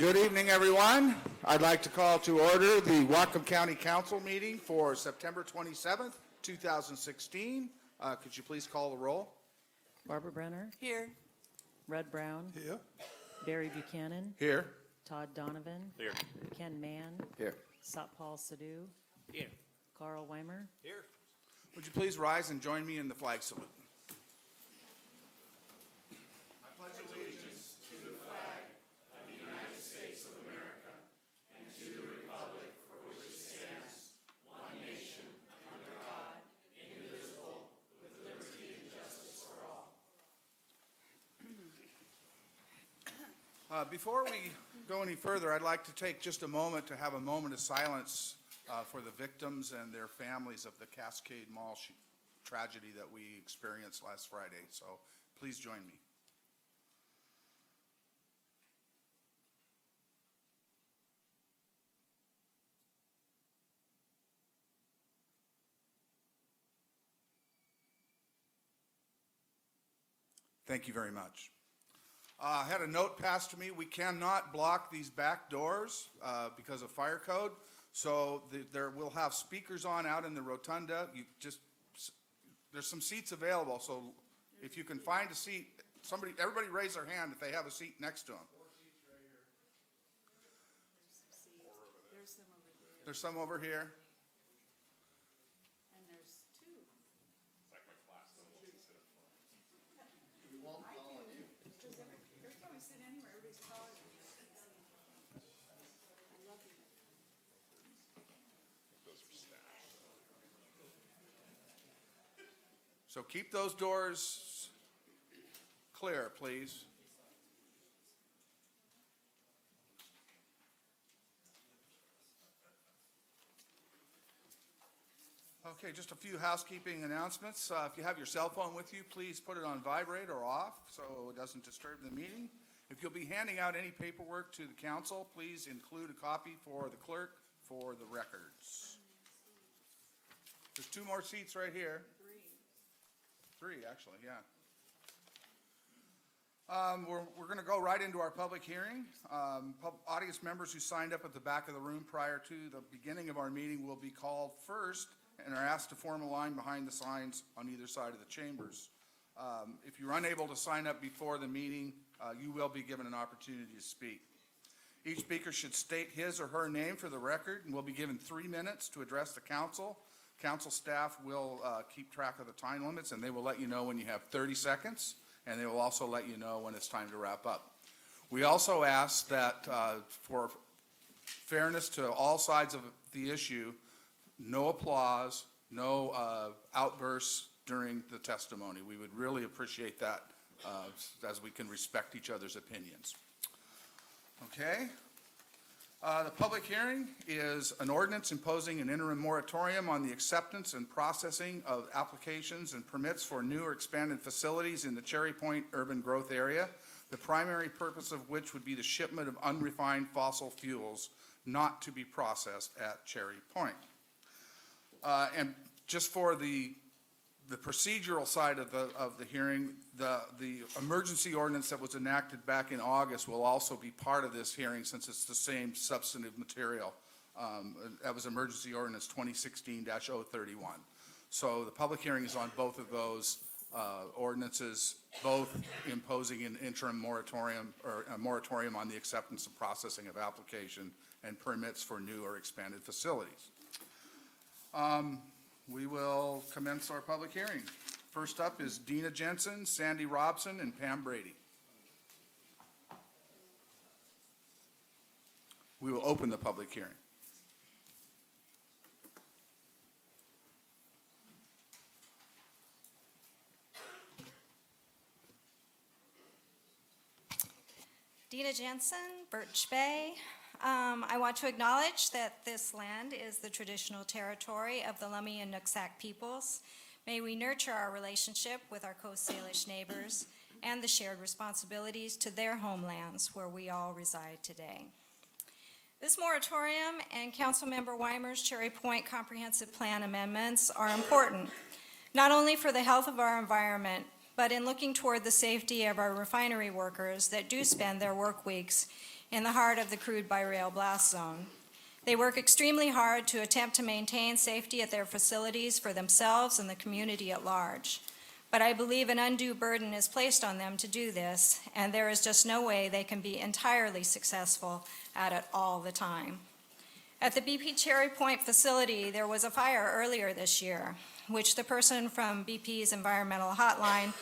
Good evening, everyone. I'd like to call to order the Whatcom County Council meeting for September 27th, 2016. Could you please call the roll? Barbara Brenner. Here. Red Brown. Here. Barry Buchanan. Here. Todd Donovan. Here. Ken Mann. Here. Satpal Sidhu. Here. Carl Weimer. Here. Would you please rise and join me in the flag salute? Before we go any further, I'd like to take just a moment to have a moment of silence for the victims and their families of the Cascade Mall tragedy that we experienced last Friday. So please join me. Thank you very much. I had a note passed to me. We cannot block these back doors because of fire code. So we'll have speakers on out in the rotunda. There's some seats available. So if you can find a seat, everybody raise their hand if they have a seat next to them. 4 seats right here. There's some over there. There's some over here. And there's 2. It's like my class. We won't call on you. Every time I sit anywhere, everybody's calling me. I love you. Those are stacked. So keep those doors clear, please. Okay, just a few housekeeping announcements. If you have your cell phone with you, please put it on vibrate or off so it doesn't disturb the meeting. If you'll be handing out any paperwork to the council, please include a copy for the clerk for the records. There's 2 more seats right here. 3, actually, yeah. We're going to go right into our public hearing. Audience members who signed up at the back of the room prior to the beginning of our meeting will be called first and are asked to form a line behind the signs on either side of the chambers. If you're unable to sign up before the meeting, you will be given an opportunity to speak. Each speaker should state his or her name for the record and will be given 3 minutes to address the council. Council staff will keep track of the time limits, and they will let you know when you have 30 seconds, and they will also let you know when it's time to wrap up. We also ask that for fairness to all sides of the issue, no applause, no outbursts during the testimony. We would really appreciate that as we can respect each other's opinions. Okay. The public hearing is an ordinance imposing an interim moratorium on the acceptance and processing of applications and permits for new or expanded facilities in the Cherry Point urban growth area, the primary purpose of which would be the shipment of unrefined fossil fuels not to be processed at Cherry Point. And just for the procedural side of the hearing, the emergency ordinance that was enacted back in August will also be part of this hearing since it's the same substantive material. That was emergency ordinance 2016-031. So the public hearing is on both of those ordinances, both imposing an interim moratorium or a moratorium on the acceptance and processing of application and permits for new or expanded facilities. We will commence our public hearing. First up is Dina Jensen, Sandy Robson, and Pam Brady. We will open the public hearing. Dina Jensen, Birch Bay. I want to acknowledge that this land is the traditional territory of the Lummi and Nooksack peoples. May we nurture our relationship with our Coast Salish neighbors and the shared responsibilities to their homelands where we all reside today. This moratorium and Councilmember Weimer's Cherry Point Comprehensive Plan amendments are important, not only for the health of our environment, but in looking toward the safety of our refinery workers that do spend their work weeks in the heart of the crude by rail blast zone. They work extremely hard to attempt to maintain safety at their facilities for themselves and the community at large. But I believe an undue burden is placed on them to do this, and there is just no way they can be entirely successful at it all the time. At the BP Cherry Point facility, there was a fire earlier this year, which the person from BP's environmental hotline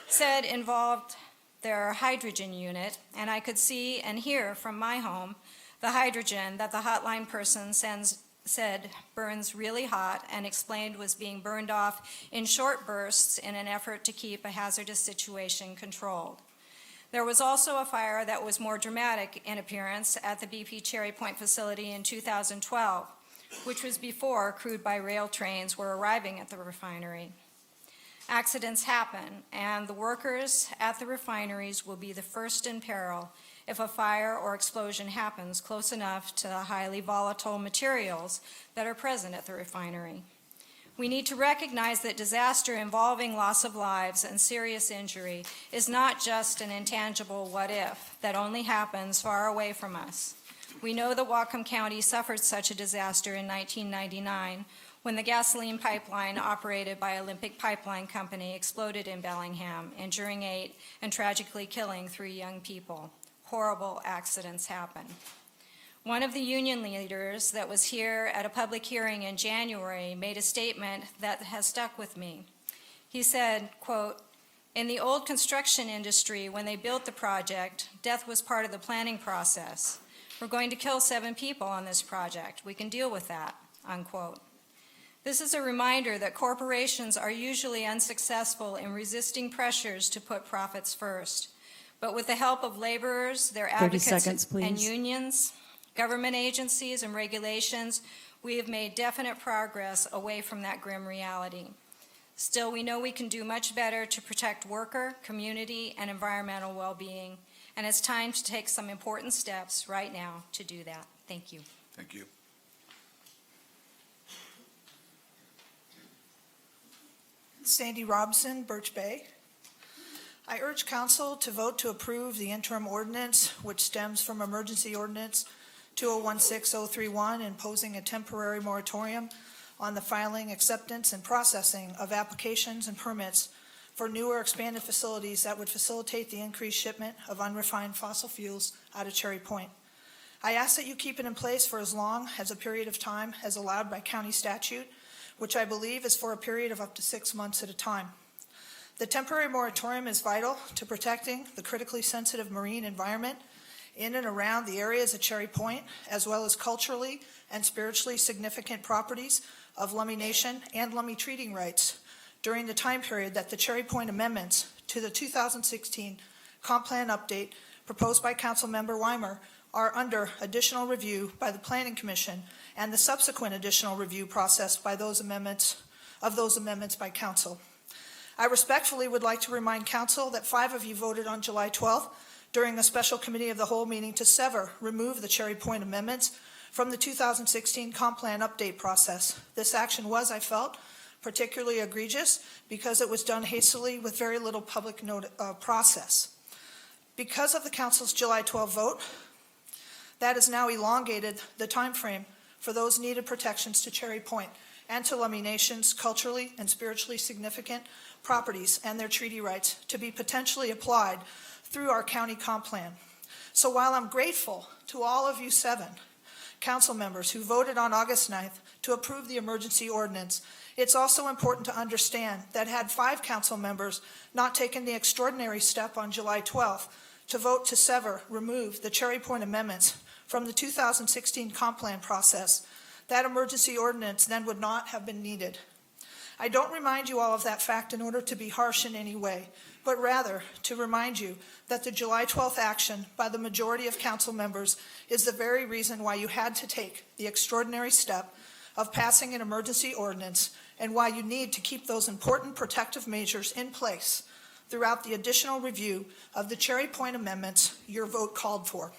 said involved their hydrogen unit, and I could see and hear from my home the hydrogen that the hotline person said burns really hot and explained was being burned off in short bursts in an effort to keep a hazardous situation controlled. There was also a fire that was more dramatic in appearance at the BP Cherry Point facility in 2012, which was before crude by rail trains were arriving at the refinery. Accidents happen, and the workers at the refineries will be the first in peril if a fire or explosion happens close enough to the highly volatile materials that are present at the refinery. We need to recognize that disaster involving loss of lives and serious injury is not just an intangible what if that only happens far away from us. We know that Whatcom County suffered such a disaster in 1999 when the gasoline pipeline operated by Olympic Pipeline Company exploded in Bellingham, injuring 8 and tragically killing 3 young people. Horrible accidents happen. One of the union leaders that was here at a public hearing in January made a statement that has stuck with me. He said, quote, "In the old construction industry, when they built the project, death was part of the planning process. We're going to kill 7 people on this project. We can deal with that," unquote. This is a reminder that corporations are usually unsuccessful in resisting pressures to put profits first. But with the help of laborers, their 30 advocates, seconds, and please. unions, government agencies, and regulations, we have made definite progress away from that grim reality. Still, we know we can do much better to protect worker, community, and environmental well-being, and it's time to take some important steps right now to do that. Thank you. Thank you. Sandy Robson, Birch Bay. I urge council to vote to approve the interim ordinance, which stems from emergency ordinance 2016-031, imposing a temporary moratorium on the filing, acceptance, and processing of applications and permits for new or expanded facilities that would facilitate the increased shipment of unrefined fossil fuels out of Cherry Point. I ask that you keep it in place for as long as a period of time as allowed by county statute, which I believe is for a period of up to 6 months at a time. The temporary moratorium is vital to protecting the critically sensitive marine environment in and around the areas of Cherry Point, as well as culturally and spiritually significant properties of Lummi Nation and Lummi treating rights during the time period that the Cherry Point amendments to the 2016 Comp Plan Update proposed by Councilmember WEIMER are under additional review by the Planning Commission and the subsequent additional review process by those amendments by Council. I respectfully would like to remind Council that 5 of you voted on July 12th during a special committee of the whole meeting to remove the Cherry Point amendments from the 2016 Comp Plan Update process. This action was, I felt, particularly egregious because it was done hastily with very little public process. Because of the Council's July 12 vote, that has now elongated the time frame for those needed protections to Cherry Point and to Lummi Nation's culturally and spiritually significant properties and their treaty rights to be potentially applied through our county comp plan. So while I'm grateful to all of you 7 council members who voted on August 9th to approve the emergency ordinance, it's also important to understand that had 5 council members not taken the extraordinary step on July 12th to vote to remove the Cherry Point amendments from the 2016 comp plan process, that emergency ordinance then would not have been needed. I don't remind you all of that fact in order to be harsh in any way, but rather to remind you that the July 12th action by the majority of council members is the very reason why you had to take the extraordinary step of passing an emergency ordinance and why you need to keep those important protective measures in place throughout the additional review of the Cherry Point amendments your vote called for.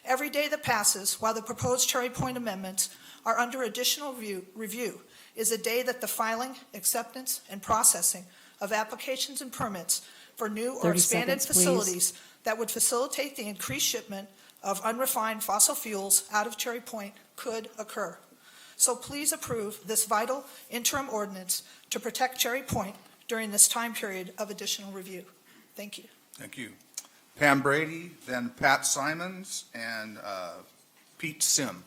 Every day that passes while the proposed Cherry Point amendments are under additional review is a day that the filing, acceptance, and processing of applications and permits for new or 30 expanded seconds, please. facilities that would facilitate the increased shipment of unrefined fossil fuels out of Cherry Point could occur. So please approve this vital interim ordinance to protect Cherry Point during this time period of additional review. Thank you. Thank you. Pam Brady, then Pat Simons, and Pete Sim.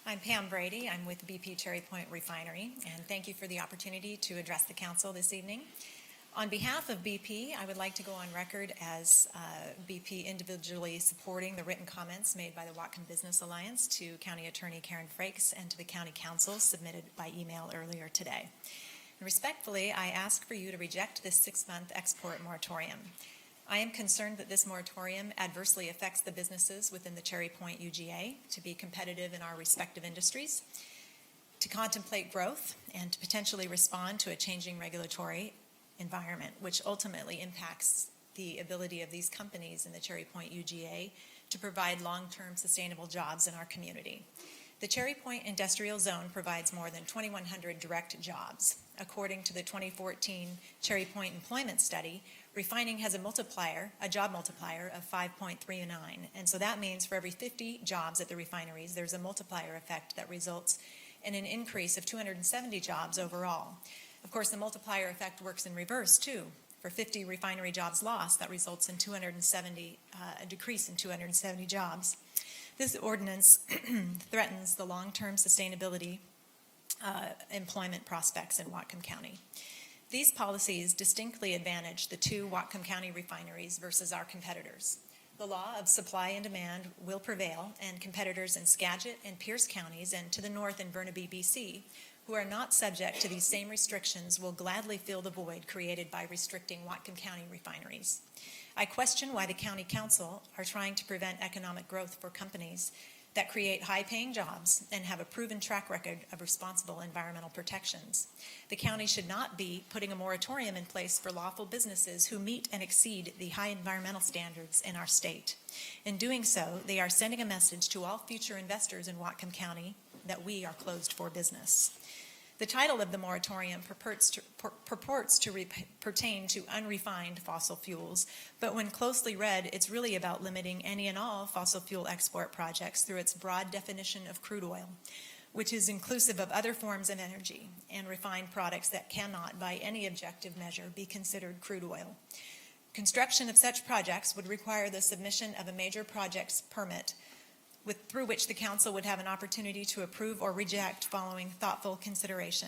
I'm Pam Brady. I'm with BP Cherry Point Refinery, and thank you for the opportunity to address the council this evening. On behalf of BP, I would like to go on record as BP individually supporting the written comments made by the Whatcom Business Alliance to County Attorney Karen Frakes and to the County Council submitted by email earlier today. And respectfully, I ask for you to reject this 6-month export moratorium. I am concerned that this moratorium adversely affects the businesses within the Cherry Point UGA to be competitive in our respective industries, to contemplate growth, and to potentially respond to a changing regulatory environment, which ultimately impacts the ability of these companies in the Cherry Point UGA to provide long-term sustainable jobs in our community. The Cherry Point Industrial Zone provides more than 2,100 direct jobs. According to the 2014 Cherry Point Employment Study, refining has a job multiplier of 5.39, and so that means for every 50 jobs at the refineries, there's a multiplier effect that results in an increase of 270 jobs overall. Of course, the multiplier effect works in reverse, too. For 50 refinery jobs lost, that results in a decrease in 270 jobs. This ordinance threatens the long-term sustainability employment prospects in Whatcom County. These policies distinctly advantage the 2 Whatcom County refineries versus our competitors. The law of supply and demand will prevail, and competitors in Skagit and Pierce counties and to the north in Burnaby, BC, who are not subject to these same restrictions will gladly fill the void created by restricting Whatcom County refineries. I question why the County Council are trying to prevent economic growth for companies that create high-paying jobs and have a proven track record of responsible environmental protections. The county should not be putting a moratorium in place for lawful businesses who meet and exceed the high environmental standards in our state. In doing so, they are sending a message to all future investors in Whatcom County that we are closed for business. The title of the moratorium purports to pertain to unrefined fossil fuels, but when closely read, it's really about limiting any and all fossil fuel export projects through its broad definition of crude oil, which is inclusive of other forms of energy and refined products that cannot, by any objective measure, be considered crude oil. Construction of such projects would require the submission of a major projects permit through which the council would have an opportunity to approve or reject following thoughtful consideration.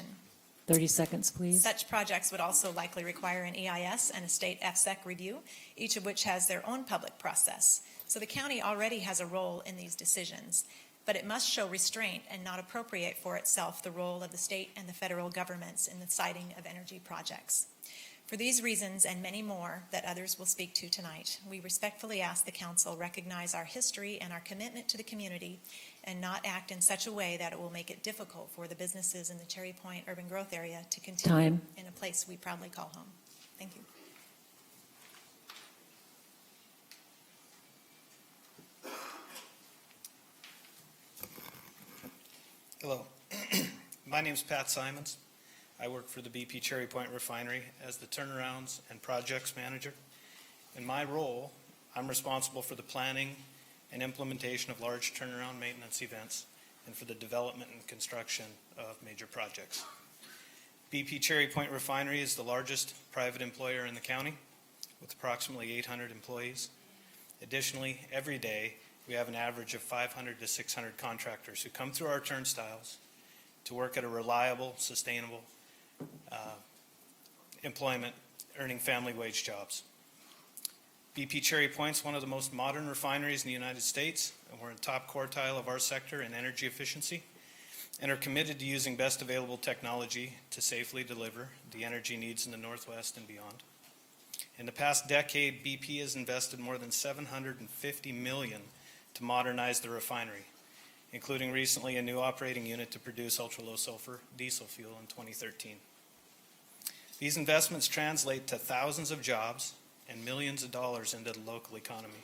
30 seconds, please. Such projects would also likely require an EIS and a state FSEC review, each of which has their own public process. So the county already has a role in these decisions, but it must show restraint and not appropriate for itself the role of the state and the federal governments in the siting of energy projects. For these reasons and many more that others will speak to tonight, we respectfully ask the council recognize our history and our commitment to the community and not act in such a way that it will make it difficult for the businesses in the Cherry Point urban growth area to continue in a place we proudly call home. Thank you. Hello, my name is Pat Simons. I work for the BP Cherry Point Refinery as the turnarounds and projects manager. In my role, I'm responsible for the planning and implementation of large turnaround maintenance events and for the development and construction of major projects. BP Cherry Point Refinery is the largest private employer in the county with approximately 800 employees. Additionally, every day we have an average of 500 to 600 contractors who come through our turnstiles to work at a reliable, sustainable employment, earning family wage jobs. BP Cherry Point's one of the most modern refineries in the United States, and we're in top quartile of our sector in energy efficiency, and are committed to using best available technology to safely deliver the energy needs in the Northwest and beyond. In the past decade, BP has invested more than $750 million to modernize the refinery, including recently a new operating unit to produce ultra-low sulfur diesel fuel in 2013. These investments translate to thousands of jobs and millions of dollars into the local economy.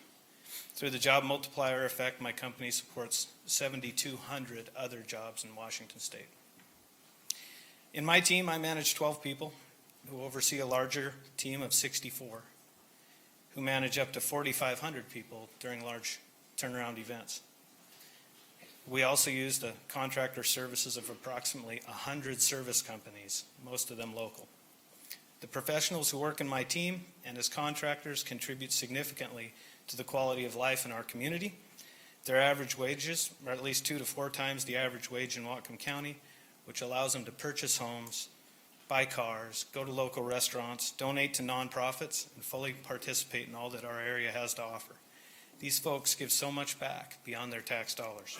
Through the job multiplier effect, my company supports 7,200 other jobs in Washington state. In my team, I manage 12 people who oversee a larger team of 64, who manage up to 4,500 people during large turnaround events. We also use the contractor services of approximately 100 service companies, most of them local. The professionals who work in my team and as contractors contribute significantly to the quality of life in our community. Their average wages are at least 2 to 4 times the average wage in Whatcom County, which allows them to purchase homes, buy cars, go to local restaurants, donate to nonprofits, and fully participate in all that our area has to offer. These folks give so much back beyond their tax dollars.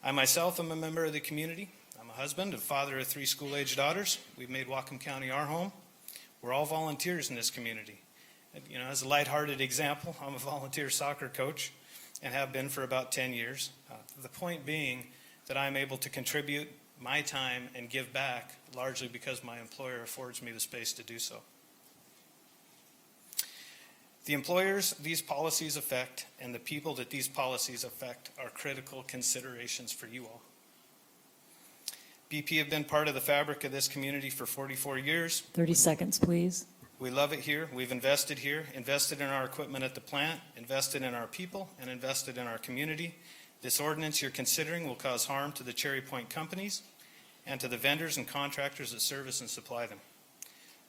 I myself am a member of the community. I'm a husband and father of 3 school-aged daughters. We've made Whatcom County our home. We're all volunteers in this community. And, as a lighthearted example, I'm a volunteer soccer coach and have been for about 10 years. The point being that I'm able to contribute my time and give back largely because my employer affords me the space to do so. The employers these policies affect and the people that these policies affect are critical considerations for you all. BP have been part of the fabric of this community for 44 years. 30 seconds, please. We love it here. We've invested here, invested in our equipment at the plant, invested in our people, and invested in our community. This ordinance you're considering will cause harm to the Cherry Point companies and to the vendors and contractors that service and supply them.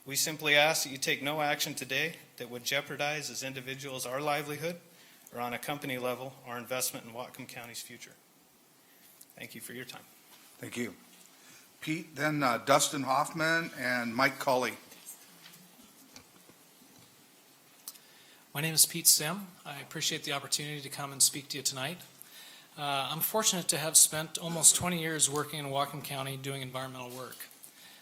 We simply ask that you take no action today that would jeopardize as individuals our livelihood or on a company level our investment in Whatcom County's future. Thank you for your time. Thank you. Pete, then Dustin Hoffman and Mike Cully. My name is Pete Sim. I appreciate the opportunity to come and speak to you tonight. I'm fortunate to have spent almost 20 years working in Whatcom County doing environmental work.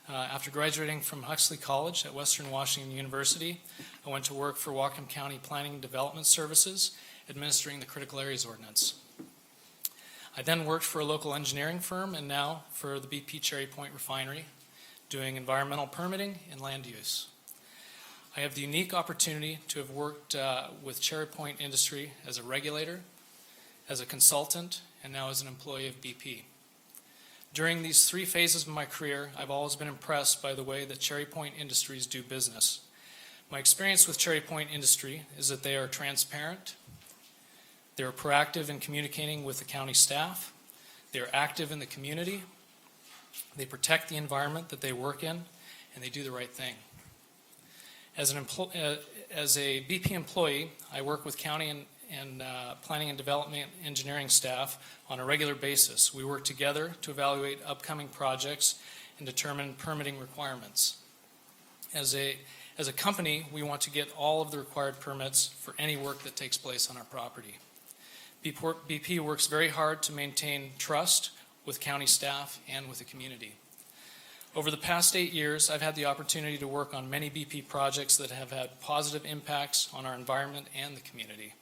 After graduating from Huxley College at Western Washington University, I went to work for Whatcom County Planning and Development Services, administering the Critical Areas Ordinance. I then worked for a local engineering firm and now for the BP Cherry Point Refinery, doing environmental permitting and land use. I have the unique opportunity to have worked with Cherry Point Industry as a regulator, as a consultant, and now as an employee of BP. During these 3 phases of my career, I've always been impressed by the way that Cherry Point Industries do business. My experience with Cherry Point Industry is that they are transparent, they're proactive in communicating with the county staff, they're active in the community, they protect the environment that they work in, and they do the right thing. As a BP employee, I work with county and planning and development engineering staff on a regular basis. We work together to evaluate upcoming projects and determine permitting requirements. As a company, we want to get all of the required permits for any work that takes place on our property. BP works very hard to maintain trust with county staff and with the community. Over the past 8 years, I've had the opportunity to work on many BP projects that have had positive impacts on our environment and the community.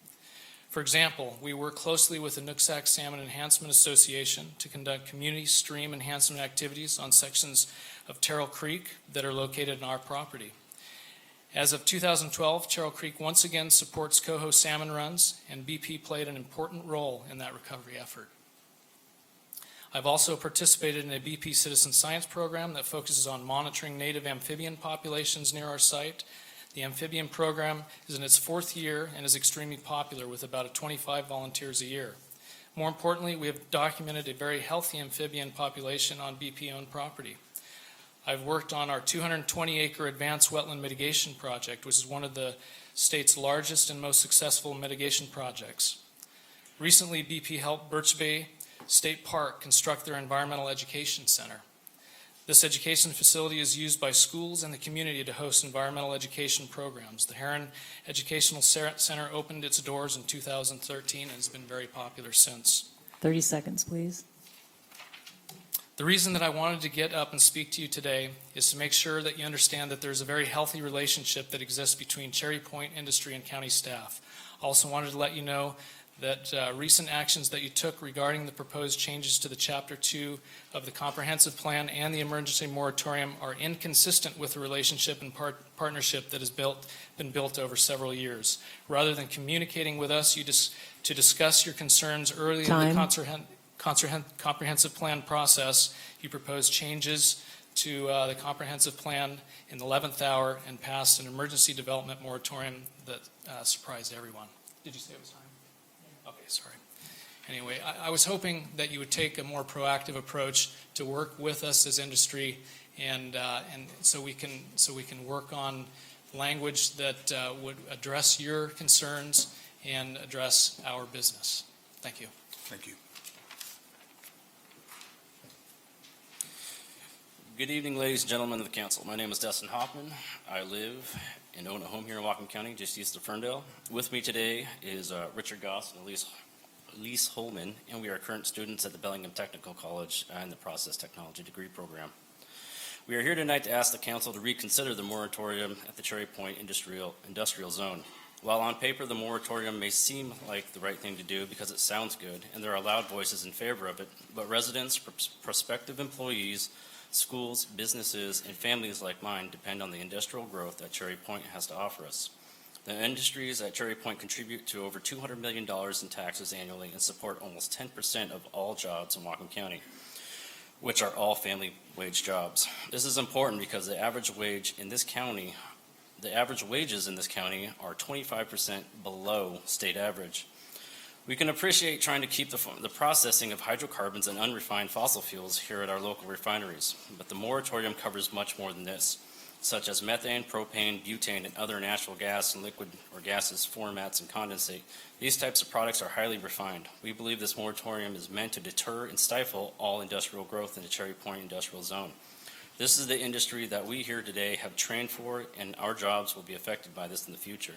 For example, we work closely with the Nooksack Salmon Enhancement Association to conduct community stream enhancement activities on sections of Terrell Creek that are located on our property. As of 2012, Terrell Creek once again supports coho salmon runs, and BP played an important role in that recovery effort. I've also participated in a BP citizen science program that focuses on monitoring native amphibian populations near our site. The amphibian program is in its 4th year and is extremely popular with about 25 volunteers a year. More importantly, we have documented a very healthy amphibian population on BP-owned property. I've worked on our 220-acre advanced wetland mitigation project, which is one of the state's largest and most successful mitigation projects. Recently, BP helped Birch Bay State Park construct their environmental education center. This education facility is used by schools and the community to host environmental education programs. The Heron Educational Center opened its doors in 2013 and has been very popular since. 30 seconds, please. The reason that I wanted to get up and speak to you today is to make sure that you understand that there's a very healthy relationship that exists between Cherry Point Industry and county staff. I also wanted to let you know that recent actions that you took regarding the proposed changes to the Chapter 2 of the Comprehensive Plan and the Emergency Moratorium are inconsistent with the relationship and partnership that has been built over several years. Rather than communicating with us to discuss your concerns early in the Comprehensive Plan process, you proposed changes to the Comprehensive Plan in the 11th hour and passed an emergency development moratorium that surprised everyone. Did you say it was time? Okay, sorry. Anyway, I was hoping that you would take a more proactive approach to work with us as industry, and so we can work on language that would address your concerns and address our business. Thank you. Thank you. Good evening, ladies and gentlemen of the council. My name is Dustin Hoffman. I live and own a home here in Whatcom County, just east of Ferndale. With me today is Richard Goss and Elise Holman, and we are current students at the Bellingham Technical College in the Process Technology degree program. We are here tonight to ask the council to reconsider the moratorium at the Cherry Point Industrial Zone. While on paper the moratorium may seem like the right thing to do because it sounds good and there are loud voices in favor of it, but residents, prospective employees, schools, businesses, and families like mine depend on the industrial growth that Cherry Point has to offer us. The industries at Cherry Point contribute to over $200 million in taxes annually and support almost 10% of all jobs in Whatcom County, which are all family wage jobs. This is important because the average wages in this county are 25% below state average. We can appreciate trying to keep the processing of hydrocarbons and unrefined fossil fuels here at our local refineries, but the moratorium covers much more than this, such as methane, propane, butane, and other natural gas and liquid or gases, formats, and condensate. These types of products are highly refined. We believe this moratorium is meant to deter and stifle all industrial growth in the Cherry Point Industrial Zone. This is the industry that we here today have trained for, and our jobs will be affected by this in the future.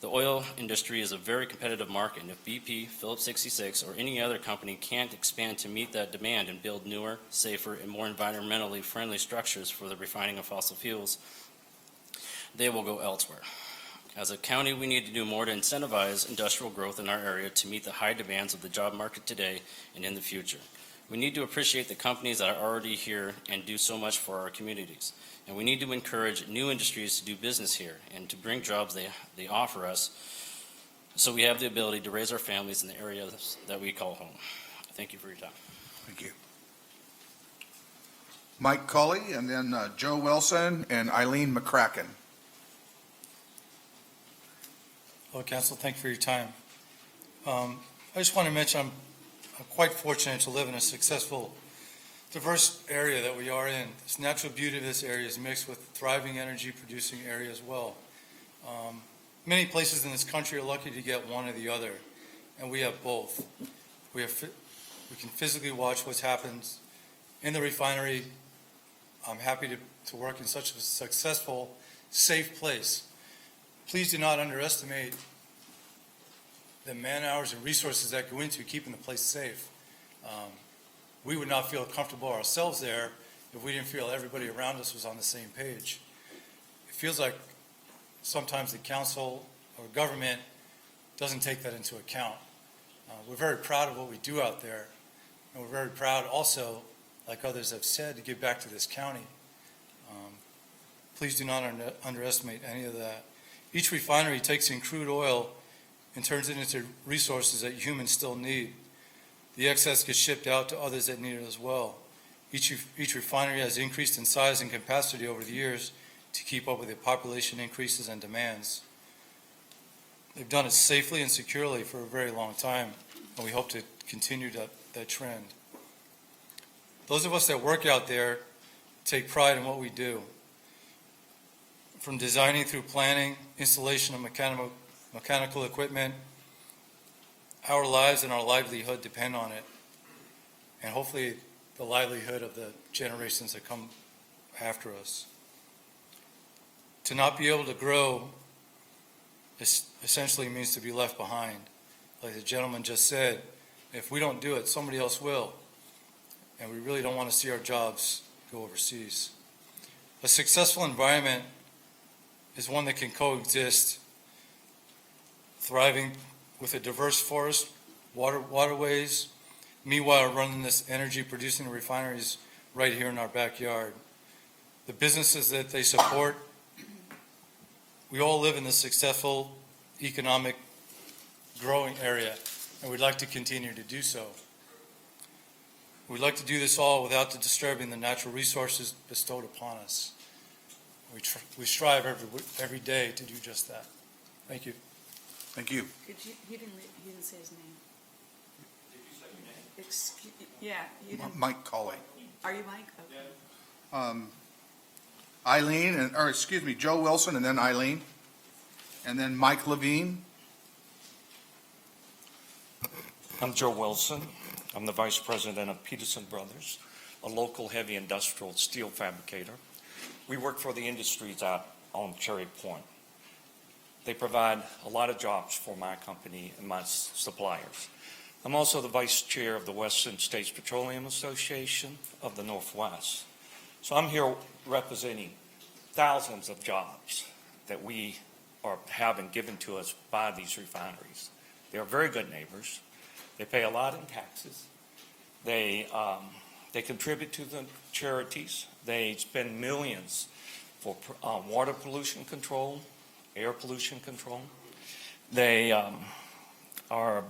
The oil industry is a very competitive market, and if BP, Phillips 66, or any other company can't expand to meet that demand and build newer, safer, and more environmentally friendly structures for the refining of fossil fuels, they will go elsewhere. As a county, we need to do more to incentivize industrial growth in our area to meet the high demands of the job market today and in the future. We need to appreciate the companies that are already here and do so much for our communities. And we need to encourage new industries to do business here and to bring jobs they offer us so we have the ability to raise our families in the areas that we call home. Thank you for your time. Thank you. Mike Cully, and then Joe Wilson and Eileen McCracken. Hello, Council. Thank you for your time. I just want to mention I'm quite fortunate to live in a successful, diverse area that we are in. This natural beauty of this area is mixed with thriving energy-producing area as well. Many places in this country are lucky to get one or the other, and we have both. We can physically watch what happens in the refinery. I'm happy to work in such a successful, safe place. Please do not underestimate the man hours and resources that go into keeping the place safe. We would not feel comfortable ourselves there if we didn't feel everybody around us was on the same page. It feels like sometimes the council or government doesn't take that into account. We're very proud of what we do out there, and we're very proud also, like others have said, to give back to this county. Please do not underestimate any of that. Each refinery takes in crude oil and turns it into resources that humans still need. The excess gets shipped out to others that need it as well. Each refinery has increased in size and capacity over the years to keep up with the population increases and demands. They've done it safely and securely for a very long time, and we hope to continue that trend. Those of us that work out there take pride in what we do. From designing through planning, installation of mechanical equipment, our lives and our livelihood depend on it, and hopefully the livelihood of the generations that come after us. To not be able to grow essentially means to be left behind. Like the gentleman just said, if we don't do it, somebody else will, and we really don't want to see our jobs go overseas. A successful environment is one that can coexist, thriving with a diverse forest, waterways, meanwhile running this energy-producing refineries right here in our backyard. The businesses that they support, we all live in this successful, economic, growing area, and we'd like to continue to do so. We'd like to do this all without disturbing the natural resources bestowed upon us. We strive every day to do just that. Thank you. Thank you. He didn't say his name. Did you say your name? Yeah, you didn't. Mike Colley. Are you Mike? Okay. Eileen, Joe Wilson, and then Eileen. And then Mike Levine. I'm Joe Wilson. I'm the Vice President of Peterson Brothers, a local heavy industrial steel fabricator. We work for the industries out on Cherry Point. They provide a lot of jobs for my company and my suppliers. I'm also the Vice Chair of the Western States Petroleum Association of the Northwest. So I'm here representing thousands of jobs that we are having given to us by these refineries. They are very good neighbors. They pay a lot in taxes. They contribute to the charities. They spend millions for water pollution control, air pollution control. They are,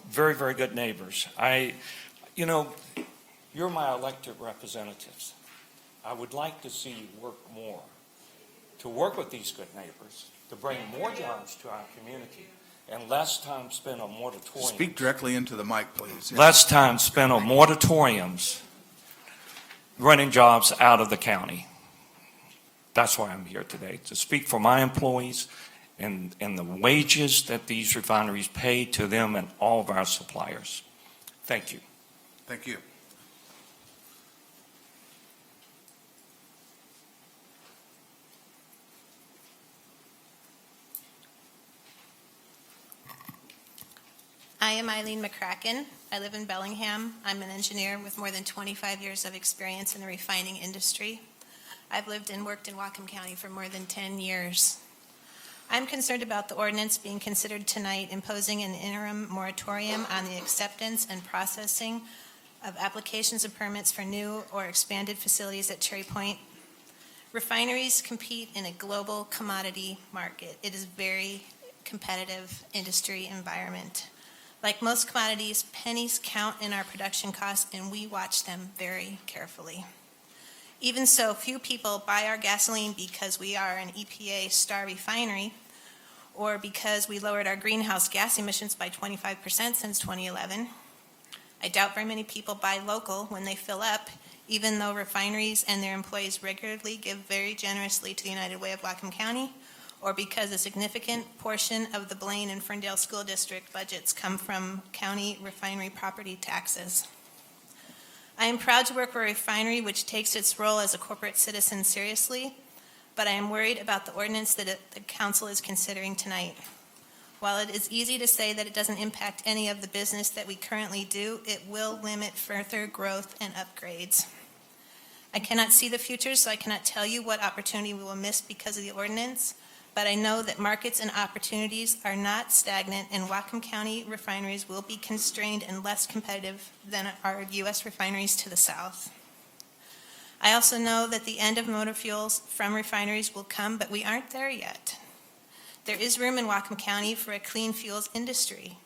very, very good neighbors. You're my elected representatives. I would like to see you work more, to work with these good neighbors, to bring more jobs to our community, and less time spent on moratoriums. Speak directly into the mic, please. Less time spent on moratoriums, running jobs out of the county. That's why I'm here today, to speak for my employees and the wages that these refineries pay to them and all of our suppliers. Thank you. Thank you. I am Eileen McCracken. I live in Bellingham. I'm an engineer with more than 25 years of experience in the refining industry. I've lived and worked in Whatcom County for more than 10 years. I'm concerned about the ordinance being considered tonight imposing an interim moratorium on the acceptance and processing of applications and permits for new or expanded facilities at Cherry Point. Refineries compete in a global commodity market. It is a very competitive industry environment. Like most commodities, pennies count in our production costs, and we watch them very carefully. Even so, few people buy our gasoline because we are an EPA star refinery or because we lowered our greenhouse gas emissions by 25% since 2011. I doubt very many people buy local when they fill up, even though refineries and their employees regularly give very generously to the United Way of Whatcom County, or because a significant portion of the Blaine and Ferndale School District budgets come from county refinery property taxes. I am proud to work for a refinery which takes its role as a corporate citizen seriously, but I am worried about the ordinance that the council is considering tonight. While it is easy to say that it doesn't impact any of the business that we currently do, it will limit further growth and upgrades. I cannot see the future, so I cannot tell you what opportunity we will miss because of the ordinance, but I know that markets and opportunities are not stagnant, and Whatcom County refineries will be constrained and less competitive than our U.S. refineries to the south. I also know that the end of motor fuels from refineries will come, but we aren't there yet. There is room in Whatcom County for a clean fuels industry.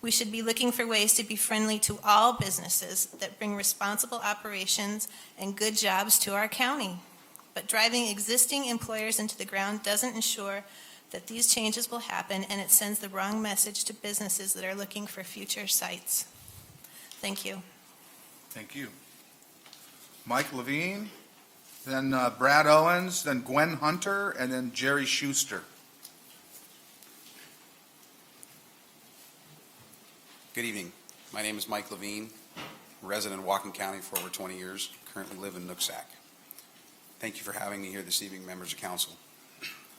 We should be looking for ways to be friendly to all businesses that bring responsible operations and good jobs to our county. But driving existing employers into the ground doesn't ensure that these changes will happen, and it sends the wrong message to businesses that are looking for future sites. Thank you. Thank you. Mike Levine, then Brad Owens, then Gwen Hunter, and then Jerry Schuster. Good evening. My name is Mike Levine, resident of Whatcom County for over 20 years, currently live in Nooksack. Thank you for having me here this evening, members of council.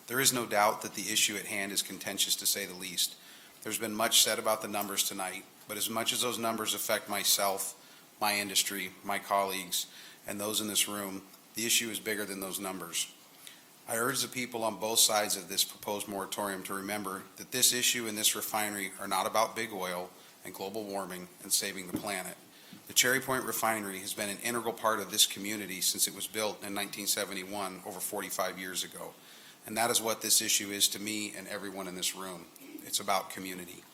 There is no doubt that the issue at hand is contentious, to say the least. There's been much said about the numbers tonight, but as much as those numbers affect myself, my industry, my colleagues, and those in this room, the issue is bigger than those numbers. I urge the people on both sides of this proposed moratorium to remember that this issue and this refinery are not about big oil and global warming and saving the planet. The Cherry Point Refinery has been an integral part of this community since it was built in 1971, over 45 years ago. And that is what this issue is to me and everyone in this room. It's about community.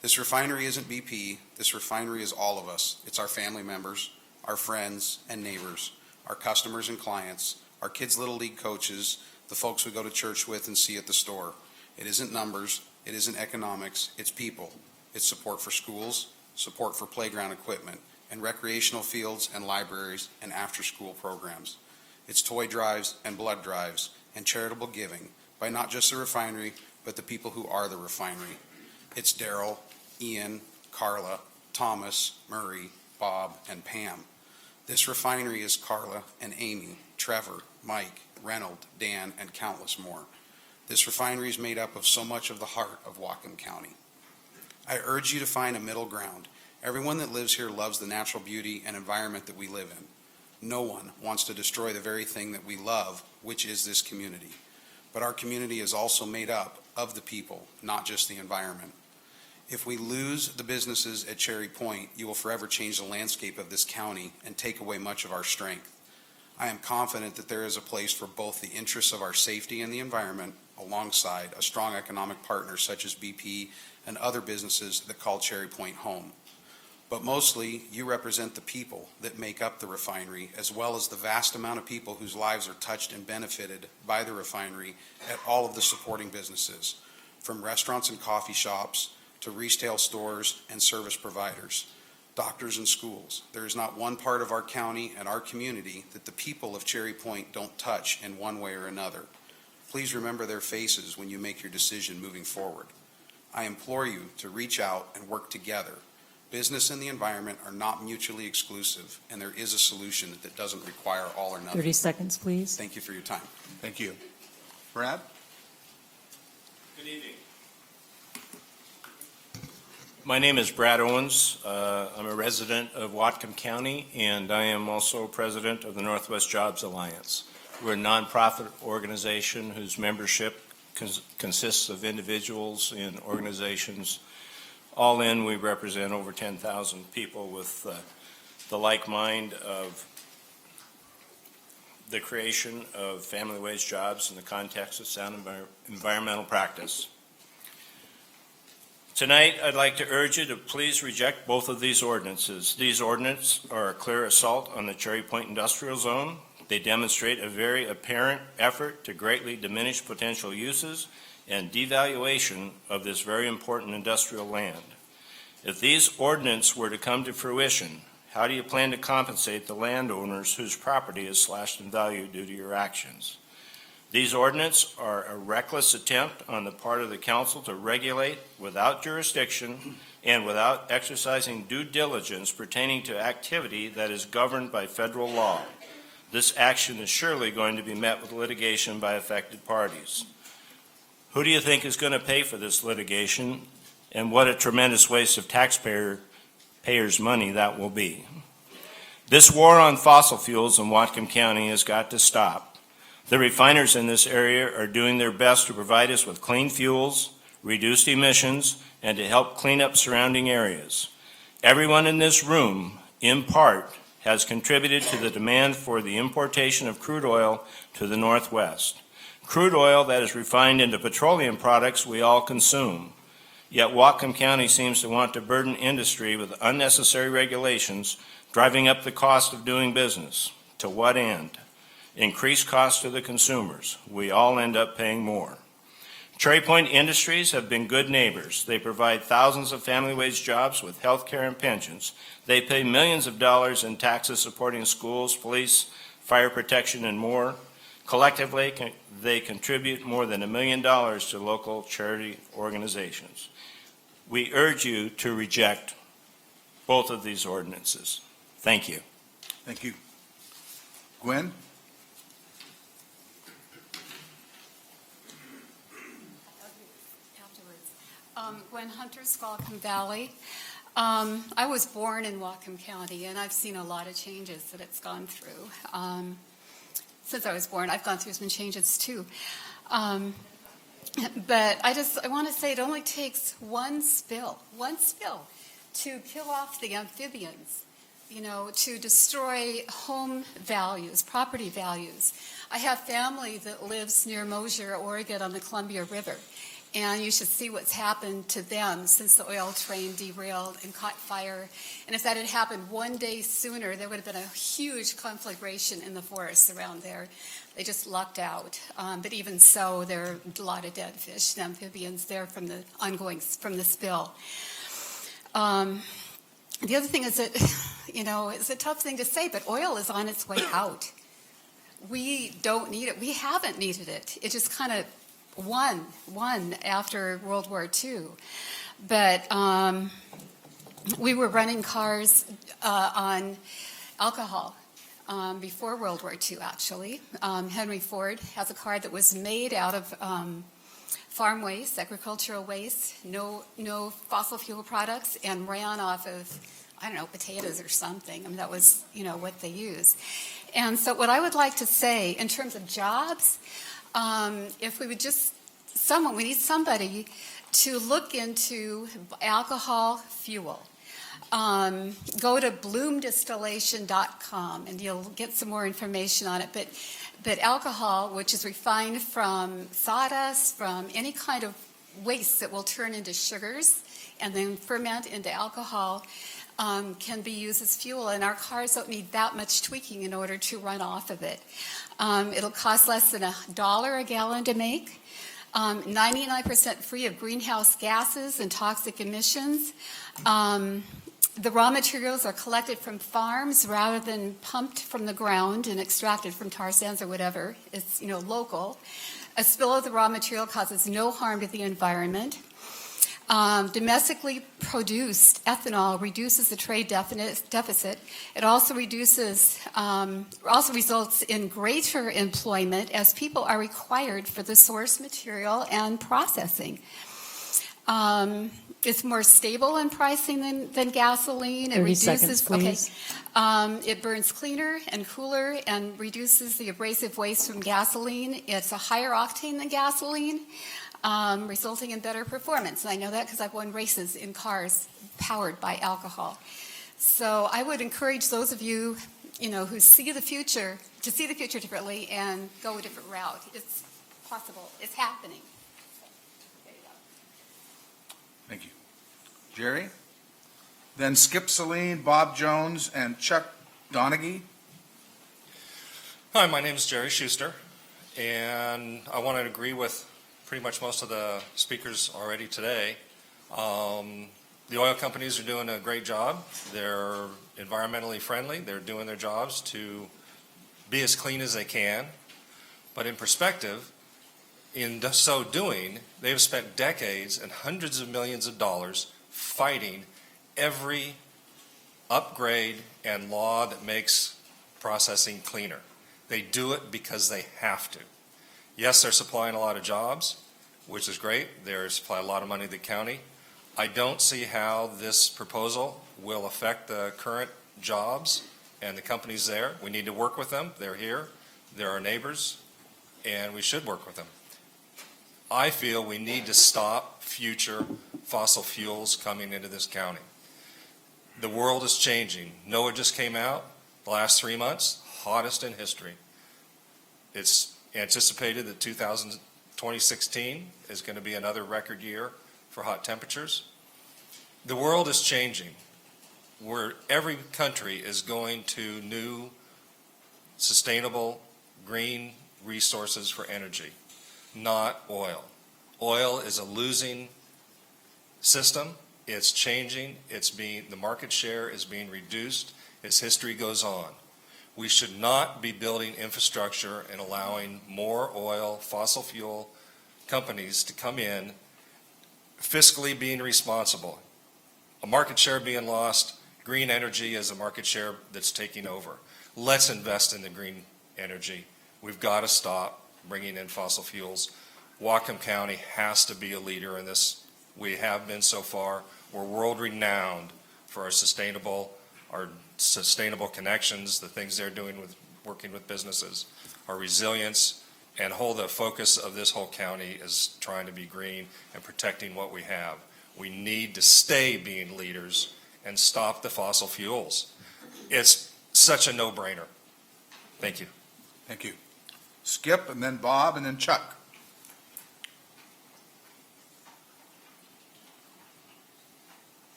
This refinery isn't BP. This refinery is all of us. It's our family members, our friends and neighbors, our customers and clients, our kids' Little League coaches, the folks we go to church with and see at the store. It isn't numbers. It isn't economics, it's people. It's support for schools, support for playground equipment, and recreational fields and libraries and after-school programs. It's toy drives and blood drives and charitable giving by not just the refinery, but the people who are the refinery. It's Daryl, Ian, Carla, Thomas, Murray, Bob, and Pam. This refinery is Carla and Amy, Trevor, Mike, Reynold, Dan, and countless more. This refinery is made up of so much of the heart of Whatcom County. I urge you to find a middle ground. Everyone that lives here loves the natural beauty and environment that we live in. No one wants to destroy the very thing that we love, which is this community. But our community is also made up of the people, not just the environment. If we lose the businesses at Cherry Point, you will forever change the landscape of this county and take away much of our strength. I am confident that there is a place for both the interests of our safety and the environment alongside a strong economic partner such as BP and other businesses that call Cherry Point home. But mostly, you represent the people that make up the refinery, as well as the vast amount of people whose lives are touched and benefited by the refinery at all of the supporting businesses, from restaurants and coffee shops to retail stores and service providers, doctors and schools. There is not one part of our county and our community that the people of Cherry Point don't touch in one way or another. Please remember their faces when you make your decision moving forward. I implore you to reach out and work together. Business and the environment are not mutually exclusive, and there is a solution that doesn't require all or nothing. 30 seconds, please. Thank you for your time. Thank you. Brad? Good evening. My name is Brad Owens. I'm a resident of Whatcom County, and I am also president of the Northwest Jobs Alliance. We're a nonprofit organization whose membership consists of individuals and organizations. All in, we represent over 10,000 people with the like mind of the creation of family wage jobs in the context of sound environmental practice. Tonight, I'd like to urge you to please reject both of these ordinances. These ordinances are a clear assault on the Cherry Point Industrial Zone. They demonstrate a very apparent effort to greatly diminish potential uses and devaluation of this very important industrial land. If these ordinances were to come to fruition, how do you plan to compensate the landowners whose property is slashed in value due to your actions? These ordinances are a reckless attempt on the part of the council to regulate without jurisdiction and without exercising due diligence pertaining to activity that is governed by federal law. This action is surely going to be met with litigation by affected parties. Who do you think is going to pay for this litigation, and what a tremendous waste of taxpayers' money that will be? This war on fossil fuels in Whatcom County has got to stop. The refiners in this area are doing their best to provide us with clean fuels, reduced emissions, and to help clean up surrounding areas. Everyone in this room, in part, has contributed to the demand for the importation of crude oil to the Northwest. Crude oil that is refined into petroleum products we all consume. Yet Whatcom County seems to want to burden industry with unnecessary regulations, driving up the cost of doing business. To what end? Increased costs to the consumers. We all end up paying more. Cherry Point Industries have been good neighbors. They provide thousands of family wage jobs with health care and pensions. They pay millions of dollars in taxes supporting schools, police, fire protection, and more. Collectively, they contribute more than $1 million to local charity organizations. We urge you to reject both of these ordinances. Thank you. Thank you. Gwen? Gwen Hunter, Squalicum Valley. I was born in Whatcom County, and I've seen a lot of changes that it's gone through. Since I was born, I've gone through some changes too. But I want to say it only takes one spill to kill off the amphibians, to destroy home values, property values. I have family that lives near Mosier, Oregon on the Columbia River. And you should see what's happened to them since the oil train derailed and caught fire. And if that had happened one day sooner, there would have been a huge conflagration in the forests around there. They just lucked out. But even so, there are a lot of dead fish and amphibians there from the spill. The other thing is that, it's a tough thing to say, but oil is on its way out. We don't need it. We haven't needed it. It just kind of won after World War II. But we were running cars on alcohol before World War II, actually. Henry Ford has a car that was made out of farm waste, agricultural waste, no fossil fuel products, and ran off of, potatoes or something. That was, what they used. And so what I would like to say in terms of jobs, if we would we need somebody to look into alcohol fuel. Go to bloomdistillation.com and you'll get some more information on it. But alcohol, which is refined from sawdust, from any kind of waste that will turn into sugars and then ferment into alcohol, can be used as fuel. And our cars don't need that much tweaking in order to run off of it. It'll cost less than $1 a gallon to make. 99% free of greenhouse gases and toxic emissions. The raw materials are collected from farms rather than pumped from the ground and extracted from tar sands or whatever. It's, local. A spill of the raw material causes no harm to the environment. Domestically produced ethanol reduces the trade deficit. It also results in greater employment as people are required for the source material and processing. It's more stable in pricing than gasoline. It 30 seconds, please. It burns cleaner and cooler and reduces the abrasive waste from gasoline. It's a higher octane than gasoline, resulting in better performance. And I know that because I've won races in cars powered by alcohol. So I would encourage those of you, who see the future, to see the future differently and go a different route. It's possible. It's happening. Thank you. Jerry? Then Skip Saline, Bob Jones, and Chuck Donaghy. Hi, my name is Jerry Schuster, and I want to agree with pretty much most of the speakers already today. The oil companies are doing a great job. They're environmentally friendly. They're doing their jobs to be as clean as they can. But in perspective, in so doing, they've spent decades and hundreds of millions of dollars fighting every upgrade and law that makes processing cleaner. They do it because they have to. Yes, they're supplying a lot of jobs, which is great. They're supplying a lot of money to the county. I don't see how this proposal will affect the current jobs and the companies there. We need to work with them. They're here. They're our neighbors, and we should work with them. I feel we need to stop future fossil fuels coming into this county. The world is changing. NOAA just came out the last 3 months, hottest in history. It's anticipated that 2016 is going to be another record year for hot temperatures. The world is changing, where every country is going to new, sustainable, green resources for energy, not oil. Oil is a losing system. It's changing. The market share is being reduced as history goes on. We should not be building infrastructure and allowing more oil, fossil fuel companies to come in, fiscally being responsible. A market share being lost, green energy is a market share that's taking over. Let's invest in the green energy. We've got to stop bringing in fossil fuels. Whatcom County has to be a leader in this. We have been so far. We're world renowned for our sustainable connections, the things they're doing with working with businesses, our resilience, and the focus of this whole county is trying to be green and protecting what we have. We need to stay being leaders and stop the fossil fuels. It's such a no-brainer. Thank you. Thank you. Skip, and then Bob, and then Chuck.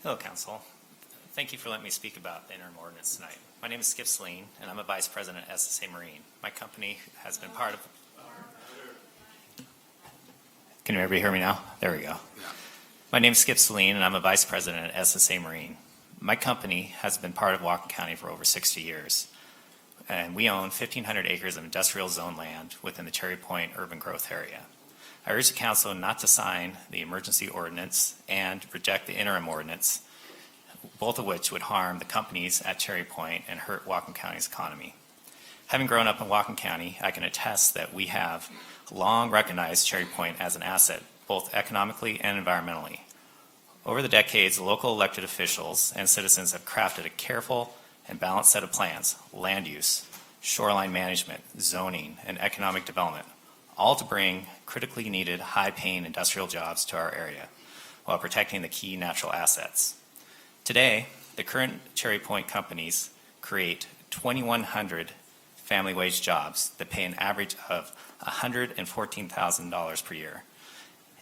Hello, Council. Thank you for letting me speak about the interim ordinance tonight. My name is Skip Celine, and I'm a vice president at SSA Marine. My company has been part of... Can everybody hear me now? There we go. My name is Skip Celine, and I'm a vice president at SSA Marine. My company has been part of Whatcom County for over 60 years, and we own 1,500 acres of industrial zone land within the Cherry Point urban growth area. I urge the council not to sign the emergency ordinance and reject the interim ordinance, both of which would harm the companies at Cherry Point and hurt Whatcom County's economy. Having grown up in Whatcom County, I can attest that we have long recognized Cherry Point as an asset, both economically and environmentally. Over the decades, local elected officials and citizens have crafted a careful and balanced set of plans: land use, shoreline management, zoning, and economic development, all to bring critically needed high-paying industrial jobs to our area while protecting the key natural assets. Today, the current Cherry Point companies create 2,100 family wage jobs that pay an average of $114,000 per year.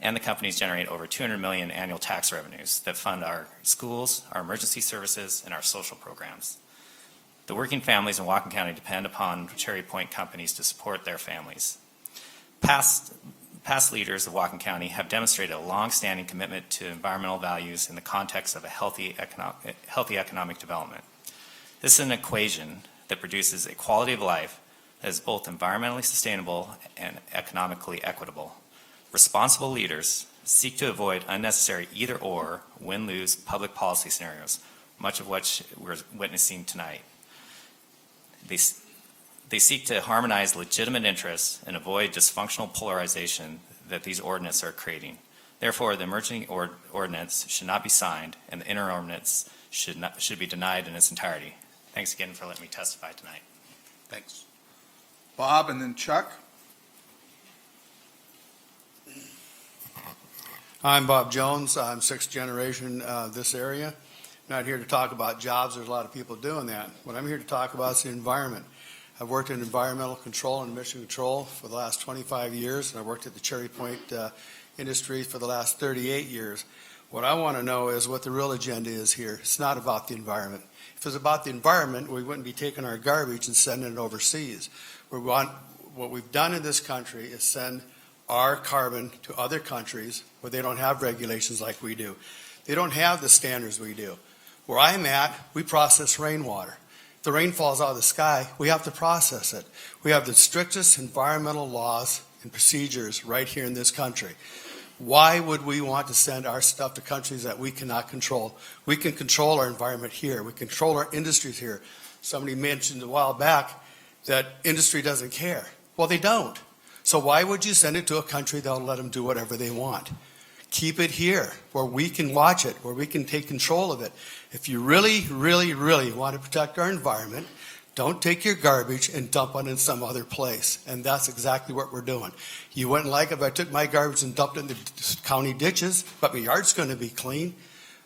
And the companies generate over $200 million annual tax revenues that fund our schools, our emergency services, and our social programs. The working families in Whatcom County depend upon Cherry Point companies to support their families. Past leaders of Whatcom County have demonstrated a long-standing commitment to environmental values in the context of a healthy economic development. This is an equation that produces a quality of life that is both environmentally sustainable and economically equitable. Responsible leaders seek to avoid unnecessary either-or, win-lose public policy scenarios, much of which we're witnessing tonight. They seek to harmonize legitimate interests and avoid dysfunctional polarization that these ordinances are creating. Therefore, the emergency ordinance should not be signed, and the interim ordinance should be denied in its entirety. Thanks again for letting me testify tonight. Thanks. Bob and then Chuck. I'm Bob Jones. I'm sixth generation this area. Not here to talk about jobs. There's a lot of people doing that. What I'm here to talk about is the environment. I've worked in environmental control and emission control for the last 25 years, and I worked at the Cherry Point industry for the last 38 years. What I want to know is what the real agenda is here. It's not about the environment. If it was about the environment, we wouldn't be taking our garbage and sending it overseas. What we've done in this country is send our carbon to other countries where they don't have regulations like we do. They don't have the standards we do. Where I'm at, we process rainwater. If the rain falls out of the sky, we have to process it. We have the strictest environmental laws and procedures right here in this country. Why would we want to send our stuff to countries that we cannot control? We can control our environment here. We control our industries here. Somebody mentioned a while back that industry doesn't care. Well, they don't. So why would you send it to a country that will let them do whatever they want? Keep it here where we can watch it, where we can take control of it. If you really, really, really want to protect our environment, don't take your garbage and dump it in some other place. And that's exactly what we're doing. You wouldn't like it if I took my garbage and dumped it in the county ditches, but my yard's going to be clean.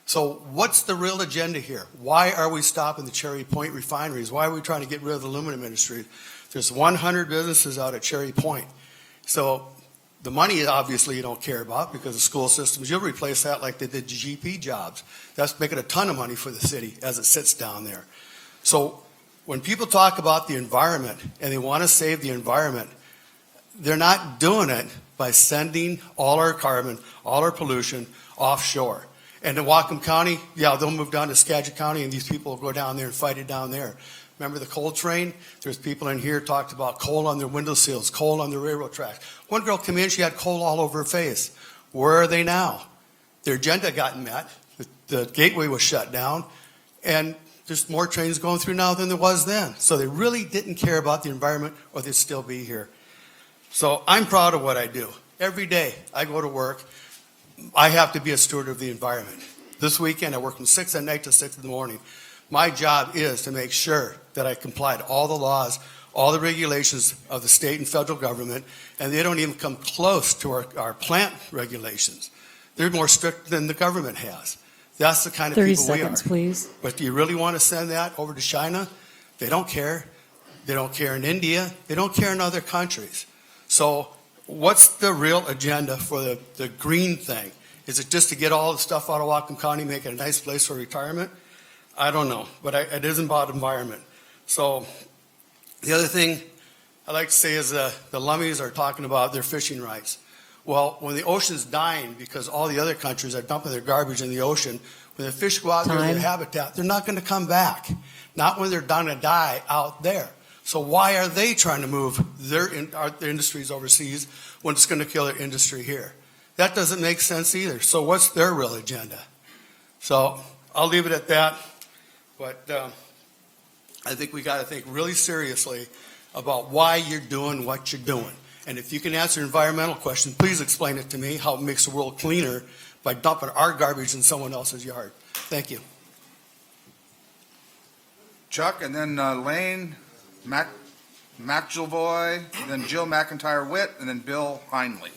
So what's the real agenda here? Why are we stopping the Cherry Point refineries? Why are we trying to get rid of the aluminum industry? There's 100 businesses out at Cherry Point. So the money, obviously, you don't care about because of school systems. You'll replace that like they did GP jobs. That's making a ton of money for the city as it sits down there. So when people talk about the environment and they want to save the environment, they're not doing it by sending all our carbon, all our pollution offshore. And in Whatcom County, yeah, they'll move down to Skagit County and these people will go down there and fight it down there. Remember the coal train? There's people in here talked about coal on their window sills, coal on the railroad tracks. One girl came in, she had coal all over her face. Where are they now? Their agenda got met. The gateway was shut down. And there's more trains going through now than there was then. So they really didn't care about the environment or they'd still be here. So I'm proud of what I do. Every day I go to work, I have to be a steward of the environment. This weekend I work from 6 at night to 6 in the morning. My job is to make sure that I comply to all the laws, all the regulations of the state and federal government, and they don't even come close to our plant regulations. They're more strict than the government has. That's the kind of 30 people we are. seconds, please. But do you really want to send that over to China? They don't care. They don't care in India. They don't care in other countries. So what's the real agenda for the green thing? Is it just to get all the stuff out of Whatcom County, make it a nice place for retirement? I don't know, but it isn't about environment. So the other thing I'd like to say is the Lummies are talking about their fishing rights. Well, when the ocean's dying because all the other countries are dumping their garbage in the ocean, when the fish go out there in their habitat, they're not going to come back. Not when they're going to die out there. So why are they trying to move their industries overseas when it's going to kill their industry here? That doesn't make sense either. So what's their real agenda? So I'll leave it at that. But I think we got to think really seriously about why you're doing what you're doing. And if you can answer an environmental question, please explain it to me, how it makes the world cleaner by dumping our garbage in someone else's yard. Thank you. Chuck, and then Lane, McIlvoy, then Jill McIntyre-Witt, and then Bill Heinley.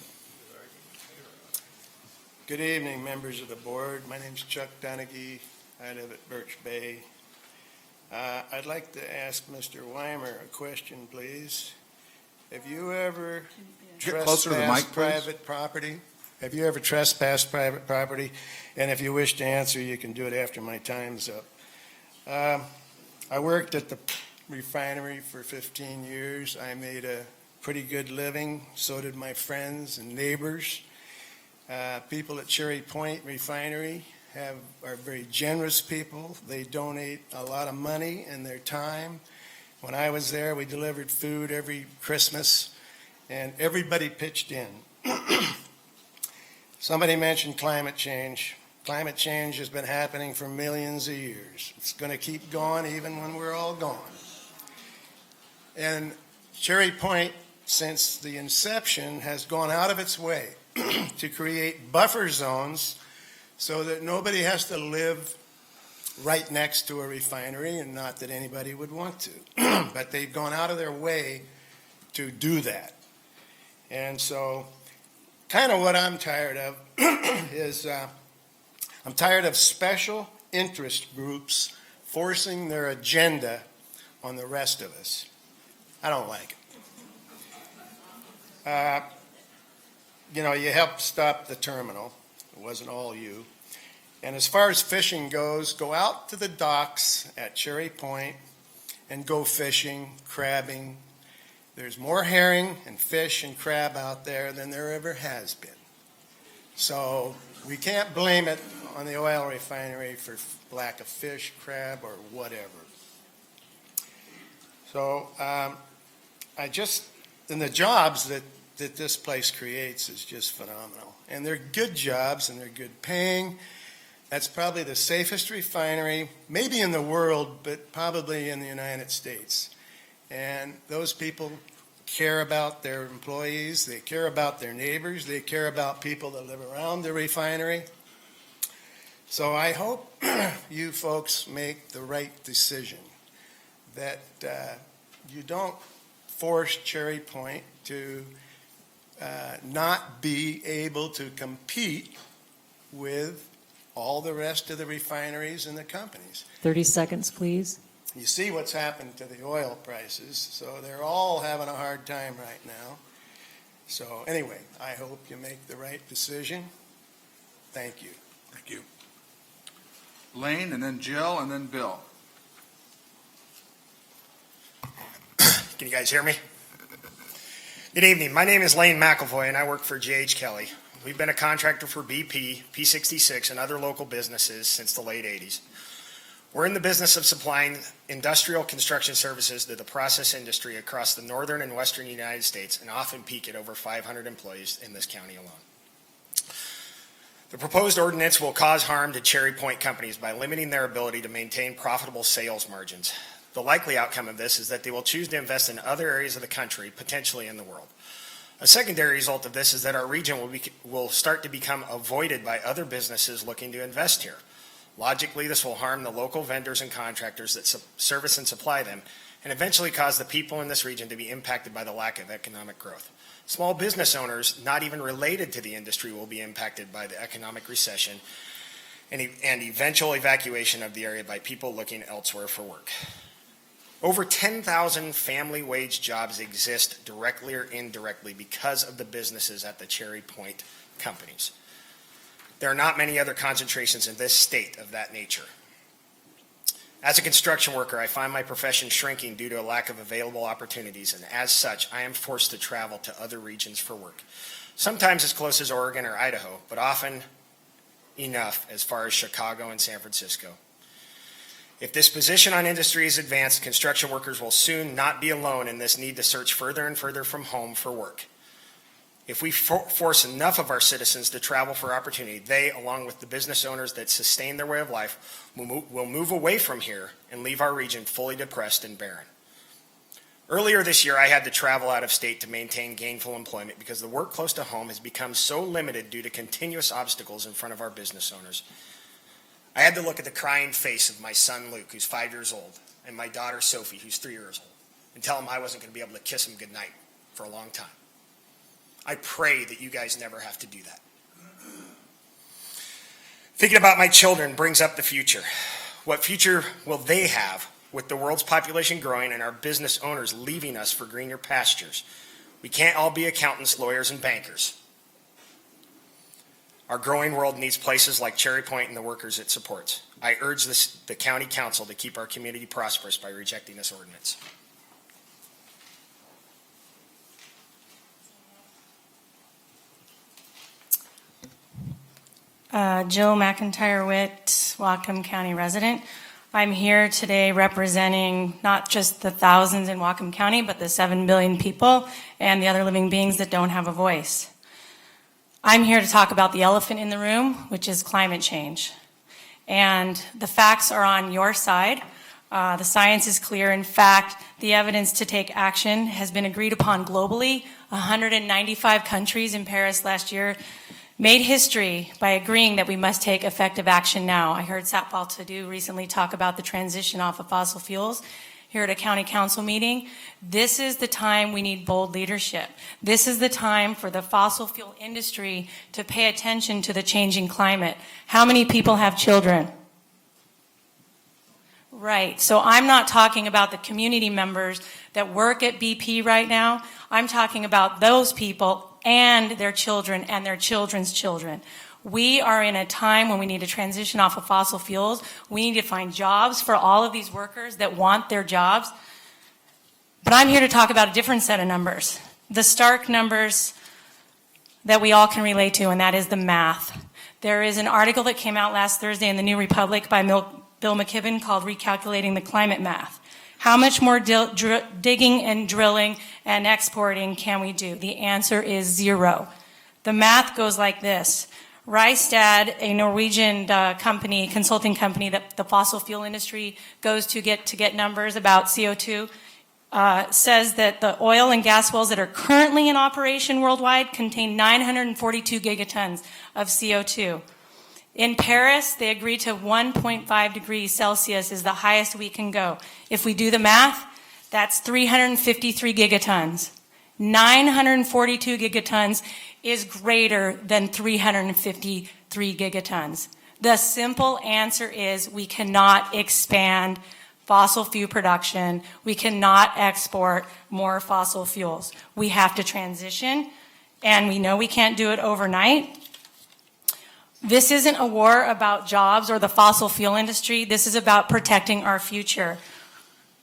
Good evening, members of the board. My name's Chuck Donaghy. I live at Birch Bay. I'd like to ask Mr. Weimer a question, please. Have you ever trespassed private property? Have you ever trespassed private property? And if you wish to answer, you can do it after my time's up. I worked at the refinery for 15 years. I made a pretty good living. So did my friends and neighbors. People at Cherry Point Refinery are very generous people. They donate a lot of money and their time. When I was there, we delivered food every Christmas, and everybody pitched in. Somebody mentioned climate change. Climate change has been happening for millions of years. It's going to keep going even when we're all gone. And Cherry Point, since the inception, has gone out of its way to create buffer zones so that nobody has to live right next to a refinery, and not that anybody would want to. But they've gone out of their way to do that. And so kind of what I'm tired of is I'm tired of special interest groups forcing their agenda on the rest of us. I don't like it. You helped stop the terminal. It wasn't all you. And as far as fishing goes, go out to the docks at Cherry Point and go fishing, crabbing. There's more herring and fish and crab out there than there ever has been. So we can't blame it on the oil refinery for lack of fish, crab, or whatever. So and the jobs that this place creates is just phenomenal. And they're good jobs and they're good paying. That's probably the safest refinery, maybe in the world, but probably in the United States. And those people care about their employees, they care about their neighbors, they care about people that live around the refinery. So I hope you folks make the right decision, that you don't force Cherry Point to not be able to compete with all the rest of the refineries and the companies. 30 seconds, please. You see what's happened to the oil prices, so they're all having a hard time right now. So anyway, I hope you make the right decision. Thank you. Thank you. Lane, and then Jill, and then Bill. Can you guys hear me? Good evening. My name is Lane McIlvoy, and I work for J.H. Kelly. We've been a contractor for BP, P66, and other local businesses since the late 80s. We're in the business of supplying industrial construction services to the process industry across the northern and western United States, and often peak at over 500 employees in this county alone. The proposed ordinance will cause harm to Cherry Point companies by limiting their ability to maintain profitable sales margins. The likely outcome of this is that they will choose to invest in other areas of the country, potentially in the world. A secondary result of this is that our region will start to become avoided by other businesses looking to invest here. Logically, this will harm the local vendors and contractors that service and supply them, and eventually cause the people in this region to be impacted by the lack of economic growth. Small business owners, not even related to the industry, will be impacted by the economic recession and eventual evacuation of the area by people looking elsewhere for work. Over 10,000 family wage jobs exist directly or indirectly because of the businesses at the Cherry Point companies. There are not many other concentrations in this state of that nature. As a construction worker, I find my profession shrinking due to a lack of available opportunities, and as such, I am forced to travel to other regions for work. Sometimes as close as Oregon or Idaho, but often enough as far as Chicago and San Francisco. If this position on industry is advanced, construction workers will soon not be alone in this need to search further and further from home for work. If we force enough of our citizens to travel for opportunity, they, along with the business owners that sustain their way of life, will move away from here and leave our region fully depressed and barren. Earlier this year, I had to travel out of state to maintain gainful employment because the work close to home has become so limited due to continuous obstacles in front of our business owners. I had to look at the crying face of my son Luke, who's 5 years old, and my daughter Sophie, who's 3 years old, and tell them I wasn't going to be able to kiss them goodnight for a long time. I pray that you guys never have to do that. Thinking about my children brings up the future. What future will they have with the world's population growing and our business owners leaving us for greener pastures? We can't all be accountants, lawyers, and bankers. Our growing world needs places like Cherry Point and the workers it supports. I urge the county council to keep our community prosperous by rejecting this ordinance. Jill McIntyre-Witt, Whatcom County resident. I'm here today representing not just the thousands in Whatcom County, but the 7 billion people and the other living beings that don't have a voice. I'm here to talk about the elephant in the room, which is climate change. And the facts are on your side. The science is clear. In fact, the evidence to take action has been agreed upon globally. 195 countries in Paris last year made history by agreeing that we must take effective action now. I heard Satpal Tadu recently talk about the transition off of fossil fuels here at a county council meeting. This is the time we need bold leadership. This is the time for the fossil fuel industry to pay attention to the changing climate. How many people have children? Right, so I'm not talking about the community members that work at BP right now. I'm talking about those people and their children and their children's children. We are in a time when we need to transition off of fossil fuels. We need to find jobs for all of these workers that want their jobs. But I'm here to talk about a different set of numbers. The stark numbers that we all can relate to, and that is the math. There is an article that came out last Thursday in the New Republic by Bill McKibben called Recalculating the Climate Math. How much more digging and drilling and exporting can we do? The answer is 0. The math goes like this. Rystad, a Norwegian company, consulting company that the fossil fuel industry goes to get numbers about CO2, says that the oil and gas wells that are currently in operation worldwide contain 942 gigatons of CO2. In Paris, they agreed to 1.5 degrees Celsius is the highest we can go. If we do the math, that's 353 gigatons. 942 gigatons is greater than 353 gigatons. The simple answer is we cannot expand fossil fuel production. We cannot export more fossil fuels. We have to transition, and we know we can't do it overnight. This isn't a war about jobs or the fossil fuel industry. This is about protecting our future.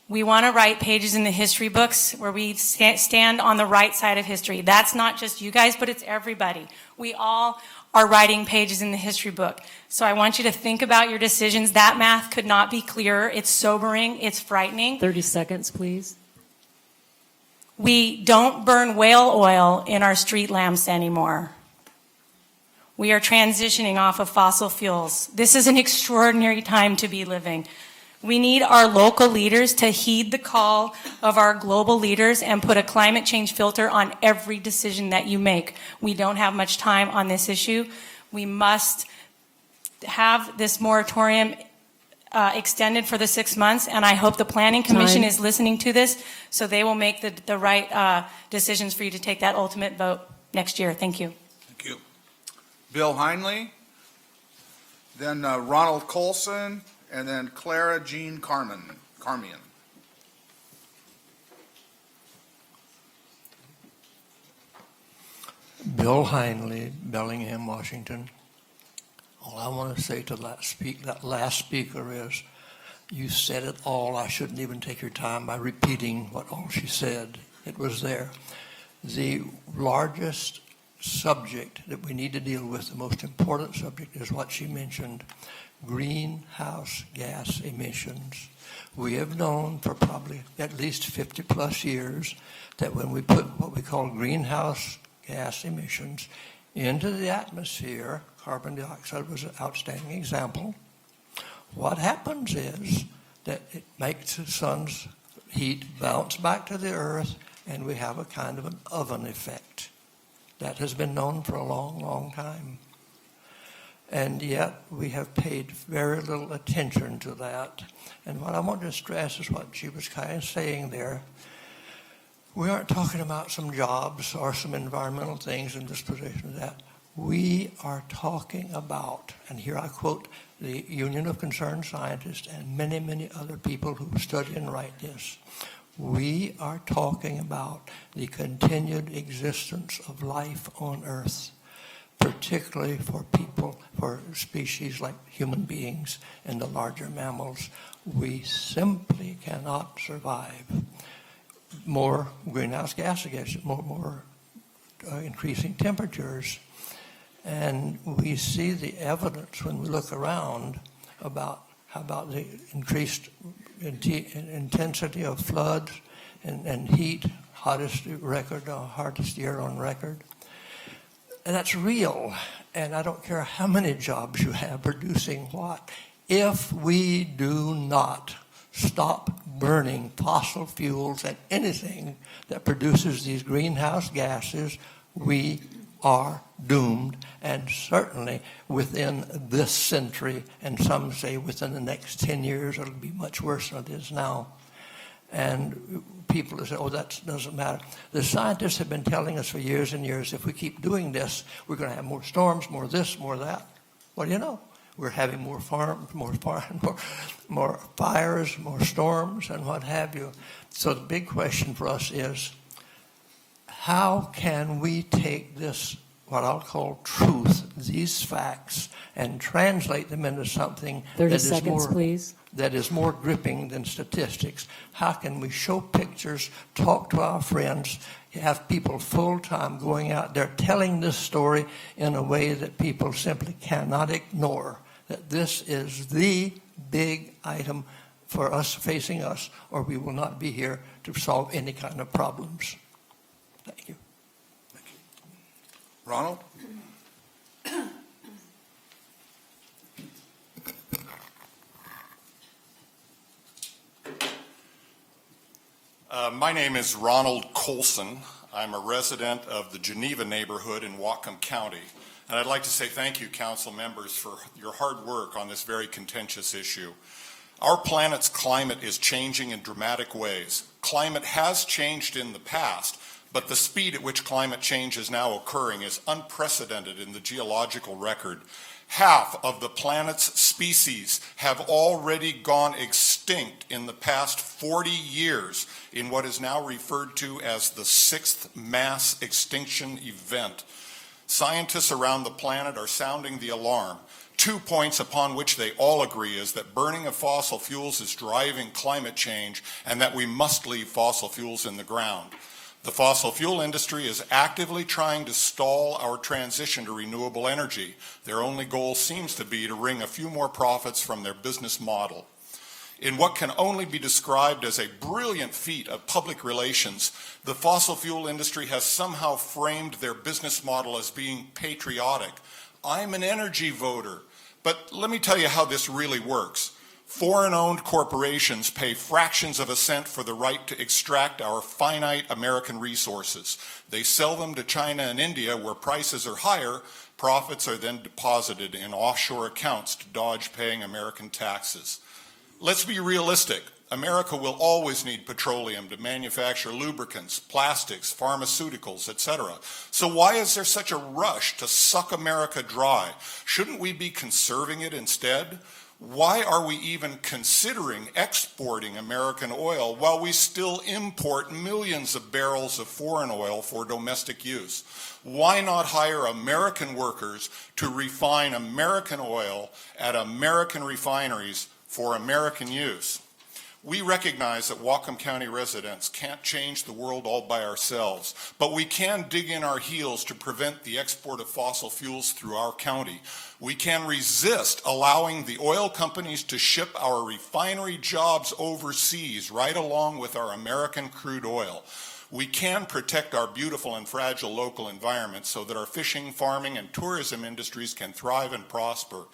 We want to write pages in the history books where we stand on the right side of history. That's not just you guys, but it's everybody. We all are writing pages in the history book. So I want you to think about your decisions. That math could not be clearer. It's sobering. It's frightening. 30 seconds, please. We don't burn whale oil in our street lamps anymore. We are transitioning off of fossil fuels. This is an extraordinary time to be living. We need our local leaders to heed the call of our global leaders and put a climate change filter on every decision that you make. We don't have much time on this issue. We must have this moratorium extended for the 6 months, and I hope the Planning Commission is listening to this so they will make the right decisions for you to take that ultimate vote next year. Thank you. Thank you. Bill Heinley, then Ronald Colson, and then Clara Jean Carmian. Bill Heinley, Bellingham, Washington. All I want to say to that last speaker is, You said it all. I shouldn't even take your time by repeating what all she said. It was there. The largest subject that we need to deal with, the most important subject, is what she mentioned, greenhouse gas emissions. We have known for probably at least 50 plus years that when we put what we call greenhouse gas emissions into the atmosphere, carbon dioxide was an outstanding example, what happens is that it makes the sun's heat bounce back to the earth, and we have a kind of an oven effect. That has been known for a long, long time. And yet we have paid very little attention to that. And what I want to stress is what she was kind of saying there. We aren't talking about some jobs or some environmental things in this position of that. We are talking about, and here I quote the Union of Concerned Scientists and many, many other people who study and write this. We are talking about the continued existence of life on Earth, particularly for people, for species like human beings and the larger mammals. We simply cannot survive. More greenhouse gas against more increasing temperatures. And we see the evidence when we look around about the increased intensity of floods and heat, hardest year on record. And that's real. And I don't care how many jobs you have producing what. If we do not stop burning fossil fuels and anything that produces these greenhouse gases, we are doomed, and certainly within this century, and some say within the next 10 years, it'll be much worse than it is now. And people say, oh, that doesn't matter. The scientists have been telling us for years and years, if we keep doing this, we're going to have more storms, more this, more that. What do you know? We're having more fires, more storms, and what have you. So the big question for us is, how can we take this, what I'll call truth, these facts, and translate them into something 30 seconds, please. That is more gripping than statistics? How can we show pictures, talk to our friends, have people full-time going out there telling this story in a way that people simply cannot ignore, that this is the big item for us, facing us, or we will not be here to solve any kind of problems. Thank you. Ronald? My name is Ronald Colson. I'm a resident of the Geneva neighborhood in Whatcom County. And I'd like to say thank you, council members, for your hard work on this very contentious issue. Our planet's climate is changing in dramatic ways. Climate has changed in the past, but the speed at which climate change is now occurring is unprecedented in the geological record. Half of the planet's species have already gone extinct in the past 40 years in what is now referred to as the 6th mass extinction event. Scientists around the planet are sounding the alarm. 2 points upon which they all agree is that burning of fossil fuels is driving climate change and that we must leave fossil fuels in the ground. The fossil fuel industry is actively trying to stall our transition to renewable energy. Their only goal seems to be to wring a few more profits from their business model. In what can only be described as a brilliant feat of public relations, the fossil fuel industry has somehow framed their business model as being patriotic. I'm an energy voter, but let me tell you how this really works. Foreign-owned corporations pay fractions of a cent for the right to extract our finite American resources. They sell them to China and India, where prices are higher. Profits are then deposited in offshore accounts to dodge paying American taxes. Let's be realistic. America will always need petroleum to manufacture lubricants, plastics, pharmaceuticals, etc. So why is there such a rush to suck America dry? Shouldn't we be conserving it instead? Why are we even considering exporting American oil while we still import millions of barrels of foreign oil for domestic use? Why not hire American workers to refine American oil at American refineries for American use. We recognize that Whatcom County residents can't change the world all by ourselves, but we can dig in our heels to prevent the export of fossil fuels through our county. We can resist allowing the oil companies to ship our refinery jobs overseas right along with our American crude oil. We can protect our beautiful and fragile local environment so that our fishing, farming, and tourism industries can thrive and prosper.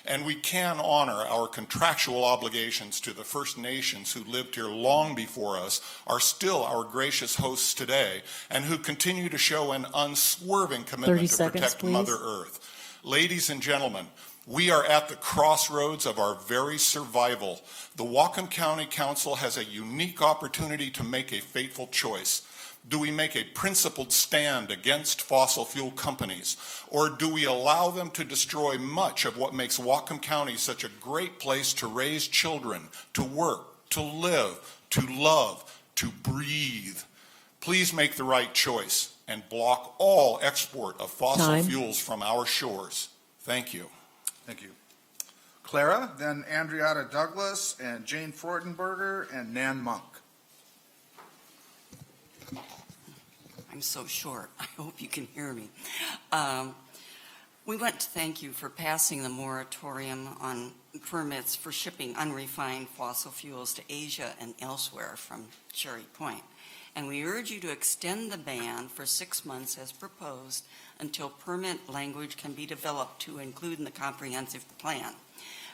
And we can honor our contractual obligations to the First Nations who lived here long before us, are still our gracious hosts today, and who continue to show an unswerving commitment to protect Mother Earth. Ladies and gentlemen, we are at the crossroads of our very survival. The Whatcom County Council has a unique opportunity to make a fateful choice. Do we make a principled stand against fossil fuel companies, or do we allow them to destroy much of what makes Whatcom County such a great place to raise children, to work, to live, to love, to breathe? Please make the right choice and block all export of fossil fuels from our shores. Thank you. Thank you. Clara, then Andriata Douglas, and Jane Freudenberger, and Nan Monk. I'm so short. I hope you can hear me. We want to thank you for passing the moratorium on permits for shipping unrefined fossil fuels to Asia and elsewhere from Cherry Point. And we urge you to extend the ban for 6 months as proposed until permit language can be developed to include in the comprehensive plan.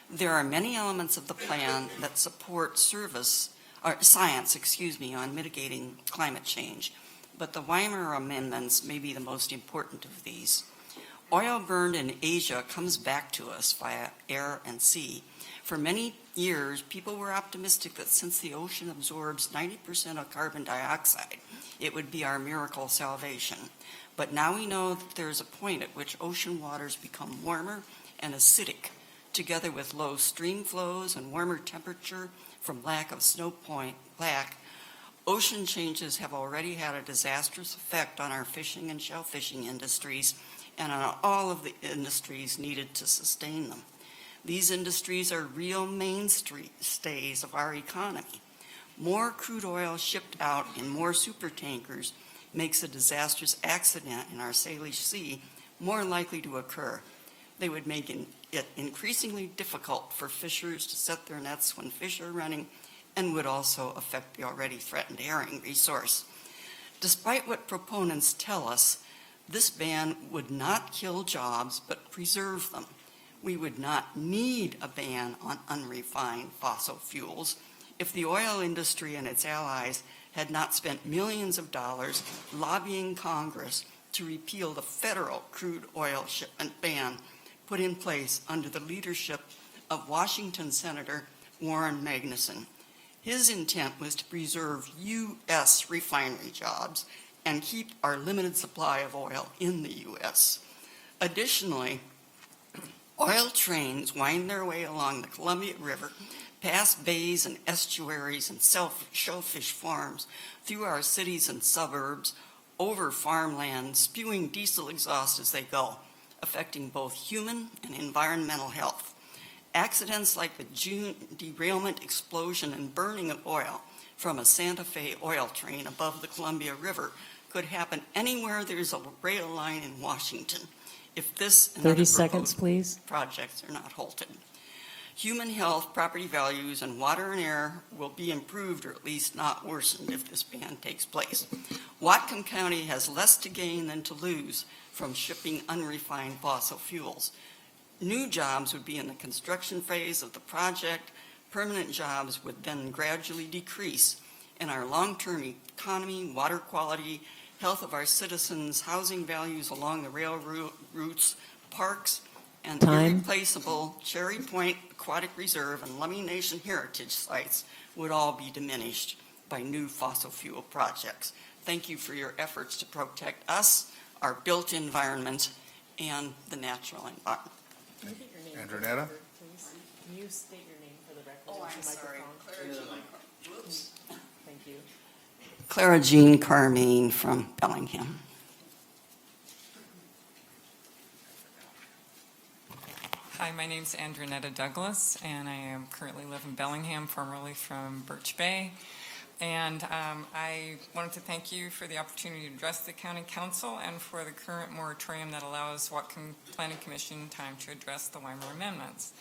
There are many elements of the plan that support science, on mitigating climate change. But the WEIMER amendments may be the most important of these. Oil burned in Asia comes back to us via air and sea. For many years, people were optimistic that since the ocean absorbs 90% of carbon dioxide, it would be our miracle salvation. But now we know that there is a point at which ocean waters become warmer and acidic, together with low stream flows and warmer temperature from lack of snowpoint black. Ocean changes have already had a disastrous effect on our fishing and shellfishing industries and on all of the industries needed to sustain them. These industries are real mainstays of our economy. More crude oil shipped out in more super tankers makes a disastrous accident in our Salish Sea more likely to occur. They would make it increasingly difficult for fishers to set their nets when fish are running, and would also affect the already threatened herring resource. Despite what proponents tell us, this ban would not kill jobs but preserve them. We would not need a ban on unrefined fossil fuels if the oil industry and its allies had not spent millions of dollars lobbying Congress to repeal the federal crude oil shipment ban put in place under the leadership of Washington Senator Warren Magnuson. His intent was to preserve U.S. refinery jobs and keep our limited supply of oil in the U.S. Additionally, oil trains wind their way along the Columbia River, past bays and estuaries and shellfish farms, through our cities and suburbs, over farmland, spewing diesel exhaust as they go, affecting both human and environmental health. Accidents like the June derailment, explosion, and burning of oil from a Santa Fe oil train above the Columbia River could happen anywhere there's a rail line in Washington if this and 30 other seconds, please. projects are not halted. Human health, property values, and water and air will be improved or at least not worsened if this ban takes place. Whatcom County has less to gain than to lose from shipping unrefined fossil fuels. New jobs would be in the construction phase of the project. Permanent jobs would then gradually decrease, and our long-term economy, water quality, health of our citizens, housing values along the rail routes, parks, and irreplaceable Cherry Point Aquatic Reserve and Lummi Nation heritage sites would all be diminished by new fossil fuel projects. Thank you for your efforts to protect us, our built environment, and the natural environment. Andronetta? Can you state your name for the record? Oh, I'm sorry. Thank you. Clara Jean Carmine from Bellingham. Hi, my name's Andronetta Douglas, and I am currently live in Bellingham, formerly from Birch Bay. And I wanted to thank you for the opportunity to address the County Council and for the current moratorium that allows Whatcom Planning Commission time to address the WEIMER amendments.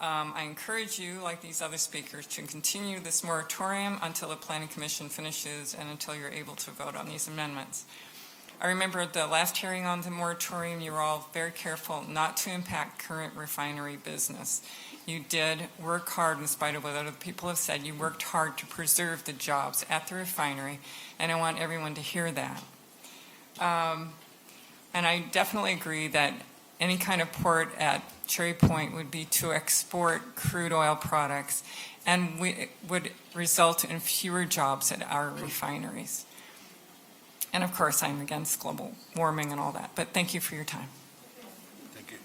I encourage you, like these other speakers, to continue this moratorium until the Planning Commission finishes and until you're able to vote on these amendments. I remember at the last hearing on the moratorium, you were all very careful not to impact current refinery business. You did work hard, in spite of what other people have said, you worked hard to preserve the jobs at the refinery, and I want everyone to hear that. And I definitely agree that any kind of port at Cherry Point would be to export crude oil products, and would result in fewer jobs at our refineries. And of course, I'm against global warming and all that, but thank you for your time. Thank you.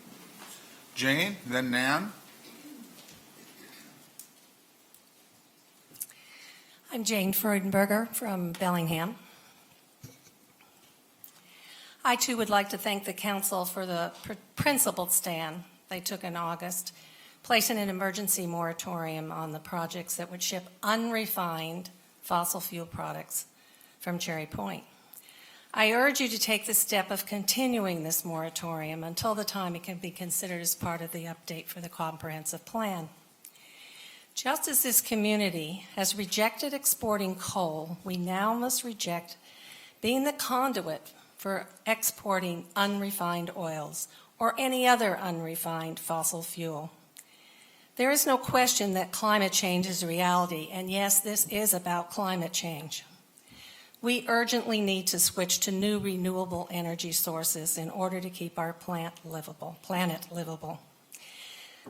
Jane, then Nan. I'm Jane Freudenberger from Bellingham. I too would like to thank the council for the principled stand they took in August, placing an emergency moratorium on the projects that would ship unrefined fossil fuel products from Cherry Point. I urge you to take the step of continuing this moratorium until the time it can be considered as part of the update for the comprehensive plan. Just as this community has rejected exporting coal, we now must reject being the conduit for exporting unrefined oils or any other unrefined fossil fuel. There is no question that climate change is a reality, and yes, this is about climate change. We urgently need to switch to new renewable energy sources in order to keep our planet livable.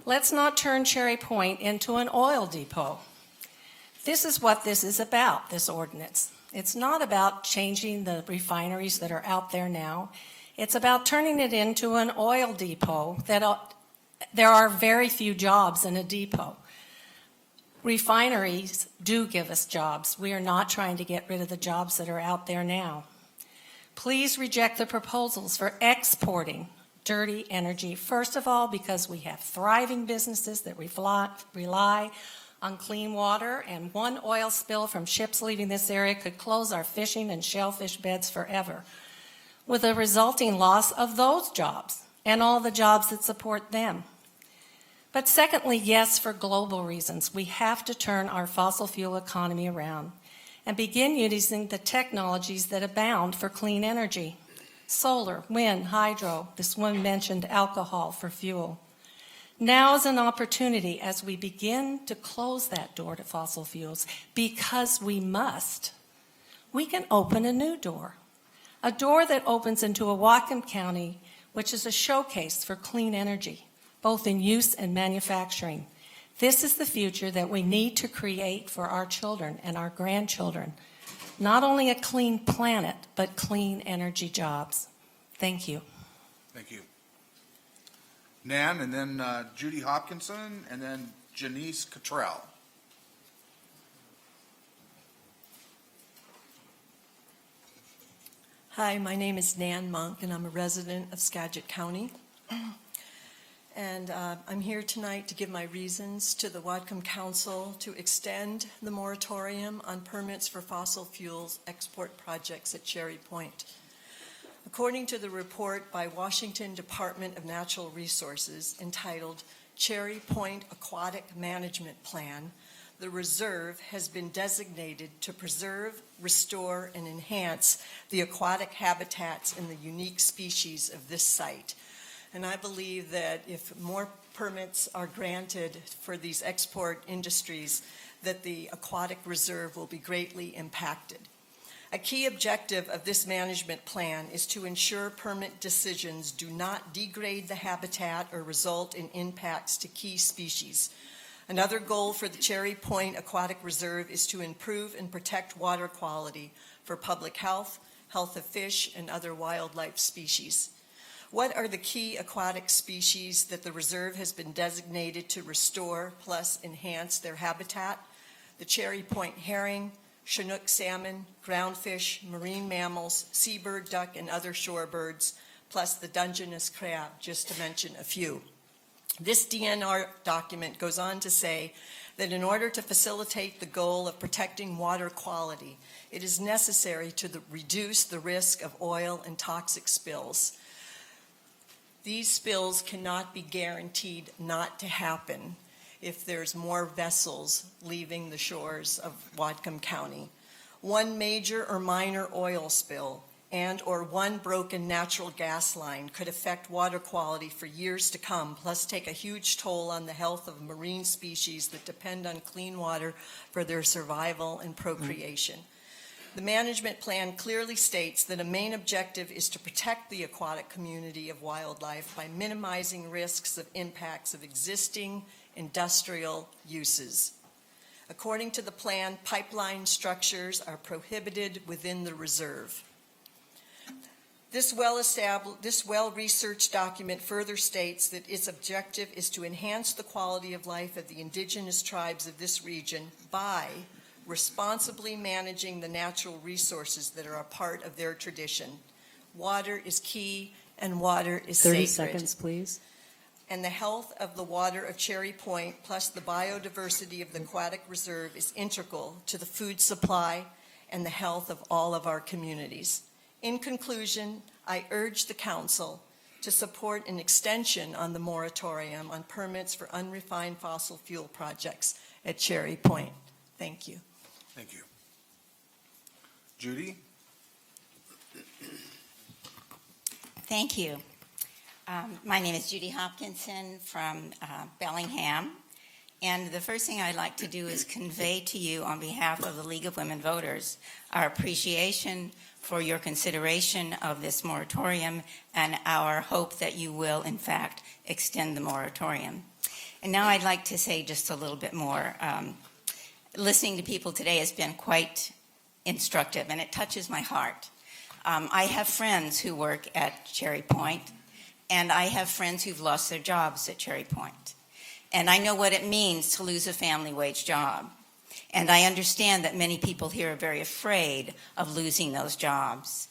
Let's not turn Cherry Point into an oil depot. This is what this is about, this ordinance. It's not about changing the refineries that are out there now. It's about turning it into an oil depot that there are very few jobs in a depot. Refineries do give us jobs. We are not trying to get rid of the jobs that are out there now. Please reject the proposals for exporting dirty energy, first of all, because we have thriving businesses that rely on clean water, and one oil spill from ships leaving this area could close our fishing and shellfish beds forever, with a resulting loss of those jobs and all the jobs that support them. But secondly, yes, for global reasons, we have to turn our fossil fuel economy around and begin using the technologies that abound for clean energy. Solar, wind, hydro, this one mentioned alcohol for fuel. Now is an opportunity as we begin to close that door to fossil fuels, because we must. We can open a new door, a door that opens into a Whatcom County, which is a showcase for clean energy, both in use and manufacturing. This is the future that we need to create for our children and our grandchildren. Not only a clean planet, but clean energy jobs. Thank you. Thank you. Nan, and then Judy Hopkinson, and then Janice Cottrell. Hi, my name is Nan Monk, and I'm a resident of Skagit County. And I'm here tonight to give my reasons to the Whatcom Council to extend the moratorium on permits for fossil fuels export projects at Cherry Point. According to the report by Washington Department of Natural Resources entitled Cherry Point Aquatic Management Plan, the reserve has been designated to preserve, restore, and enhance the aquatic habitats and the unique species of this site. And I believe that if more permits are granted for these export industries, that the aquatic reserve will be greatly impacted. A key objective of this management plan is to ensure permit decisions do not degrade the habitat or result in impacts to key species. Another goal for the Cherry Point Aquatic Reserve is to improve and protect water quality for public health, health of fish, and other wildlife species. What are the key aquatic species that the reserve has been designated to restore plus enhance their habitat? The Cherry Point herring, Chinook salmon, groundfish, marine mammals, seabird, duck, and other shorebirds, plus the Dungeness crab, just to mention a few. This DNR document goes on to say that in order to facilitate the goal of protecting water quality, it is necessary to reduce the risk of oil and toxic spills. These spills cannot be guaranteed not to happen if there's more vessels leaving the shores of Whatcom County. One major or minor oil spill and/or one broken natural gas line could affect water quality for years to come, plus take a huge toll on the health of marine species that depend on clean water for their survival and procreation. The management plan clearly states that a main objective is to protect the aquatic community of wildlife by minimizing risks of impacts of existing industrial uses. According to the plan, pipeline structures are prohibited within the reserve. This well-researched document further states that its objective is to enhance the quality of life of the indigenous tribes of this region by responsibly managing the natural resources that are a part of their tradition. Water is key and water is 30 sacred. seconds, please. And the health of the water of Cherry Point plus the biodiversity of the aquatic reserve is integral to the food supply and the health of all of our communities. In conclusion, I urge the Council to support an extension on the moratorium on permits for unrefined fossil fuel projects at Cherry Point. Thank you. Thank you. Judy? Thank you. My name is Judy Hopkinson from Bellingham, and the first thing I'd like to do is convey to you on behalf of the League of Women Voters our appreciation for your consideration of this moratorium and our hope that you will, in fact, extend the moratorium. And now I'd like to say just a little bit more. Listening to people today has been quite instructive, and it touches my heart. I have friends who work at Cherry Point, and I have friends who've lost their jobs at Cherry Point. And I know what it means to lose a family wage job. And I understand that many people here are very afraid of losing those jobs.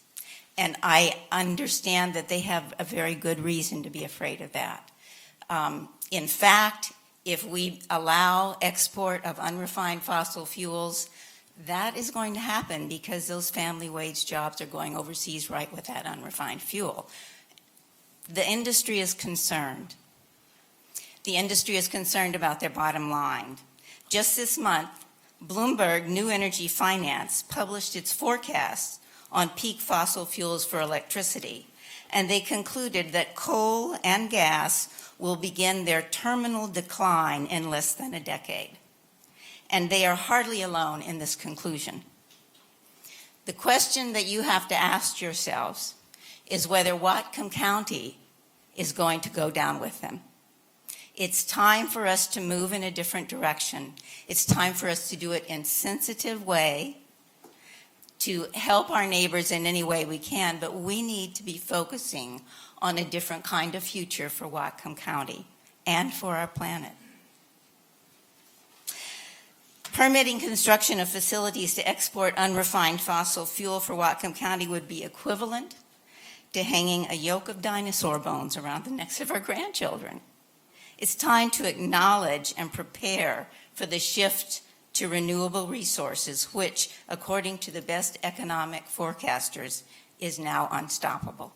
And I understand that they have a very good reason to be afraid of that. In fact, if we allow export of unrefined fossil fuels, that is going to happen because those family wage jobs are going overseas right with that unrefined fuel. The industry is concerned. The industry is concerned about their bottom line. Just this month, Bloomberg New Energy Finance published its forecast on peak fossil fuels for electricity, and they concluded that coal and gas will begin their terminal decline in less than a decade. And they are hardly alone in this conclusion. The question that you have to ask yourselves is whether Whatcom County is going to go down with them. It's time for us to move in a different direction. It's time for us to do it in a sensitive way, to help our neighbors in any way we can, but we need to be focusing on a different kind of future for Whatcom County and for our planet. Permitting construction of facilities to export unrefined fossil fuel for Whatcom County would be equivalent to hanging a yoke of dinosaur bones around the necks of our grandchildren. It's time to acknowledge and prepare for the shift to renewable resources, which, according to the best economic forecasters, is now unstoppable.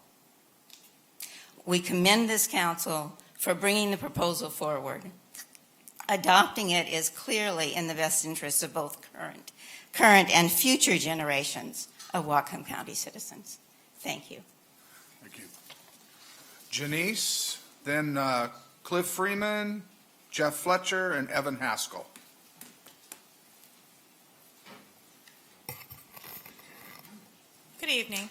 We commend this council for bringing the proposal forward. Adopting it is clearly in the best interest of both current and future generations of Whatcom County citizens. Thank you. Thank you. Janice, then Cliff Freeman, Jeff Fletcher, and Evan Haskell. Good evening.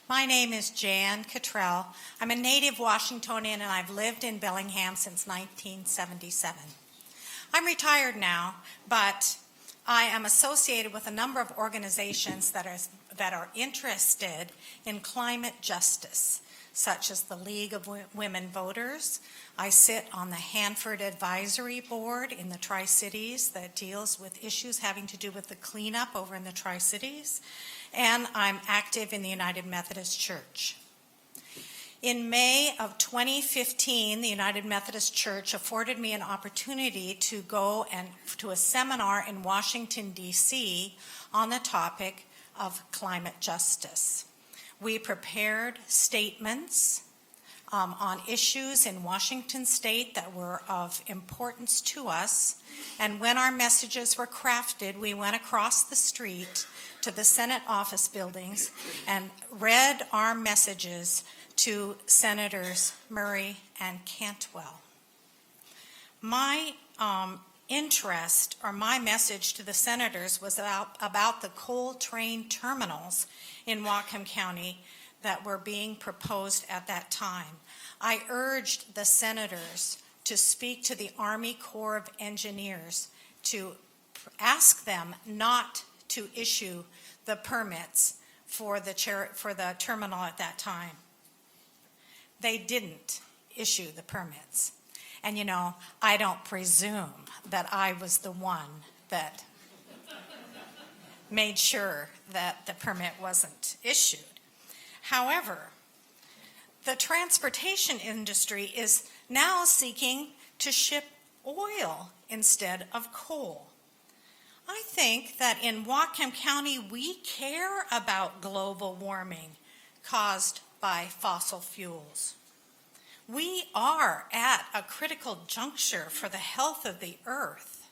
My name is Jan Cottrell. I'm a native Washingtonian, and I've lived in Bellingham since 1977. I'm retired now, but I am associated with a number of organizations that are interested in climate justice, such as the League of Women Voters. I sit on the Hanford Advisory Board in the Tri-Cities that deals with issues having to do with the cleanup over in the Tri-Cities, and I'm active in the United Methodist Church. In May of 2015, the United Methodist Church afforded me an opportunity to go to a seminar in Washington, D.C. on the topic of climate justice. We prepared statements on issues in Washington State that were of importance to us, and when our messages were crafted, we went across the street to the Senate office buildings and read our messages to Senators Murray and Cantwell. My interest, or my message to the senators, was about the coal train terminals in Whatcom County that were being proposed at that time. I urged the senators to speak to the Army Corps of Engineers to ask them not to issue the permits for the terminal at that time. They didn't issue the permits. And you know, I don't presume that I was the one that made sure that the permit wasn't issued. However, the transportation industry is now seeking to ship oil instead of coal. I think that in Whatcom County, we care about global warming caused by fossil fuels. We are at a critical juncture for the health of the earth.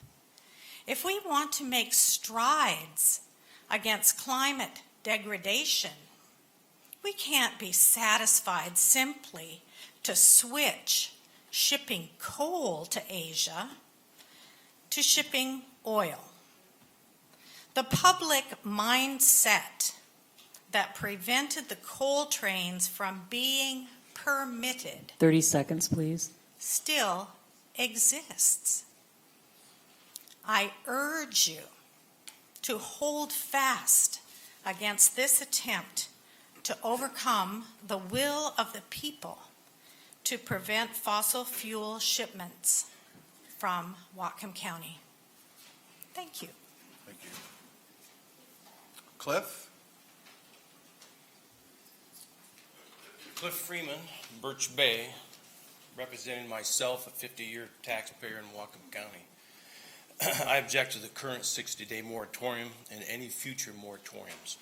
If we want to make strides against climate degradation, we can't be satisfied simply to switch shipping coal to Asia to shipping oil. The public mindset that prevented the coal trains from being permitted 30 seconds, please. still exists. I urge you to hold fast against this attempt to overcome the will of the people to prevent fossil fuel shipments from Whatcom County. Thank you. Thank you. Cliff? Cliff Freeman, Birch Bay, representing myself, a 50-year taxpayer in Whatcom County. I object to the current 60-day moratorium and any future moratoriums.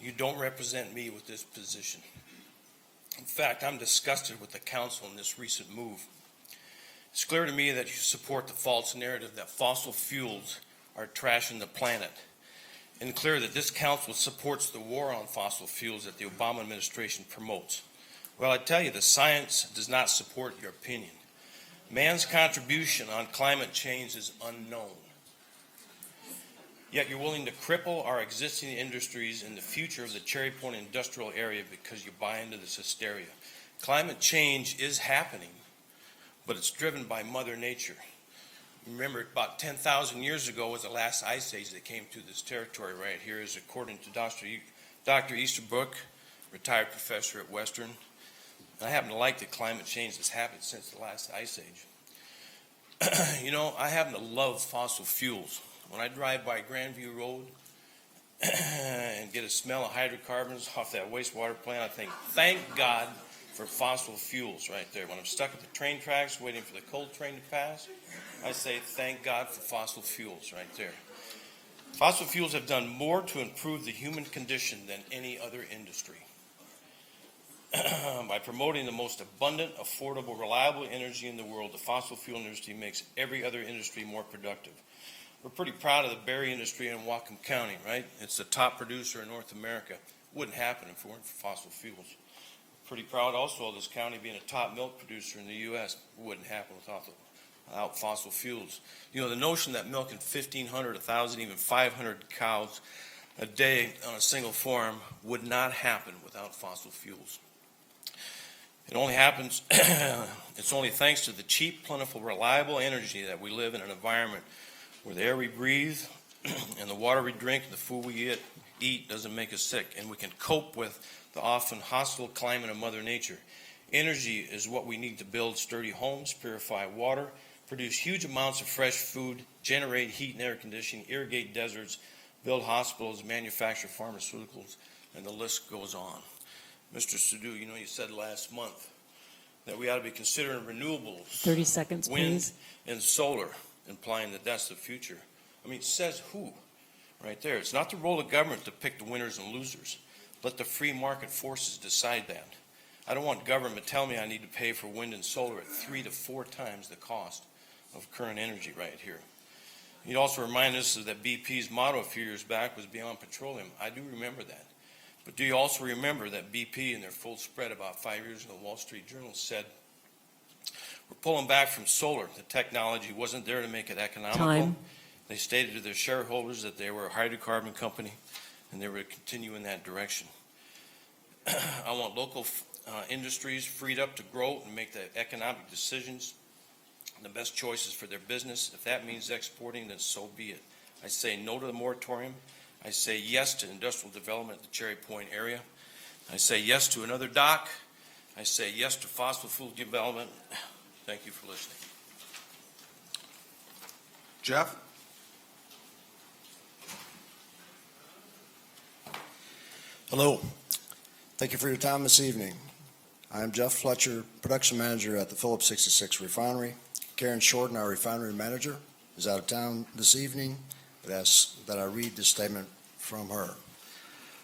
You don't represent me with this position. In fact, I'm disgusted with the council in this recent move. It's clear to me that you support the false narrative that fossil fuels are trashing the planet, and clear that this council supports the war on fossil fuels that the Obama administration promotes. Well, I tell you, the science does not support your opinion. Man's contribution on climate change is unknown. Yet you're willing to cripple our existing industries and the future of the Cherry Point industrial area because you buy into this hysteria. Climate change is happening, but it's driven by Mother Nature. Remember, about 10,000 years ago was the last ice age that came through this territory right here, is according to Dr. Easterbrook, retired professor at Western. I happen to like that climate change has happened since the last ice age. You know, I happen to love fossil fuels. When I drive by Grandview Road and get a smell of hydrocarbons off that wastewater plant, I think, thank God for fossil fuels right there. When I'm stuck at the train tracks waiting for the coal train to pass, I say, thank God for fossil fuels right there. Fossil fuels have done more to improve the human condition than any other industry. By promoting the most abundant, affordable, reliable energy in the world, the fossil fuel industry makes every other industry more productive. We're pretty proud of the berry industry in Whatcom County, right? It's the top producer in North America. Wouldn't happen if it weren't for fossil fuels. Pretty proud also of this county being a top milk producer in the U.S. Wouldn't happen without fossil fuels. You know, the notion that milking 1,500, 1,000, even 500 cows a day on a single farm would not happen without fossil fuels. It only happens, it's only thanks to the cheap, plentiful, reliable energy that we live in an environment where the air we breathe and the water we drink and the food we eat doesn't make us sick, and we can cope with the often hostile climate of Mother Nature. Energy is what we need to build sturdy homes, purify water, produce huge amounts of fresh food, generate heat and air conditioning, irrigate deserts, build hospitals, manufacture pharmaceuticals, and the list goes on. Mr. Sadoo, you know, you said last month that we ought to be considering renewables. 30 seconds, wind please. and solar, implying that that's the future. I mean, says who? Right there. It's not the role of government to pick the winners and losers. Let the free market forces decide that. I don't want government telling me I need to pay for wind and solar at 3 to 4 times the cost of current energy right here. You'd also remind us that BP's motto a few years back was beyond petroleum. I do remember that. But do you also remember that BP in their full spread about 5 years ago, the Wall Street Journal said, we're pulling back from solar. The technology wasn't there to make it economical. Time. They stated to their shareholders that they were a hydrocarbon company and they were to continue in that direction. I want local industries freed up to grow and make the economic decisions, the best choices for their business. If that means exporting, then so be it. I say no to the moratorium. I say yes to industrial development at the Cherry Point area. I say yes to another dock. I say yes to fossil fuel development. Thank you for listening. Jeff? Hello. Thank you for your time this evening. I am Jeff Fletcher, production manager at the Phillips 66 refinery. Karen Shorten, our refinery manager, is out of town this evening, but asks that I read this statement from her.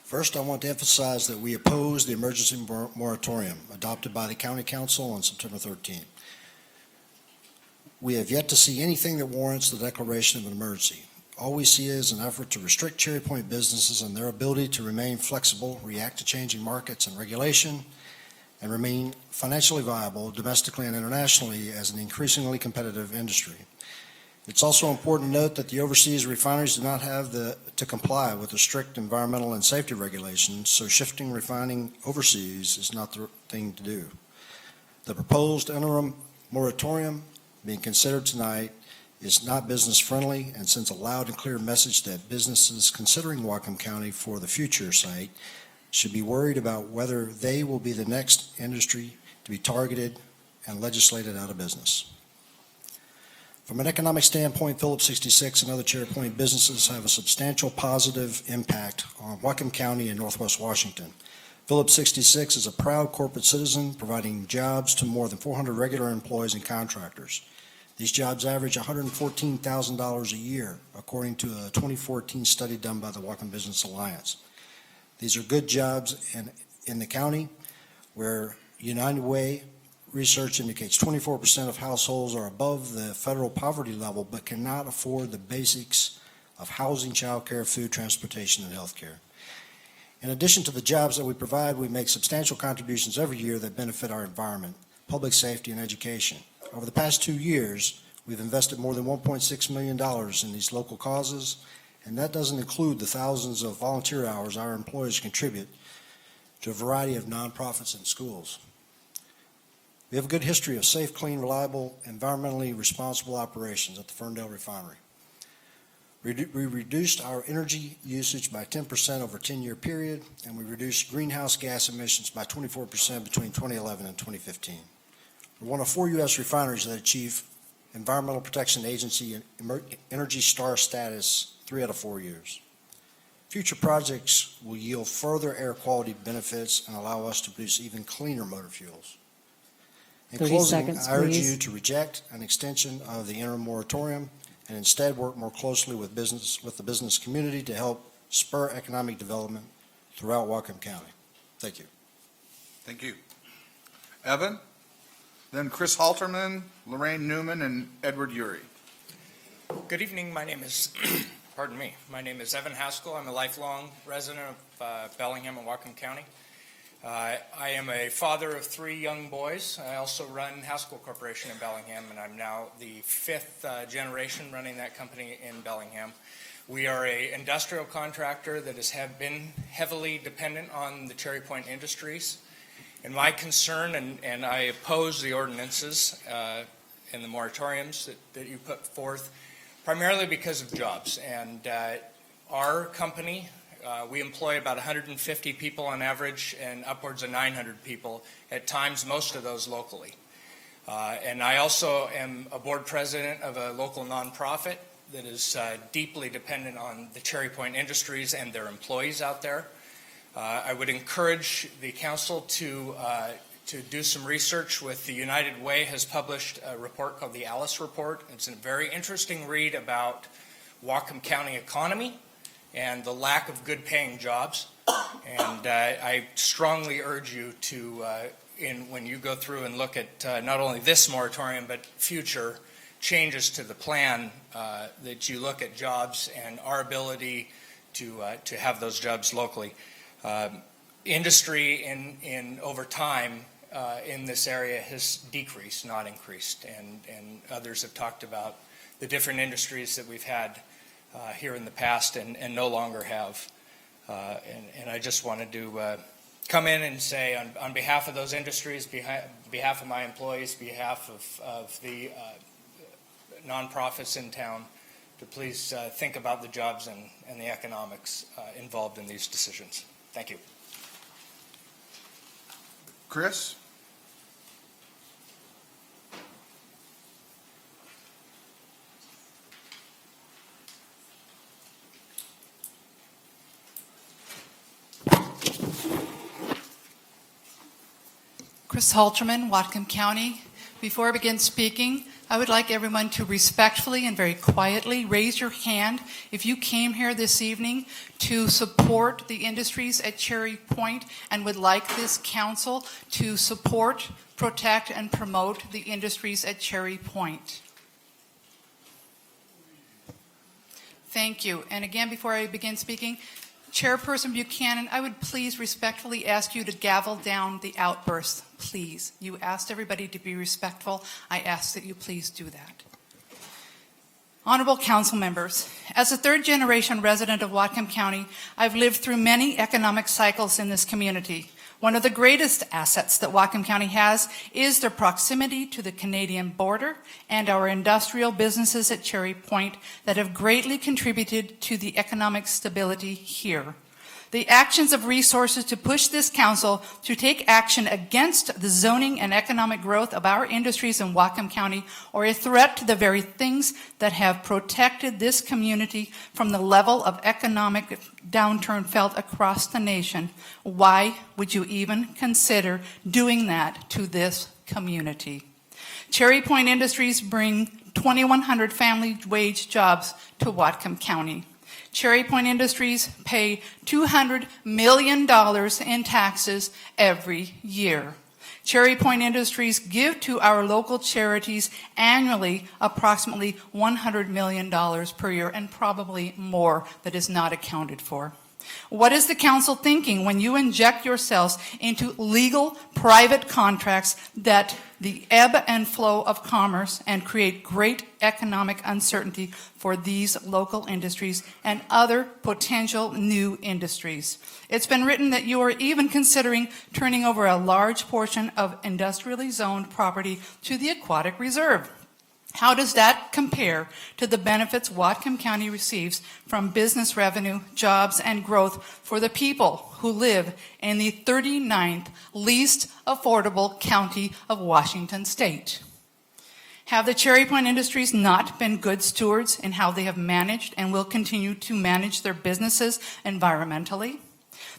First, I want to emphasize that we oppose the emergency moratorium adopted by the County Council on September 13th. We have yet to see anything that warrants the declaration of an emergency. All we see is an effort to restrict Cherry Point businesses and their ability to remain flexible, react to changing markets and regulation, and remain financially viable domestically and internationally as an increasingly competitive industry. It's also important to note that the overseas refineries do not have to comply with the strict environmental and safety regulations, so shifting refining overseas is not the thing to do. The proposed interim moratorium being considered tonight is not business friendly and sends a loud and clear message that businesses considering Whatcom County for the future site should be worried about whether they will be the next industry to be targeted and legislated out of business. From an economic standpoint, Phillips 66 and other Cherry Point businesses have a substantial positive impact on Whatcom County and Northwest Washington. Phillips 66 is a proud corporate citizen providing jobs to more than 400 regular employees and contractors. These jobs average $114,000 a year, according to a 2014 study done by the Whatcom Business Alliance. These are good jobs in the county, where United Way research indicates 24% of households are above the federal poverty level but cannot afford the basics of housing, child care, food, transportation, and health care. In addition to the jobs that we provide, we make substantial contributions every year that benefit our environment, public safety, and education. Over the past 2 years, we've invested more than $1.6 million in these local causes, and that doesn't include the thousands of volunteer hours our employees contribute to a variety of nonprofits and schools. We have a good history of safe, clean, reliable, environmentally responsible operations at the Ferndale Refinery. We reduced our energy usage by 10% over a 10-year period, and we reduced greenhouse gas emissions by 24% between 2011 and 2015. We're one of 4 U.S. refineries that achieve Environmental Protection Agency Energy Star status 3 out of 4 years. Future projects will yield further air quality benefits and allow us to produce even cleaner motor fuels. In 30 closing, seconds, I urge please. you to reject an extension of the interim moratorium and instead work more closely with the business community to help spur economic development throughout Whatcom County. Thank you. Thank you. Evan? Then Chris Halterman, Lorraine Newman, and Edward Urey. Good evening. My name is, pardon me, my name is Evan Haskell. I'm a lifelong resident of Bellingham and Whatcom County. I am a father of 3 young boys. I also run Haskell Corporation in Bellingham, and I'm now the 5th generation running that company in Bellingham. We are an industrial contractor that has been heavily dependent on the Cherry Point industries. And my concern, and I oppose the ordinances and the moratoriums that you put forth, primarily because of jobs. And our company, we employ about 150 people on average and upwards of 900 people, at times most of those locally. And I also am a board president of a local nonprofit that is deeply dependent on the Cherry Point industries and their employees out there. I would encourage the council to do some research with the United Way has published a report called the Alice Report. It's a very interesting read about Whatcom County economy and the lack of good paying jobs. And I strongly urge you to, when you go through and look at not only this moratorium, but future changes to the plan, that you look at jobs and our ability to have those jobs locally. Industry in over time in this area has decreased, not increased, and others have talked about the different industries that we've had here in the past and no longer have. And I just wanted to come in and say on behalf of those industries, behalf of my employees, behalf of the nonprofits in town, to please think about the jobs and the economics involved in these decisions. Thank you. Chris? Chris Halterman, Whatcom County. Before I begin speaking, I would like everyone to respectfully and very quietly raise your hand if you came here this evening to support the industries at Cherry Point and would like this council to support, protect, and promote the industries at Cherry Point. Thank you. And again, before I begin speaking, Chairperson Buchanan, I would please respectfully ask you to gavel down the outbursts, please. You asked everybody to be respectful. I ask that you please do that. Honorable council members, as a third-generation resident of Whatcom County, I've lived through many economic cycles in this community. One of the greatest assets that Whatcom County has is their proximity to the Canadian border and our industrial businesses at Cherry Point that have greatly contributed to the economic stability here. The actions of resources to push this council to take action against the zoning and economic growth of our industries in Whatcom County are a threat to the very things that have protected this community from the level of economic downturn felt across the nation. Why would you even consider doing that to this community? Cherry Point Industries bring 2,100 family wage jobs to Whatcom County. Cherry Point Industries pay $200 million in taxes every year. Cherry Point Industries give to our local charities annually approximately $100 million per year, and probably more that is not accounted for. What is the council thinking when you inject yourselves into legal private contracts that the ebb and flow of commerce and create great economic uncertainty for these local industries and other potential new industries? It's been written that you are even considering turning over a large portion of industrially zoned property to the Aquatic Reserve. How does that compare to the benefits Whatcom County receives from business revenue, jobs, and growth for the people who live in the 39th least affordable county of Washington State? Have the Cherry Point Industries not been good stewards in how they have managed and will continue to manage their businesses environmentally?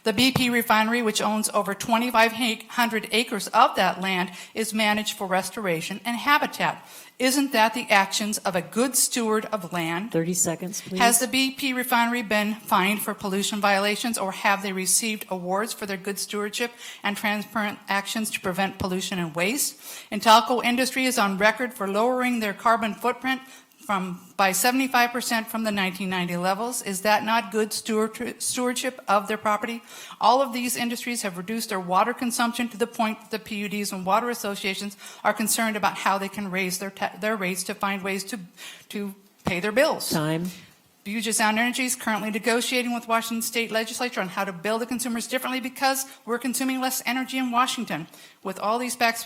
The BP refinery, which owns over 2,500 acres of that land, is managed for restoration and habitat. Isn't that the actions of a good steward of land? 30 seconds, please. Has the BP refinery been fined for pollution violations, or have they received awards for their good stewardship and transparent actions to prevent pollution and waste? Intalco Industry is on record for lowering their carbon footprint by 75% from the 1990 levels. Is that not good stewardship of their property? All of these industries have reduced their water consumption to the point that the PUDs and water associations are concerned about how they can raise their rates to find ways to pay their bills. Time. Puget Energy is currently negotiating with Washington State Legislature on how to bill the consumers differently because we're consuming less energy in Washington. With all these facts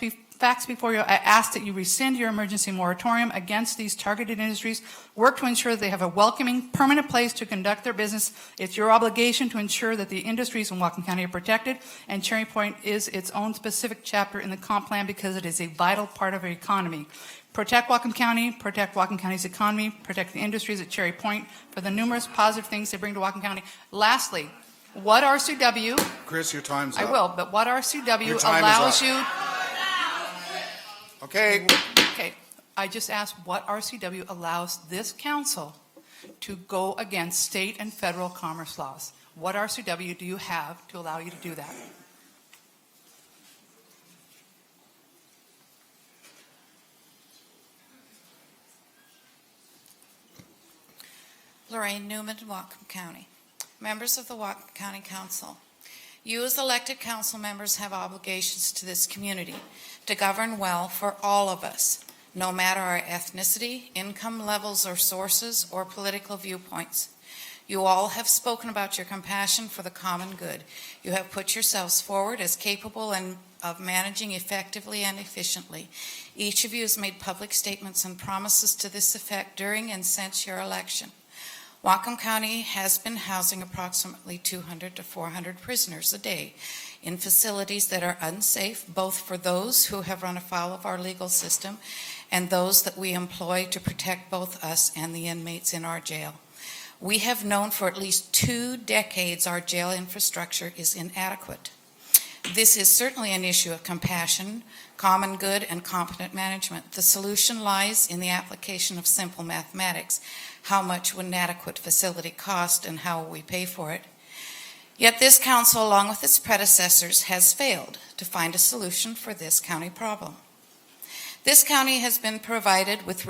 before you, I ask that you rescind your emergency moratorium against these targeted industries. Work to ensure that they have a welcoming, permanent place to conduct their business. It's your obligation to ensure that the industries in Whatcom County are protected, and Cherry Point is its own specific chapter in the comp plan because it is a vital part of our economy. Protect Whatcom County, protect Whatcom County's economy, protect the industries at Cherry Point for the numerous positive things they bring to Whatcom County. Lastly, What RCW, Chris, your time's I up. will, but what RCW Your time is allows up. you, Okay. okay, I just asked what RCW allows this council to go against state and federal commerce laws. What RCW do you have to allow you to do that? Lorraine Newman, Whatcom County. Members of the Whatcom County Council, you as elected council members have obligations to this community to govern well for all of us, no matter our ethnicity, income levels or sources, or political viewpoints. You all have spoken about your compassion for the common good. You have put yourselves forward as capable of managing effectively and efficiently. Each of you has made public statements and promises to this effect during and since your election. Whatcom County has been housing approximately 200 to 400 prisoners a day in facilities that are unsafe, both for those who have run afoul of our legal system and those that we employ to protect both us and the inmates in our jail. We have known for at least 2 decades our jail infrastructure is inadequate. This is certainly an issue of compassion, common good, and competent management. The solution lies in the application of simple mathematics. How much would an adequate facility cost and how will we pay for it? Yet this council, along with its predecessors, has failed to find a solution for this county problem. This council has been provided with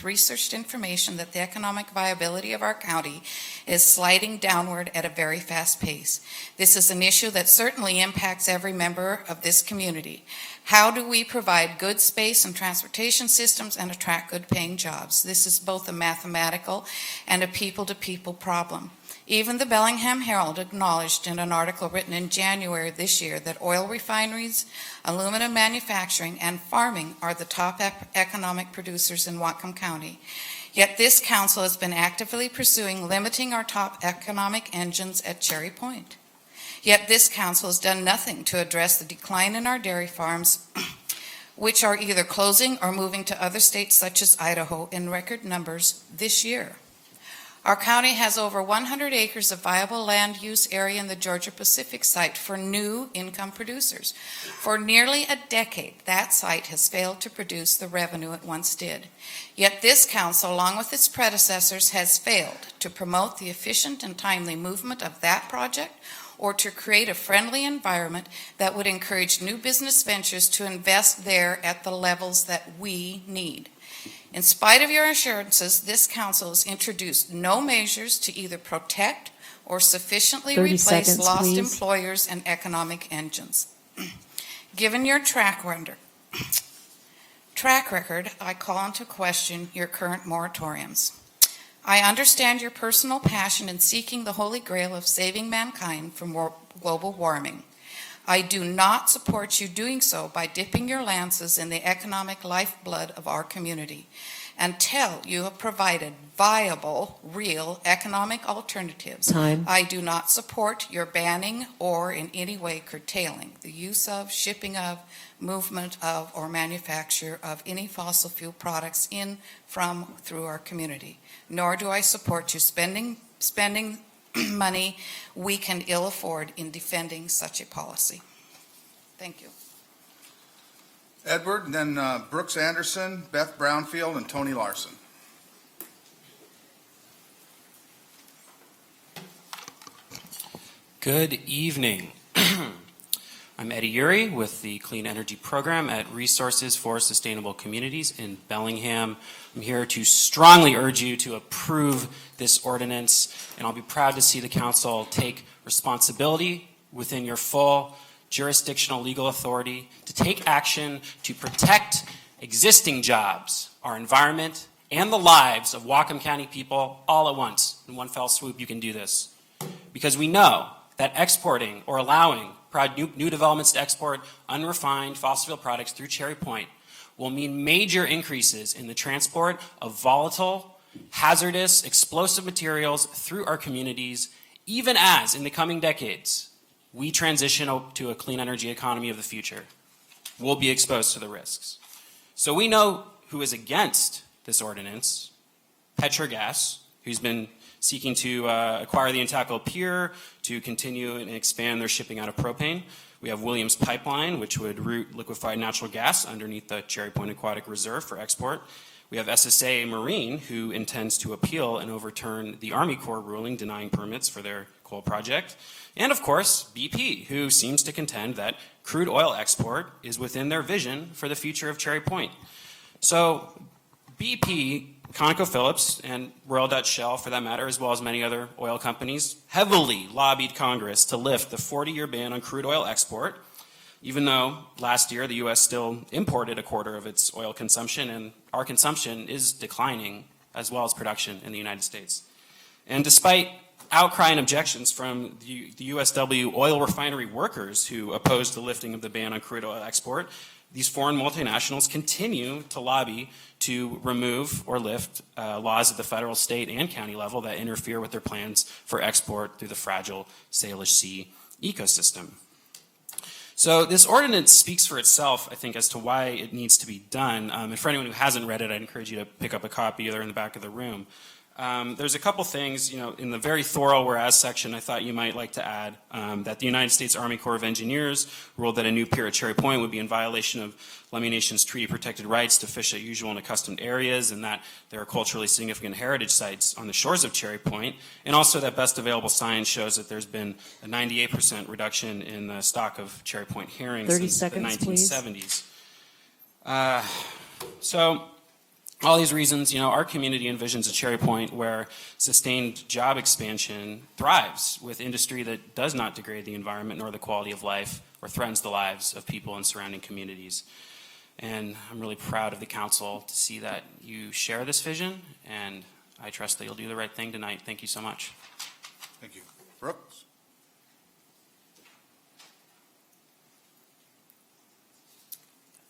researched information that the economic viability of our county is sliding downward at a very fast pace. This is an issue that certainly impacts every member of this community. How do we provide good space and transportation systems and attract good paying jobs? This is both a mathematical and a people-to-people problem. Even the Bellingham Herald acknowledged in an article written in January this year that oil refineries, aluminum manufacturing, and farming are the top economic producers in Whatcom County. Yet this council has been actively pursuing limiting our top economic engines at Cherry Point. Yet this council has done nothing to address the decline in our dairy farms, which are either closing or moving to other states such as Idaho in record numbers this year. Our county has over 100 acres of viable land use area in the Georgia Pacific site for new income producers. For nearly a decade, that site has failed to produce the revenue it once did. Yet this council, along with its predecessors, has failed to promote the efficient and timely movement of that project or to create a friendly environment that would encourage new business ventures to invest there at the levels that we need. In spite of your assurances, this council has introduced no measures to either protect or sufficiently 30 replace seconds, lost please. employers and economic engines. Given your track record, I call into question your current moratoriums. I understand your personal passion in seeking the holy grail of saving mankind from global warming. I do not support you doing so by dipping your lances in the economic lifeblood of our community. Until you have provided viable, real economic alternatives, Time. I do not support your banning or in any way curtailing the use of, shipping of, movement of, or manufacture of any fossil fuel products in, from, through our community. Nor do I support you spending money we can ill afford in defending such a policy. Thank you. Edward, and then Brooks Anderson, Beth Brownfield, and Tony Larson. Good evening. I'm Eddie Uri with the Clean Energy Program at Resources for Sustainable Communities in Bellingham. I'm here to strongly urge you to approve this ordinance, and I'll be proud to see the council take responsibility within your full jurisdictional legal authority to take action to protect existing jobs, our environment, and the lives of Whatcom County people all at once. In one fell swoop, you can do this. Because we know that exporting or allowing new developments to export unrefined fossil fuel products through Cherry Point will mean major increases in the transport of volatile, hazardous, explosive materials through our communities, even as in the coming decades, we transition to a clean energy economy of the future. We'll be exposed to the risks. So we know who is against this ordinance, Petrogas, who's been seeking to acquire the Untitled Pier to continue and expand their shipping out of propane. We have Williams Pipeline, which would route liquefied natural gas underneath the Cherry Point Aquatic Reserve for export. We have SSA Marine, who intends to appeal and overturn the Army Corps ruling denying permits for their coal project. And of course, BP, who seems to contend that crude oil export is within their vision for the future of Cherry Point. So BP, ConocoPhillips, and Royal Dutch Shell, for that matter, as well as many other oil companies, heavily lobbied Congress to lift the 40-year ban on crude oil export, even though last year the U.S. still imported a quarter of its oil consumption, and our consumption is declining as well as production in the United States. And despite outcry and objections from the USW oil refinery workers who opposed the lifting of the ban on crude oil export, these foreign multinationals continue to lobby to remove or lift laws at the federal, state, and county level that interfere with their plans for export through the fragile Salish Sea ecosystem. So this ordinance speaks for itself, I think, as to why it needs to be done. And for anyone who hasn't read it, I'd encourage you to pick up a copy. They're in the back of the room. There's a couple things, in the very thorough whereas section I thought you might like to add, that the United States Army Corps of Engineers ruled that a new pier at Cherry Point would be in violation of Lummi Nation's treaty-protected rights to fish at usual and accustomed areas, and that there are culturally significant heritage sites on the shores of Cherry Point, and also that best available science shows that there's been a 98% reduction in the stock of Cherry Point herring 30 since the seconds, 1970s. So all these reasons, our community envisions a Cherry Point where sustained job expansion thrives with industry that does not degrade the environment nor the quality of life or threatens the lives of people in surrounding communities. And I'm really proud of the council to see that you share this vision, and I trust that you'll do the right thing tonight. Thank you so much. Thank you. Brooks?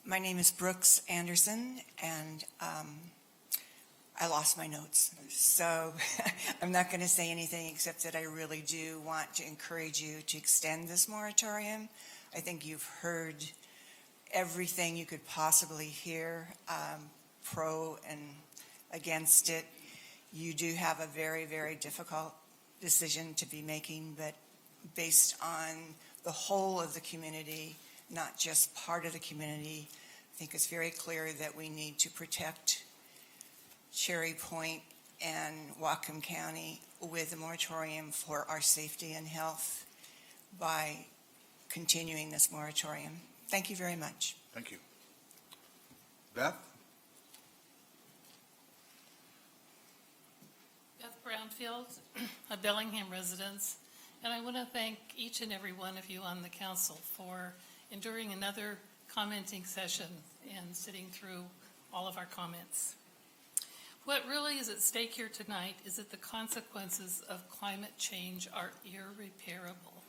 My name is Brooks Anderson, and I lost my notes. So I'm not going to say anything except that I really do want to encourage you to extend this moratorium. I think you've heard everything you could possibly hear, pro and against it. You do have a very, very difficult decision to be making, but based on the whole of the community, not just part of the community, I think it's very clear that we need to protect Cherry Point and Whatcom County with a moratorium for our safety and health by continuing this moratorium. Thank you very much. Thank you. Beth? Beth Brownfield, a Bellingham resident, and I want to thank each and every one of you on the council for enduring another commenting session and sitting through all of our comments. What really is at stake here tonight is that the consequences of climate change are irreparable.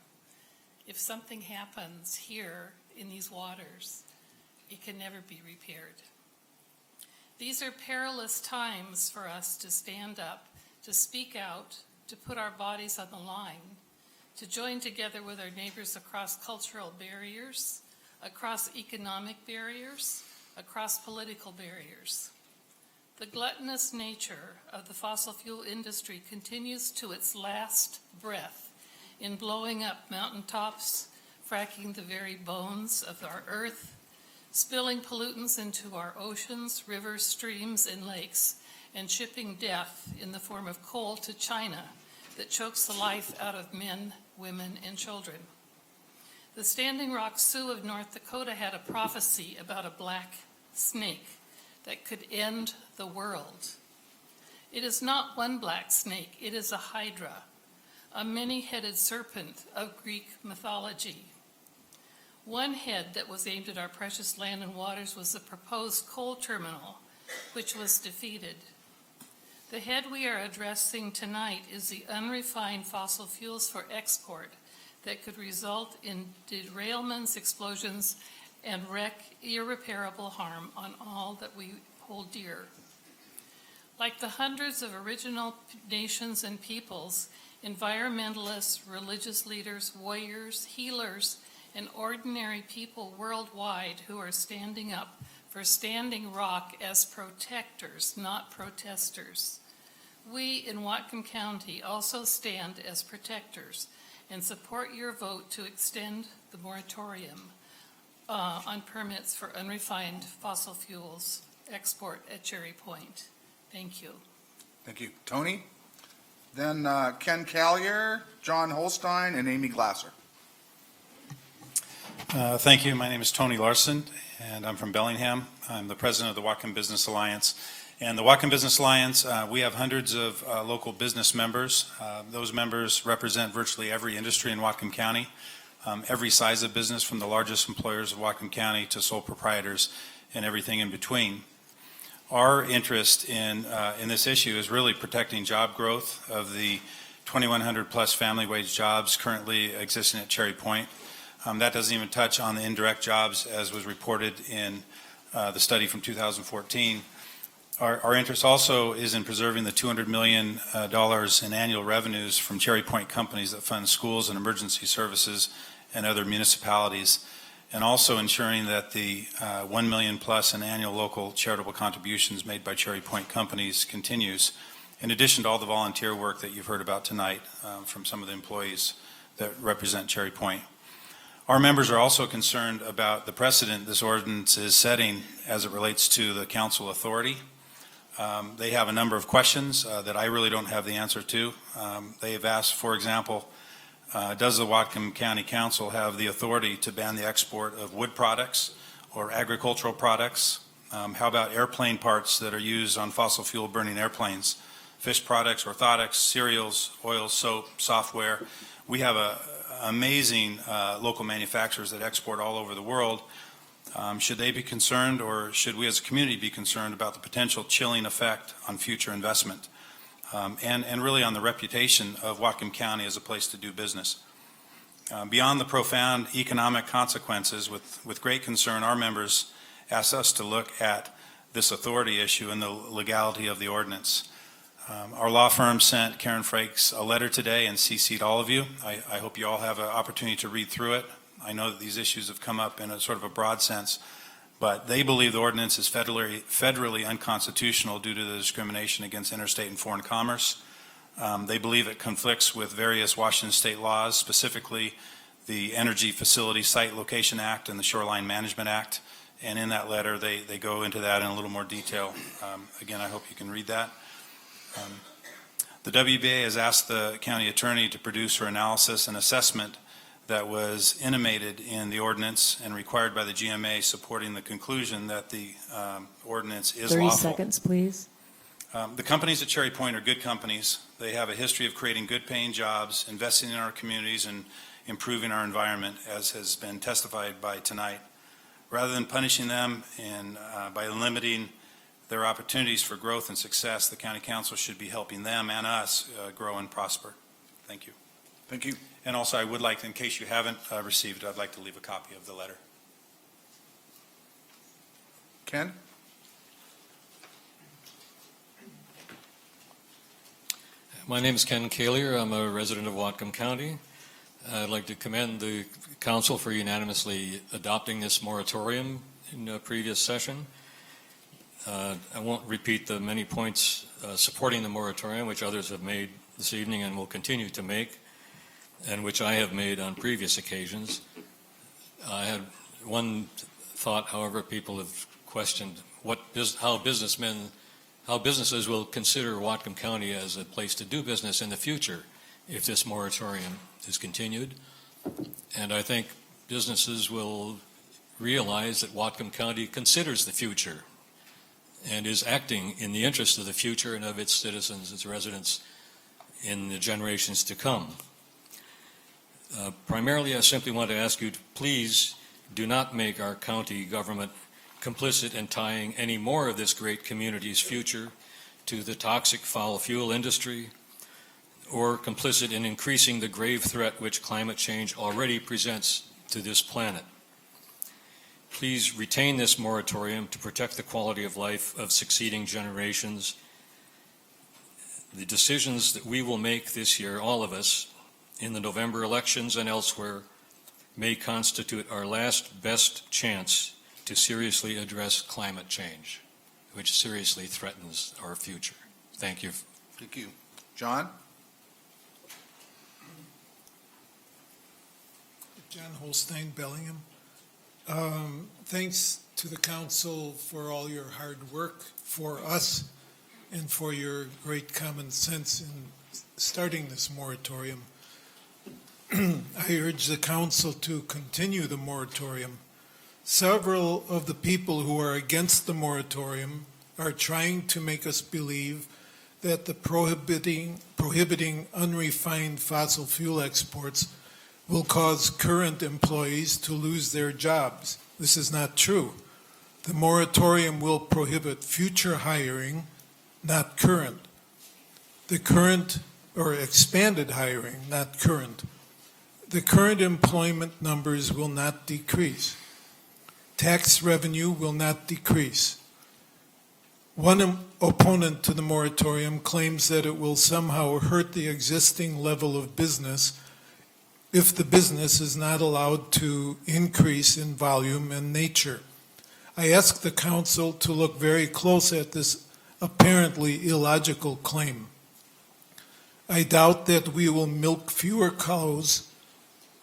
If something happens here in these waters, it can never be repaired. These are perilous times for us to stand up, to speak out, to put our bodies on the line, to join together with our neighbors across cultural barriers, across economic barriers, across political barriers. The gluttonous nature of the fossil fuel industry continues to its last breath in blowing up mountaintops, fracking the very bones of our earth, spilling pollutants into our oceans, rivers, streams, and lakes, and shipping death in the form of coal to China that chokes the life out of men, women, and children. The Standing Rock Sioux of North Dakota had a prophecy about a black snake that could end the world. It is not one black snake, it is a hydra, a many-headed serpent of Greek mythology. One head that was aimed at our precious land and waters was the proposed coal terminal, which was defeated. The head we are addressing tonight is the unrefined fossil fuels for export that could result in derailments, explosions, and wreak irreparable harm on all that we hold dear. Like the hundreds of original nations and peoples, environmentalists, religious leaders, warriors, healers, and ordinary people worldwide who are standing up for Standing Rock as protectors, not protesters. We in Whatcom County also stand as protectors and support your vote to extend the moratorium on permits for unrefined fossil fuels export at Cherry Point. Thank you. Thank you. Tony? Then Ken Callier, John Holstein, and Amy Glasser. Thank you. My name is Tony Larson, and I'm from Bellingham. I'm the president of the Whatcom Business Alliance. And the Whatcom Business Alliance, we have hundreds of local business members. Those members represent virtually every industry in Whatcom County, every size of business from the largest employers of Whatcom County to sole proprietors and everything in between. Our interest in this issue is really protecting job growth of the 2,100 plus family wage jobs currently existing at Cherry Point. That doesn't even touch on the indirect jobs as was reported in the study from 2014. Our interest also is in preserving the $200 million in annual revenues from Cherry Point companies that fund schools and emergency services and other municipalities, and also ensuring that the 1 million plus in annual local charitable contributions made by Cherry Point companies continues, in addition to all the volunteer work that you've heard about tonight from some of the employees that represent Cherry Point. Our members are also concerned about the precedent this ordinance is setting as it relates to the council authority. They have a number of questions that I really don't have the answer to. They have asked, for example, does the Whatcom County Council have the authority to ban the export of wood products or agricultural products? How about airplane parts that are used on fossil fuel burning airplanes? Fish products, orthotics, cereals, oil, soap, software. We have amazing local manufacturers that export all over the world. Should they be concerned, or should we as a community be concerned about the potential chilling effect on future investment? And really on the reputation of Whatcom County as a place to do business. Beyond the profound economic consequences, with great concern, our members asked us to look at this authority issue and the legality of the ordinance. Our law firm sent Karen Frakes a letter today and CC'd all of you. I hope you all have an opportunity to read through it. I know that these issues have come up in a sort of a broad sense, but they believe the ordinance is federally unconstitutional due to the discrimination against interstate and foreign commerce. They believe it conflicts with various Washington state laws, specifically the Energy Facility Site Location Act and the Shoreline Management Act. And in that letter, they go into that in a little more detail. Again, I hope you can read that. The WBA has asked the county attorney to produce her analysis and assessment that was intimated in the ordinance and required by the GMA, supporting the conclusion that the ordinance is 30 lawful. seconds, please. The companies at Cherry Point are good companies. They have a history of creating good paying jobs, investing in our communities, and improving our environment, as has been testified by tonight. Rather than punishing them and by limiting their opportunities for growth and success, the county council should be helping them and us grow and prosper. Thank you. Thank you. And also, I would like, in case you haven't received it, I'd like to leave a copy of the letter. Ken? My name is Ken Callier. I'm a resident of Whatcom County. I'd like to commend the council for unanimously adopting this moratorium in a previous session. I won't repeat the many points supporting the moratorium, which others have made this evening and will continue to make, and which I have made on previous occasions. I had one thought, however, people have questioned how businesses will consider Whatcom County as a place to do business in the future if this moratorium is continued. And I think businesses will realize that Whatcom County considers the future and is acting in the interest of the future and of its citizens, its residents, in the generations to come. Primarily, I simply want to ask you to please do not make our county government complicit in tying any more of this great community's future to the toxic fossil fuel industry, or complicit in increasing the grave threat which climate change already presents to this planet. Please retain this moratorium to protect the quality of life of succeeding generations. The decisions that we will make this year, all of us, in the November elections and elsewhere, may constitute our last best chance to seriously address climate change, which seriously threatens our future. Thank you Thank you. John? John Holstein, Bellingham. Thanks to the council for all your hard work for us and for your great common sense in starting this moratorium. I urge the council to continue the moratorium. Several of the people who are against the moratorium are trying to make us believe that the prohibiting unrefined fossil fuel exports will cause current employees to lose their jobs. This is not true. The moratorium will prohibit future hiring, not current. The current or expanded hiring, not current. The current employment numbers will not decrease. Tax revenue will not decrease. One opponent to the moratorium claims that it will somehow hurt the existing level of business if the business is not allowed to increase in volume and nature. I ask the council to look very close at this apparently illogical claim. I doubt that we will milk fewer cows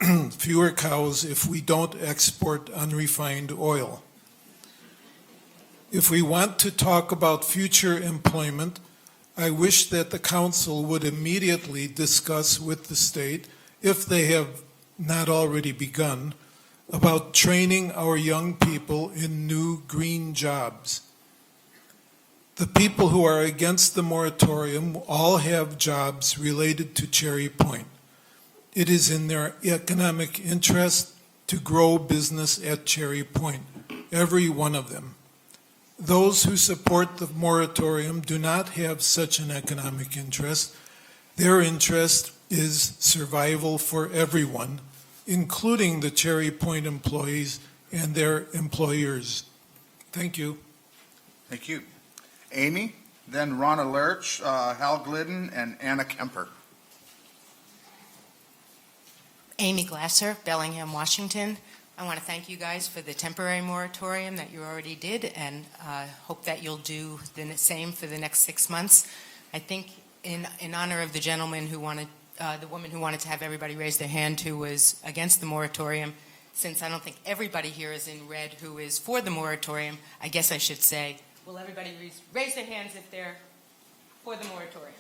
if we don't export unrefined oil. If we want to talk about future employment, I wish that the council would immediately discuss with the state, if they have not already begun, about training our young people in new green jobs. The people who are against the moratorium all have jobs related to Cherry Point. It is in their economic interest to grow business at Cherry Point, every one of them. Those who support the moratorium do not have such an economic interest. Their interest is survival for everyone, including the Cherry Point employees and their employers. Thank you. Thank you. Amy, then Ronna Lerch, Hal Glidden, and Anna Kemper. Amy Glasser, Bellingham, Washington. I want to thank you guys for the temporary moratorium that you already did, and hope that you'll do the same for the next 6 months. I think in honor of the gentleman who wanted, the woman who wanted to have everybody raise their hand who was against the moratorium, since I don't think everybody here is in red who is for the moratorium, I guess I should say, will everybody raise their hands if they're for the moratorium?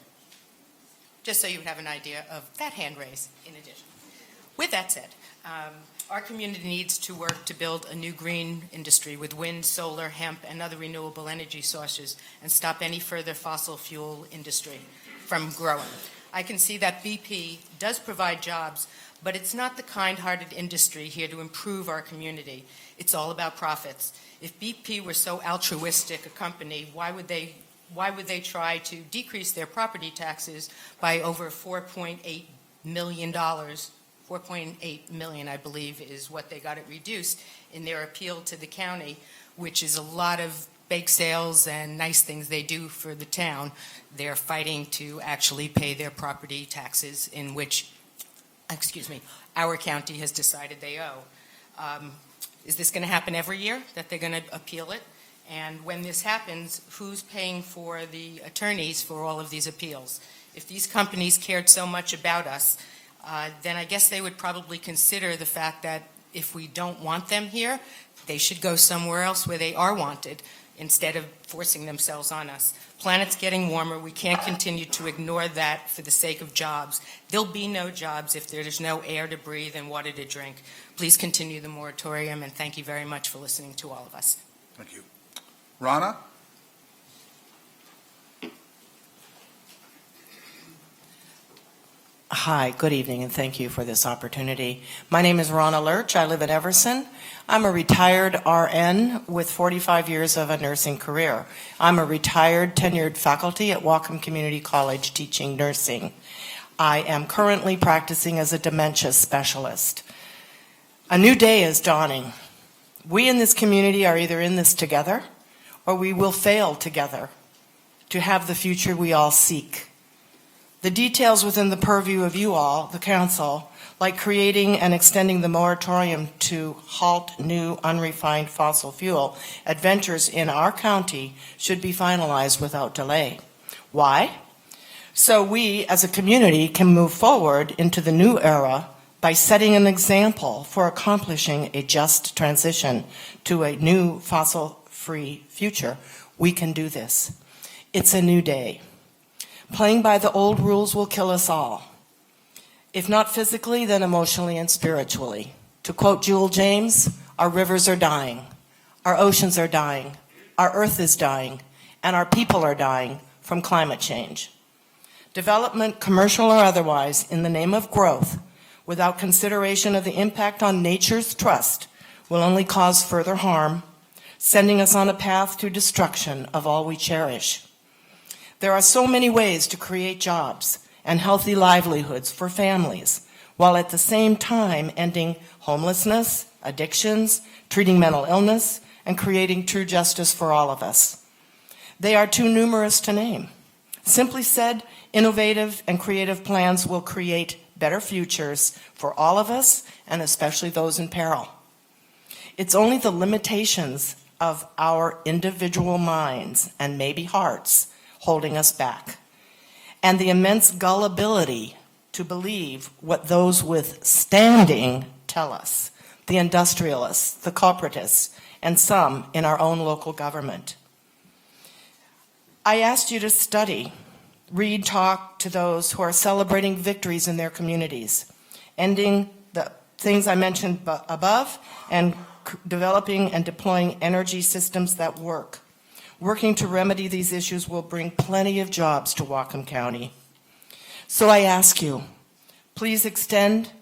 Just so you would have an idea of that hand raise in addition. With that said, our community needs to work to build a new green industry with wind, solar, hemp, and other renewable energy sources and stop any further fossil fuel industry from growing. I can see that BP does provide jobs, but it's not the kind-hearted industry here to improve our community. It's all about profits. If BP were so altruistic a company, why would they try to decrease their property taxes by over $4.8 million? 4.8 million, I believe, is what they got it reduced in their appeal to the county, which is a lot of bake sales and nice things they do for the town. They're fighting to actually pay their property taxes in which, our county has decided they owe. Is this going to happen every year, that they're going to appeal it? And when this happens, who's paying for the attorneys for all of these appeals? If these companies cared so much about us, then I guess they would probably consider the fact that if we don't want them here, they should go somewhere else where they are wanted instead of forcing themselves on us. Planet's getting warmer. We can't continue to ignore that for the sake of jobs. There'll be no jobs if there's no air to breathe and water to drink. Please continue the moratorium, and thank you very much for listening to all of us. Thank you. Ronna? Hi, good evening, and thank you for this opportunity. My name is Ronna Lerch. I live in Everson. I'm a retired RN with 45 years of a nursing career. I'm a retired tenured faculty at Whatcom Community College teaching nursing. I am currently practicing as a dementia specialist. A new day is dawning. We in this community are either in this together or we will fail together to have the future we all seek. The details within the purview of you all, the council, like creating and extending the moratorium to halt new unrefined fossil fuel adventures in our county, should be finalized without delay. Why? So we, as a community, can move forward into the new era by setting an example for accomplishing a just transition to a new fossil-free future. We can do this. It's a new day. Playing by the old rules will kill us all. If not physically, then emotionally and spiritually. To quote Jewel James, our rivers are dying, our oceans are dying, our earth is dying, and our people are dying from climate change. Development, commercial or otherwise, in the name of growth, without consideration of the impact on nature's trust, will only cause further harm, sending us on a path to destruction of all we cherish. There are so many ways to create jobs and healthy livelihoods for families, while at the same time ending homelessness, addictions, treating mental illness, and creating true justice for all of us. They are too numerous to name. Simply said, innovative and creative plans will create better futures for all of us, and especially those in peril. It's only the limitations of our individual minds and maybe hearts holding us back, and the immense gullibility to believe what those with standing tell us, the industrialists, the corporatists, and some in our own local government. I asked you to study, read, talk to those who are celebrating victories in their communities, ending the things I mentioned above, and developing and deploying energy systems that work. Working to remedy these issues will bring plenty of jobs to Whatcom County. So I ask you, please extend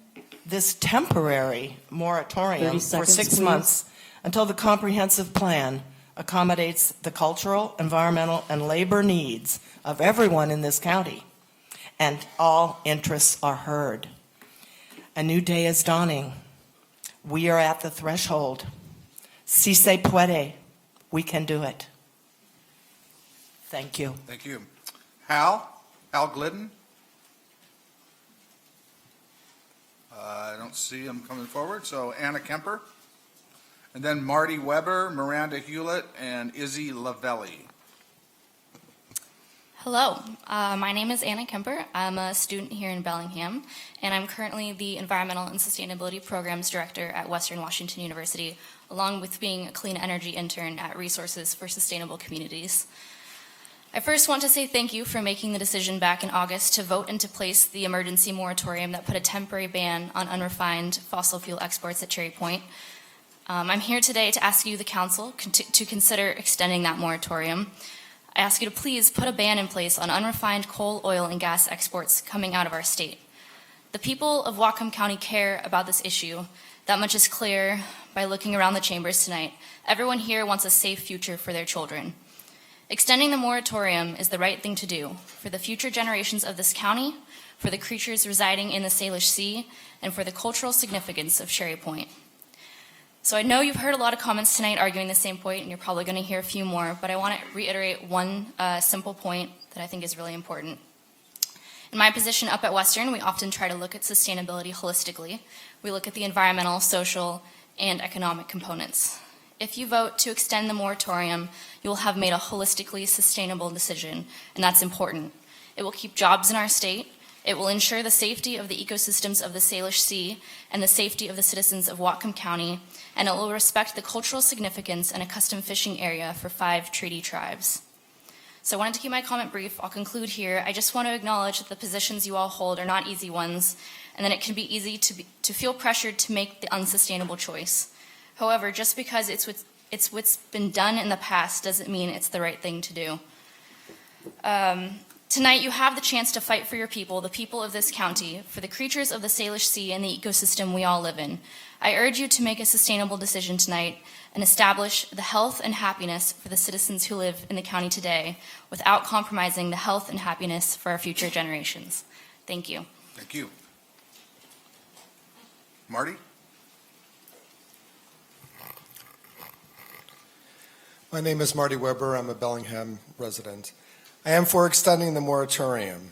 this temporary moratorium 30 for seconds, 6 please. months until the comprehensive plan accommodates the cultural, environmental, and labor needs of everyone in this county, and all interests are heard. A new day is dawning. We are at the threshold. Si se puede, we can do it. Thank you. Thank you. Hal Glidden? I don't see him coming forward, so Anna Kemper. And then Marty Weber, Miranda Hewlett, and Izzy Lavelli. Hello, my name is Anna Kemper. I'm a student here in Bellingham, and I'm currently the Environmental and Sustainability Programs Director at Western Washington University, along with being a clean energy intern at Resources for Sustainable Communities. I first want to say thank you for making the decision back in August to vote into place the emergency moratorium that put a temporary ban on unrefined fossil fuel exports at Cherry Point. I'm here today to ask you, the Council, to consider extending that moratorium. I ask you to please put a ban in place on unrefined coal, oil, and gas exports coming out of our state. The people of Whatcom County care about this issue. That much is clear by looking around the chambers tonight. Everyone here wants a safe future for their children. Extending the moratorium is the right thing to do for the future generations of this county, for the creatures residing in the Salish Sea, and for the cultural significance of Cherry Point. So I know you've heard a lot of comments tonight arguing the same point, and you're probably going to hear a few more, but I want to reiterate one simple point that I think is really important. In my position up at Western, we often try to look at sustainability holistically. We look at the environmental, social, and economic components. If you vote to extend the moratorium, you will have made a holistically sustainable decision, and that's important. It will keep jobs in our state. It will ensure the safety of the ecosystems of the Salish Sea and the safety of the citizens of Whatcom County, and it will respect the cultural significance and a custom fishing area for 5 treaty tribes. So I wanted to keep my comment brief. I'll conclude here. I just want to acknowledge that the positions you all hold are not easy ones, and that it can be easy to feel pressured to make the unsustainable choice. However, just because it's what's been done in the past doesn't mean it's the right thing to do. Tonight, you have the chance to fight for your people, the people of this county, for the creatures of the Salish Sea and the ecosystem we all live in. I urge you to make a sustainable decision tonight and establish the health and happiness for the citizens who live in the county today without compromising the health and happiness for our future generations. Thank you. Thank you. Marty? My name is Marty Weber. I'm a Bellingham resident. I am for extending the moratorium.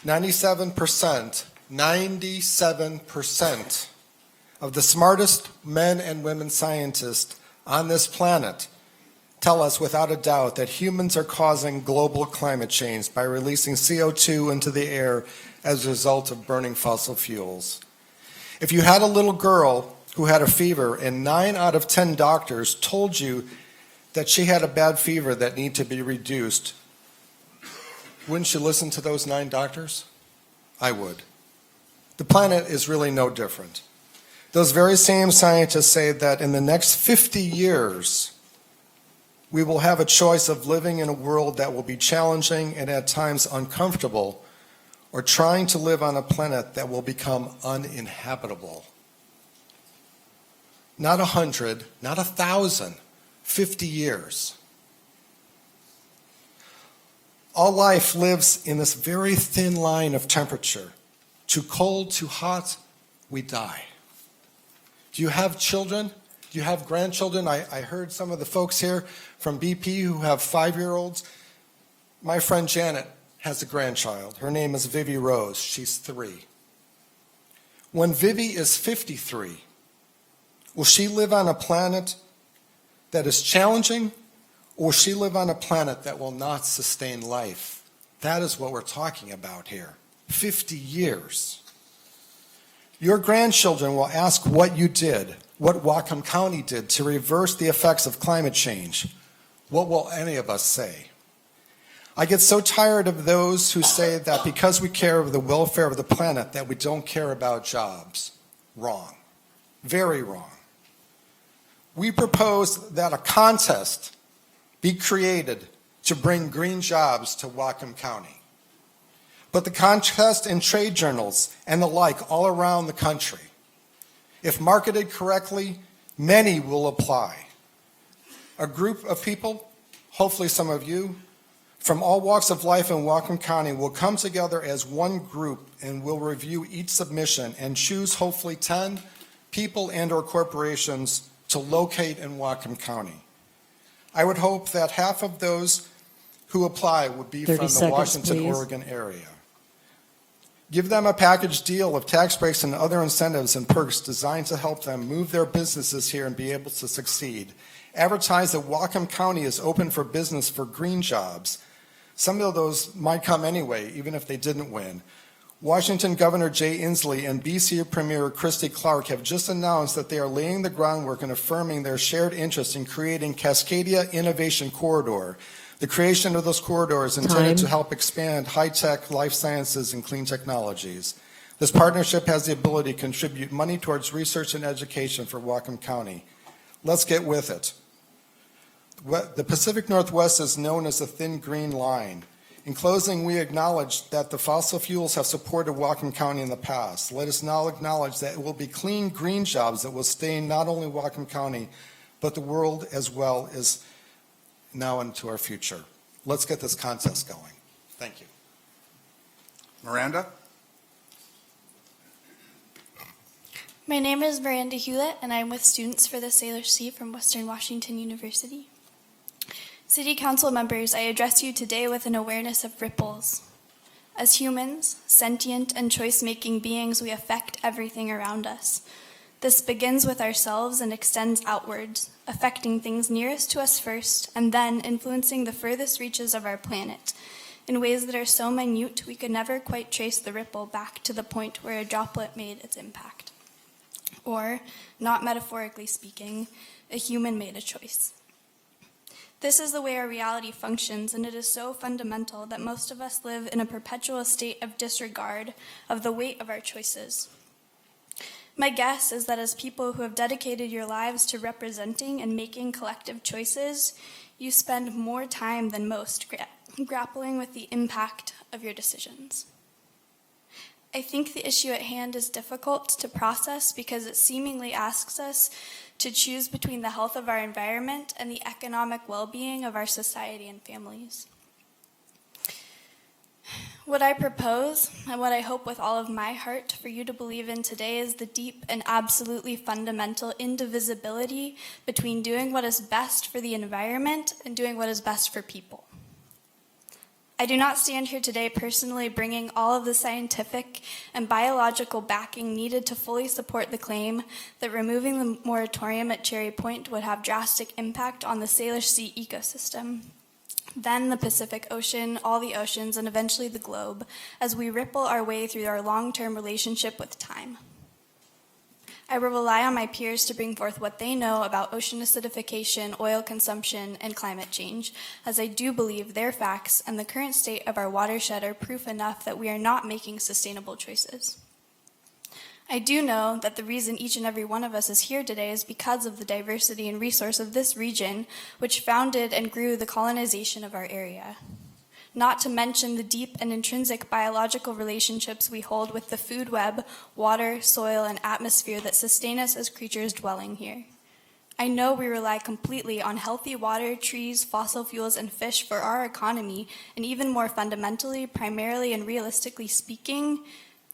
97% of the smartest men and women scientists on this planet tell us without a doubt that humans are causing global climate change by releasing CO2 into the air as a result of burning fossil fuels. If you had a little girl who had a fever and 9 out of 10 doctors told you that she had a bad fever that needed to be reduced, wouldn't you listen to those 9 doctors? I would. The planet is really no different. Those very same scientists say that in the next 50 years, we will have a choice of living in a world that will be challenging and at times uncomfortable, or trying to live on a planet that will become uninhabitable. Not 100, not 1,000, 50 years. All life lives in this very thin line of temperature. Too cold, too hot, we die. Do you have children? Do you have grandchildren? I heard some of the folks here from BP who have 5-year-olds. My friend Janet has a grandchild. Her name is Vivi Rose. She's 3. When Vivi is 53, will she live on a planet that is challenging, or will she live on a planet that will not sustain life? That is what we're talking about here. 50 years. Your grandchildren will ask what you did, what Whatcom County did to reverse the effects of climate change. What will any of us say? I get so tired of those who say that because we care of the welfare of the planet that we don't care about jobs. Wrong. Very wrong. We propose that a contest be created to bring green jobs to Whatcom County. But the contest in trade journals and the like all around the country, if marketed correctly, many will apply. A group of people, hopefully some of you, from all walks of life in Whatcom County will come together as one group and will review each submission and choose hopefully 10 people and or corporations to locate in Whatcom County. I would hope that half of those who apply would be from the Washington, Oregon area. Give them a package deal of tax breaks and other incentives and perks designed to help them move their businesses here and be able to succeed. Advertise that Whatcom County is open for business for green jobs. Some of those might come anyway, even if they didn't win. Washington Governor Jay Inslee and BC Premier Christy Clark have just announced that they are laying the groundwork and affirming their shared interest in creating Cascadia Innovation Corridor. The creation of those corridors is intended to help expand high-tech, life sciences, and clean technologies. This partnership has the ability to contribute money towards research and education for Whatcom County. Let's get with it. The Pacific Northwest is known as the thin green line. In closing, we acknowledge that the fossil fuels have supported Whatcom County in the past. Let us now acknowledge that it will be clean green jobs that will sustain not only Whatcom County, but the world as well as now into our future. Let's get this contest going. Thank you. Miranda? My name is Miranda Hewlett, and I'm with Students for the Sailor Sea from Western Washington University. City Council members, I address you today with an awareness of ripples. As humans, sentient and choice-making beings, we affect everything around us. This begins with ourselves and extends outwards, affecting things nearest to us first, and then influencing the furthest reaches of our planet in ways that are so minute we could never quite trace the ripple back to the point where a droplet made its impact. Or, not metaphorically speaking, a human made a choice. This is the way our reality functions, and it is so fundamental that most of us live in a perpetual state of disregard of the weight of our choices. My guess is that as people who have dedicated your lives to representing and making collective choices, you spend more time than most grappling with the impact of your decisions. I think the issue at hand is difficult to process because it seemingly asks us to choose between the health of our environment and the economic well-being of our society and families. What I propose, and what I hope with all of my heart for you to believe in today, is the deep and absolutely fundamental indivisibility between doing what is best for the environment and doing what is best for people. I do not stand here today personally bringing all of the scientific and biological backing needed to fully support the claim that removing the moratorium at Cherry Point would have drastic impact on the Salish Sea ecosystem, then the Pacific Ocean, all the oceans, and eventually the globe, as we ripple our way through our long-term relationship with time. I will rely on my peers to bring forth what they know about ocean acidification, oil consumption, and climate change, as I do believe their facts and the current state of our watershed are proof enough that we are not making sustainable choices. I do know that the reason each and every one of us is here today is because of the diversity and resource of this region, which founded and grew the colonization of our area. Not to mention the deep and intrinsic biological relationships we hold with the food web, water, soil, and atmosphere that sustain us as creatures dwelling here. I know we rely completely on healthy water, trees, fossil fuels, and fish for our economy, and even more fundamentally, primarily and realistically speaking,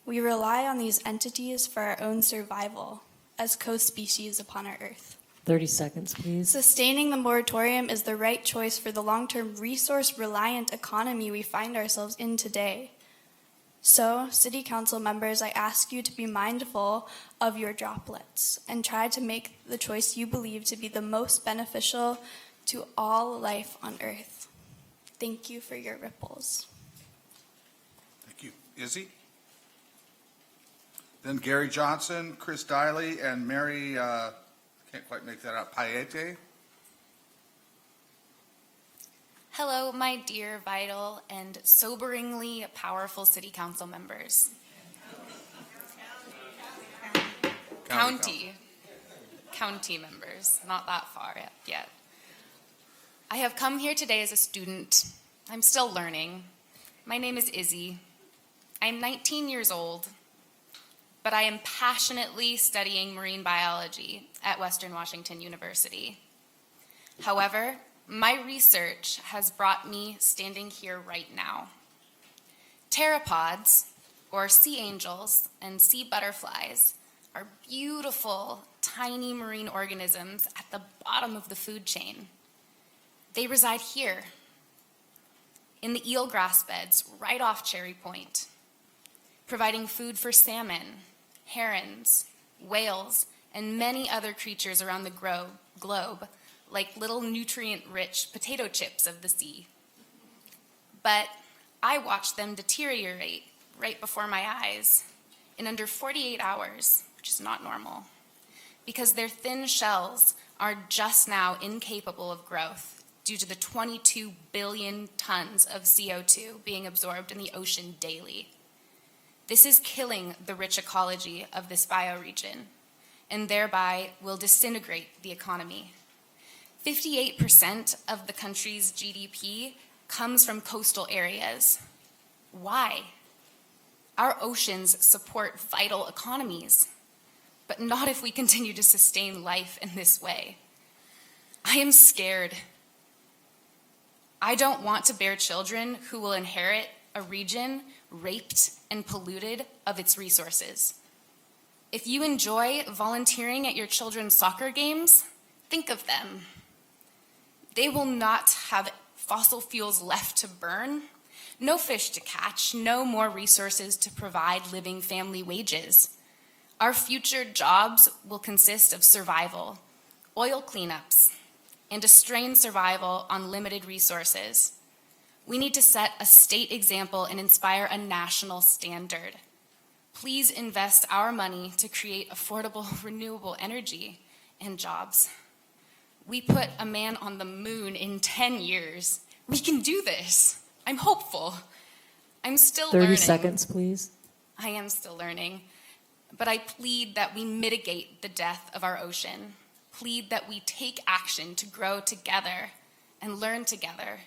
we rely on these entities for our own survival as co-species upon our Earth. 30 seconds, please. Sustaining the moratorium is the right choice for the long-term resource-reliant economy we find ourselves in today. So, City Council members, I ask you to be mindful of your droplets and try to make the choice you believe to be the most beneficial to all life on Earth. Thank you for your ripples. Thank you. Izzy? Then Gary Johnson, Chris Diley, and Mary, can't quite make that out, Paete. Hello, my dear, vital, and soberingly powerful City Council members. County members, not that far yet. I have come here today as a student. I'm still learning. My name is Izzy. I'm 19 years old, but I am passionately studying marine biology at Western Washington University. However, my research has brought me standing here right now. Pteropods, or sea angels and sea butterflies, are beautiful, tiny marine organisms at the bottom of the food chain. They reside here, in the eelgrass beds right off Cherry Point, providing food for salmon, herons, whales, and many other creatures around the globe, like little nutrient-rich potato chips of the sea. But I watched them deteriorate right before my eyes in under 48 hours, which is not normal, because their thin shells are just now incapable of growth due to the 22 billion tons of CO2 being absorbed in the ocean daily. This is killing the rich ecology of this bioregion, and thereby will disintegrate the economy. 58% of the country's GDP comes from coastal areas. Why? Our oceans support vital economies, but not if we continue to sustain life in this way. I am scared. I don't want to bear children who will inherit a region raped and polluted of its resources. If you enjoy volunteering at your children's soccer games, think of them. They will not have fossil fuels left to burn, no fish to catch, no more resources to provide living family wages. Our future jobs will consist of survival, oil cleanups, and a strained survival on limited resources. We need to set a state example and inspire a national standard. Please invest our money to create affordable, renewable energy and jobs. We put a man on the moon in 10 years. We can do this. I'm hopeful. I'm still 30 learning. seconds, please. I am still learning, but I plead that we mitigate the death of our ocean. Plead that we take action to grow together and learn together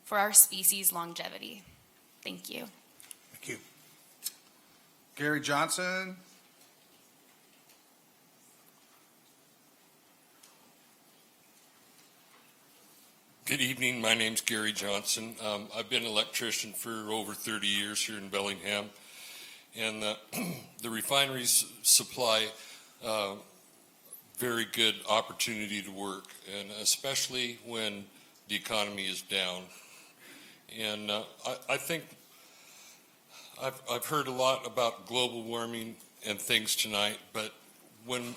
for our species' longevity. Thank you. Thank you. Gary Johnson. Good evening. My name's Gary Johnson. I've been an electrician for over 30 years here in Bellingham, and the refineries supply very good opportunity to work, and especially when the economy is down. And I think I've heard a lot about global warming and things tonight, but when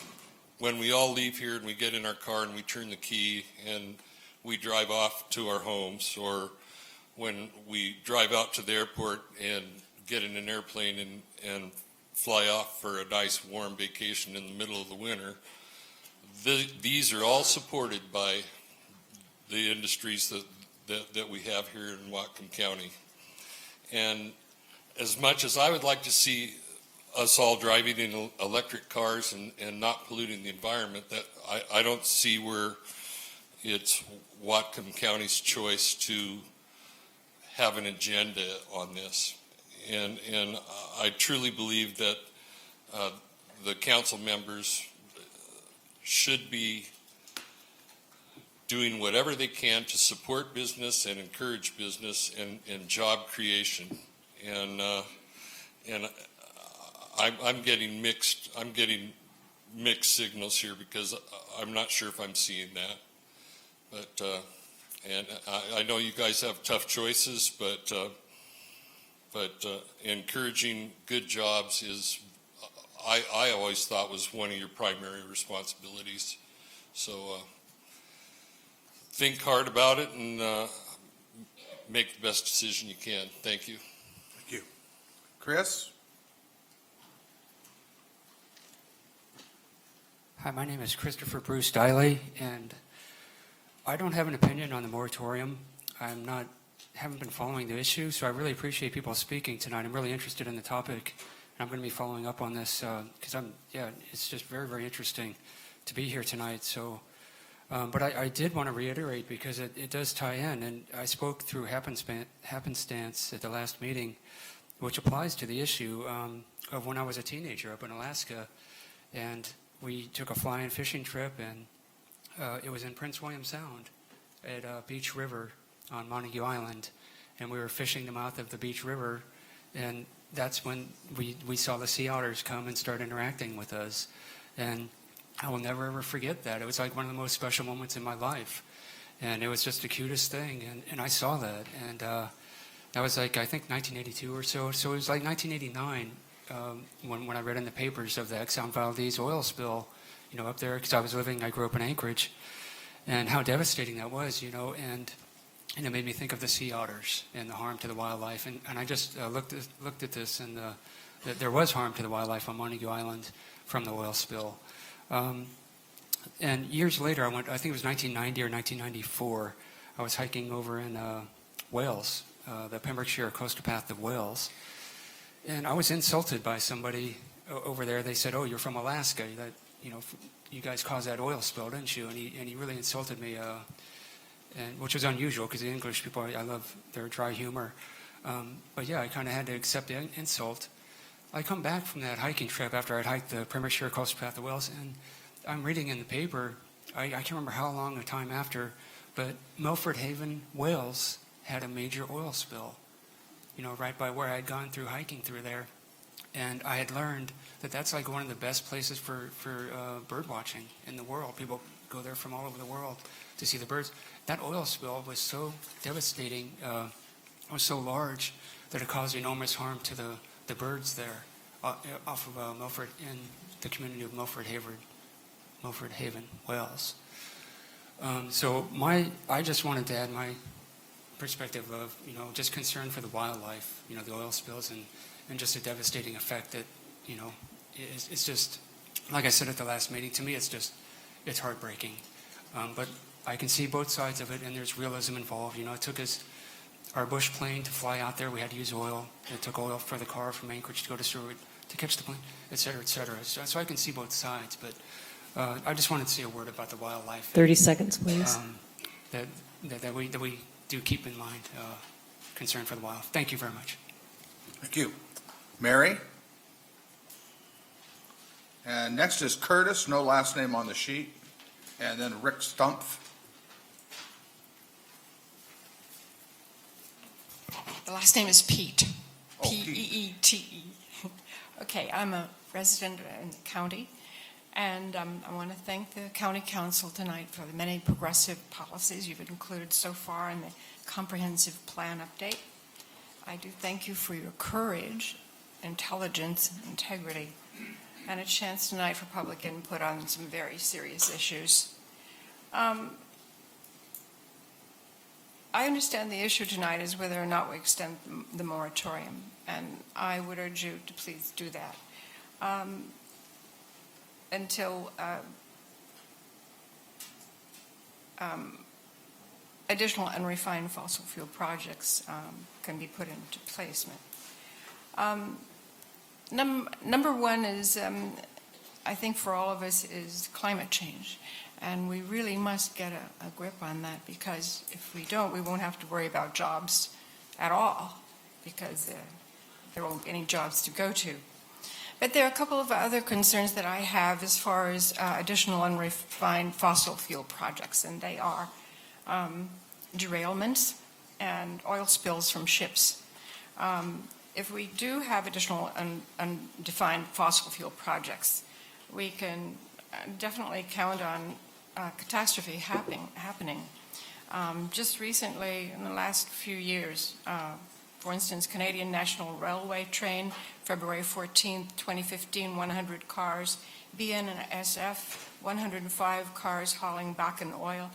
we all leave here and we get in our car and we turn the key and we drive off to our homes, or when we drive out to the airport and get in an airplane and fly off for a nice warm vacation in the middle of the winter, these are all supported by the industries that we have here in Whatcom County. And as much as I would like to see us all driving in electric cars and not polluting the environment, that I don't see where it's Whatcom County's choice to have an agenda on this. And I truly believe that the council members should be doing whatever they can to support business and encourage business and job creation. And I'm getting mixed signals here, because I'm not sure if I'm seeing that. But and I know you guys have tough choices, but encouraging good jobs is, I always thought, was one of your primary responsibilities. So think hard about it and make the best decision you can. Thank you. Thank you. Chris? Hi, my name is Christopher Bruce Diley, and I don't have an opinion on the moratorium. Haven't been following the issue, so I really appreciate people speaking tonight. I'm really interested in the topic, and I'm going to be following up on this because it's just very, very interesting to be here tonight. So, but I did want to reiterate, because it does tie in, and I spoke through happenstance at the last meeting, which applies to the issue of when I was a teenager up in Alaska, and we took a fly-in fishing trip, and it was in Prince William Sound at Beach River on Montague Island, and we were fishing the mouth of the Beach River, and that's when we saw the sea otters come and start interacting with us. And I will never ever forget that. It was like one of the most special moments in my life, and it was just the cutest thing, and I saw that, and that was like, I think, 1982 or so. So it was like 1989 when I read in the papers of the Exxon Valdez oil spill, up there, because I grew up in Anchorage, and how devastating that was, and it made me think of the sea otters and the harm to the wildlife. And I just looked at this, and that there was harm to the wildlife on Montague Island from the oil spill. And years later, I think it was 1990 or 1994, I was hiking over in Wales, the Pembrokeshire coastal path of Wales. And I was insulted by somebody over there. They said, "Oh, you're from Alaska. You guys caused that oil spill, didn't you?" And he really insulted me, and which was unusual, because the English people, I love their dry humor. But yeah, I kind of had to accept the insult. I come back from that hiking trip after I'd hiked the Pembrokeshire coastal path of Wales, and I'm reading in the paper, I can't remember how long a time after, but Milford Haven, Wales, had a major oil spill, right by where I'd gone through hiking through there. And I had learned that that's like one of the best places for bird watching in the world. People go there from all over the world to see the birds. That oil spill was so devastating, was so large, that it caused enormous harm to the birds there off of Milford, in the community of Milford Haven, Wales. So I just wanted to add my perspective of, just concern for the wildlife, the oil spills, and just a devastating effect that, it's just, like I said at the last meeting, to me it's heartbreaking. But I can see both sides of it, and there's realism involved. It took us, our bush plane, to fly out there. We had to use oil. It took oil for the car from Anchorage to go to Seward to catch the plane, et cetera, et cetera. So I can see both sides, but I just wanted to say a word about the wildlife. 30 seconds, please. That we do keep in mind concern for the wildlife. Thank you very much. Thank you. Mary? And next is Curtis, no last name on the sheet, and then Rick Stumpf. The last name is Pete. Oh, P-E-E-T-E. Okay, I'm a resident in the county, And I want to thank the County Council tonight for the many progressive policies you've included so far in the comprehensive plan update. I do thank you for your courage, intelligence, and integrity, and a chance tonight for public input on some very serious issues. I understand the issue tonight is whether or not we extend the moratorium, and I would urge you to please do that until additional unrefined fossil fuel projects can be put into placement. Number one is, I think for all of us, is climate change. And we really must get a grip on that, because if we don't, we won't have to worry about jobs at all, because there won't be any jobs to go to. But there are a couple of other concerns that I have as far as additional unrefined fossil fuel projects, and they are derailments and oil spills from ships. If we do have additional undefined fossil fuel projects, we can definitely count on catastrophe happening. Just recently, in the last few years, for instance, Canadian National Railway train, February 14th, 2015, 100 cars. BNSF, 105 cars hauling Bakken oil.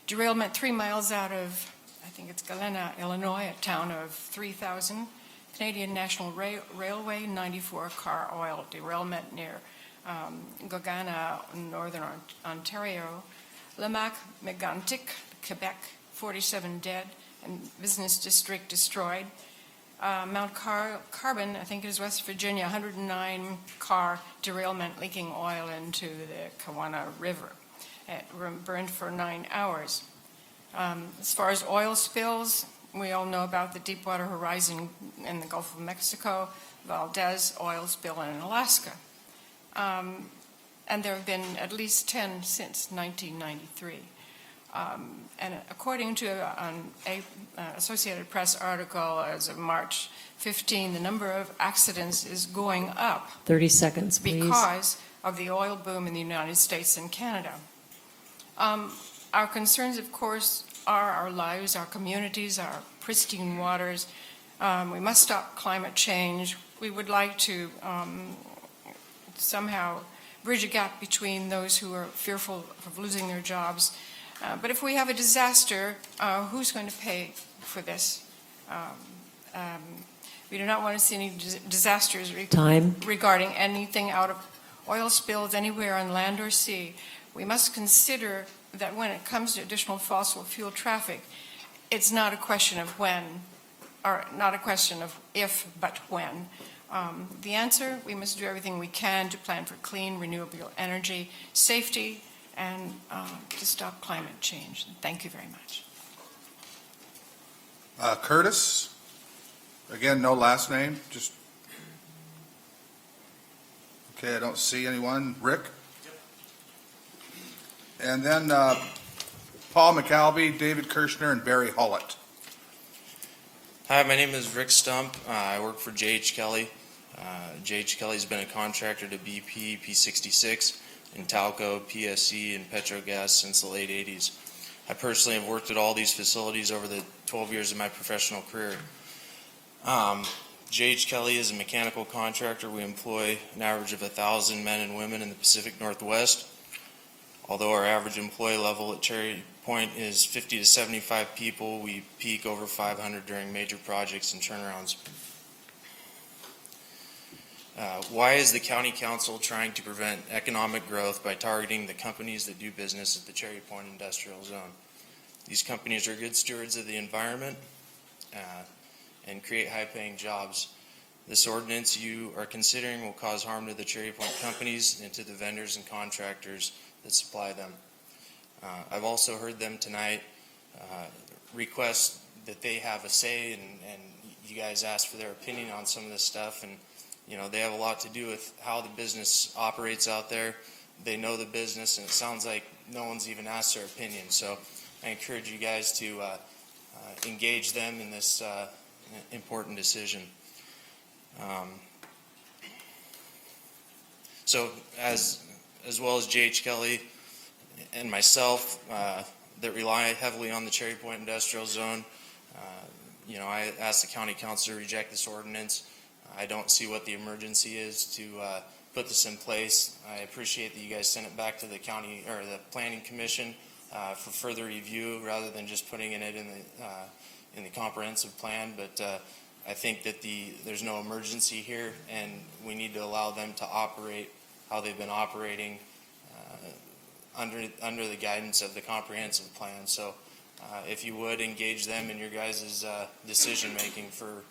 Derailment 3 miles out of, I think it's Galena, Illinois, a town of 3,000. Canadian National Railway, 94-car oil derailment near Gogana, Northern Ontario. Lamac, Megantic, Quebec, 47 dead, and business district destroyed. Mount Carbon, I think it is West Virginia, 109-car derailment leaking oil into the Kawana River. It burned for 9 hours. As far as oil spills, we all know about the Deepwater Horizon in the Gulf of Mexico, Valdez oil spill in Alaska. And there have been at least 10 since 1993. And according to an Associated Press article as of March 15, the number of accidents is going up. 30 seconds, please. Because of the oil boom in the United States and Canada. Our concerns, of course, are our lives, our communities, our pristine waters. We must stop climate change. We would like to somehow bridge a gap between those who are fearful of losing their jobs. But if we have a disaster, who's going to pay for this? We do not want to see any disasters regarding anything out of oil spills anywhere on land or sea. We must consider that when it comes to additional fossil fuel traffic, it's not a question of when, or not a question of if, but when. The answer, we must do everything we can to plan for clean, renewable energy, safety, and to stop climate change. Thank you very much. Curtis, again, no last name, just, okay, I don't see anyone. Rick? And then Paul McAlvey, David Kirshner, and Barry Hollett. Hi, my name is Rick Stump. I work for J.H. Kelly. J.H. Kelly's been a contractor to BP, P66, Intalco, PSC, and Petrogas since the late 80s. I personally have worked at all these facilities over the 12 years of my professional career. J.H. Kelly is a mechanical contractor. We employ an average of 1,000 men and women in the Pacific Northwest. Although our average employee level at Cherry Point is 50 to 75 people, we peak over 500 during major projects and turnarounds. Why is the County Council trying to prevent economic growth by targeting the companies that do business at the Cherry Point Industrial Zone? These companies are good stewards of the environment and create high-paying jobs. This ordinance you are considering will cause harm to the Cherry Point companies and to the vendors and contractors that supply them. I've also heard them tonight request that they have a say, and you guys asked for their opinion on some of this stuff, and you know, they have a lot to do with how the business operates out there. They know the business, and it sounds like no one's even asked their opinion. So I encourage you guys to engage them in this important decision. So as as well as J.H. Kelly and myself, that rely heavily on the Cherry Point Industrial Zone. I asked the county council to reject this ordinance. I don't see what the emergency is to put this in place. I appreciate that you guys sent it back to the county or the planning commission for further review rather than just putting it in the comprehensive plan. But I think that there's no emergency here, and we need to allow them to operate how they've been operating under the guidance of the comprehensive plan. So if you would engage them in your guys' decision making for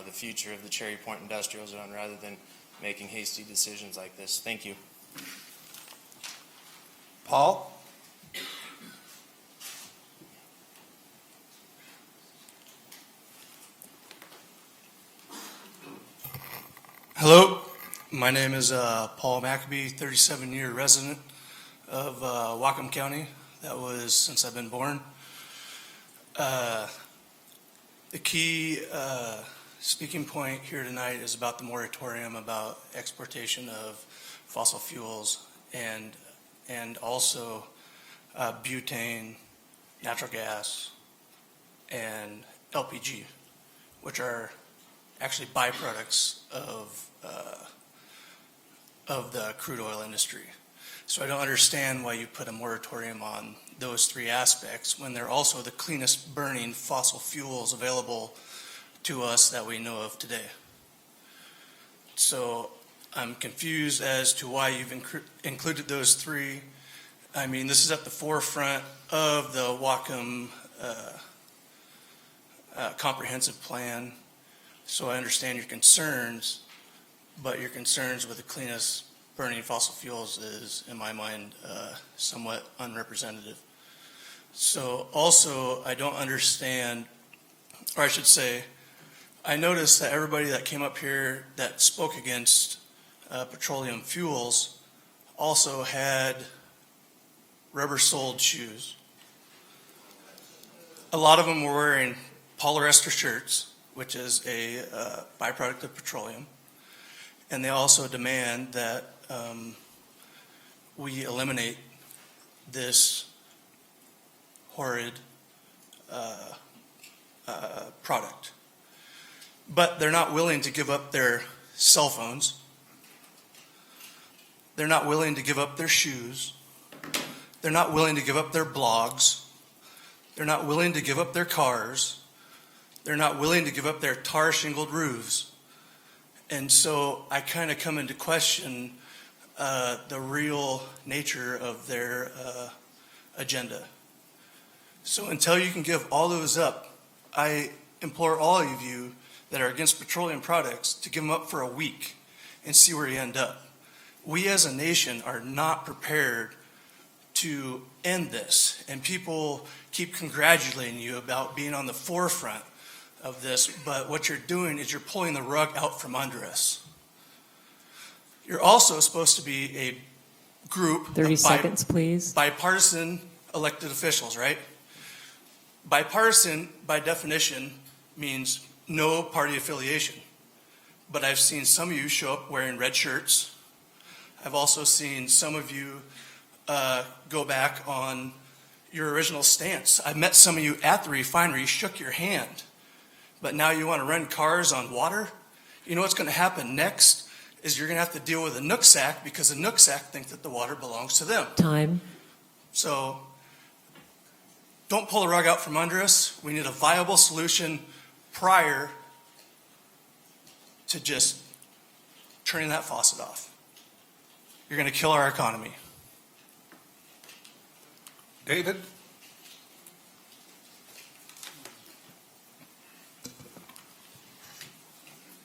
the future of the Cherry Point Industrial Zone rather than making hasty decisions like this. Thank you. Paul? Hello, my name is Paul Maccabee, 37-year resident of Whatcom County. That was since I've been born. The key speaking point here tonight is about the moratorium about exportation of fossil fuels and also butane, natural gas, and LPG, which are actually byproducts of the crude oil industry. So I don't understand why you put a moratorium on those three aspects when they're also the cleanest burning fossil fuels available to us that we know of today. So I'm confused as to why you've included those three. I mean, this is at the forefront of the Whatcom comprehensive plan. So I understand your concerns, but your concerns with the cleanest burning fossil fuels is, in my mind, somewhat unrepresentative. So also, I don't understand, or I should say, I noticed that everybody that came up here that spoke against petroleum fuels also had rubber-soled shoes. A lot of them were wearing polyester shirts, which is a byproduct of petroleum. And they also demand that we eliminate this horrid product. But they're not willing to give up their cell phones. They're not willing to give up their shoes. They're not willing to give up their blogs. They're not willing to give up their cars. They're not willing to give up their tar shingled roofs. And so I kind of come into question the real nature of their agenda. So until you can give all those up, I implore all of you that are against petroleum products to give them up for a week and see where you end up. We as a nation are not prepared to end this, and people keep congratulating you about being on the forefront of this, but what you're doing is you're pulling the rug out from under us. You're also supposed to be a group 30 of seconds, please. bipartisan elected officials, right? Bipartisan, by definition, means no party affiliation. But I've seen some of you show up wearing red shirts. I've also seen some of you go back on your original stance. I met some of you at the refinery, shook your hand. But now you want to run cars on water? You know what's going to happen next is you're going to have to deal with a Nooksack because the Nooksack think that the water belongs to them. Time. So don't pull the rug out from under us. We need a viable solution prior to just turning that faucet off. You're going to kill our economy. David?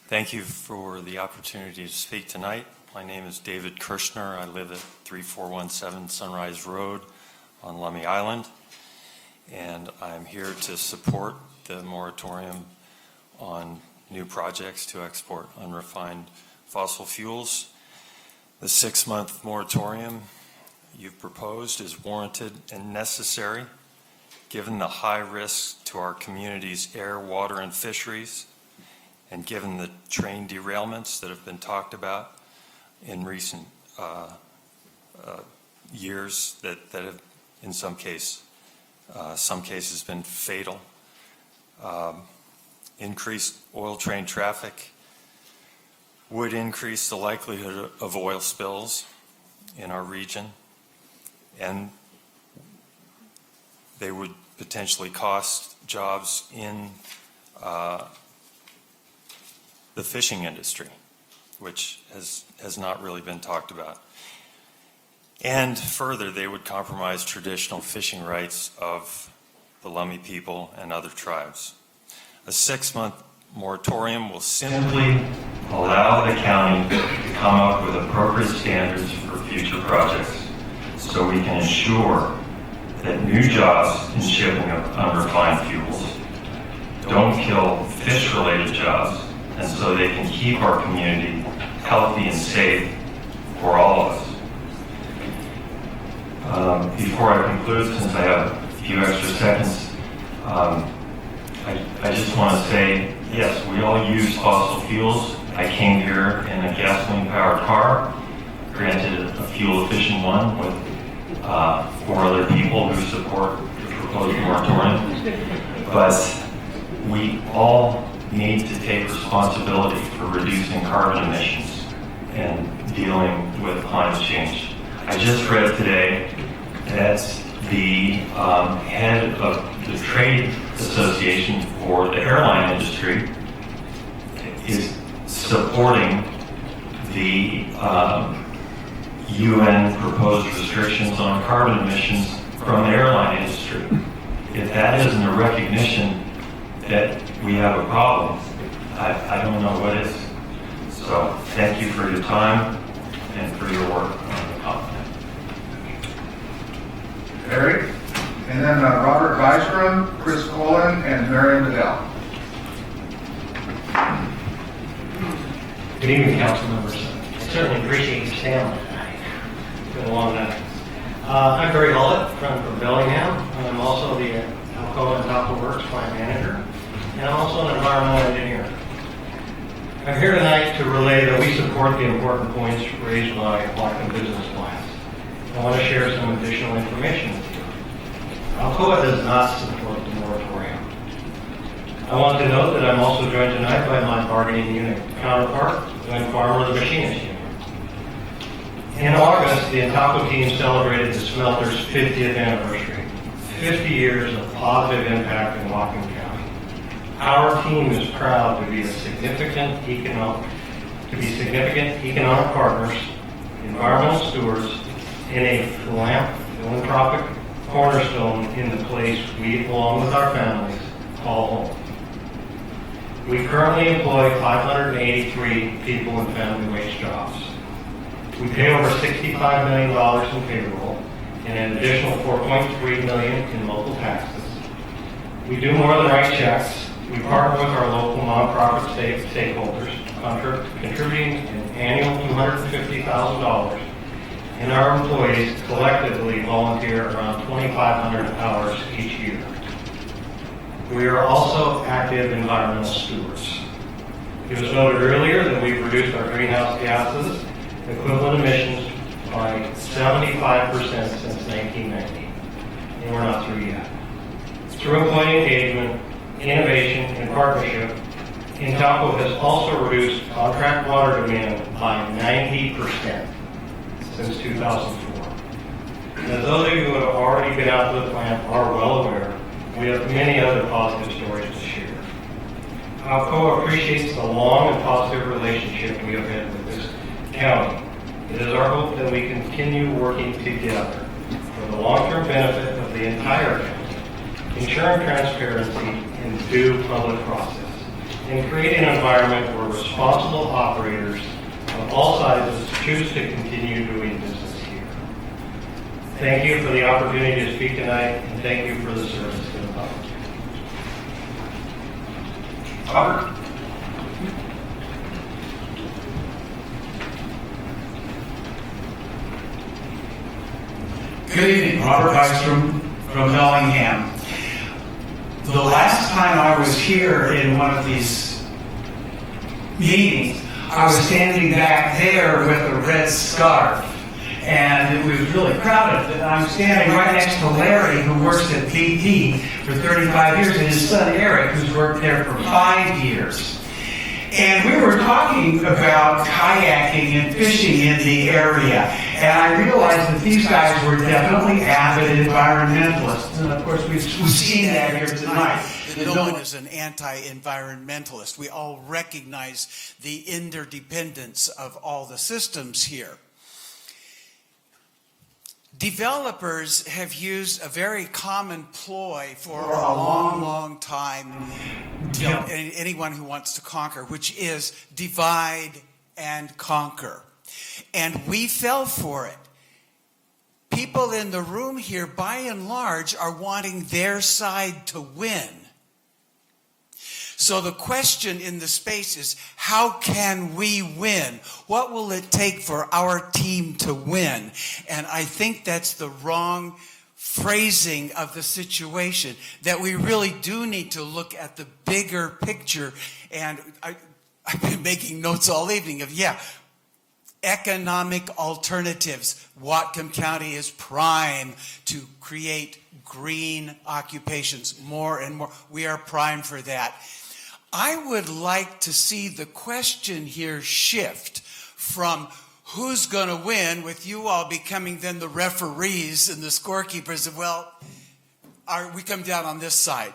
Thank you for the opportunity to speak tonight. My name is David Kirshner. I live at 3417 Sunrise Road on Lummi Island, and I'm here to support the moratorium on new projects to export unrefined fossil fuels. The 6-month moratorium you've proposed is warranted and necessary given the high risk to our community's air, water, and fisheries, and given the train derailments that have been talked about in recent years that have, in some cases, been fatal. Increased oil train traffic would increase the likelihood of oil spills in our region, and they would potentially cost jobs in the fishing industry, which has not really been talked about. And further, they would compromise traditional fishing rights of the Lummi people and other tribes. A 6-month moratorium will simply allow the county to come up with appropriate standards for future projects so we can ensure that new jobs in shipping of unrefined fuels don't kill fish-related jobs, and so they can keep our community healthy and safe for all of us. Before I conclude, since I have a few extra seconds, I just want to say, yes, we all use fossil fuels. I came here in a gasoline-powered car, granted a fuel-efficient one with 4 other people who support the proposed moratorium. But we all need to take responsibility for reducing carbon emissions and dealing with climate change. I just read today that the head of the trade association for the airline industry is supporting the UN proposed restrictions on carbon emissions from the airline industry. If that isn't a recognition that we have a problem, I don't know what is. So thank you for your time and for your work on the continent. Eric, and then Robert Weisram, Chris Colin, and Marion Bedell. Good evening, council members. I certainly appreciate you staying on tonight. It's been a long night. I'm Barry Hullett from Bellingham. I'm also the Alcoa and Topple Works plant manager, and I'm also an environmental engineer. I'm here tonight to relay that we support the important points raised by Whatcom Business Alliance. I want to share some additional information with you. Alcoa does not support the moratorium. I want to note that I'm also joined tonight by my bargaining unit counterpart, Glenn Farmer of the Machinist Union. In August, the Intaco team celebrated the smelter's 50th anniversary, 50 years of positive impact in Whatcom County. Our team is proud to be significant economic partners, environmental stewards, in a philanthropic cornerstone in the place we, along with our families, call home. We currently employ 583 people in family wage jobs. We pay over $65 million in payroll and an additional $4.3 million in local taxes. We do more than write checks. We partner with our local nonprofit stakeholders, contributing an annual $250,000, and our employees collectively volunteer around 2,500 hours each year. We are also active environmental stewards. It was noted earlier that we've reduced our greenhouse gases equivalent emissions by 75% since 1990, and we're not through yet. Through employee engagement, innovation, and partnership, Intaco has also reduced contract water demand by 90% since 2004. And as those of you who have already been out to the plant are well aware, we have many other positive stories to share. Alcoa appreciates the long and positive relationship we have had with this county. It is our hope that we continue working together for the long-term benefit of the entire county, ensuring transparency and due public process, and create an environment where responsible operators of all sizes choose to continue doing business here. Thank you for the opportunity to speak tonight, and thank you for the service to the public. Robert? Good evening, Robert Weisram from Bellingham. The last time I was here in one of these meetings, I was standing back there with a red scarf, and it was really crowded. I'm standing right next to Larry, who works at BP for 35 years, and his son Eric, who's worked there for 5 years. And we were talking about kayaking and fishing in the area, and I realized that these guys were definitely avid environmentalists. And of course, we've seen that here tonight. No one is an anti-environmentalist. We all recognize the interdependence of all the systems here. Developers have used a very common ploy for a long, long time to anyone who wants to conquer, which is divide and conquer. And we fell for it. People in the room here, by and large, are wanting their side to win. So the question in the space is, how can we win? What will it take for our team to win? And I think that's the wrong phrasing of the situation, that we really do need to look at the bigger picture. And I've been making notes all evening of, economic alternatives. Whatcom County is prime to create green occupations, more and more. We are prime for that. I would like to see the question here shift from who's going to win, with you all becoming then the referees and the scorekeepers of, we come down on this side.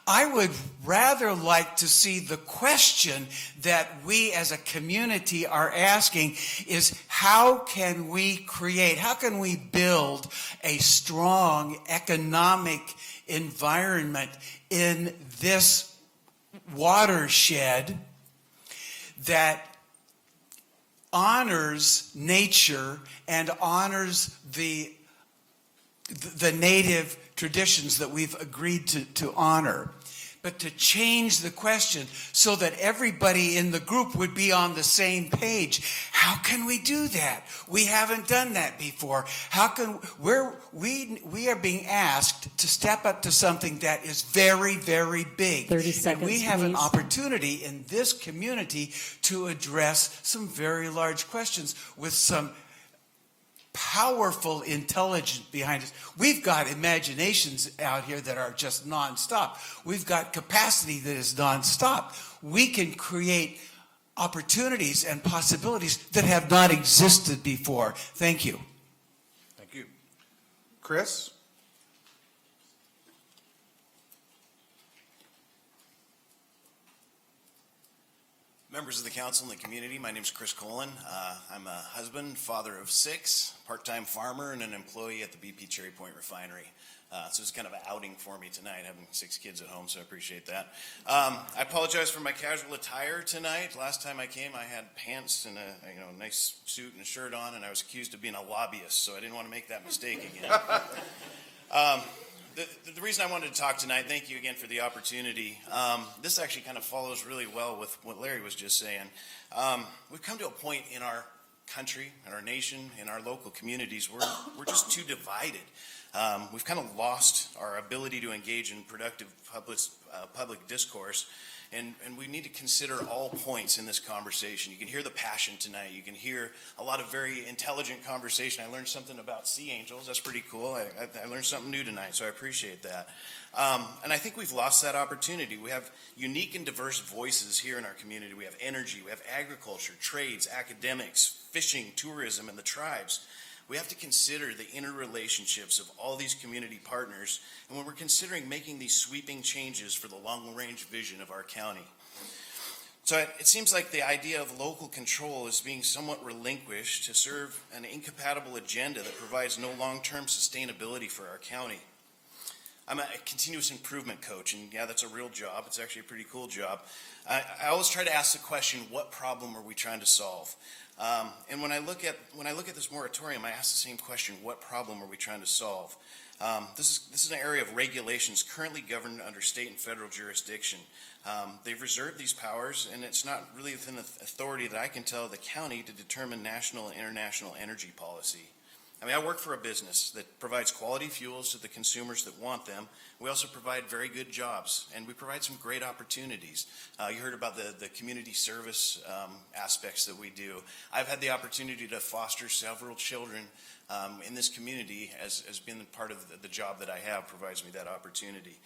I would rather like to see the question that we as a community are asking is, how can we build a strong economic environment in this watershed that honors nature and honors the native traditions that we've agreed to honor. But to change the question so that everybody in the group would be on the same page. How can we do that? We haven't done that before. We are being asked to step up to something that is very, very big. 30 seconds, and we have an please. opportunity in this community to address some very large questions with some powerful intelligence behind us. We've got imaginations out here that are just nonstop. We've got capacity that is nonstop. We can create opportunities and possibilities that have not existed before. Thank you. Thank you. Chris? Members of the council and the community, my name is Chris Colin. I'm a husband, father of 6, part-time farmer, and an employee at the BP Cherry Point refinery. So it's kind of an outing for me tonight, having 6 kids at home, so I appreciate that. I apologize for my casual attire tonight. Last time I came, I had pants and a nice suit and a shirt on, and I was accused of being a lobbyist, so I didn't want to make that mistake again. The reason I wanted to talk tonight, thank you again for the opportunity. This actually kind of follows really well with what Larry was just saying. We've come to a point in our country, in our nation, in our local communities where we're just too divided. We've kind of lost our ability to engage in productive public discourse. And we need to consider all points in this conversation. You can hear the passion tonight. You can hear a lot of very intelligent conversation. I learned something about sea angels. That's pretty cool. I learned something new tonight, so I appreciate that. And I think we've lost that opportunity. We have unique and diverse voices here in our community. We have energy, we have agriculture, trades, academics, fishing, tourism, and the tribes. We have to consider the interrelationships of all these community partners, and when we're considering making these sweeping changes for the long-range vision of our county. So it seems like the idea of local control is being somewhat relinquished to serve an incompatible agenda that provides no long-term sustainability for our county. I'm a continuous improvement coach, and yeah, that's a real job. It's actually a pretty cool job. I always try to ask the question, what problem are we trying to solve? And when I look at this moratorium, I ask the same question: what problem are we trying to solve? This is an area of regulations currently governed under state and federal jurisdiction. They've reserved these powers, and it's not really within the authority that I can tell the county to determine national and international energy policy. I mean, I work for a business that provides quality fuels to the consumers that want them. We also provide very good jobs, and we provide some great opportunities. You heard about the community service aspects that we do. I've had the opportunity to foster several children in this community as being part of the job that I have provides me that opportunity.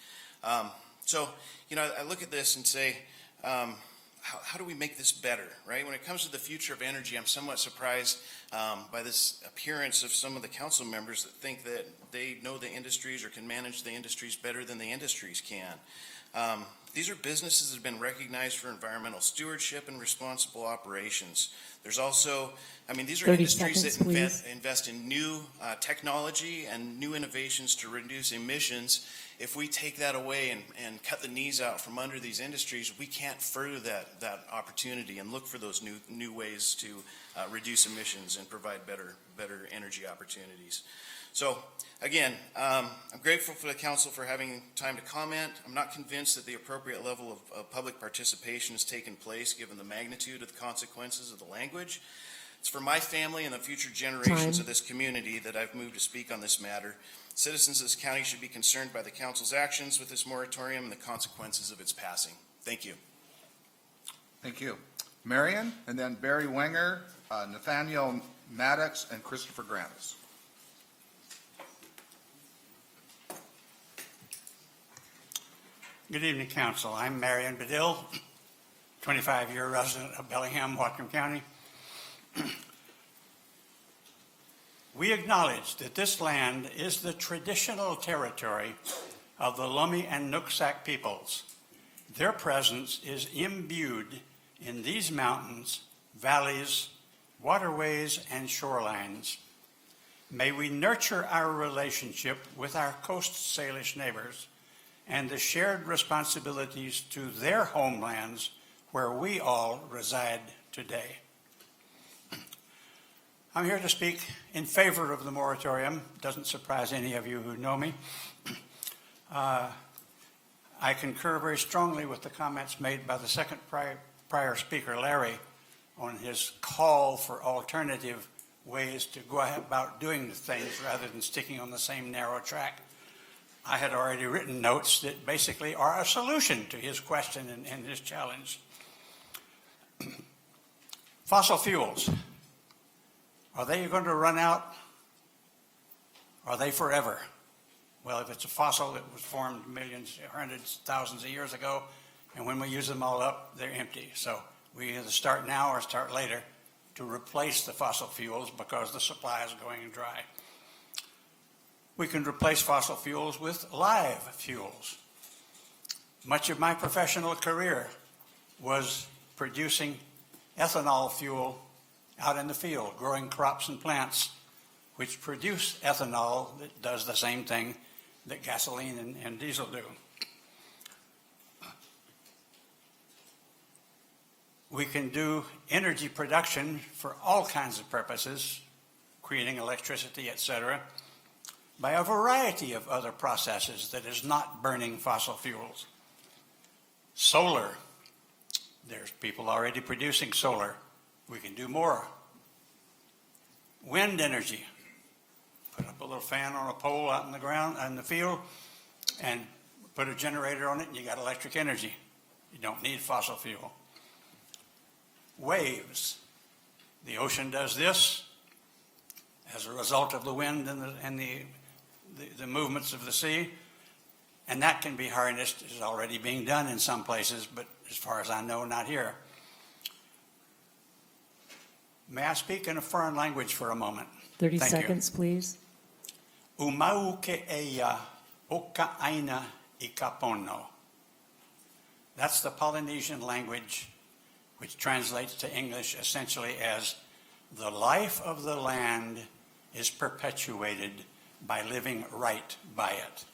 So, you know, I look at this and say, how do we make this better, right? When it comes to the future of energy, I'm somewhat surprised by this appearance of some of the council members that think that they know the industries or can manage the industries better than the industries can. These are businesses that have been recognized for environmental stewardship and responsible operations. There's also, I mean, these are 30 industries seconds, that invest in new technology and new innovations to reduce emissions. If we take that away and cut the knees out from under these industries, we can't further that opportunity and look for those new ways to reduce emissions and provide better energy opportunities. So again, I'm grateful for the council for having time to comment. I'm not convinced that the appropriate level of public participation has taken place given the magnitude of the consequences of the language. It's for my family and the future generations of this community that I've moved to speak on this matter. Citizens of this county should be concerned by the council's actions with this moratorium and the consequences of its passing. Thank you. Thank you. Marion, and then Barry Wenger, Nathaniel Maddox, and Christopher Grantis. Good evening, Council. I'm Marion Bedill, 25-year resident of Bellingham, Whatcom County. We acknowledge that this land is the traditional territory of the Lummi and Nooksack peoples. Their presence is imbued in these mountains, valleys, waterways, and shorelines. May we nurture our relationship with our Coast Salish neighbors and the shared responsibilities to their homelands where we all reside today. I'm here to speak in favor of the moratorium. Doesn't surprise any of you who know me. I concur very strongly with the comments made by the second prior speaker, Larry, on his call for alternative ways to go about doing things rather than sticking on the same narrow track. I had already written notes that basically are a solution to his question and his challenge. Fossil fuels. Are they going to run out? Are they forever? Well, if it's a fossil that was formed millions, hundreds, thousands of years ago, and when we use them all up, they're empty. So we either start now or start later to replace the fossil fuels because the supply is going dry. We can replace fossil fuels with live fuels. Much of my professional career was producing ethanol fuel out in the field, growing crops and plants, which produce ethanol that does the same thing that gasoline and diesel do. We can do energy production for all kinds of purposes, creating electricity, etc., by a variety of other processes that is not burning fossil fuels. Solar. There's people already producing solar. We can do more. Wind energy. Put up a little fan on a pole out in the ground, in the field, and put a generator on it, and you got electric energy. You don't need fossil fuel. Waves. The ocean does this as a result of the wind and the movements of the sea, and that can be harnessed. Is already being done in some places, but as far as I know, not here. May I speak in a foreign language for a moment? 30 Thank seconds, you. please. Umau ke eia oka aina ikapono. That's the Polynesian language, which translates to English essentially as the life of the land is perpetuated by living right by it.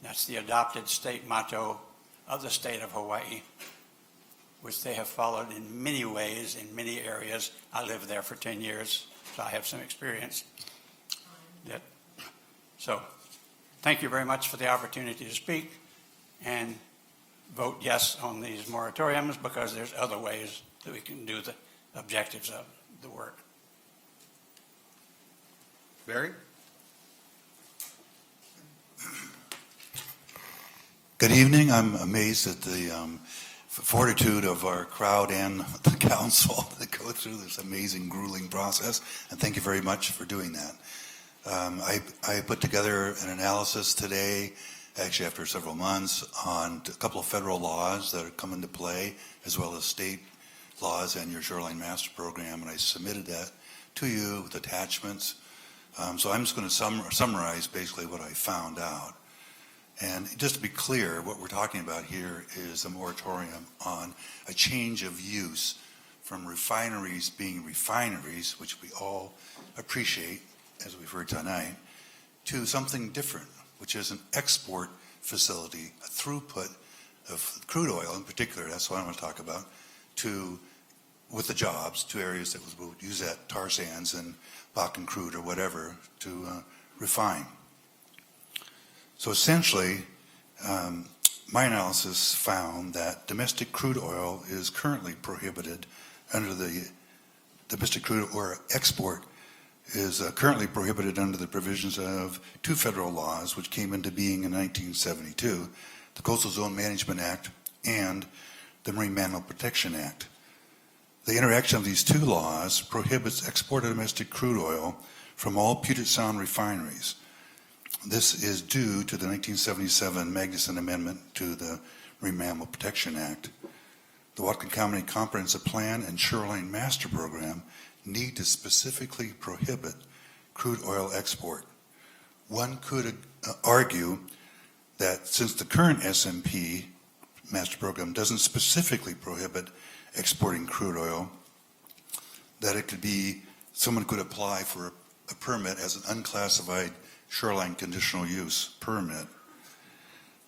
That's the adopted state motto of the state of Hawaii, which they have followed in many ways, in many areas. I lived there for 10 years, so I have some experience. So, thank you very much for the opportunity to speak, and vote yes on these moratoriums because there's other ways that we can do the objectives of the work. Barry? Good evening. I'm amazed at the fortitude of our crowd and the council that go through this amazing, grueling process, and thank you very much for doing that. I put together an analysis today, actually after several months, on a couple of federal laws that have come into play, as well as state laws and your Shoreline Master Program, and I submitted that to you with attachments. So I'm just going to summarize basically what I found out. And just to be clear, what we're talking about here is a moratorium on a change of use from refineries being refineries, which we all appreciate, as we've heard tonight, to something different, which is an export facility, a throughput of crude oil in particular, that's what I want to talk about, with the jobs, to areas that we'll use that tar sands and Bakken crude or whatever to refine. So essentially, my analysis found that domestic crude oil is currently prohibited under the domestic crude oil export is currently prohibited under the provisions of two federal laws which came into being in 1972, the Coastal Zone Management Act and the Marine Mammal Protection Act. The interaction of these two laws prohibits export of domestic crude oil from all Puget Sound refineries. This is due to the 1977 Magnuson Amendment to the Marine Mammal Protection Act. The Whatcom County Comprehensive Plan and Shoreline Master Program need to specifically prohibit crude oil export. One could argue that since the current SMP Master Program doesn't specifically prohibit exporting crude oil, that it could be, someone could apply for a permit as an unclassified shoreline conditional use permit,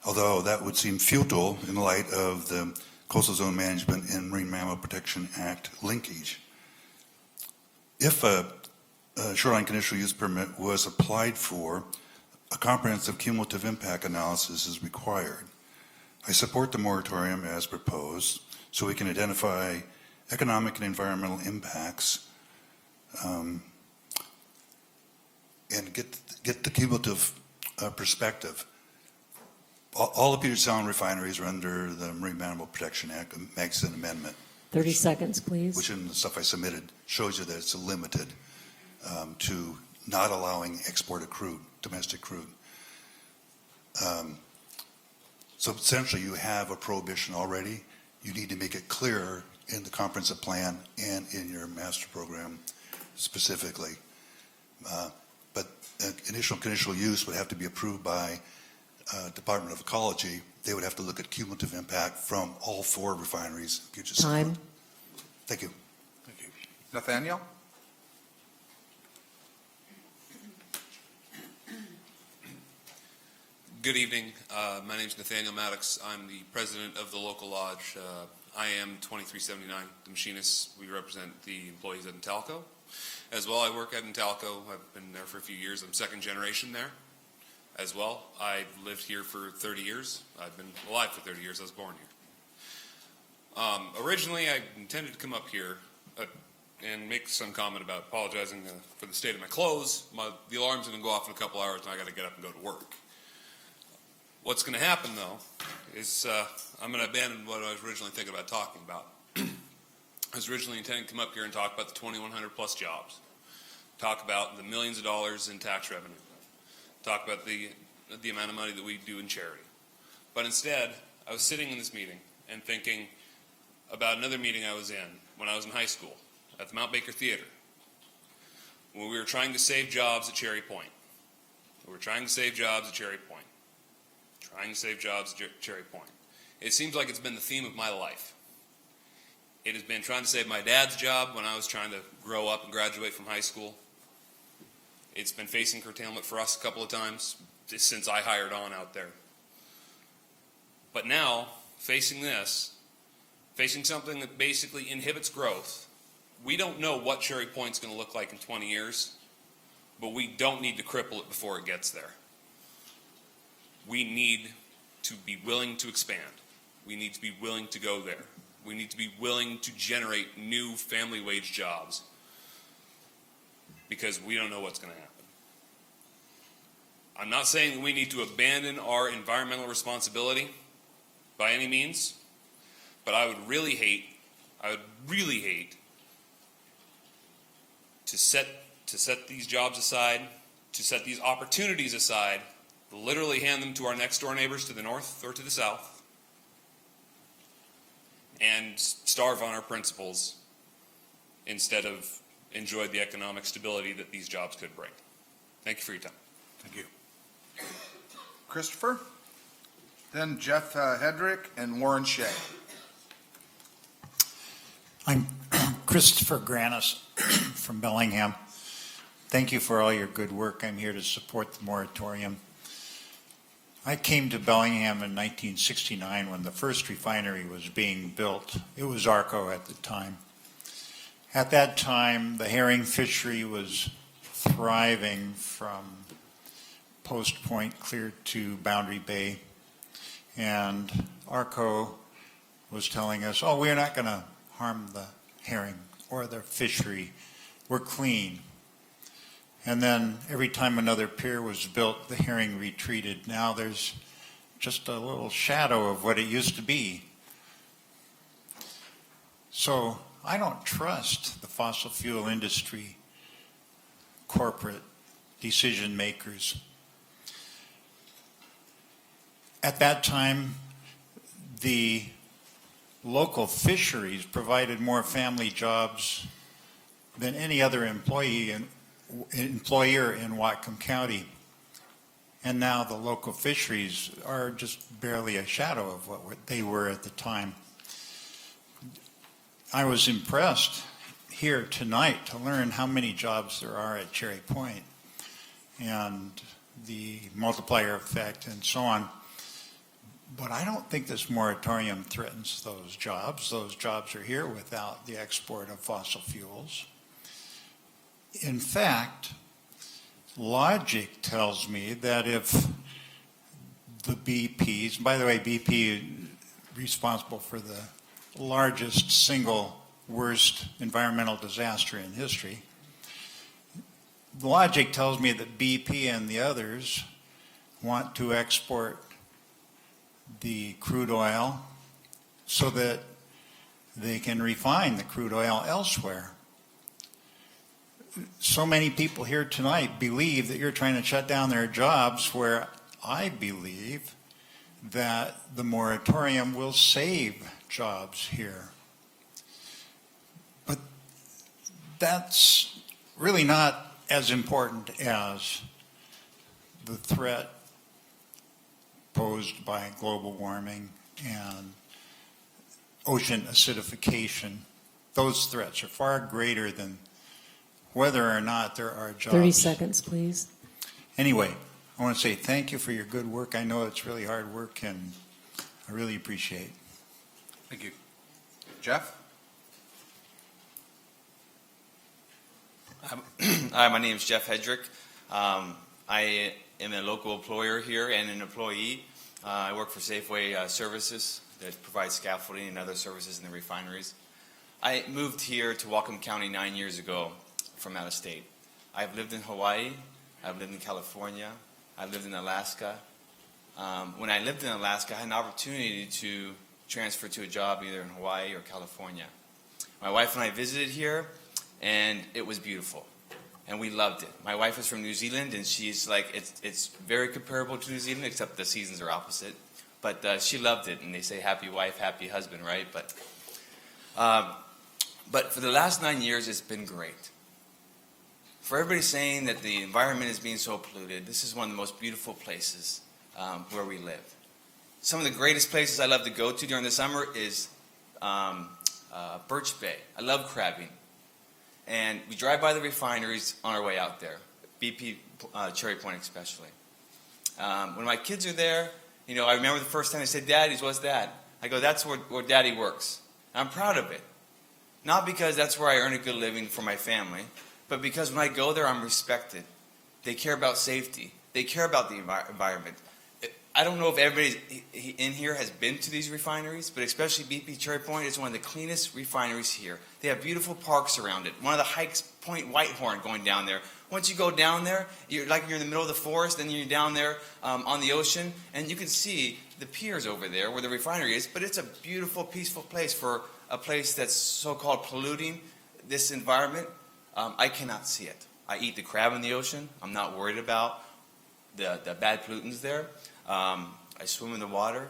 although that would seem futile in light of the Coastal Zone Management and Marine Mammal Protection Act linkage. If a shoreline conditional use permit was applied for, a comprehensive cumulative impact analysis is required. I support the moratorium as proposed so we can identify economic and environmental impacts and get the cumulative perspective. All the Puget Sound refineries are under the Marine Mammal Protection Act, Magnuson Amendment. 30 seconds, please. Which in the stuff I submitted shows you that it's limited to not allowing export of crude, domestic crude. So essentially you have a prohibition already. You need to make it clearer in the comprehensive plan and in your master program specifically. But initial conditional use would have to be approved by Department of Ecology. They would have to look at cumulative impact from all four refineries. Puget Sound. Time. Thank you. Thank you. Nathaniel? Good evening. My name is Nathaniel Maddox. I'm the president of the local lodge. I am 2379, the machinist. We represent the employees at Intalco. As well, I work at Intalco. I've been there for a few years. I'm second generation there as well. I've lived here for 30 years. I've been alive for 30 years. I was born here. Originally, I intended to come up here and make some comment about apologizing for the state of my clothes. The alarm's going to go off in a couple hours, and I got to get up and go to work. What's going to happen, though, is I'm going to abandon what I was originally thinking about talking about. I was originally intending to come up here and talk about the 2,100 plus jobs, talk about the millions of dollars in tax revenue, talk about the amount of money that we do in charity. But instead, I was sitting in this meeting and thinking about another meeting I was in when I was in high school at the Mount Baker Theater, when we were trying to save jobs at Cherry Point. We were trying to save jobs at Cherry Point. Trying to save jobs at Cherry Point. It seems like it's been the theme of my life. It has been trying to save my dad's job when I was trying to grow up and graduate from high school. It's been facing curtailment for us a couple of times since I hired on out there. But now, facing this, facing something that basically inhibits growth, we don't know what Cherry Point's going to look like in 20 years, but we don't need to cripple it before it gets there. We need to be willing to expand. We need to be willing to go there. We need to be willing to generate new family wage jobs because we don't know what's going to happen. I'm not saying that we need to abandon our environmental responsibility by any means, but I would really hate to set these jobs aside, to set these opportunities aside, literally hand them to our next door neighbors to the north or to the south, and starve on our principles instead of enjoy the economic stability that these jobs could bring. Thank you for your time. Thank you. Christopher, then Jeff Hedrick and Warren Shea. I'm Christopher Granis from Bellingham. Thank you for all your good work. I'm here to support the moratorium. I came to Bellingham in 1969 when the first refinery was being built. It was ARCO at the time. At that time, the herring fishery was thriving from Post Point clear to Boundary Bay. And ARCO was telling us, oh, we're not going to harm the herring or the fishery. We're clean. And then every time another pier was built, the herring retreated. Now there's just a little shadow of what it used to be. So I don't trust the fossil fuel industry, corporate decision makers. At that time, the local fisheries provided more family jobs than any other employer in Whatcom County. And now the local fisheries are just barely a shadow of what they were at the time. I was impressed here tonight to learn how many jobs there are at Cherry Point and the multiplier effect and so on. But I don't think this moratorium threatens those jobs. Those jobs are here without the export of fossil fuels. In fact, logic tells me that if the BPs, by the way, BP is responsible for the largest single worst environmental disaster in history. Logic tells me that BP and the others want to export the crude oil so that they can refine the crude oil elsewhere. So many people here tonight believe that you're trying to shut down their jobs, where I believe that the moratorium will save jobs here. But that's really not as important as the threat posed by global warming and ocean acidification. Those threats are far greater than whether or not there are jobs. 30 seconds, please. Anyway, I want to say thank you for your good work. I know it's really hard work, and I really appreciate it. Thank you. Jeff? Hi, my name is Jeff Hedrick. I am a local employer here and an employee. I work for Safeway Services that provides scaffolding and other services in the refineries. I moved here to Whatcom County 9 years ago from out of state. I've lived in Hawaii, I've lived in California, I've lived in Alaska. When I lived in Alaska, I had an opportunity to transfer to a job either in Hawaii or California. My wife and I visited here, and it was beautiful, and we loved it. My wife is from New Zealand, and she's like, it's very comparable to New Zealand, except the seasons are opposite. But she loved it, and they say happy wife, happy husband, right? But for the last 9 years, it's been great. For everybody saying that the environment is being so polluted, this is one of the most beautiful places where we live. Some of the greatest places I love to go to during the summer is Birch Bay. I love crabbing. And we drive by the refineries on our way out there, BP Cherry Point especially. When my kids are there, you know, I remember the first time they said, "Daddy's, what's that?" I go, "That's where Daddy works." And I'm proud of it. Not because that's where I earn a good living for my family, but because when I go there, I'm respected. They care about safety. They care about the environment. I don't know if everybody in here has been to these refineries, but especially BP Cherry Point is one of the cleanest refineries here. They have beautiful parks around it. One of the hikes Point Whitehorn going down there. Once you go down there, you're in the middle of the forest, then you're down there on the ocean, and you can see the piers over there where the refinery is, but it's a beautiful, peaceful place for a place that's so-called polluting this environment. I cannot see it. I eat the crab in the ocean. I'm not worried about the bad pollutants there. I swim in the water.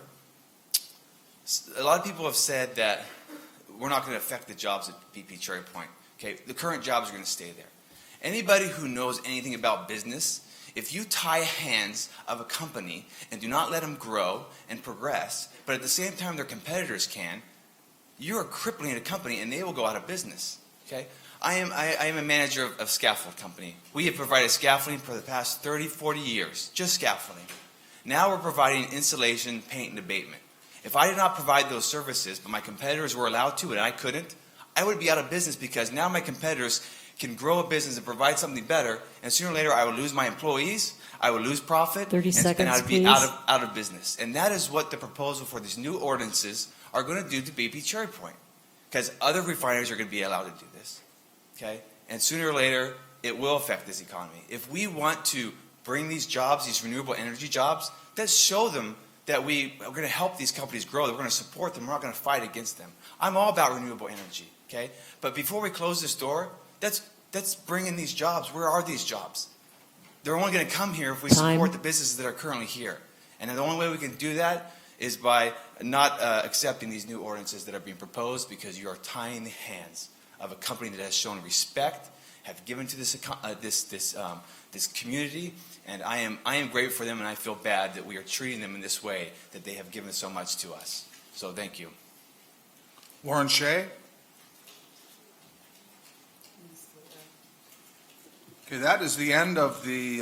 A lot of people have said that we're not going to affect the jobs at BP Cherry Point. Okay, the current jobs are going to stay there. Anybody who knows anything about business, if you tie hands of a company and do not let them grow and progress, but at the same time their competitors can, you are crippling a company and they will go out of business. Okay, I am a manager of a scaffold company. We have provided scaffolding for the past 30, 40 years, just scaffolding. Now we're providing insulation, paint, and abatement. If I did not provide those services, but my competitors were allowed to and I couldn't, I would be out of business because now my competitors can grow a business and provide something better, and sooner or later I would lose my employees, I would lose profit, 30 seconds, and I would be please. out of business. And that is what the proposal for these new ordinances are going to do to BP Cherry Point, because other refineries are going to be allowed to do this. Okay, and sooner or later it will affect this economy. If we want to bring these jobs, these renewable energy jobs, let's show them that we are going to help these companies grow, that we're going to support them, we're not going to fight against them. I'm all about renewable energy. Okay, but before we close this door, let's bring in these jobs. Where are these jobs? They're only going to come here if we support the businesses that are currently here. And the only way we can do that is by not accepting these new ordinances that are being proposed, because you are tying the hands of a company that has shown respect, have given to this community, and I am grateful for them, and I feel bad that we are treating them in this way, that they have given so much to us. So thank you. Warren Shea. Okay, that is the end of the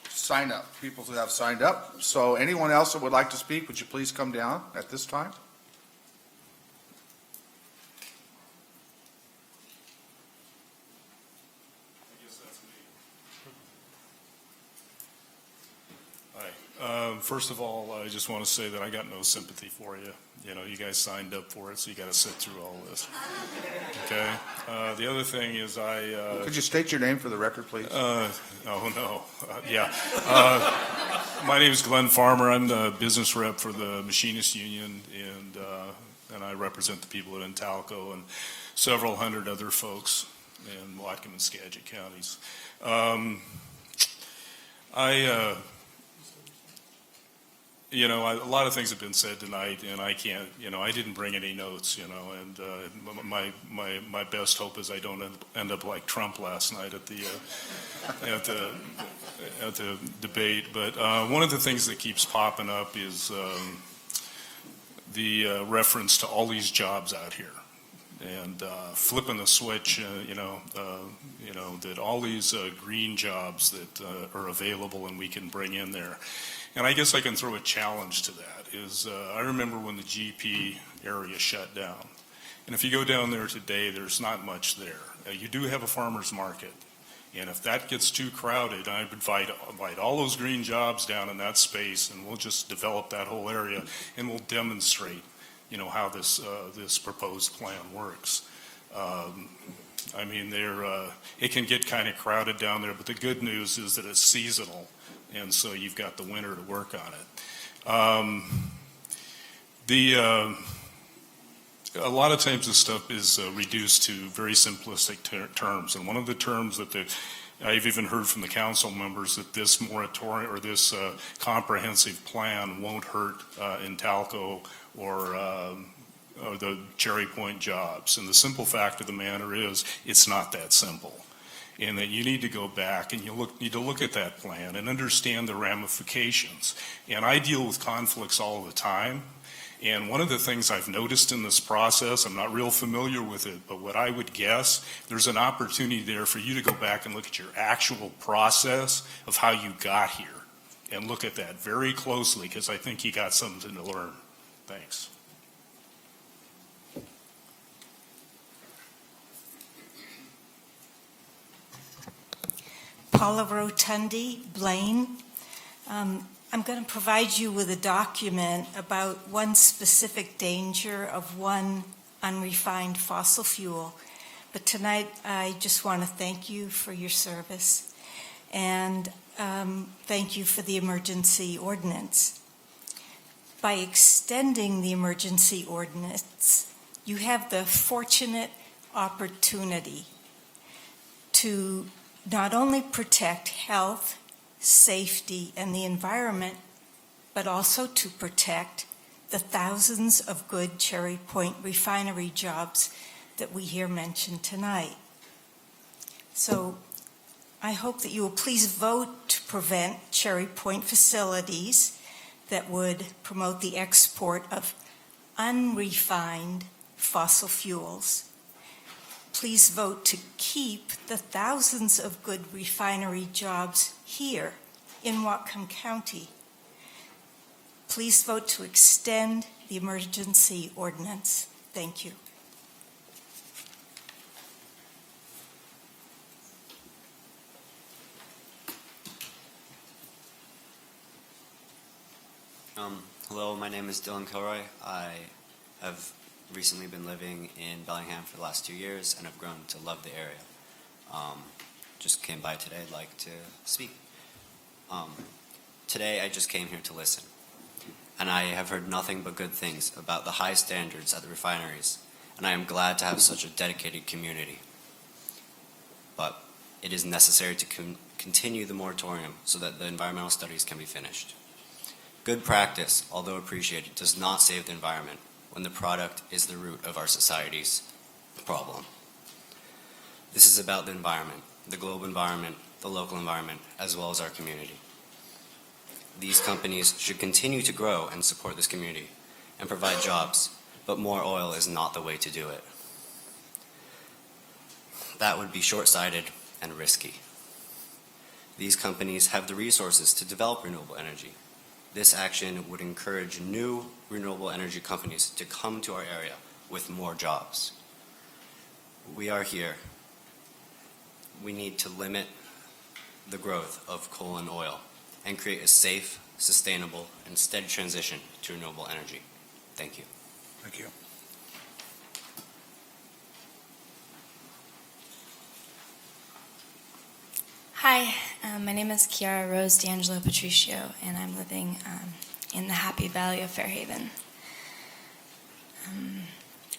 sign up, people who have signed up. So anyone else that would like to speak, would you please come down at this time? Hi. First of all, I just want to say that I got no sympathy for you. You know, you guys signed up for it, so you got to sit through all this. Okay. The other thing is Could you state your name for the record, please? Yeah. My name is Glenn Farmer. I'm the business rep for the Machinists Union, and I represent the people at Intalco and several hundred other folks in Whatcom and Skagit counties. A lot of things have been said tonight, and I can't, I didn't bring any notes, and my best hope is I don't end up like Trump last night at the debate. But one of the things that keeps popping up is the reference to all these jobs out here, and flipping the switch, that all these green jobs that are available and we can bring in there. And I guess I can throw a challenge to that. I remember when the GP area shut down. And if you go down there today, there's not much there. You do have a farmer's market. And if that gets too crowded, I would invite all those green jobs down in that space, and we'll just develop that whole area, and we'll demonstrate, how this proposed plan works. It can get kind of crowded down there, but the good news is that it's seasonal. And so you've got the winter to work on it. A lot of times this stuff is reduced to very simplistic terms. And one of the terms that I've even heard from the council members that this moratorium or this comprehensive plan won't hurt Intalco or the Cherry Point jobs. And the simple fact of the matter is it's not that simple. And that you need to go back and need to look at that plan and understand the ramifications. And I deal with conflicts all the time. And one of the things I've noticed in this process, I'm not real familiar with it, but what I would guess, there's an opportunity there for you to go back and look at your actual process of how you got here. And look at that very closely, because I think you got something to learn. Thanks. Paula Rotundi, Blaine. I'm going to provide you with a document about one specific danger of one unrefined fossil fuel, but tonight I just want to thank you for your service and thank you for the emergency ordinance. By extending the emergency ordinance, you have the fortunate opportunity to not only protect health, safety, and the environment, but also to protect the thousands of good Cherry Point refinery jobs that we hear mentioned tonight. So I hope that you will please vote to prevent Cherry Point facilities that would promote the export of unrefined fossil fuels. Please vote to keep the thousands of good refinery jobs here in Whatcom County. Please vote to extend the emergency ordinance. Thank you. Hello, my name is Dylan Kilroy. I have recently been living in Bellingham for the last 2 years and have grown to love the area. Just came by today. I'd like to speak. Today I just came here to listen, and I have heard nothing but good things about the high standards at the refineries, and I am glad to have such a dedicated community. But it is necessary to continue the moratorium so that the environmental studies can be finished. Good practice, although appreciated, does not save the environment when the product is the root of our society's problem. This is about the environment, the global environment, the local environment, as well as our community. These companies should continue to grow and support this community and provide jobs, but more oil is not the way to do it. That would be short-sighted and risky. These companies have the resources to develop renewable energy. This action would encourage new renewable energy companies to come to our area with more jobs. We are here. We need to limit the growth of coal and oil and create a safe, sustainable, and steady transition to renewable energy. Thank you. Thank you. Hi, my name is Kiara Rose D'Angelo Patricio, and I'm living in the Happy Valley of Fairhaven.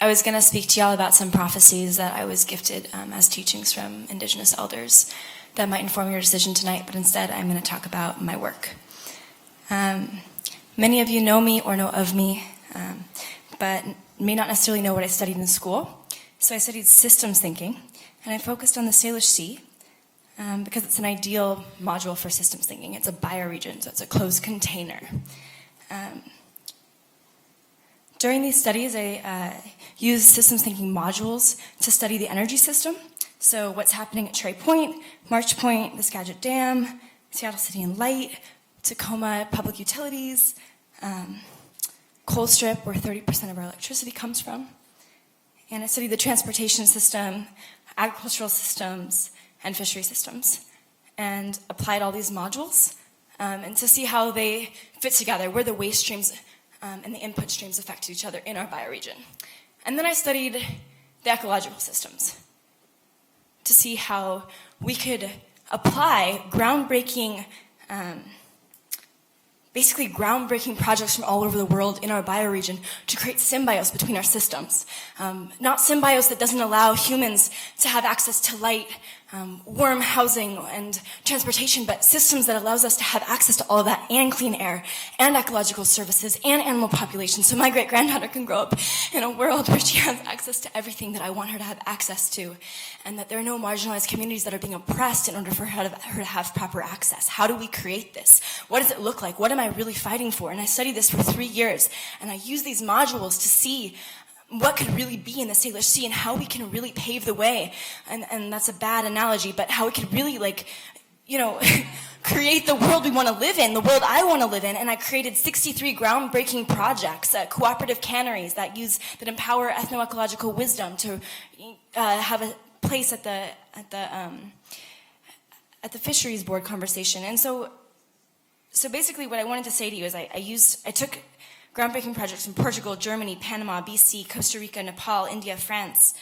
I was going to speak to y'all about some prophecies that I was gifted as teachings from Indigenous elders that might inform your decision tonight, but instead I'm going to talk about my work. Many of you know me or know of me, but may not necessarily know what I studied in school. So I studied systems thinking, and I focused on the Salish Sea, because it's an ideal module for systems thinking. It's a bioregion, so it's a closed container. During these studies, I used systems thinking modules to study the energy system. So what's happening at Cherry Point, March Point, the Skagit Dam, Seattle City and Light, Tacoma Public Utilities, Coal Strip, where 30% of our electricity comes from. And I studied the transportation system, agricultural systems, and fishery systems, and applied all these modules and to see how they fit together, where the waste streams and the input streams affected each other in our bioregion. And then I studied the ecological systems to see how we could apply groundbreaking projects from all over the world in our bioregion to create symbiosis between our systems. Not symbiosis that doesn't allow humans to have access to light, warm housing, and transportation, but systems that allows us to have access to all of that, and clean air, and ecological services, and animal population, so my great-granddaughter can grow up in a world where she has access to everything that I want her to have access to, and that there are no marginalized communities that are being oppressed in order for her to have proper access. How do we create this? What does it look like? What am I really fighting for? And I studied this for 3 years, and I used these modules to see what could really be in the Salish Sea and how we can really pave the way. And that's a bad analogy, but how we could really, create the world we want to live in, the world I want to live in. And I created 63 groundbreaking projects, cooperative canneries that empower ethno-ecological wisdom to have a place at the fisheries board conversation. And so basically what I wanted to say to you is I took groundbreaking projects in Portugal, Germany, Panama, BC, Costa Rica, Nepal, India, France,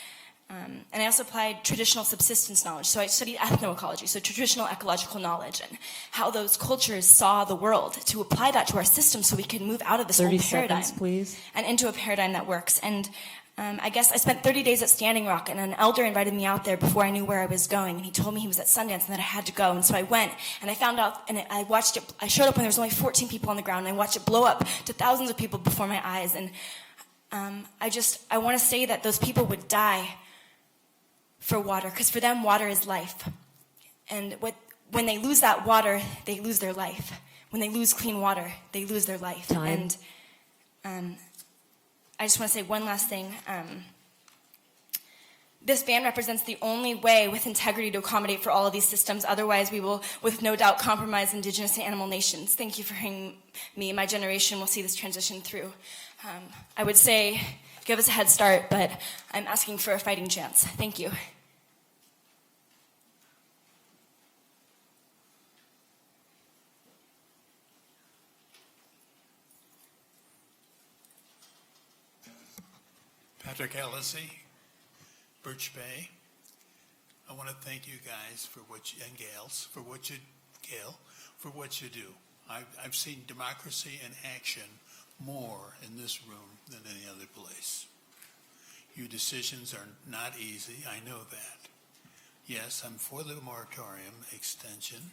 And I also applied traditional subsistence knowledge. So I studied ethnoecology, so traditional ecological knowledge, and how those cultures saw the world, to apply that to our system so we can move out of this 30 old paradigm seconds, please. and into a paradigm that works. And I guess I spent 30 days at Standing Rock, and an elder invited me out there before I knew where I was going, and he told me he was at Sundance and that I had to go. And so I went, and I found out, and I watched it. I showed up when there was only 14 people on the ground, and I watched it blow up to thousands of people before my eyes. And I want to say that those people would die for water, because for them, water is life. And when they lose that water, they lose their life. When they lose clean water, they lose their life. Time. And I just want to say one last thing. This ban represents the only way with integrity to accommodate for all of these systems. Otherwise, we will, with no doubt, compromise indigenous and animal nations. Thank you for hearing me. My generation will see this transition through. I would say give us a head start, but I'm asking for a fighting chance. Thank you. Patrick Ellisi, Birch Bay. I want to thank you guys for what you, and gals, for what you, Gail, for what you do. I've seen democracy in action more in this room than any other place. Your decisions are not easy, I know that. Yes, I'm for the moratorium extension.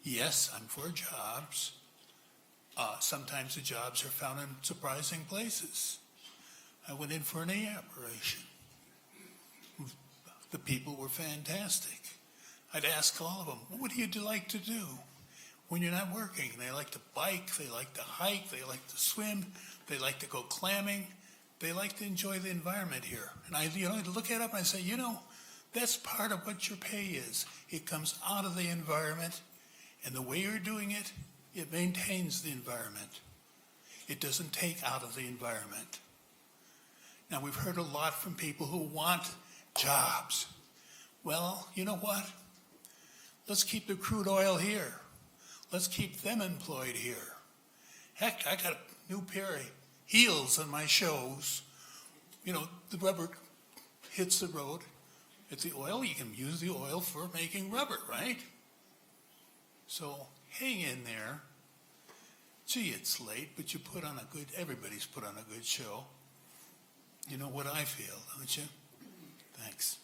Yes, I'm for jobs. Sometimes the jobs are found in surprising places. I went in for an knee operation. The people were fantastic. I'd ask all of them, what would you like to do when you're not working? They like to bike, they like to hike, they like to swim, they like to go clamming, they like to enjoy the environment here. And I look at it up and I say, that's part of what your pay is. It comes out of the environment, and the way you're doing it, it maintains the environment. It doesn't take out of the environment. Now, we've heard a lot from people who want jobs. Well, you know what? Let's keep the crude oil here. Let's keep them employed here. Heck, I got a new pair of heels on my shoes. The rubber hits the road. It's the oil. You can use the oil for making rubber, right? So hang in there. Gee, it's late, but everybody's put on a good show. You know what I feel, don't you? Thanks.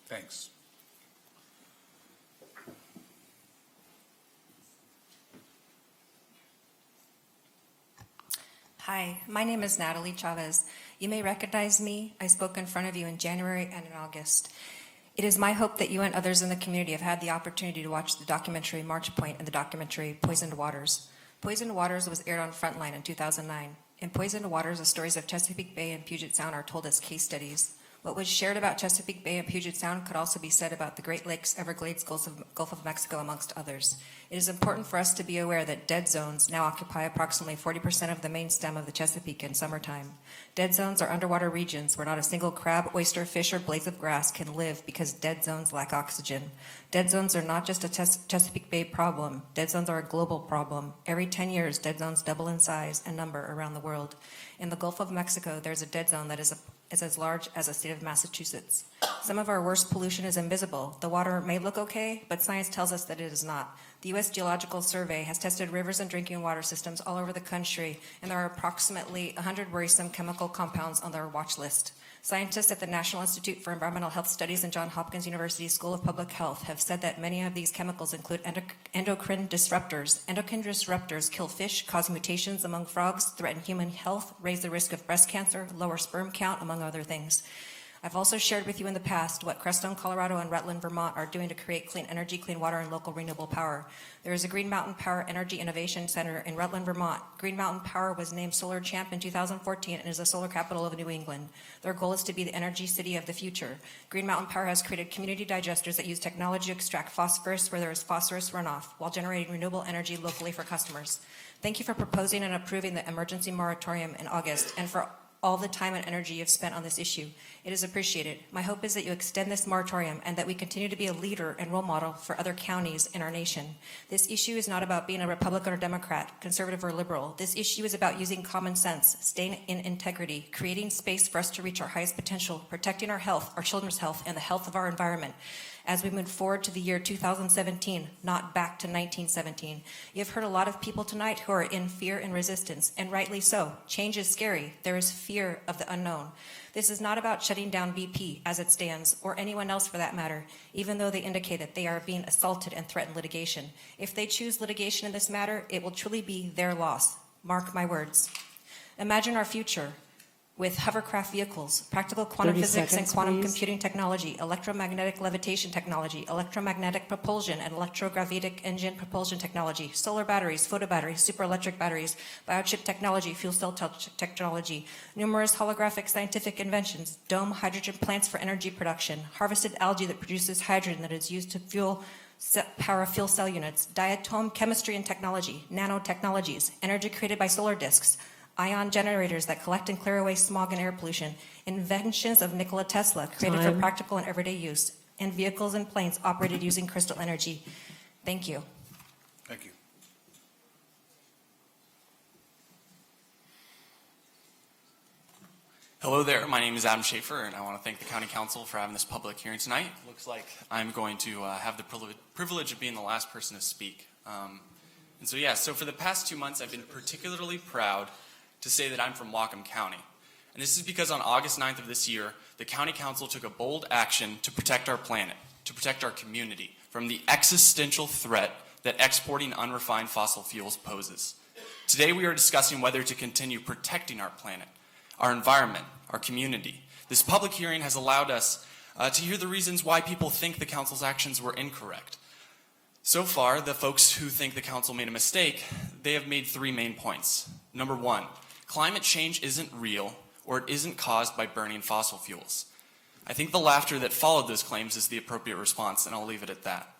Thanks. Hi, my name is Natalie Chavez. You may recognize me. I spoke in front of you in January and in August. It is my hope that you and others in the community have had the opportunity to watch the documentary March Point and the documentary Poisoned Waters. Poisoned Waters was aired on Frontline in 2009. In Poisoned Waters, the stories of Chesapeake Bay and Puget Sound are told as case studies. What was shared about Chesapeake Bay and Puget Sound could also be said about the Great Lakes, Everglades, Gulf of Mexico, amongst others. It is important for us to be aware that dead zones now occupy approximately 40% of the main stem of the Chesapeake in summertime. Dead zones are underwater regions where not a single crab, oyster, fish, or blades of grass can live because dead zones lack oxygen. Dead zones are not just a Chesapeake Bay problem. Dead zones are a global problem. Every 10 years, dead zones double in size and number around the world. In the Gulf of Mexico, there's a dead zone that is as large as the state of Massachusetts. Some of our worst pollution is invisible. The water may look okay, but science tells us that it is not. The U.S. Geological Survey has tested rivers and drinking water systems all over the country, and there are approximately 100 worrisome chemical compounds on their watch list. Scientists at the National Institute for Environmental Health Studies and Johns Hopkins University School of Public Health have said that many of these chemicals include endocrine disruptors. Endocrine disruptors kill fish, cause mutations among frogs, threaten human health, raise the risk of breast cancer, lower sperm count, among other things. I've also shared with you in the past what Crestone, Colorado, and Rutland, Vermont are doing to create clean energy, clean water, and local renewable power. There is a Green Mountain Power Energy Innovation Center in Rutland, Vermont. Green Mountain Power was named Solar Champ in 2014 and is the solar capital of New England. Their goal is to be the energy city of the future. Green Mountain Power has created community digesters that use technology to extract phosphorus where there is phosphorus runoff while generating renewable energy locally for customers. Thank you for proposing and approving the emergency moratorium in August and for all the time and energy you've spent on this issue. It is appreciated. My hope is that you extend this moratorium and that we continue to be a leader and role model for other counties in our nation. This issue is not about being a Republican or Democrat, conservative or liberal. This issue is about using common sense, staying in integrity, creating space for us to reach our highest potential, protecting our health, our children's health, and the health of our environment as we move forward to the year 2017, not back to 1917. You've heard a lot of people tonight who are in fear and resistance, and rightly so. Change is scary. There is fear of the unknown. This is not about shutting down BP as it stands, or anyone else for that matter, even though they indicate that they are being assaulted and threatened litigation. If they choose litigation in this matter, it will truly be their loss. Mark my words. Imagine our future with hovercraft vehicles, practical quantum 30 physics and seconds, quantum please. computing technology, electromagnetic levitation technology, electromagnetic propulsion and electrogravitic engine propulsion technology, solar batteries, photobatteries, superelectric batteries, biochip technology, fuel cell technology, numerous holographic scientific inventions, dome hydrogen plants for energy production, harvested algae that produces hydrogen that is used to power fuel cell units, diatom chemistry and technology, nanotechnologies, energy created by solar disks, ion generators that collect and clear away smog and air pollution, inventions of Nikola Tesla created for Time. practical and everyday use, and vehicles and planes operated using crystal energy. Thank you. Thank you. Hello there, my name is Adam Schaefer, and I want to thank the County Council for having this public hearing tonight. Looks like I'm going to have the privilege of being the last person to speak. So for the past 2 months, I've been particularly proud to say that I'm from Whatcom County. And this is because on August 9th of this year, the County Council took a bold action to protect our planet, to protect our community from the existential threat that exporting unrefined fossil fuels poses. Today we are discussing whether to continue protecting our planet, our environment, our community. This public hearing has allowed us to hear the reasons why people think the Council's actions were incorrect. So far, the folks who think the Council made a mistake, they have made 3 main points. Number 1, climate change isn't real, or it isn't caused by burning fossil fuels. I think the laughter that followed those claims is the appropriate response, and I'll leave it at that.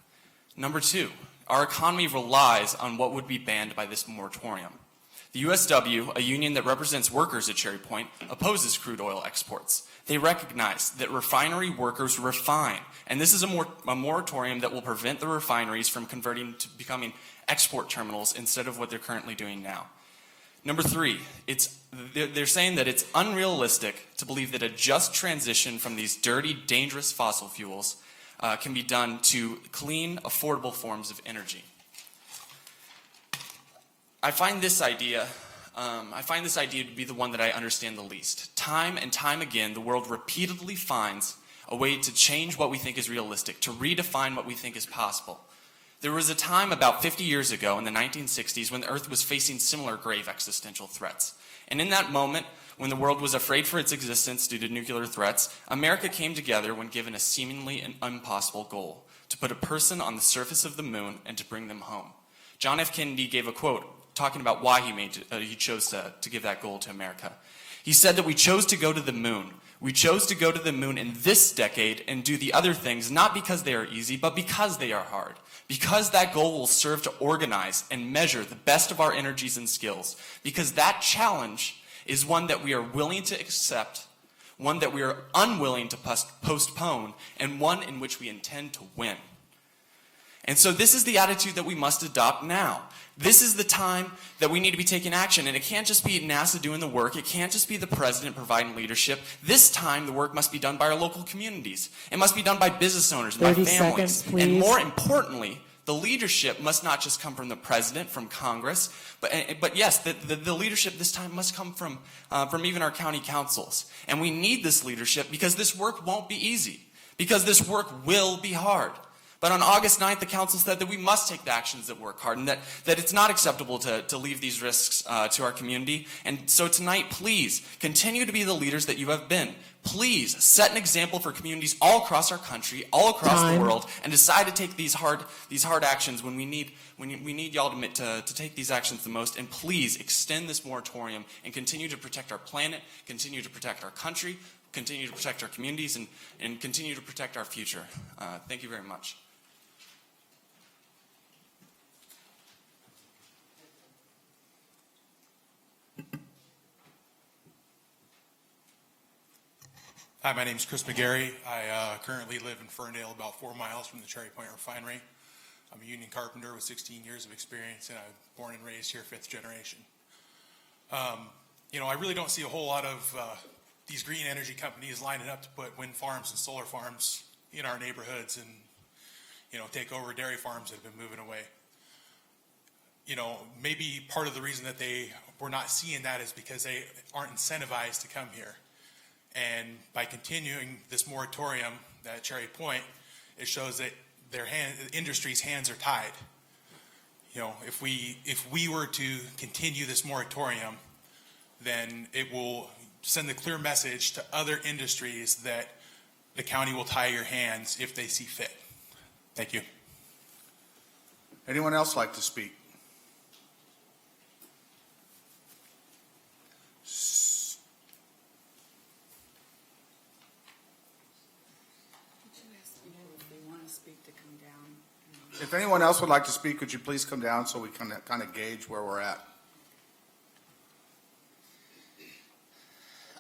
Number 2, our economy relies on what would be banned by this moratorium. The USW, a union that represents workers at Cherry Point, opposes crude oil exports. They recognize that refinery workers refine, and this is a moratorium that will prevent the refineries from converting to becoming export terminals instead of what they're currently doing now. Number 3, they're saying that it's unrealistic to believe that a just transition from these dirty, dangerous fossil fuels can be done to clean, affordable forms of energy. I find this idea to be the one that I understand the least. Time and time again, the world repeatedly finds a way to change what we think is realistic, to redefine what we think is possible. There was a time about 50 years ago in the 1960s when the Earth was facing similar grave existential threats. And in that moment, when the world was afraid for its existence due to nuclear threats, America came together when given a seemingly impossible goal: to put a person on the surface of the moon and to bring them home. John F. Kennedy gave a quote talking about why he chose to give that goal to America. He said that we chose to go to the moon. We chose to go to the moon in this decade and do the other things not because they are easy, but because they are hard. Because that goal will serve to organize and measure the best of our energies and skills. Because that challenge is one that we are willing to accept, one that we are unwilling to postpone, and one in which we intend to win. And so this is the attitude that we must adopt now. This is the time that we need to be taking action, and it can't just be NASA doing the work. It can't just be the president providing leadership. This time, the work must be done by our local communities. It must be done by business owners and by 30 families. seconds, please. And more importantly, the leadership must not just come from the president, from Congress, but yes, the leadership this time must come from even our county councils. And we need this leadership because this work won't be easy, because this work will be hard. But on August 9th, the council said that we must take the actions that work hard and that it's not acceptable to leave these risks to our community. And so tonight, please continue to be the leaders that you have been. Please set an example for communities all across our country, all across the world, and decide to take these hard actions when we need y'all to take these actions the most. And please extend this moratorium and continue to protect our planet, continue to protect our country, continue to protect our communities, and continue to protect our future. Thank you very much. Hi, my name is Chris McGarry. I currently live in Ferndale, about 4 miles from the Cherry Point refinery. I'm a union carpenter with 16 years of experience, and I'm born and raised here, 5th generation. I really don't see a whole lot of these green energy companies lining up to put wind farms and solar farms in our neighborhoods and, take over dairy farms that have been moving away. Maybe part of the reason that we're not seeing that is because they aren't incentivized to come here. And by continuing this moratorium at Cherry Point, it shows that the industry's hands are tied. If we were to continue this moratorium, then it will send a clear message to other industries that the county will tie your hands if they see fit. Thank you. Anyone else like to speak? If anyone else would like to speak, could you please come down so we can kind of gauge where we're at?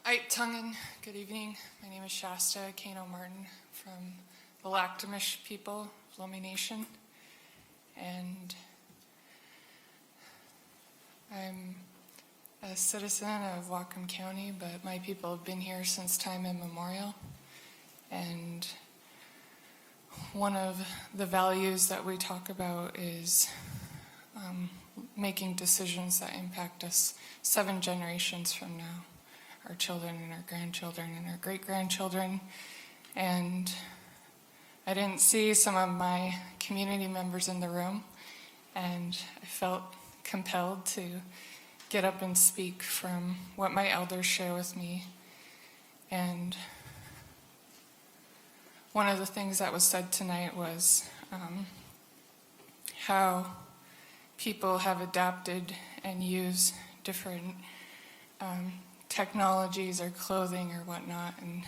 Ait Tungan, good evening. My name is Shasta Kano Martin from the Lactamish people, Lomi Nation. And I'm a citizen of Whatcom County, but my people have been here since time immemorial. And one of the values that we talk about is making decisions that impact us 7 generations from now, our children and our grandchildren and our great-grandchildren. And I didn't see some of my community members in the room, and I felt compelled to get up and speak from what my elders share with me. And one of the things that was said tonight was how people have adapted and use different technologies or clothing or whatnot. And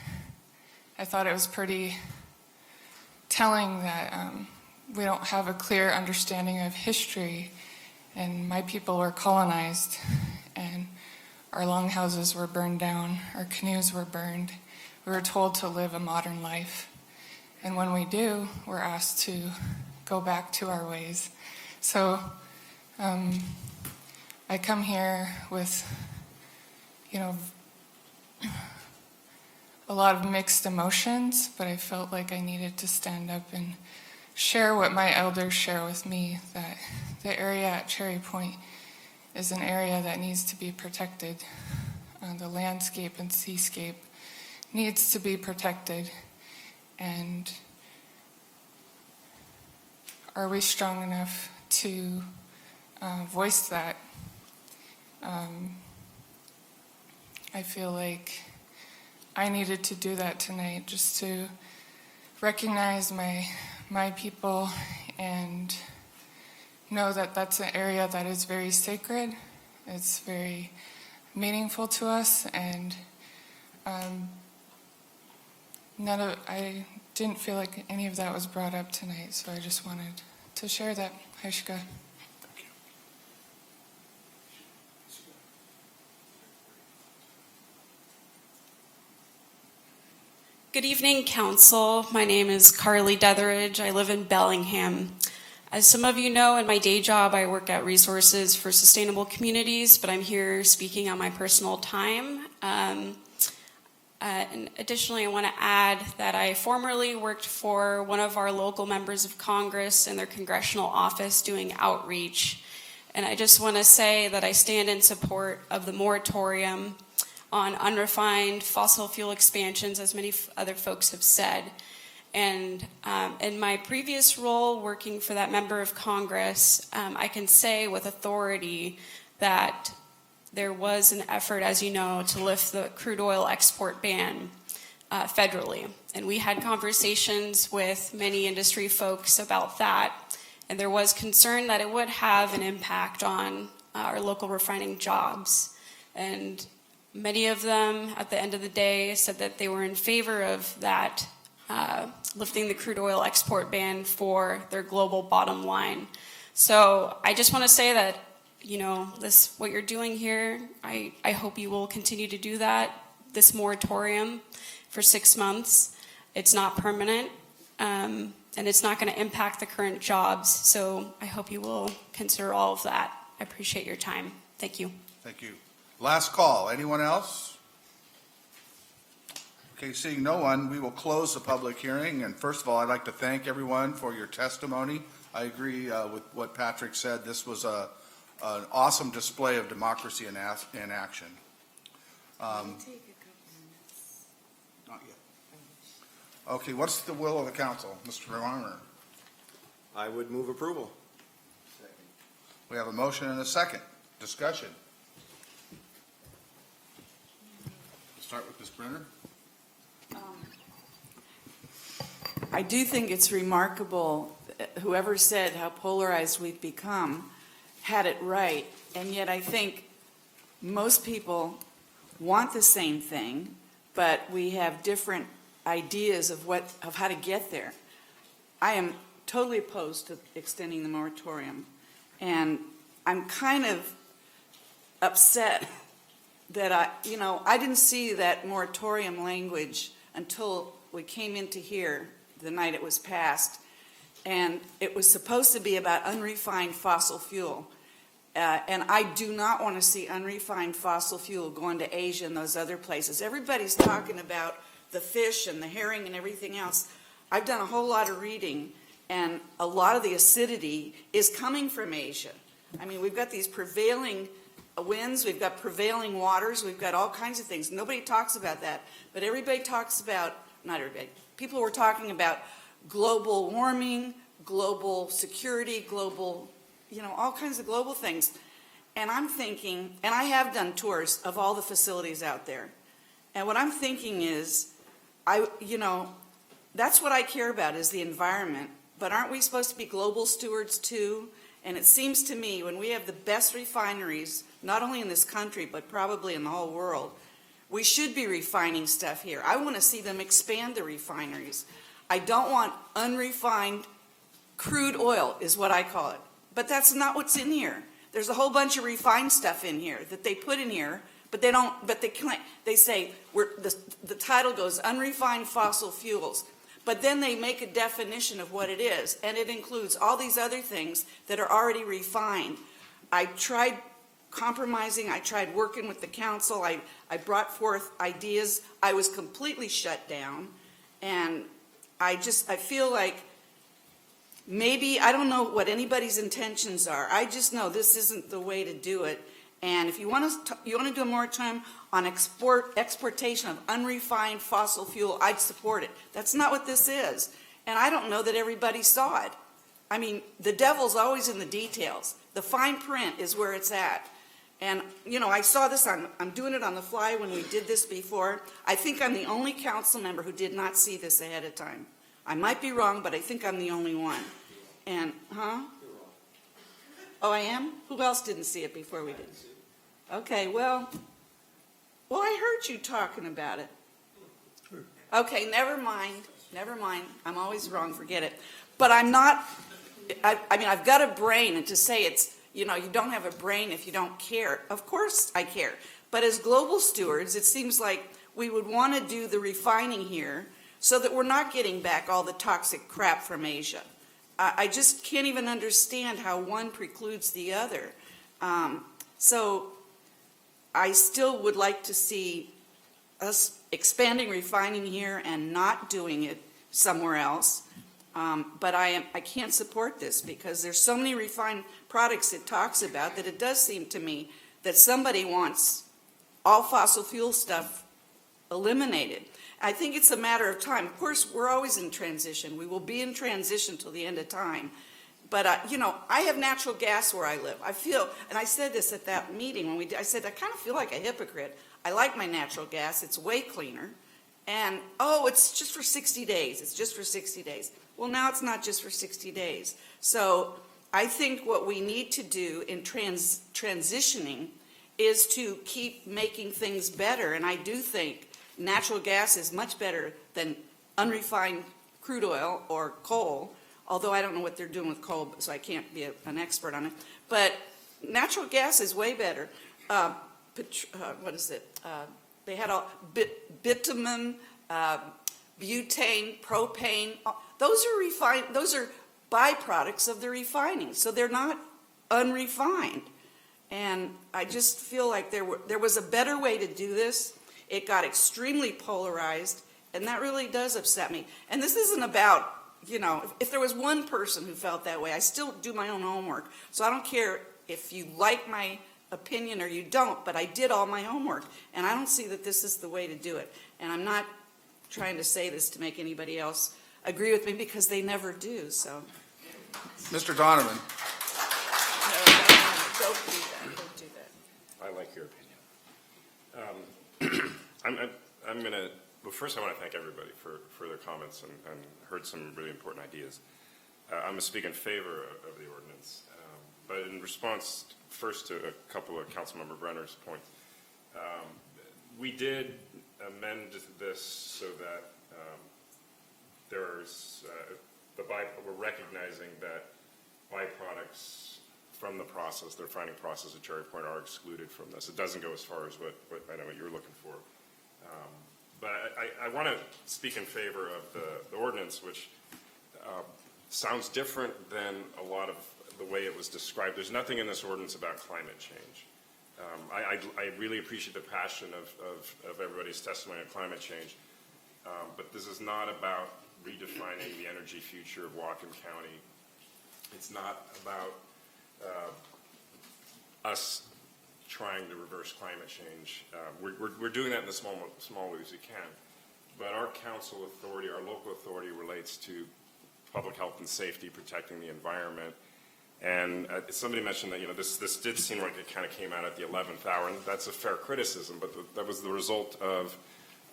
I thought it was pretty telling that we don't have a clear understanding of history. And my people were colonized, and our longhouses were burned down, our canoes were burned. We were told to live a modern life. And when we do, we're asked to go back to our ways. So I come here with, a lot of mixed emotions, but I felt like I needed to stand up and share what my elders share with me, that the area at Cherry Point is an area that needs to be protected. The landscape and seascape needs to be protected. And are we strong enough to voice that? I feel like I needed to do that tonight, just to recognize my people and know that that's an area that is very sacred. It's very meaningful to us, and I didn't feel like any of that was brought up tonight, so I just wanted to share that. Haishka. Good evening, Council. My name is Carly Detheridge. I live in Bellingham. As some of you know, in my day job, I work at Resources for Sustainable Communities, but I'm here speaking on my personal time. And additionally, I want to add that I formerly worked for one of our local members of Congress in their congressional office doing outreach. And I just want to say that I stand in support of the moratorium on unrefined fossil fuel expansions, as many other folks have said. And in my previous role working for that member of Congress, I can say with authority that there was an effort, as you know, to lift the crude oil export ban federally. And we had conversations with many industry folks about that. And there was concern that it would have an impact on our local refining jobs. And many of them, at the end of the day, said that they were in favor of that, lifting the crude oil export ban for their global bottom line. So I just want to say that, what you're doing here, I hope you will continue to do that. This moratorium for 6 months. It's not permanent, and it's not going to impact the current jobs. So I hope you will consider all of that. I appreciate your time. Thank you. Thank you. Last call. Anyone else? Okay, seeing no one, we will close the public hearing. And first of all, I'd like to thank everyone for your testimony. I agree with what Patrick said. This was an awesome display of democracy in action. Not yet. Okay, what's the will of the council? Mr. WEIMER. I would move approval. We have a motion and a second. Discussion. We'll start with Ms. Brenner. I do think it's remarkable, whoever said how polarized we've become had it right, and yet I think most people want the same thing, but we have different ideas of how to get there. I am totally opposed to extending the moratorium, and I'm kind of upset that I didn't see that moratorium language until we came into here the night it was passed, and it was supposed to be about unrefined fossil fuel. And I do not want to see unrefined fossil fuel going to Asia and those other places. Everybody's talking about the fish and the herring and everything else. I've done a whole lot of reading, and a lot of the acidity is coming from Asia. I mean, we've got these prevailing winds, we've got prevailing waters, we've got all kinds of things. Nobody talks about that, but everybody talks about, not everybody, people were talking about global warming, global security, global, all kinds of global things. And I'm thinking, and I have done tours of all the facilities out there, and what I'm thinking is, that's what I care about is the environment, but aren't we supposed to be global stewards too? And it seems to me when we have the best refineries, not only in this country, but probably in the whole world, we should be refining stuff here. I want to see them expand the refineries. I don't want unrefined crude oil is what I call it. But that's not what's in here. There's a whole bunch of refined stuff in here that they put in here, but they don't, but they claim, they say, the title goes unrefined fossil fuels. But then they make a definition of what it is, and it includes all these other things that are already refined. I tried compromising, I tried working with the council, I brought forth ideas, I was completely shut down, and I feel like maybe, I don't know what anybody's intentions are, I just know this isn't the way to do it, and if you want to do a moratorium on exportation of unrefined fossil fuel, I'd support it. That's not what this is, and I don't know that everybody saw it. I mean, the devil's always in the details. The fine print is where it's at. And, I saw this I'm doing it on the fly when we did this before. I think I'm the only council member who did not see this ahead of time. I might be wrong, but I think I'm the only one. And, Oh, I am? Who else didn't see it before we did? Okay, well, I heard you talking about it. Okay, never mind. I'm always wrong, forget it. But I'm not, I've got a brain, and to say it's, you don't have a brain if you don't care. Of course I care. But as global stewards, it seems like we would want to do the refining here so that we're not getting back all the toxic crap from Asia. I just can't even understand how one precludes the other. So I still would like to see us expanding refining here and not doing it somewhere else. But I can't support this because there's so many refined products it talks about that it does seem to me that somebody wants all fossil fuel stuff eliminated. I think it's a matter of time. Of course, we're always in transition. We will be in transition till the end of time. But, I have natural gas where I live. I feel, and I said this at that meeting when I said, I kind of feel like a hypocrite. I like my natural gas. It's way cleaner. And, it's just for 60 days. It's just for 60 days. Well, now it's not just for 60 days. So I think what we need to do in transitioning is to keep making things better. And I do think natural gas is much better than unrefined crude oil or coal, although I don't know what they're doing with coal, so I can't be an expert on it. But natural gas is way better. What is it? They had all bitumen butane, propane. Those are byproducts of the refining, so they're not unrefined. And I just feel like there was a better way to do this. It got extremely polarized, and that really does upset me. And this isn't about, you know, if there was one person who felt that way, I still do my own homework. So I don't care if you like my opinion or you don't, but I did all my homework, and I don't see that this is the way to do it. And I'm not trying to say this to make anybody else agree with me, because they never do. So, Mr. Donovan. Don't do that. Don't do that. I like your opinion. I'm going to, well, first I want to thank everybody for their comments and heard some really important ideas. I'm going to speak in favor of the ordinance, but in response first to a couple of Councilmember Brenner's points, we did amend this so that we're recognizing that byproducts from the process, the refining process at Cherry Point, are excluded from this. It doesn't go as far as what I know what you're looking for. But I want to speak in favor of the ordinance, which sounds different than a lot of the way it was described. There's nothing in this ordinance about climate change. I really appreciate the passion of everybody's testimony on climate change, but this is not about redefining the energy future of Whatcom County. It's not about us trying to reverse climate change. We're doing that in the small ways we can. But our council authority, our local authority, relates to public health and safety, protecting the environment. And somebody mentioned that, you know, this did seem like it kind of came out at the 11th hour, and that's a fair criticism, but that was the result of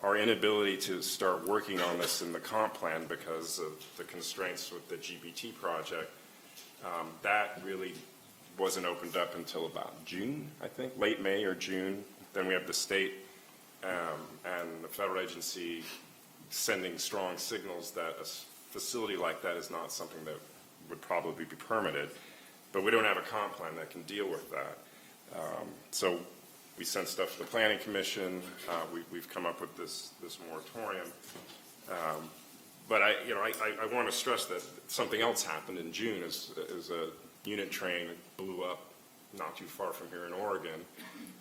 our inability to start working on this in the comp plan because of the constraints with the GBT project. That really wasn't opened up until about June, I think, late May or June. Then we have the state and the federal agency sending strong signals that a facility like that is not something that would probably be permitted. But we don't have a comp plan that can deal with that. So we sent stuff to the Planning Commission. We've come up with this moratorium. But I want to stress that something else happened in June as a unit train blew up not too far from here in Oregon.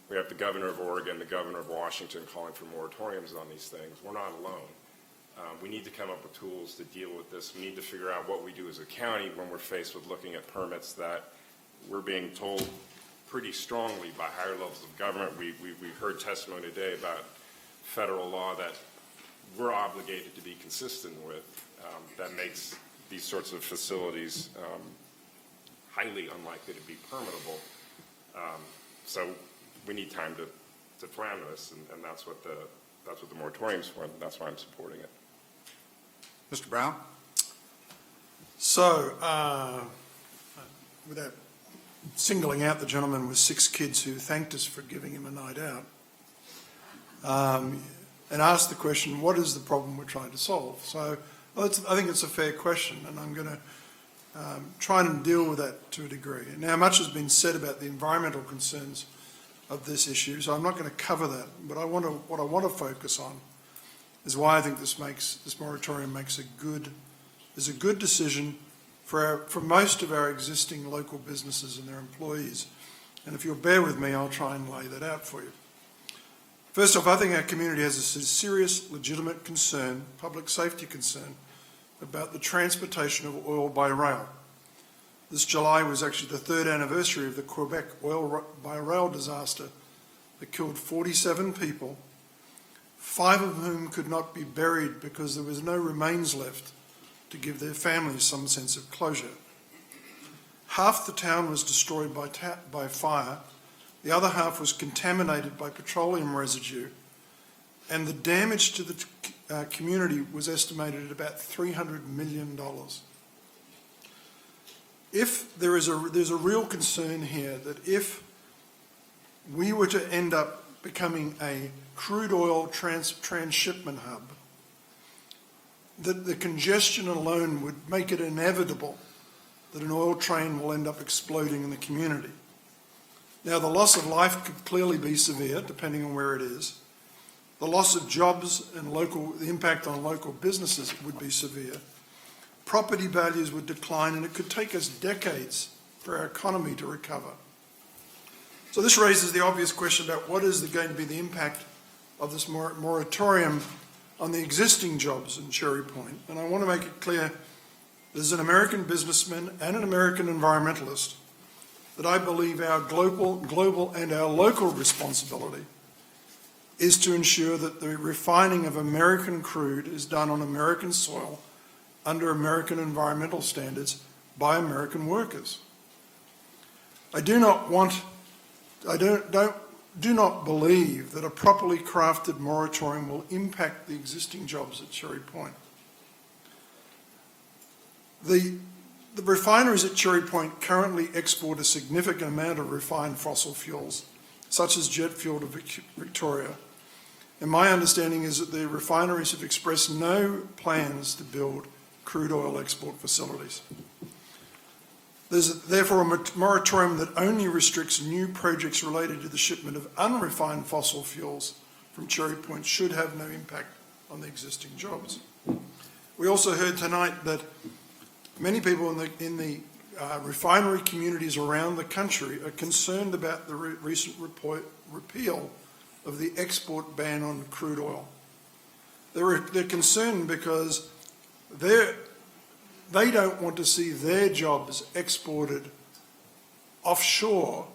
We have the governor of Oregon, the governor of Washington calling for moratoriums on these things. We're not alone. We need to come up with tools to deal with this. We need to figure out what we do as a county when we're faced with looking at permits that we're being told pretty strongly by higher levels of government. We've heard testimony today about federal law that we're obligated to be consistent with, that makes these sorts of facilities highly unlikely to be permittable. So we need time to plan this, and that's what the moratorium's for, and that's why I'm supporting it. Mr. Brown? So, without singling out the gentleman with 6 kids who thanked us for giving him a night out, and asked the question, what is the problem we're trying to solve? So I think it's a fair question, and I'm going to try and deal with that to a degree. Now, much has been said about the environmental concerns of this issue, so I'm not going to cover that, but what I want to focus on is why I think this moratorium is a good decision for most of our existing local businesses and their employees. And if you'll bear with me, I'll try and lay that out for you. First off, I think our community has a serious, legitimate concern, public safety concern, about the transportation of oil by rail. This July was actually the 3rd anniversary of the Quebec oil by rail disaster that killed 47 people, 5 of whom could not be buried because there was no remains left to give their families some sense of closure. Half the town was destroyed by fire, the other half was contaminated by petroleum residue, and the damage to the community was estimated at about $300 million. If there's a real concern here that if we were to end up becoming a crude oil transshipment hub, that the congestion alone would make it inevitable that an oil train will end up exploding in the community. Now, the loss of life could clearly be severe, depending on where it is, The loss of jobs and the impact on local businesses would be severe. Property values would decline, and it could take us decades for our economy to recover. So this raises the obvious question about what is going to be the impact of this moratorium on the existing jobs in Cherry Point. And I want to make it clear, as an American businessman and an American environmentalist, that I believe our global and our local responsibility is to ensure that the refining of American crude is done on American soil under American environmental standards by American workers. I do not believe that a properly crafted moratorium will impact the existing jobs at Cherry Point. The refineries at Cherry Point currently export a significant amount of refined fossil fuels, such as jet fuel to Victoria. And my understanding is that the refineries have expressed no plans to build crude oil export facilities. There's therefore a moratorium that only restricts new projects related to the shipment of unrefined fossil fuels from Cherry Point should have no impact on the existing jobs. We also heard tonight that many people in the refinery communities around the country are concerned about the recent repeal of the export ban on crude oil. They're concerned because they don't want to see their jobs exported offshore,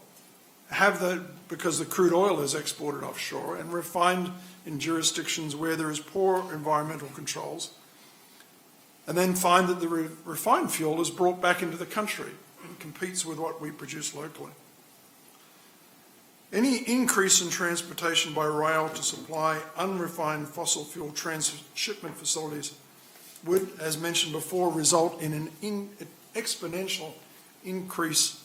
because the crude oil is exported offshore and refined in jurisdictions where there is poor environmental controls, and then find that the refined fuel is brought back into the country and competes with what we produce locally. Any increase in transportation by rail to supply unrefined fossil fuel transshipment facilities would, as mentioned before, result in an exponential increase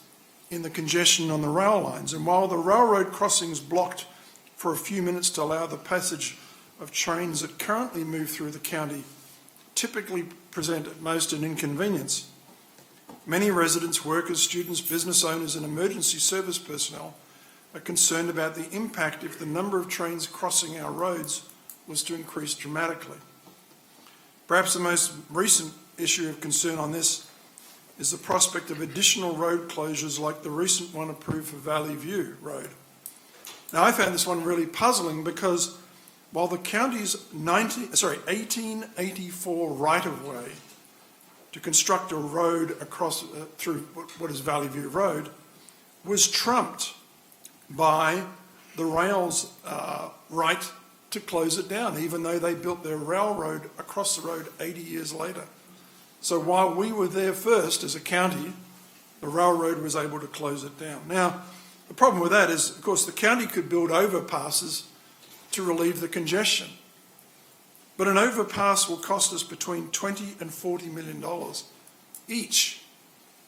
in the congestion on the rail lines. And while the railroad crossings blocked for a few minutes to allow the passage of trains that currently move through the county typically present at most an inconvenience, many residents, workers, students, business owners and emergency service personnel are concerned about the impact if the number of trains crossing our roads was to increase dramatically. Perhaps the most recent issue of concern on this is the prospect of additional road closures like the recent one approved for Valley View Road. Now, I found this one really puzzling because while the county's 1884 right-of-way to construct a road across through what is Valley View Road was trumped by the rail's right to close it down, even though they built their railroad across the road 80 years later. So while we were there first as a county, the railroad was able to close it down. Now, the problem with that is, of course, the county could build overpasses to relieve the congestion. But an overpass will cost us between $20 and $40 million each.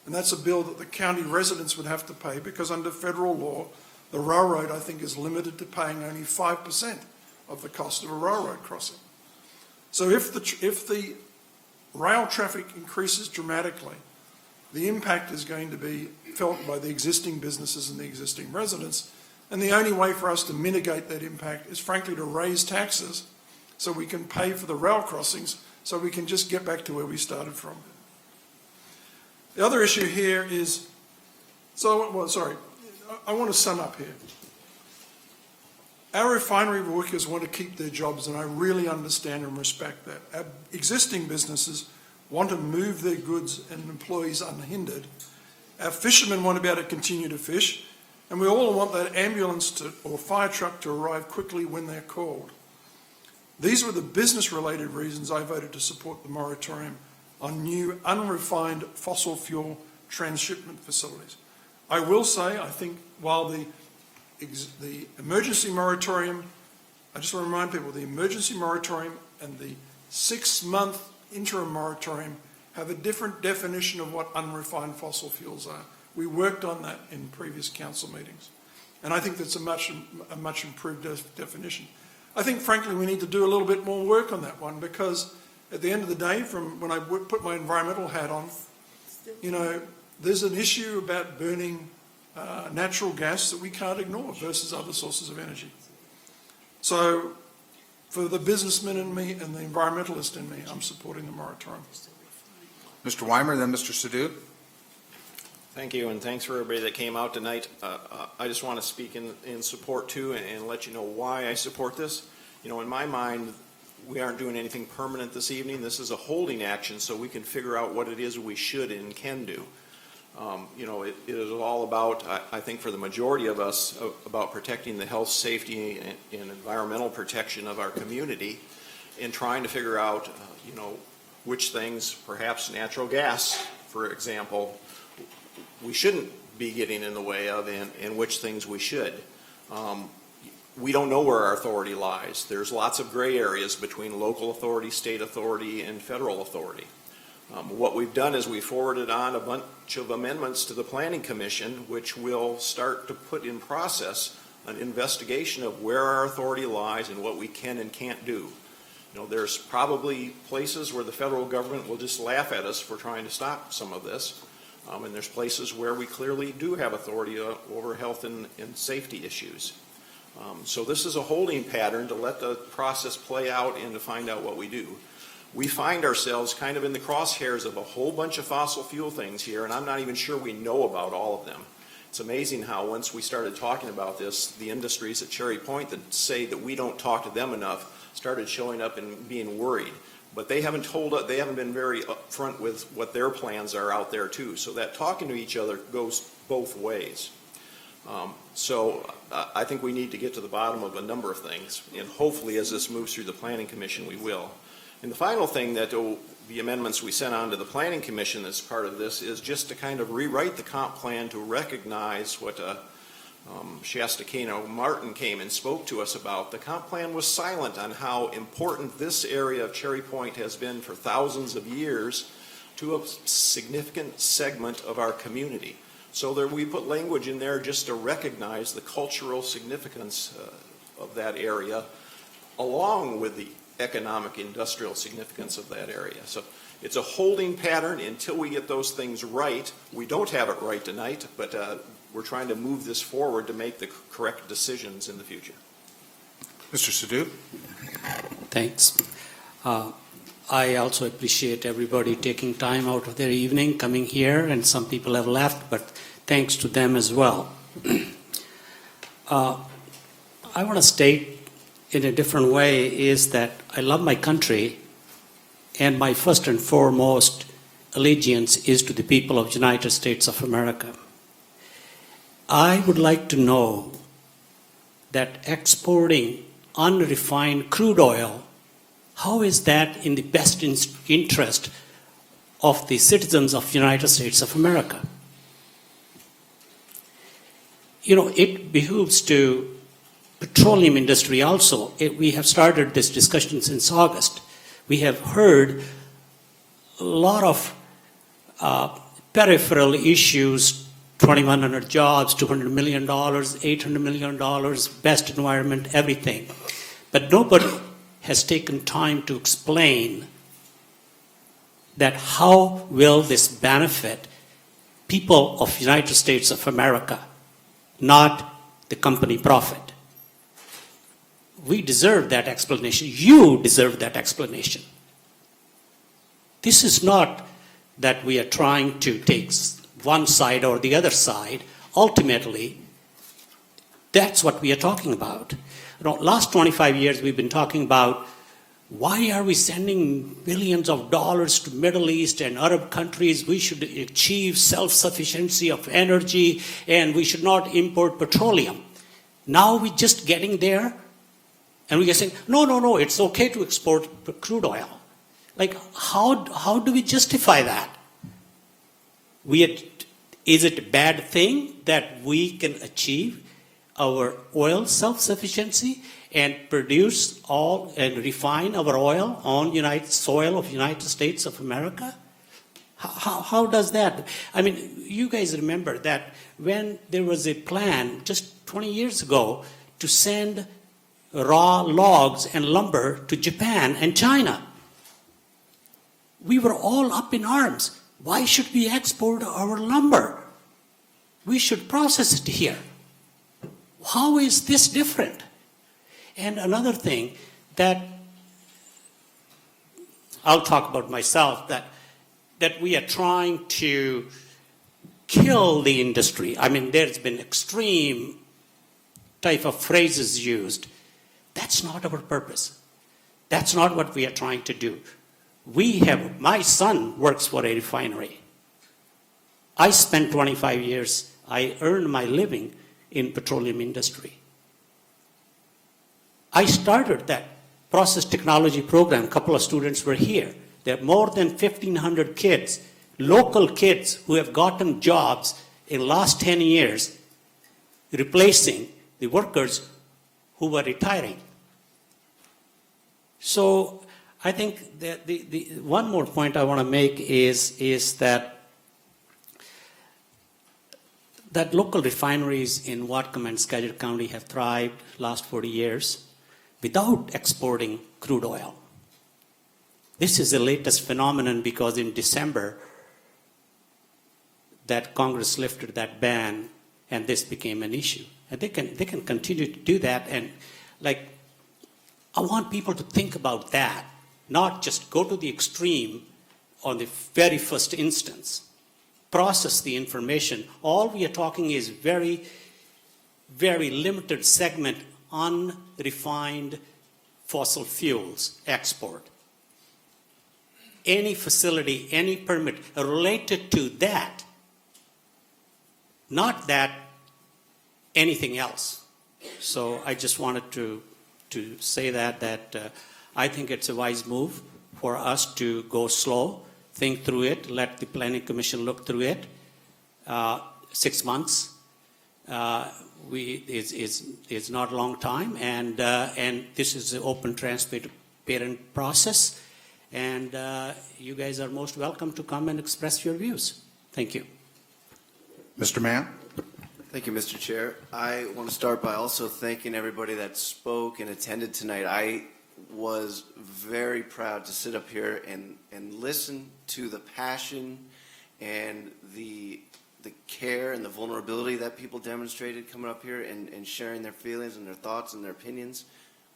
And that's a bill that the county residents would have to pay because under federal law, the railroad, I think, is limited to paying only 5% of the cost of a railroad crossing. So if the rail traffic increases dramatically, the impact is going to be felt by the existing businesses and the existing residents. And the only way for us to mitigate that impact is, frankly, to raise taxes so we can pay for the rail crossings so we can just get back to where we started from. The other issue here is, I want to sum up here. Our refinery workers want to keep their jobs, and I really understand and respect that. Our existing businesses want to move their goods and employees unhindered. Our fishermen want to be able to continue to fish, and we all want that ambulance or fire truck to arrive quickly when they're called. These were the business-related reasons I voted to support the moratorium on new unrefined fossil fuel transshipment facilities. I will say, I think while the emergency moratorium, I just want to remind people, the emergency moratorium and the 6-month interim moratorium have a different definition of what unrefined fossil fuels are. We worked on that in previous council meetings. And I think that's a much improved definition. I think, frankly, we need to do a little bit more work on that one because at the end of the day, from when I put my environmental hat on, there's an issue about burning natural gas that we can't ignore versus other sources of energy. So for the businessman in me and the environmentalist in me, I'm supporting the moratorium. Mr. Weimer, then Mr. Sadoo. Thank you, and thanks for everybody that came out tonight. I just want to speak in support too, and let you know why I support this. You know, in my mind, we aren't doing anything permanent this evening. This is a holding action so we can figure out what it is we should and can do. You know, it is all about, I think for the majority of us, about protecting the health, safety, and environmental protection of our community, and trying to figure out, you know, which things, perhaps natural gas, for example, we shouldn't be getting in the way of, and which things we should. We don't know where our authority lies. There's lots of gray areas between local authority, state authority, and federal authority. What we've done is we forwarded on a bunch of amendments to the Planning Commission, which will start to put in process an investigation of where our authority lies and what we can and can't do. You know, there's probably places where the federal government will just laugh at us for trying to stop some of this. And there's places where we clearly do have authority over health and safety issues. So this is a holding pattern to let the process play out and to find out what we do. We find ourselves kind of in the crosshairs of a whole bunch of fossil fuel things here, and I'm not even sure we know about all of them. It's amazing how once we started talking about this, the industries at Cherry Point that say that we don't talk to them enough started showing up and being worried. But they haven't told us, they haven't been very upfront with what their plans are out there too. So that talking to each other goes both ways. So I think we need to get to the bottom of a number of things, and hopefully as this moves through the Planning Commission we will. And the final thing that the amendments we sent on to the Planning Commission as part of this is just to kind of rewrite the comp plan to recognize what Shasta Kano Martin came and spoke to us about. The comp plan was silent on how important this area of Cherry Point has been for thousands of years to a significant segment of our community. So there, we put language in there just to recognize the cultural significance of that area, along with the economic industrial significance of that area. So it's a holding pattern until we get those things right. We don't have it right tonight, but we're trying to move this forward to make the correct decisions in the future. Mr. Sadoo. Thanks. I also appreciate everybody taking time out of their evening, coming here, and some people have left, but thanks to them as well. I want to state in a different way is that I love my country, and my first and foremost allegiance is to the people of the United States of America. I would like to know that exporting unrefined crude oil, how is that in the best interest of the citizens of the United States of America? You know, it behooves to petroleum industry also. We have started this discussion since August. We have heard a lot of peripheral issues, 2,100 jobs, $200 million, $800 million, best environment, everything. But nobody has taken time to explain that how will this benefit people of the United States of America, not the company profit. We deserve that explanation. You deserve that explanation. This is not that we are trying to take one side or the other side. Ultimately, that's what we are talking about. You know, last 25 years we've been talking about why are we sending billions of dollars to Middle East and Arab countries? We should achieve self-sufficiency of energy and we should not import petroleum. Now we're just getting there and we are saying, no, it's okay to export crude oil. Like, how do we justify that? Is it a bad thing that we can achieve our oil self-sufficiency and produce all and refine our oil on soil of United States of America? How does that? I mean, you guys remember that when there was a plan just 20 years ago to send raw logs and lumber to Japan and China, we were all up in arms. Why should we export our lumber? We should process it here. How is this different? And another thing, that I'll talk about myself, that we are trying to kill the industry. I mean, there's been extreme type of phrases used. That's not our purpose. That's not what we are trying to do. My son works for a refinery. I spent 25 years, I earned my living in petroleum industry. I started that process technology program. A couple of students were here. There are more than 1,500 kids, local kids, who have gotten jobs in the last 10 years, replacing the workers who were retiring. So I think that the one more point I want to make is that local refineries in Whatcom and Skagit County have thrived last 40 years without exporting crude oil. This is the latest phenomenon because in December that Congress lifted that ban and this became an issue. And they can continue to do that. And I want people to think about that, not just go to the extreme on the very first instance. Process the information. All we are talking is very, very limited segment unrefined fossil fuels export. Any facility, any permit related to that, not that anything else. So I just wanted to say that I think it's a wise move for us to go slow, think through it, let the Planning Commission look through it. 6 months is not a long time, and this is an open, transparent process, and you guys are most welcome to come and express your views. Thank you. Mr. Mann? Thank you, Mr. Chair. I want to start by also thanking everybody that spoke and attended tonight. I was very proud to sit up here and listen to the passion and the care and the vulnerability that people demonstrated coming up here and sharing their feelings and their thoughts and their opinions.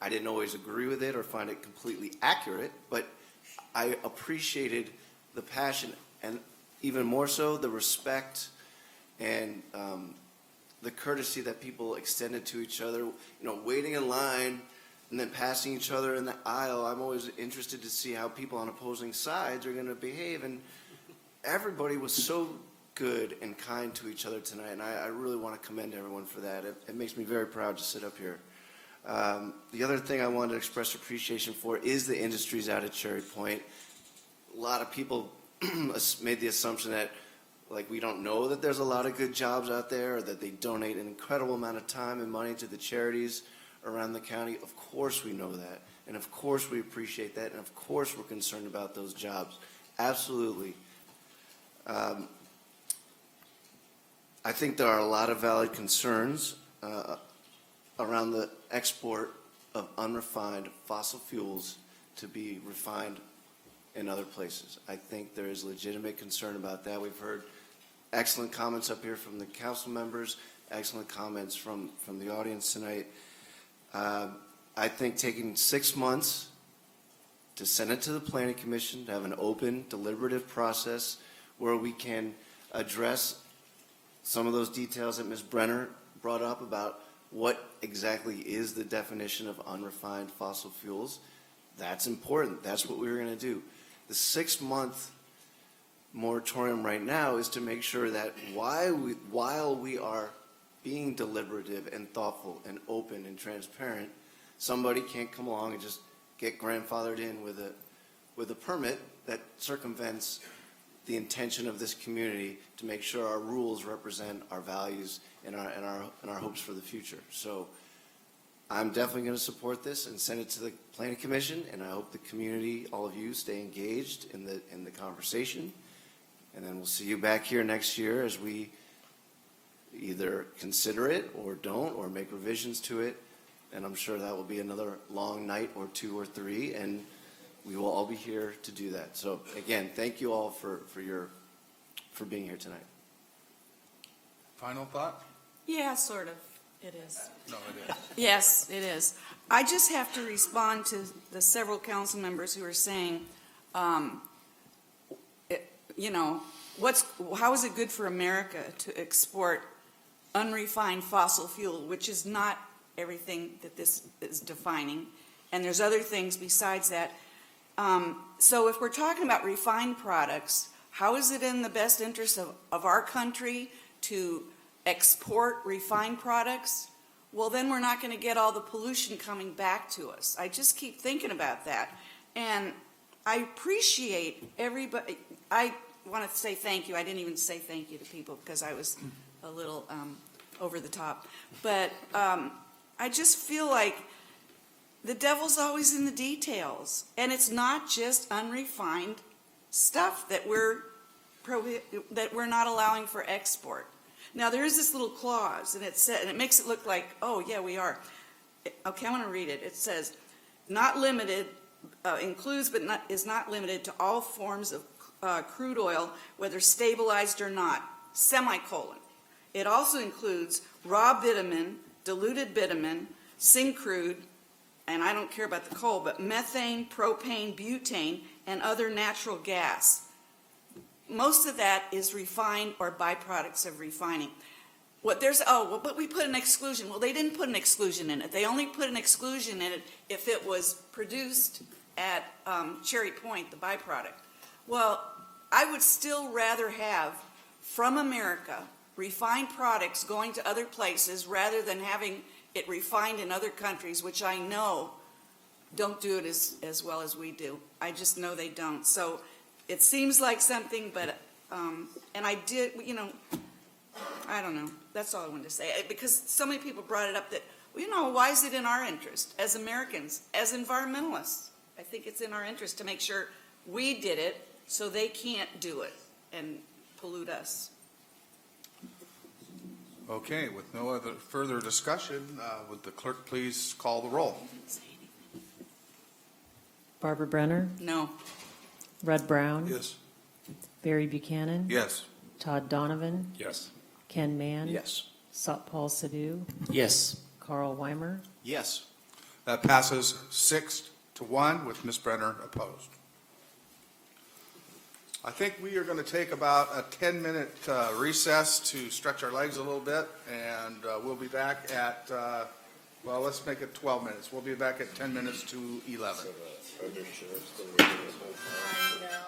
I didn't always agree with it or find it completely accurate, but I appreciated the passion and even more so the respect and the courtesy that people extended to each other, waiting in line and then passing each other in the aisle. I'm always interested to see how people on opposing sides are going to behave, and everybody was so good and kind to each other tonight, and I really want to commend everyone for that. It makes me very proud to sit up here. The other thing I wanted to express appreciation for is the industries out at Cherry Point. A lot of people made the assumption that we don't know that there's a lot of good jobs out there, or that they donate an incredible amount of time and money to the charities around the county. Of course we know that, and of course we appreciate that, and of course we're concerned about those jobs. Absolutely. I think there are a lot of valid concerns around the export of unrefined fossil fuels to be refined in other places. I think there is legitimate concern about that. We've heard excellent comments up here from the council members, excellent comments from the audience tonight. I think taking 6 months to send it to the Planning Commission, to have an open, deliberative process where we can address some of those details that Ms. Brenner brought up about what exactly is the definition of unrefined fossil fuels. That's important. That's what we were going to do. The 6-month moratorium right now is to make sure that while we are being deliberative and thoughtful and open and transparent, somebody can't come along and just get grandfathered in with a permit that circumvents the intention of this community to make sure our rules represent our values and our hopes for the future. So I'm definitely going to support this and send it to the Planning Commission, and I hope the community, all of you, stay engaged in the conversation. And then we'll see you back here next year as we either consider it or don't, or make revisions to it. And I'm sure that will be another long night or 2 or 3, and we will all be here to do that. So again, thank you all for being here tonight. Final thought? Yeah, sort of. It is. No, it is. Yes, it is. I just have to respond to the several council members who are saying, you know, how is it good for America to export unrefined fossil fuel, which is not everything that this is defining, and there's other things besides that. So if we're talking about refined products, how is it in the best interest of our country to export refined products? Well, then we're not going to get all the pollution coming back to us. I just keep thinking about that. And I appreciate everybody. I want to say thank you. I didn't even say thank you to people because I was a little over the top. But I just feel like the devil's always in the details. And it's not just unrefined stuff that we're not allowing for export. Now, there is this little clause, and it makes it look like, oh, yeah, we are. Okay, I'm going to read it. It says, not limited, includes but is not limited to all forms of crude oil, whether stabilized or not, semicolon. It also includes raw bitumen, diluted bitumen, syncrude, and I don't care about the coal, but methane, propane, butane, and other natural gas. Most of that is refined or byproducts of refining. But we put an exclusion. Well, they didn't put an exclusion in it. They only put an exclusion in it if it was produced at Cherry Point, the byproduct. Well, I would still rather have, from America, refined products going to other places rather than having it refined in other countries, which I know don't do it as well as we do. I just know they don't. So it seems like something, but, and I did, you know, I don't know. That's all I wanted to say. Because so many people brought it up that, well, you know, why is it in our interest as Americans, as environmentalists? I think it's in our interest to make sure we did it so they can't do it and pollute us. Okay, with no other further discussion, would the clerk please call the roll? Barbara Brenner, No. Red Brown, Yes. Barry Buchanan, Yes. Todd Donovan, Yes. Ken Mann, Yes. Satpal Sidhu, Yes. Carl Weimer. Yes. That passes 6-1 with Ms. Brenner opposed. I think we are going to take about a 10-minute recess to stretch our legs a little bit, and we'll be back at, well, let's make it 12 minutes. We'll be back at 10 minutes to 11. I know.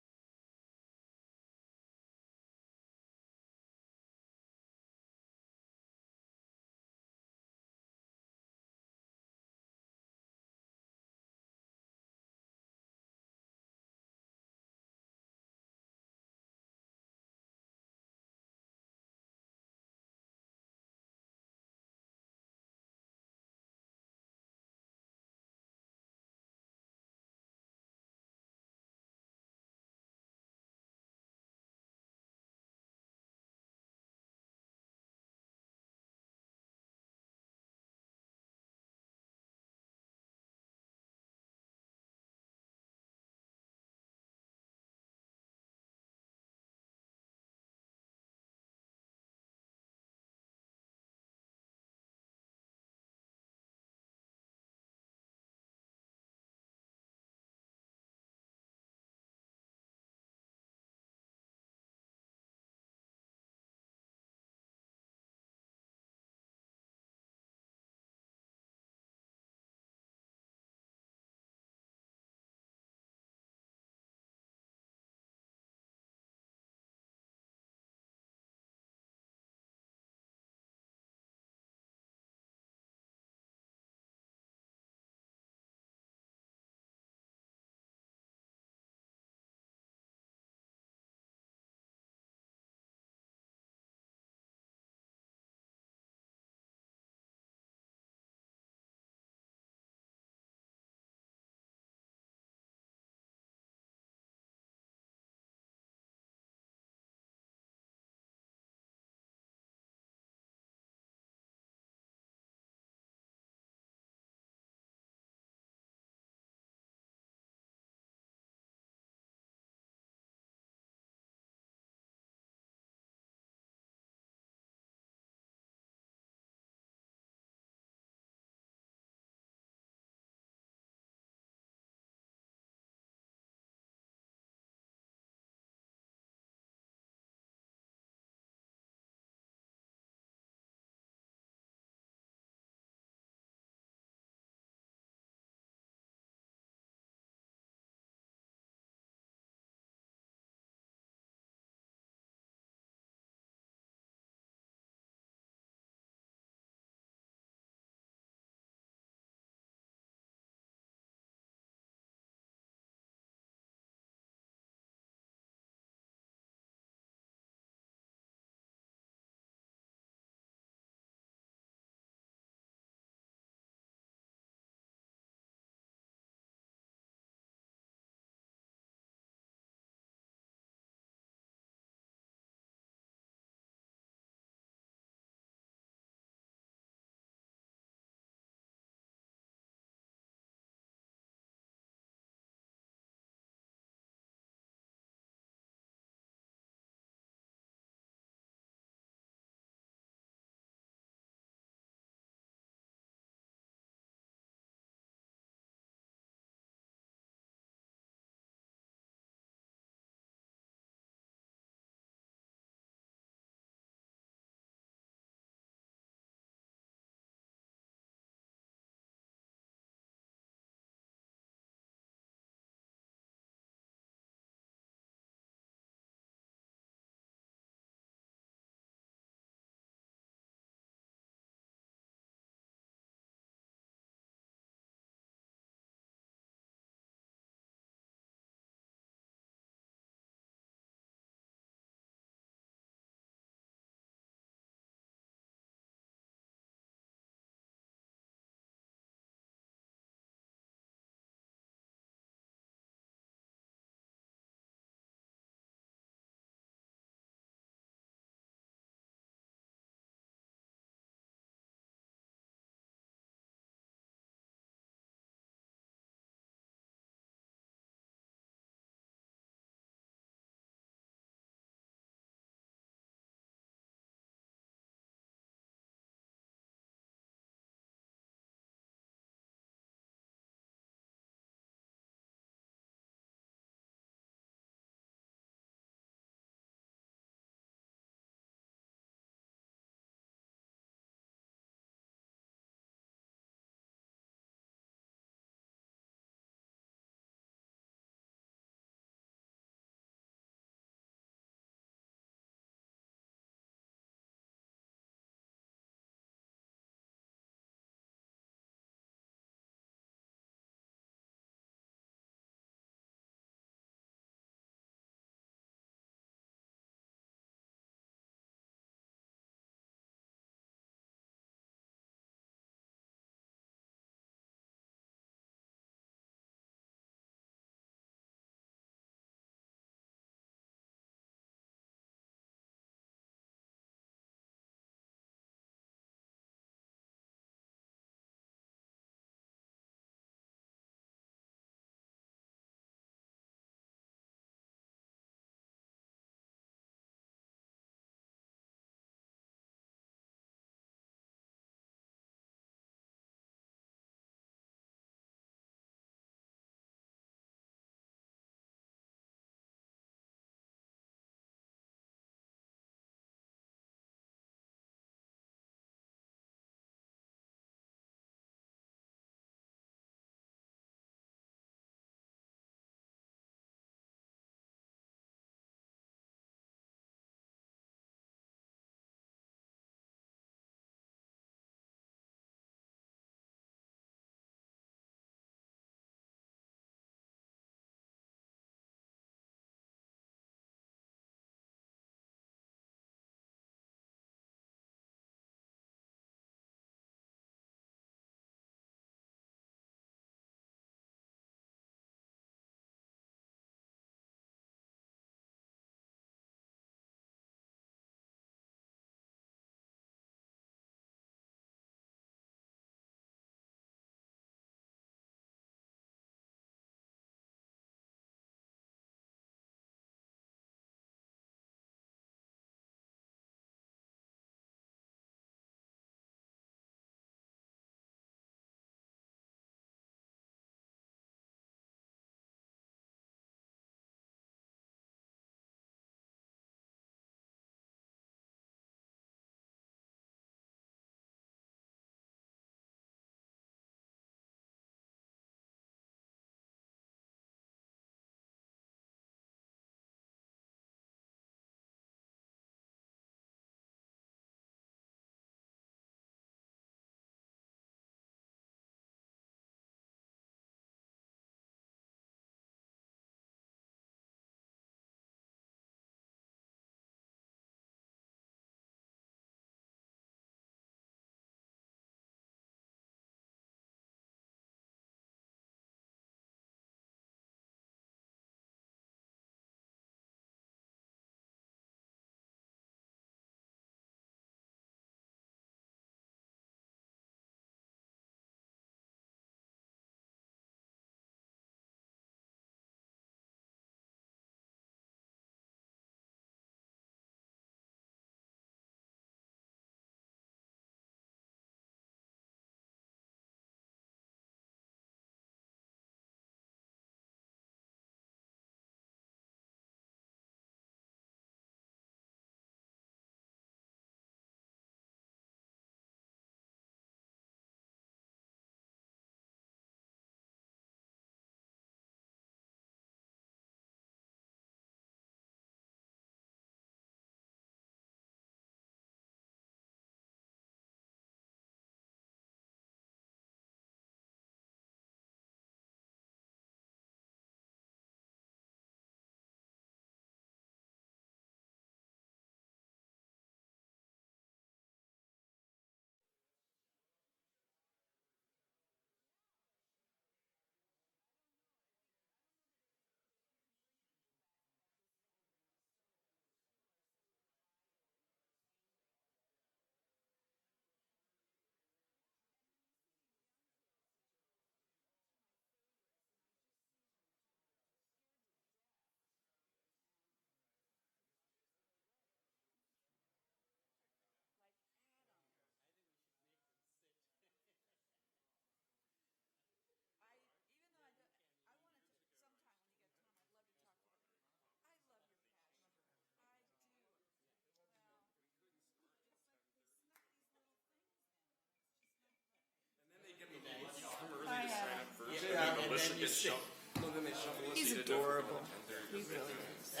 He's adorable. He really is.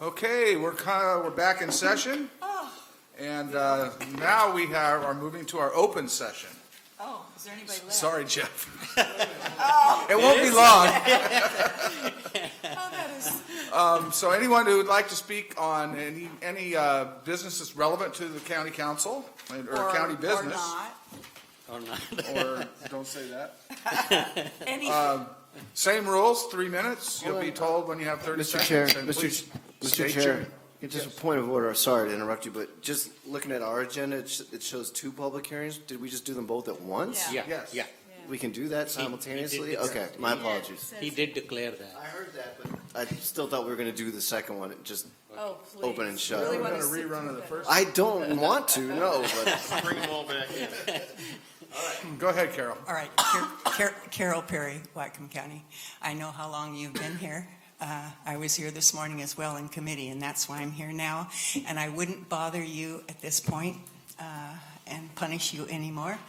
Okay, we're back in session. And now we are moving to our open session. Oh, is there anybody left? Sorry, Jeff. Oh. It won't be long. Oh, that is. So anyone who would like to speak on any business that's relevant to the county council or county business. Or not. Or don't say that. Anything. Same rules, 3 minutes. You'll be told when you have 30 Mr. Chair, seconds. And please Mr. state Chair, your- just Yes. a point of order. Sorry to interrupt you, but just looking at our agenda, it shows 2 public hearings. Did we just do them both at once? Yeah, Yes. yeah. We can do that simultaneously? He did Okay, my apologies. He did declare that. I heard that, but I still thought we were going to do the second one, just Oh, please. open and shut. Really We're wanna going to sit rerun through of the that. first. I don't want to, no, but bring them all back in. Go ahead, Carol. All right, Carol Perry, Whatcom County. I know how long you've been here. I was here this morning as well in committee, and that's why I'm here now. And I wouldn't bother you at this point and punish you anymore.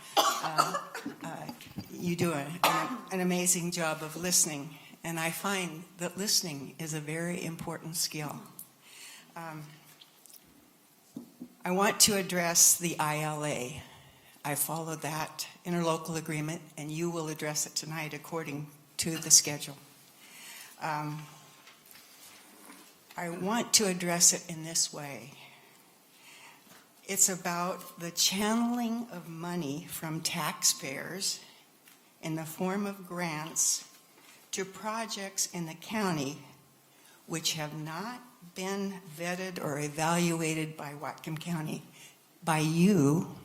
You do an amazing job of listening, and I find that listening is a very important skill. I want to address the ILA. I followed that interlocal agreement, and you will address it tonight according to the schedule. I want to address it in this way. It's about the channeling of money from taxpayers in the form of grants to projects in the county which have not been vetted or evaluated by Whatcom County, by you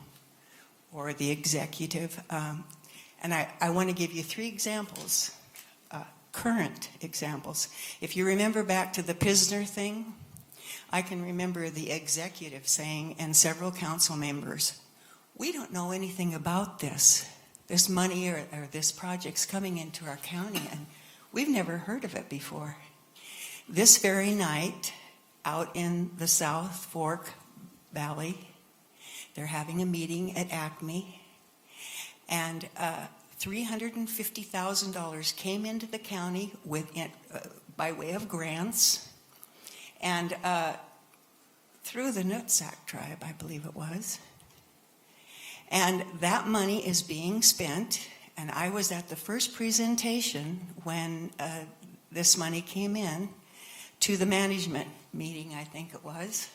or the executive. And I want to give you 3 examples, current examples. If you remember back to the Pisner thing, I can remember the executive saying, and several council members, we don't know anything about this money or this project's coming into our county, and we've never heard of it before. This very night, out in the South Fork Valley, they're having a meeting at Acme, and $350,000 came into the county by way of grants, and through the Nutsack tribe, I believe it was. And that money is being spent, and I was at the first presentation when this money came in to the management meeting, I think it was.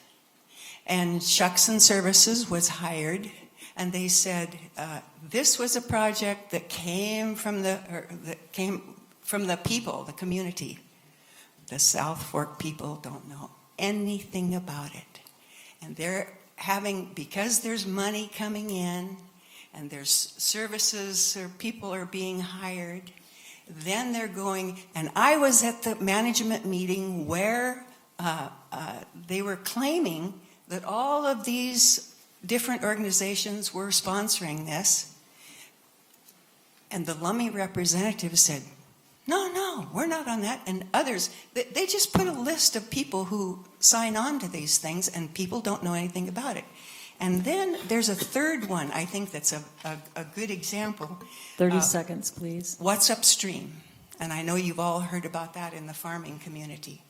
And Shucks and Services was hired, and they said this was a project that came from the people, the community. The South Fork people don't know anything about it. And they're because there's money coming in and there's services or people are being hired, then they're going, and I was at the management meeting where they were claiming that all of these different organizations were sponsoring this. And the Lummi representative said, no, we're not on that. And others, they just put a list of people who sign on to these things, and people don't know anything about it. And then there's a third one, I think that's a good example. 30 seconds, please. What's upstream? And I know you've all heard about that in the farming community.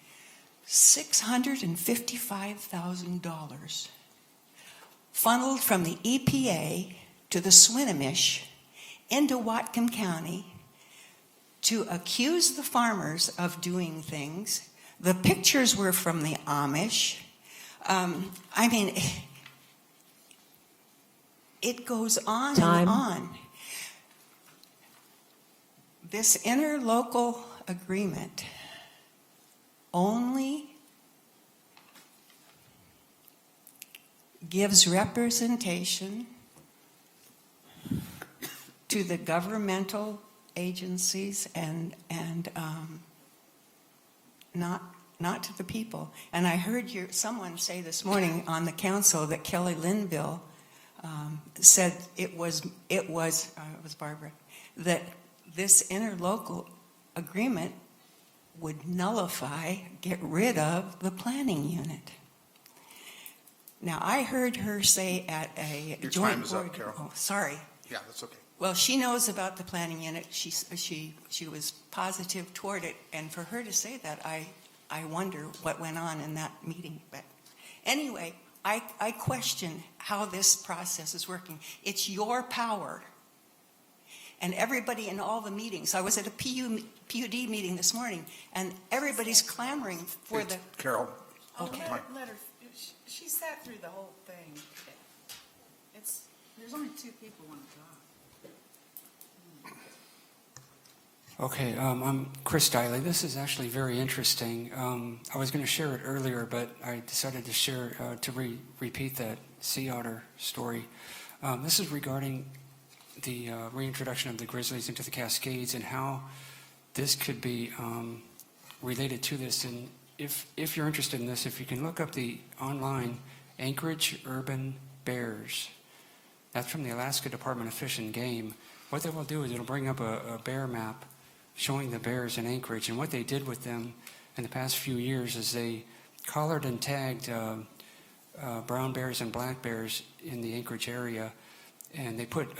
$655,000 funneled from the EPA to the Swinomish into Whatcom County to accuse the farmers of doing things. The pictures were from the Amish. I mean, it goes on Time. and on. This interlocal agreement only gives representation to the governmental agencies and not to the people. And I heard someone say this morning on the council that Kelly Linville said it was Barbara, that this interlocal agreement would nullify, get rid of the planning unit. Now, I heard her say at a Your joint time is board. up, Carol. Oh, sorry. Yeah, that's okay. Well, she knows about the planning unit. She was positive toward it, and for her to say that, I wonder what went on in that meeting. But anyway, I question how this process is working. It's your power. And everybody in all the meetings, I was at a PUD meeting this morning, and everybody's clamoring for the... Carol. Okay. Let her, she sat through the whole thing. There's only two people want to talk. Okay, I'm Chris Diley. This is actually very interesting. I was going to share it earlier, but I decided to share repeat that sea otter story. This is regarding the reintroduction of the grizzlies into the Cascades and how this could be related to this. And if you're interested in this, if you can look up the online Anchorage urban bears. That's from the Alaska Department of Fish and Game. What they will do is it'll bring up a bear map showing the bears in Anchorage. And what they did with them in the past few years is they collared and tagged brown bears and black bears in the Anchorage area, and they put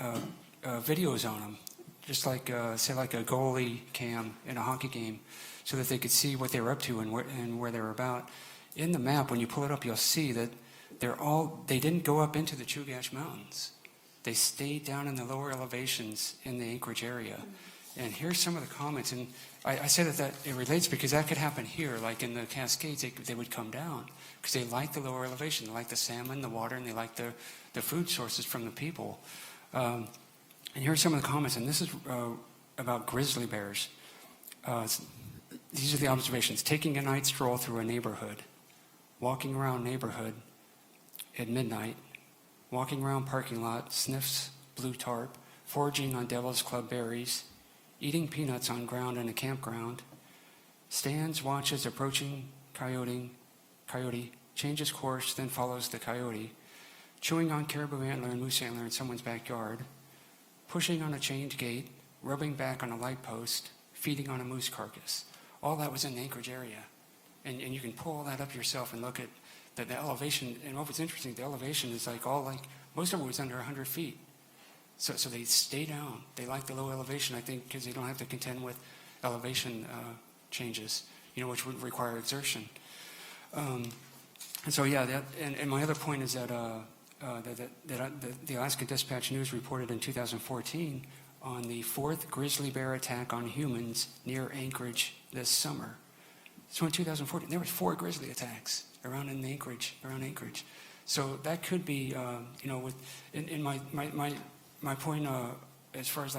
videos on them, just like, say, like a goalie cam in a hockey game, so that they could see what they were up to and where they were about. In the map, when you pull it up, you'll see that they didn't go up into the Chugach Mountains. They stayed down in the lower elevations in the Anchorage area. And here's some of the comments. And I say that it relates because that could happen here. Like in the Cascades, they would come down because they like the lower elevation. They like the salmon, the water, and they like the food sources from the people. And here's some of the comments. And this is about grizzly bears. These are the observations. Taking a night stroll through a neighborhood. Walking around neighborhood at midnight. Walking around parking lot, sniffs blue tarp, foraging on Devil's Club berries, eating peanuts on ground in a campground, stands, watches approaching coyote, changes course, then follows the coyote, chewing on caribou antler and moose antler in someone's backyard, pushing on a chained gate, rubbing back on a light post, feeding on a moose carcass. All that was in the Anchorage area. And you can pull all that up yourself and look at the elevation. And what was interesting, the elevation is most of it was under 100 feet. So they stay down. They like the low elevation, I think, because they don't have to contend with elevation changes, which would require exertion. And so, yeah, and my other point is that the Alaska Dispatch News reported in 2014 on the 4th grizzly bear attack on humans near Anchorage this summer. So in 2014, there was 4 grizzly attacks around Anchorage. So that could be, in my point as far as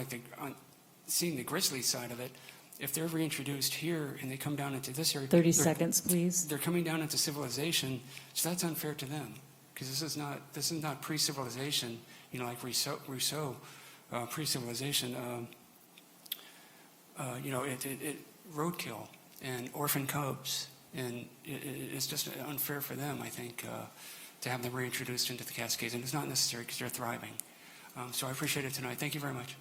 seeing the grizzly side of it, if they're reintroduced here and they come down into this area. 30 seconds, please. They're coming down into civilization, so that's unfair to them because this is not pre-civilization, like Rousseau pre-civilization, it roadkill and orphan cubs, and it's just unfair for them, I think, to have them reintroduced into the Cascades, and it's not necessary because they're thriving. So I appreciate it tonight. Thank you very much.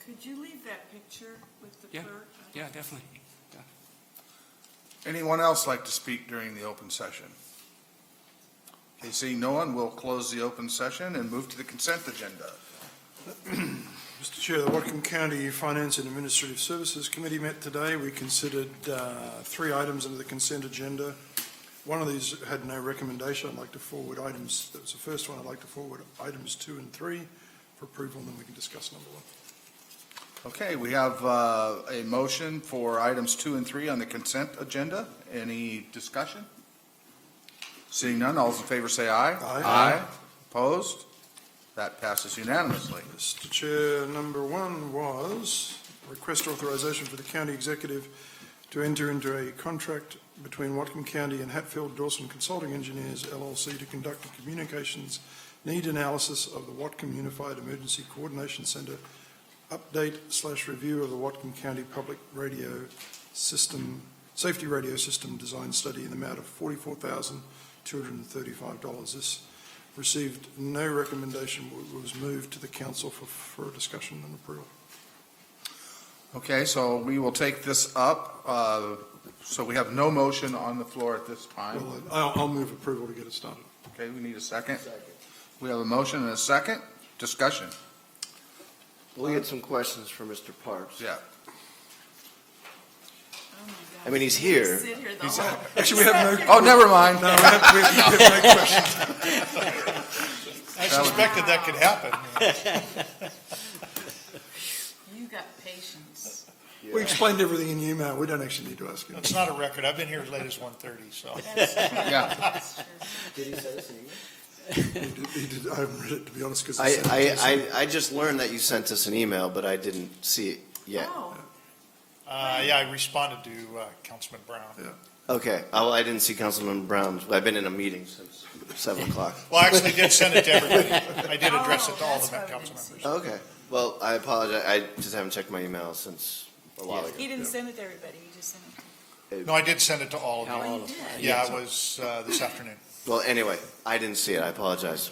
Could you leave that picture with the clerk? Yeah, definitely. Yeah. Anyone else like to speak during the open session? Okay, seeing no one, we'll close the open session and move to the consent agenda. Mr. Chair, the Whatcom County Finance and Administrative Services Committee met today. We considered 3 items under the consent agenda. One of these had no recommendation. I'd like to forward items. That was the first one. I'd like to forward items 2 and 3 for approval, and then we can discuss number 1. Okay, we have a motion for items 2 and 3 on the consent agenda. Any discussion? Seeing none, all those in favor say aye. Aye. Opposed? That passes unanimously. Mr. Chair, number 1 was request authorization for the county executive to enter into a contract between Whatcom County and Hatfield Dawson Consulting Engineers, LLC, to conduct a communications need analysis of the Whatcom Unified Emergency Coordination Center update/review of the Whatcom County Public Radio System, Safety Radio System Design Study in the amount of $44,235. This received no recommendation. Was moved to the council for discussion and approval. Okay, so we will take this up. So we have no motion on the floor at this time. Well, I'll move approval to get it started. Okay, we need a second. We have a motion and a second. Discussion. We had some questions for Mr. Parks. Yeah. I mean, he's here. Sit here the He's- whole- Actually, we have no. Oh, never mind. No, we have no questions. I suspected that could happen. You got patience. We explained everything in the email. We don't actually need to ask you. It's not a record. I've been here as late as 1:30, so. Yeah. Did he send us an email? He did. I haven't read it, to be honest, because I just learned that you sent us an email, but I didn't see it yet. Oh, Yeah, I responded to Councilman Brown. Yeah. Okay. Oh, I didn't see Councilman Brown's. I've been in a meeting since 7 o'clock. Well, I actually did send it to everybody. I did address it to all the council members. Okay. Well, I apologize. I just haven't checked my email since a while ago. he didn't send it to everybody, he just sent it to. No, I did send it to all of you. Oh, you did? Yeah, it was this afternoon. Well, anyway, I didn't see it. I apologize.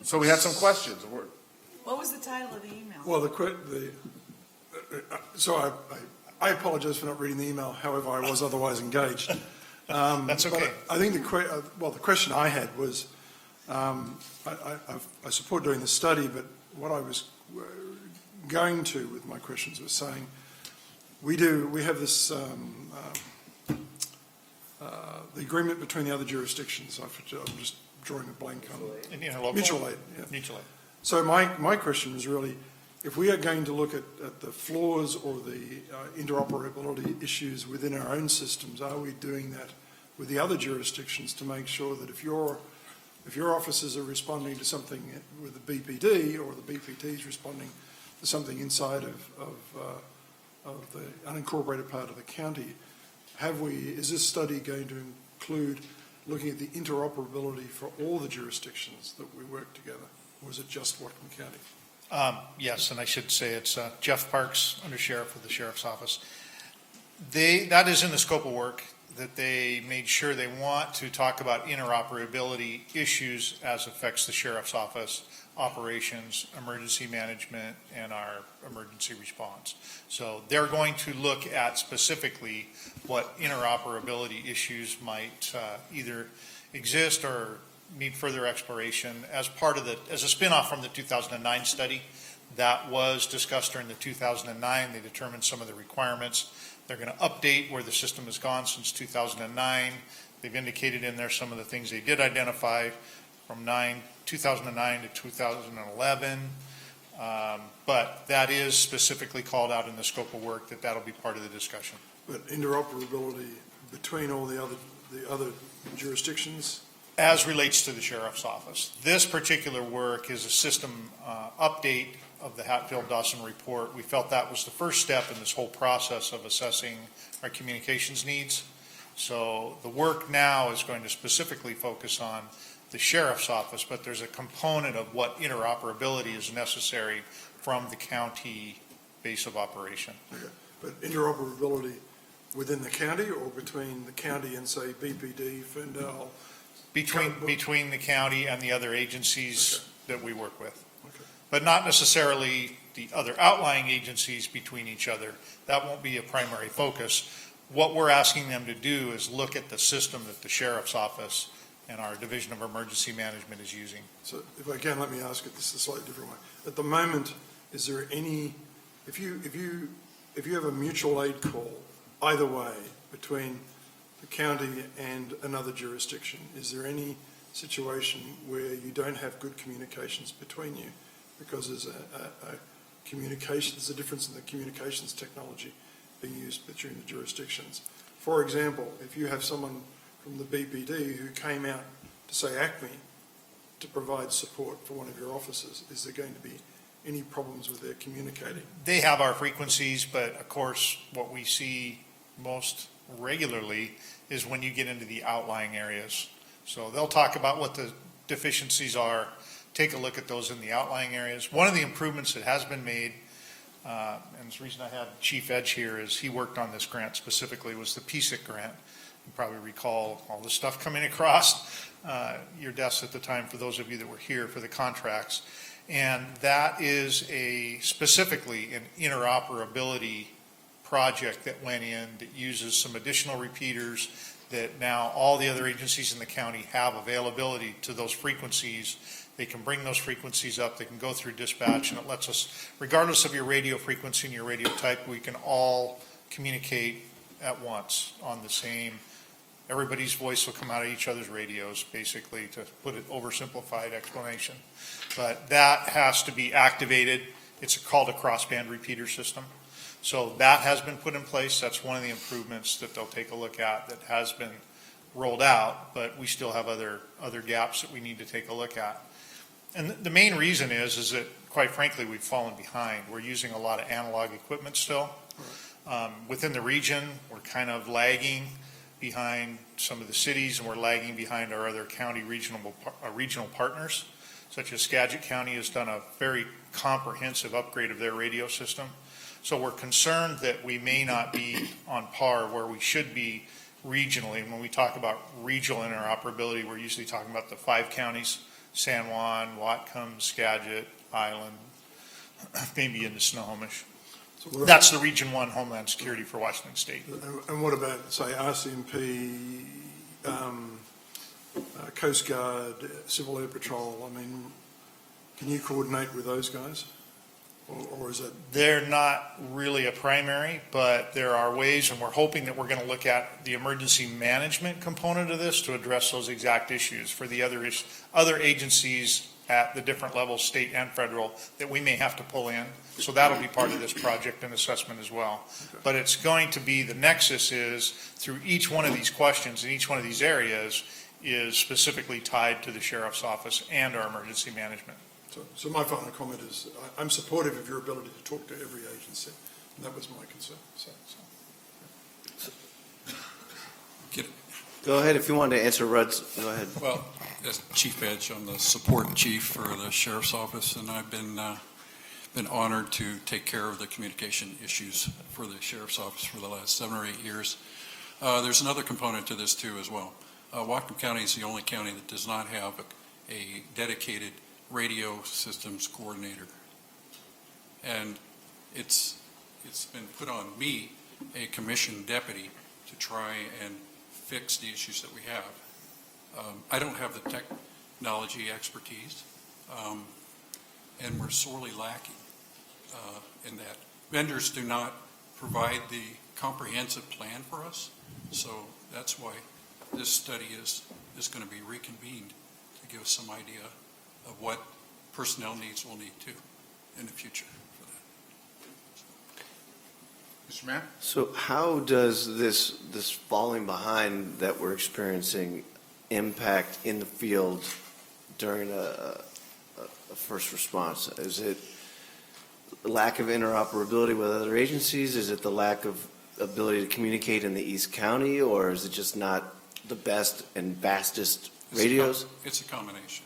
So we had some questions. What was the title of the email? Well, so I apologize for not reading the email. However, I was otherwise engaged. That's okay. But I think the question I had was, I support doing the study, but what I was going to with my questions was saying, we have this, the agreement between the other jurisdictions. I'm just drawing a blank on mutual aid. Yeah. Mutual aid. So my question was really, if we are going to look at the flaws or the interoperability issues within our own systems, are we doing that with the other jurisdictions to make sure that if your officers are responding to something with the BPD or the BPT is responding to something inside of the unincorporated part of the county, is this study going to include looking at the interoperability for all the jurisdictions that we work together, or is it just Whatcom County? Yes, and I should say it's Jeff Parks, Undersheriff of the Sheriff's Office. That is in the scope of work, that they made sure they want to talk about interoperability issues as affects the Sheriff's Office, operations, emergency management, and our emergency response. So they're going to look at specifically what interoperability issues might either exist or need further exploration as a spinoff from the 2009 study that was discussed during the 2009. They determined some of the requirements. They're going to update where the system has gone since 2009. They've indicated in there some of the things they did identify from 2009 to 2011. But that is specifically called out in the scope of work that'll be part of the discussion. But interoperability between all the other jurisdictions? As relates to the Sheriff's Office. This particular work is a system update of the Hatfield-Dawson report. We felt that was the first step in this whole process of assessing our communications needs. So the work now is going to specifically focus on the Sheriff's Office, but there's a component of what interoperability is necessary from the county base of operation. Okay. But interoperability within the county or between the county and, say, BPD, Ferndale? Between the county and the other agencies that we work with. Okay. But not necessarily the other outlying agencies between each other. That won't be a primary focus. What we're asking them to do is look at the system that the Sheriff's Office and our Division of Emergency Management is using. So if I can, let me ask it this a slightly different way. At the moment, is there any, if you have a mutual aid call either way between the county and another jurisdiction, is there any situation where you don't have good communications between you because there's there's a difference in the communications technology being used between the jurisdictions? For example, if you have someone from the BPD who came out to, say, Acme to provide support for one of your officers, is there going to be any problems with their communicating? They have our frequencies, but of course, what we see most regularly is when you get into the outlying areas. So they'll talk about what the deficiencies are, take a look at those in the outlying areas. One of the improvements that has been made, and the reason I had Chief Edge here is he worked on this grant specifically, was the PSIC grant. You probably recall all the stuff coming across your desks at the time for those of you that were here for the contracts. And that is specifically an interoperability project that went in that uses some additional repeaters that now all the other agencies in the county have availability to those frequencies They can bring those frequencies up, they can go through dispatch, and it lets us, regardless of your radio frequency and your radio type, we can all communicate at once on the same, everybody's voice will come out of each other's radios, basically, to put it oversimplified explanation. But that has to be activated. It's called a crossband repeater system. So that has been put in place. That's one of the improvements that they'll take a look at that has been rolled out, but we still have other gaps that we need to take a look at. And the main reason is that, quite frankly, we've fallen behind. We're using a lot of analog equipment still. Within the region, we're kind of lagging behind some of the cities, and we're lagging behind our other county regional partners, such as Skagit County has done a very comprehensive upgrade of their radio system. So we're concerned that we may not be on par where we should be regionally. When we talk about regional interoperability, we're usually talking about the 5 counties: San Juan, Whatcom, Skagit, Island, maybe into Snohomish. So that's the Region 1 Homeland Security for Washington State. And what about, say, RCMP, Coast Guard, Civil Air Patrol? I mean, can you coordinate with those guys? Or is it? They're not really a primary, but there are ways, and we're hoping that we're going to look at the emergency management component of this to address those exact issues for the other agencies at the different levels, state and federal, that we may have to pull in. So that'll be part of this project and assessment as well. Okay. But it's going to be, the nexus is through each one of these questions in each one of these areas is specifically tied to the sheriff's office and our emergency management. So my final comment is I'm supportive of your ability to talk to every agency, and that was my concern. Go ahead if you want to answer Rudd's. Go ahead. Well, as Chief Edge, I'm the support chief for the Sheriff's Office, and I've been honored to take care of the communication issues for the Sheriff's Office for the last 7 or 8 years. There's another component to this too as well. Whatcom County is the only county that does not have a dedicated radio systems coordinator, and it's been put on me, a commissioned deputy, to try and fix the issues that we have. I don't have the technology expertise, and we're sorely lacking in that. Vendors do not provide the comprehensive plan for us, so that's why this study is going to be reconvened to give us some idea of what personnel needs we'll need too in the future for that. Mr. Mann? So how does this falling behind that we're experiencing impact in the field during a first response? Is it lack of interoperability with other agencies? Is it the lack of ability to communicate in the East County, or is it just not the best and fastest radios? It's a combination.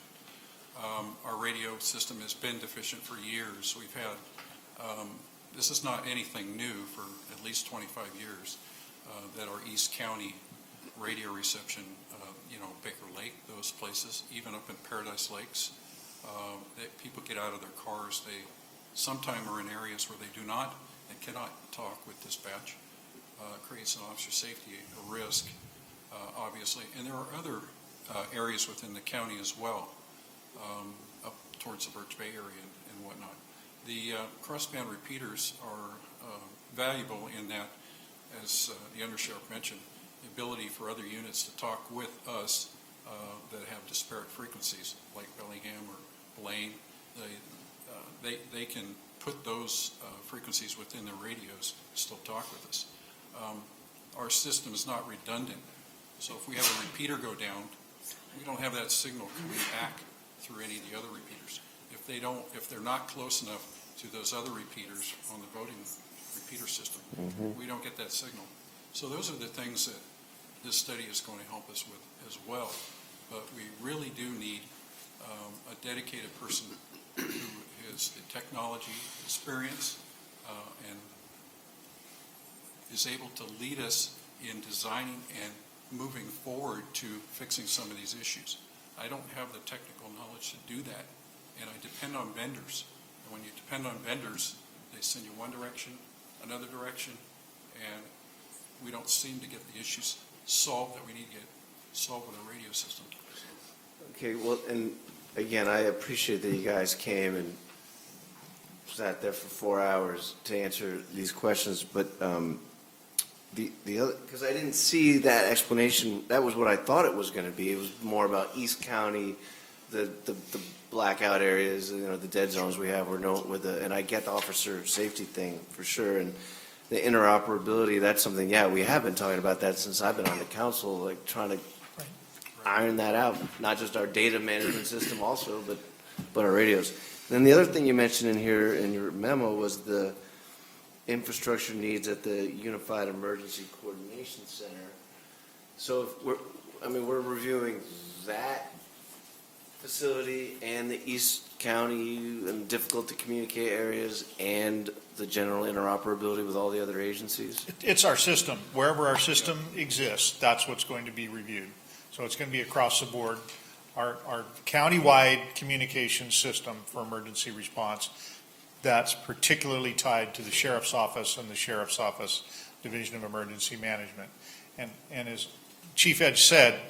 Our radio system has been deficient for years. We've had, this is not anything new for at least 25 years, that our East County radio reception, Baker Lake, those places, even up in Paradise Lakes, that people get out of their cars. They sometimes are in areas where they do not and cannot talk with dispatch. Creates an officer safety, a risk, obviously. And there are other areas within the county as well, up towards the Birch Bay area and whatnot. The crossband repeaters are valuable in that, as the undersheriff mentioned, the ability for other units to talk with us that have disparate frequencies, like Bellingham or Blaine. They can put those frequencies within their radios, still talk with us. Our system is not redundant, so if we have a repeater go down, we don't have that signal coming back through any of the other repeaters. If they're not close enough to those other repeaters on the voting repeater system, we don't get that signal. So those are the things that this study is going to help us with as well. But we really do need a dedicated person who has the technology experience and is able to lead us in designing and moving forward to fixing some of these issues. I don't have the technical knowledge to do that, and I depend on vendors. And when you depend on vendors, they send you one direction, another direction, and we don't seem to get the issues solved that we need to get solved with a radio system. Okay, well, and again, I appreciate that you guys came and sat there for 4 hours to answer these questions, but the other, because I didn't see that explanation, that was what I thought it was going to be. It was more about East County, the blackout areas, the dead zones we have, and I get the officer safety thing for sure, and the interoperability, that's something, we have been talking about that since I've been on the council, like trying to iron that out, not just our data management system also, but our radios. Then the other thing you mentioned in here in your memo was the infrastructure needs at the Unified Emergency Coordination Center. So if we're reviewing that facility and the East County and difficult to communicate areas and the general interoperability with all the other agencies? It's our system. Wherever our system exists, that's what's going to be reviewed. So it's going to be across the board. Our county-wide communication system for emergency response, that's particularly tied to the Sheriff's Office and the Sheriff's Office Division of Emergency Management. And as Chief Edge said,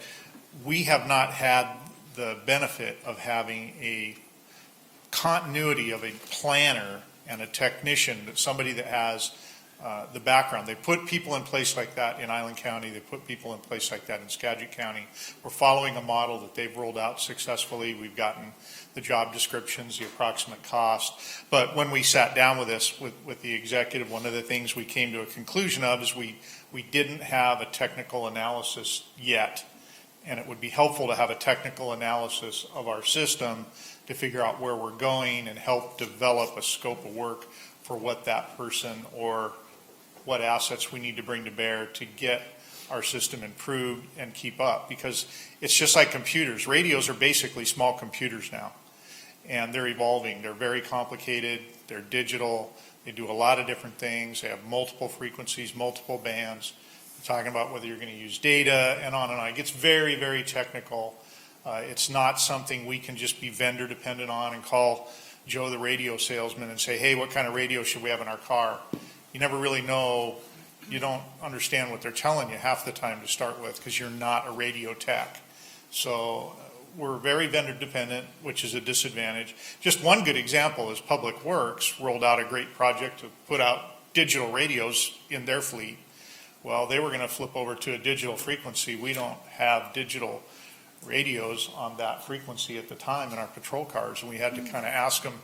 we have not had the benefit of having a continuity of a planner and a technician, that somebody that has the background. They put people in place like that in Island County. They put people in place like that in Skagit County. We're following a model that they've rolled out successfully. We've gotten the job descriptions, the approximate cost. But when we sat down with this, with the executive, one of the things we came to a conclusion of is we didn't have a technical analysis yet. And it would be helpful to have a technical analysis of our system to figure out where we're going and help develop a scope of work for what that person or what assets we need to bring to bear to get our system improved and keep up. Because it's just like computers. Radios are basically small computers now, and they're evolving. They're very complicated. They're digital. They do a lot of different things. They have multiple frequencies, multiple bands. We're talking about whether you're going to use data and on and on. It gets very, very technical. It's not something we can just be vendor dependent on and call Joe the radio salesman and say, hey, what kind of radio should we have in our car? You never really know. You don't understand what they're telling you half the time to start with, because you're not a radio tech. So we're very vendor dependent, which is a disadvantage. Just one good example is Public Works rolled out a great project to put out digital radios in their fleet. Well, they were going to flip over to a digital frequency. We don't have digital radios on that frequency at the time in our patrol cars, and we had to kind of ask them,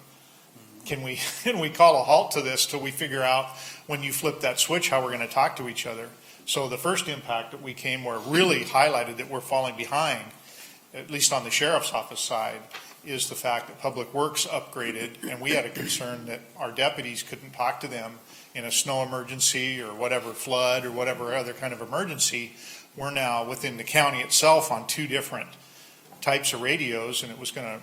can we call a halt to this till we figure out when you flip that switch how we're going to talk to each other. So the first impact that we came where really highlighted that we're falling behind, at least on the Sheriff's Office side, is the fact that Public Works upgraded, and we had a concern that our deputies couldn't talk to them in a snow emergency or whatever, flood or whatever other kind of emergency. We're now within the county itself on 2 different types of radios, and it was going to,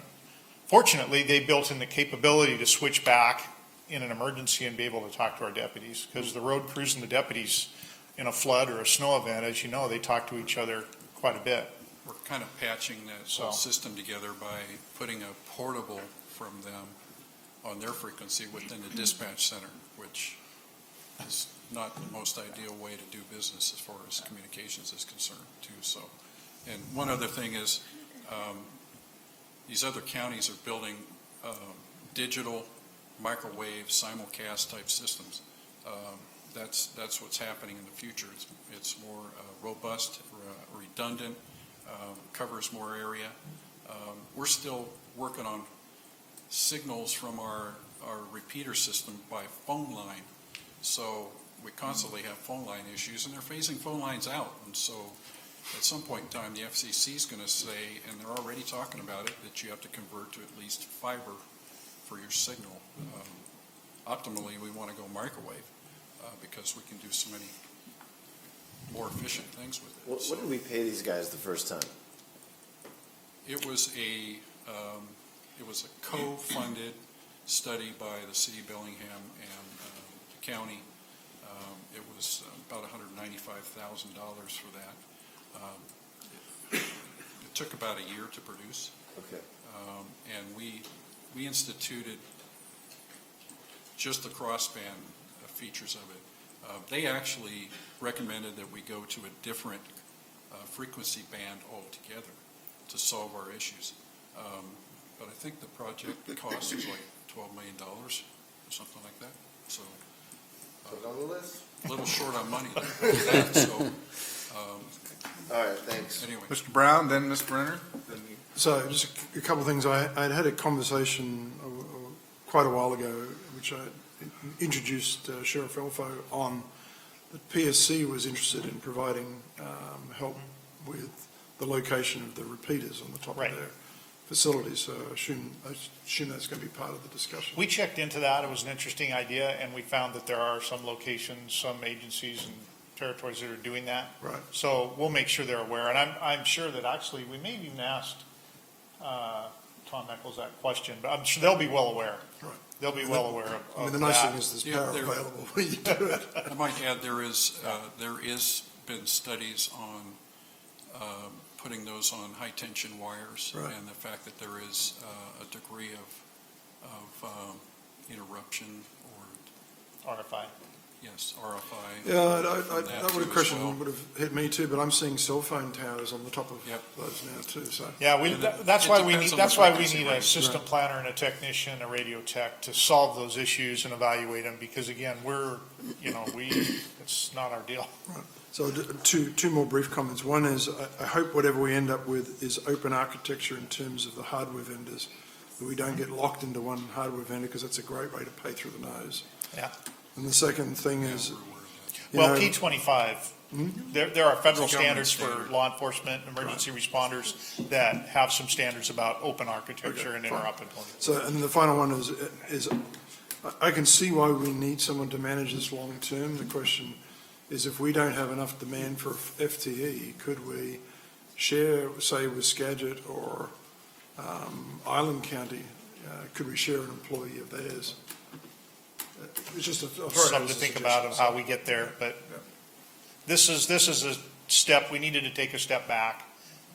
fortunately, they built in the capability to switch back in an emergency and be able to talk to our deputies, because the road crews and the deputies in a flood or a snow event, as you know, they talk to each other quite a bit. We're kind of patching that whole system together by putting a portable from them on their frequency within the dispatch center, which is not the most ideal way to do business as far as communications is concerned too. So, and one other thing is these other counties are building digital microwave simulcast type systems. That's what's happening in the future. It's more robust, redundant, covers more area. We're still working on signals from our repeater system by phone line. So we constantly have phone line issues, and they're phasing phone lines out. And so at some point in time, the FCC is going to say, and they're already talking about it, that you have to convert to at least fiber for your signal. Optimally, we want to go microwave because we can do so many more efficient things with it. What did we pay these guys the first time? It was a co-funded study by the city of Bellingham and the county. It was about $195,000 for that. It took about a year to produce. Okay. And we instituted just the crossband features of it. They actually recommended that we go to a different frequency band altogether to solve our issues. but I think the project cost is like $12 million or something like that. So Put it on the list. a little short on money there. So, All right, thanks. anyway. Mr. Brown, then Ms. Brenner. Then you- So just a couple of things. I'd had a conversation quite a while ago, which I introduced Sheriff Elfo on, that PSC was interested in providing help with the location of the repeaters on the top Right. of their facilities. So I assume that's going to be part of the discussion. We checked into that. It was an interesting idea, and we found that there are some locations, some agencies and territories that are doing that. Right. So we'll make sure they're aware. And I'm sure that actually, we may have even asked Tom Eccles that question, but I'm sure they'll be well aware. Right. They'll be well aware of I mean, the nice that. thing is there's Yeah, power there- available when you do it. I might add, there is been studies on putting those on high-tension wires, Right. and the fact that there is a degree of interruption or, RFI. yes, RFI. Yeah, from that too would have as question well. would have hit me too, but I'm seeing cell phone towers on the top of Yep. those now too, so. Yeah, And that's it why we depends need, on that's the why we frequency need a range. system planner and a technician, a radio tech to solve those issues and evaluate them, because again, it's not our deal. So two more brief comments. One is, I hope whatever we end up with is open architecture in terms of the hardware vendors, that we don't get locked into one hardware vendor, because that's a great way to pay through the nose. Yeah. And the second thing is, you Well, know- P25, there are federal It's a government standards for standard. law enforcement, emergency responders that have some standards about open architecture and fine. interoperability. So, and the final one is I can see why we need someone to manage this long term. The question is, if we don't have enough demand for FTE, could we share, say, with Skagit or Island County, could we share an employee of theirs? It's just Something to think about of how we get there, but this is a step, we needed to take a step back,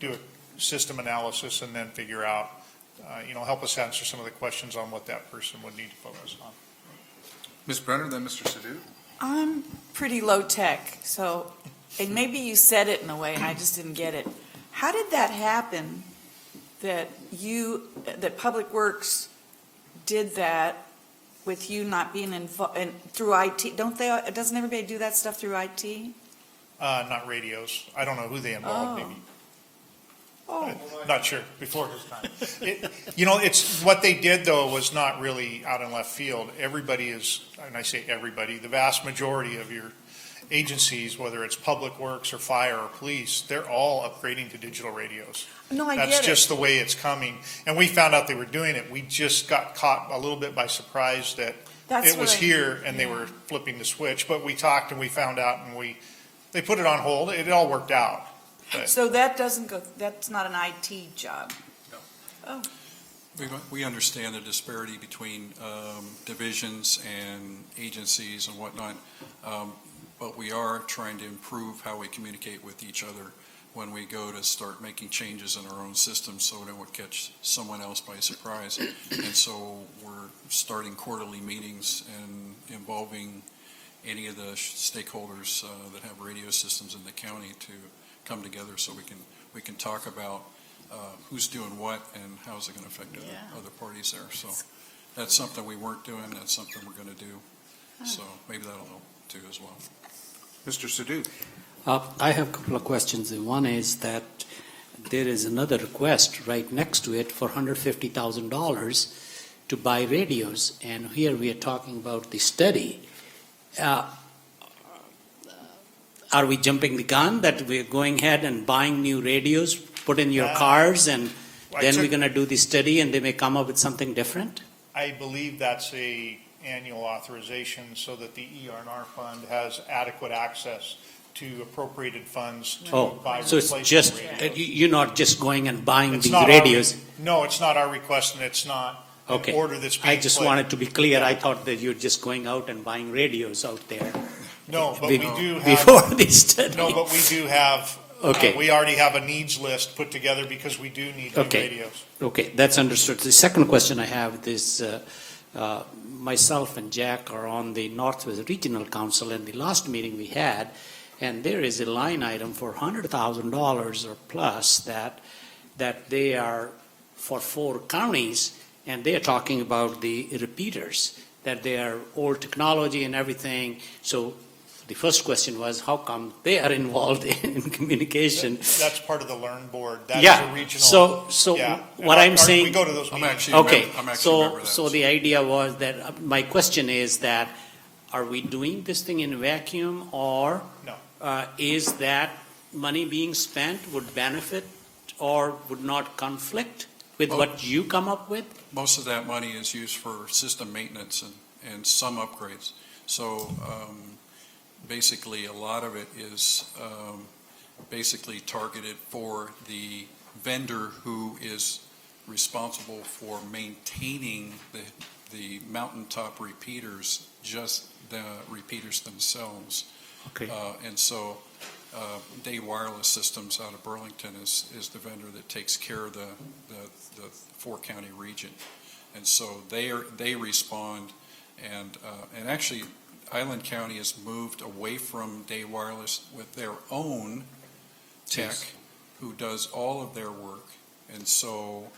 do a system analysis, and then figure out, help us answer some of the questions on what that person would need to focus on. Ms. Brenner, then Mr. Sadoo. I'm pretty low tech, so, and maybe you said it in a way and I just didn't get it. How did that happen that Public Works did that with you not being involved, and through IT? Doesn't everybody do that stuff through IT? Not radios. I don't know who they involved, maybe. Not sure, before his time. It's, what they did though was not really out in left field. Everybody is, and I say everybody, the vast majority of your agencies, whether it's Public Works or Fire or Police, they're all upgrading to digital radios. No, I get it. That's just the way it's coming. And we found out they were doing it. We just got caught a little bit by surprise that That's it was what I- here and they yeah. were flipping the switch. But we talked and we found out and they put it on hold. It all worked out. But So that's not an IT job? No. Oh. We understand the disparity between divisions and agencies and whatnot, but we are trying to improve how we communicate with each other when we go to start making changes in our own system, so we don't catch someone else by surprise. And so we're starting quarterly meetings and involving any of the stakeholders that have radio systems in the county to come together so we can talk about who's doing what and how's it going to affect other parties there. So that's something we weren't doing. That's something we're going to do. So maybe that'll help too as well. Mr. Sadoo. I have a couple of questions. One is that there is another request right next to it for $150,000 to buy radios, and here we are talking about the study. Are we jumping the gun that we're going ahead and buying new radios, put in your cars, and then we're going to do the study and they may come up with something different? I believe that's a annual authorization so that the ER&R fund has adequate access to appropriated funds to buy So it's replacement just, radios. you're not just going and buying It's these not radios? No, it's not our request and it's not an Okay. order that's being I just played. wanted to be clear. I thought that you're just going out and buying radios out there. No, but Be- we do have. before this study. No, but we do have. Okay. We already have a needs list put together because we do need new Okay. radios. Okay, that's understood. The second question I have is, myself and Jack are on the Northwest Regional Council, and the last meeting we had, and there is a line item for $100,000 or plus that they are for 4 counties, and they're talking about the repeaters, that they are old technology and everything. So the first question was, how come they are involved in communication? That's part of the Learn Board. That is Yeah. a regional. So yeah. what I'm saying. We go to those meetings. So the idea was that my question is that, are we doing this thing in a vacuum, or No. Is that money being spent would benefit or would not conflict with what you come up with? Most of that money is used for system maintenance and some upgrades. So basically, a lot of it is basically targeted for the vendor who is responsible for maintaining the mountaintop repeaters, just the repeaters themselves. Okay. And so Day Wireless Systems out of Burlington is the vendor that takes care of the 4-county region. And so they respond, and actually Island County has moved away from Day Wireless with their own tech who does all of their work. And so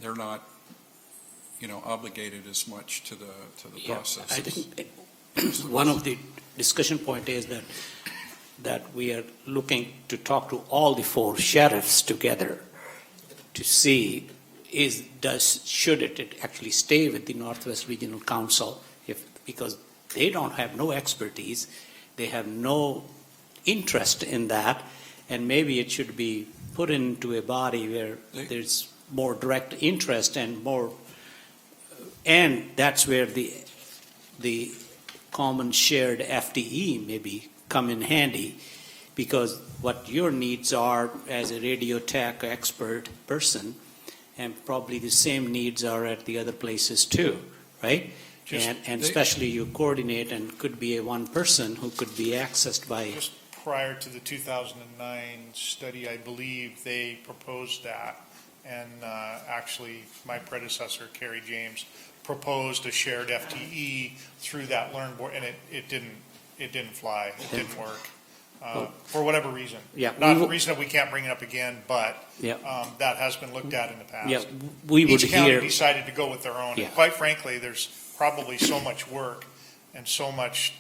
they're not, obligated as much to the process. I think one of the discussion point is that we are looking to talk to all the 4 sheriffs together to see should it actually stay with the Northwest Regional Council, because they don't have no expertise, they have no interest in that, and maybe it should be put into a body where there's more direct interest and that's where the common shared FTE maybe come in handy, because what your needs are as a radio tech expert person, and probably the same needs are at the other places too, right? And especially you coordinate, and could be a one person who could be accessed by. Just prior to the 2009 study, I believe they proposed that, and actually my predecessor, Kerry James, proposed a shared FTE through that Learn Board, and it didn't fly. It didn't work. For whatever reason. Yeah, Not the reason that we can't bring it up again, but Yeah. that has been looked at in the past. Yeah, we would Each county hear. decided to go with their own. Yeah. And quite frankly, there's probably so much work and so much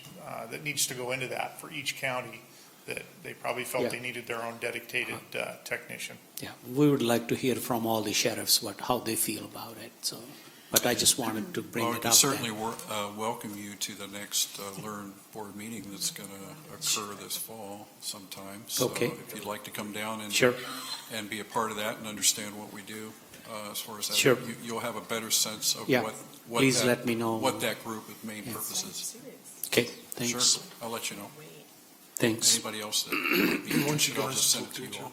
that needs to go into that for each county that they probably felt Yeah. they needed their own dedicated technician. Yeah, we would like to hear from all the sheriffs how they feel about it. So, but I just wanted to bring Well, it I can up. certainly welcome you to the next Learn Board meeting that's going to occur this fall sometime. So Okay. if you'd like to come down and Sure. and be a part of that and understand what we do as far as that, Sure. you'll have a better sense of Yeah. what Please that, let me know. what that group's main purpose is. Okay, thanks. Sure, I'll let you know. Thanks. Anybody else that would be interested, I'll just send it to you all.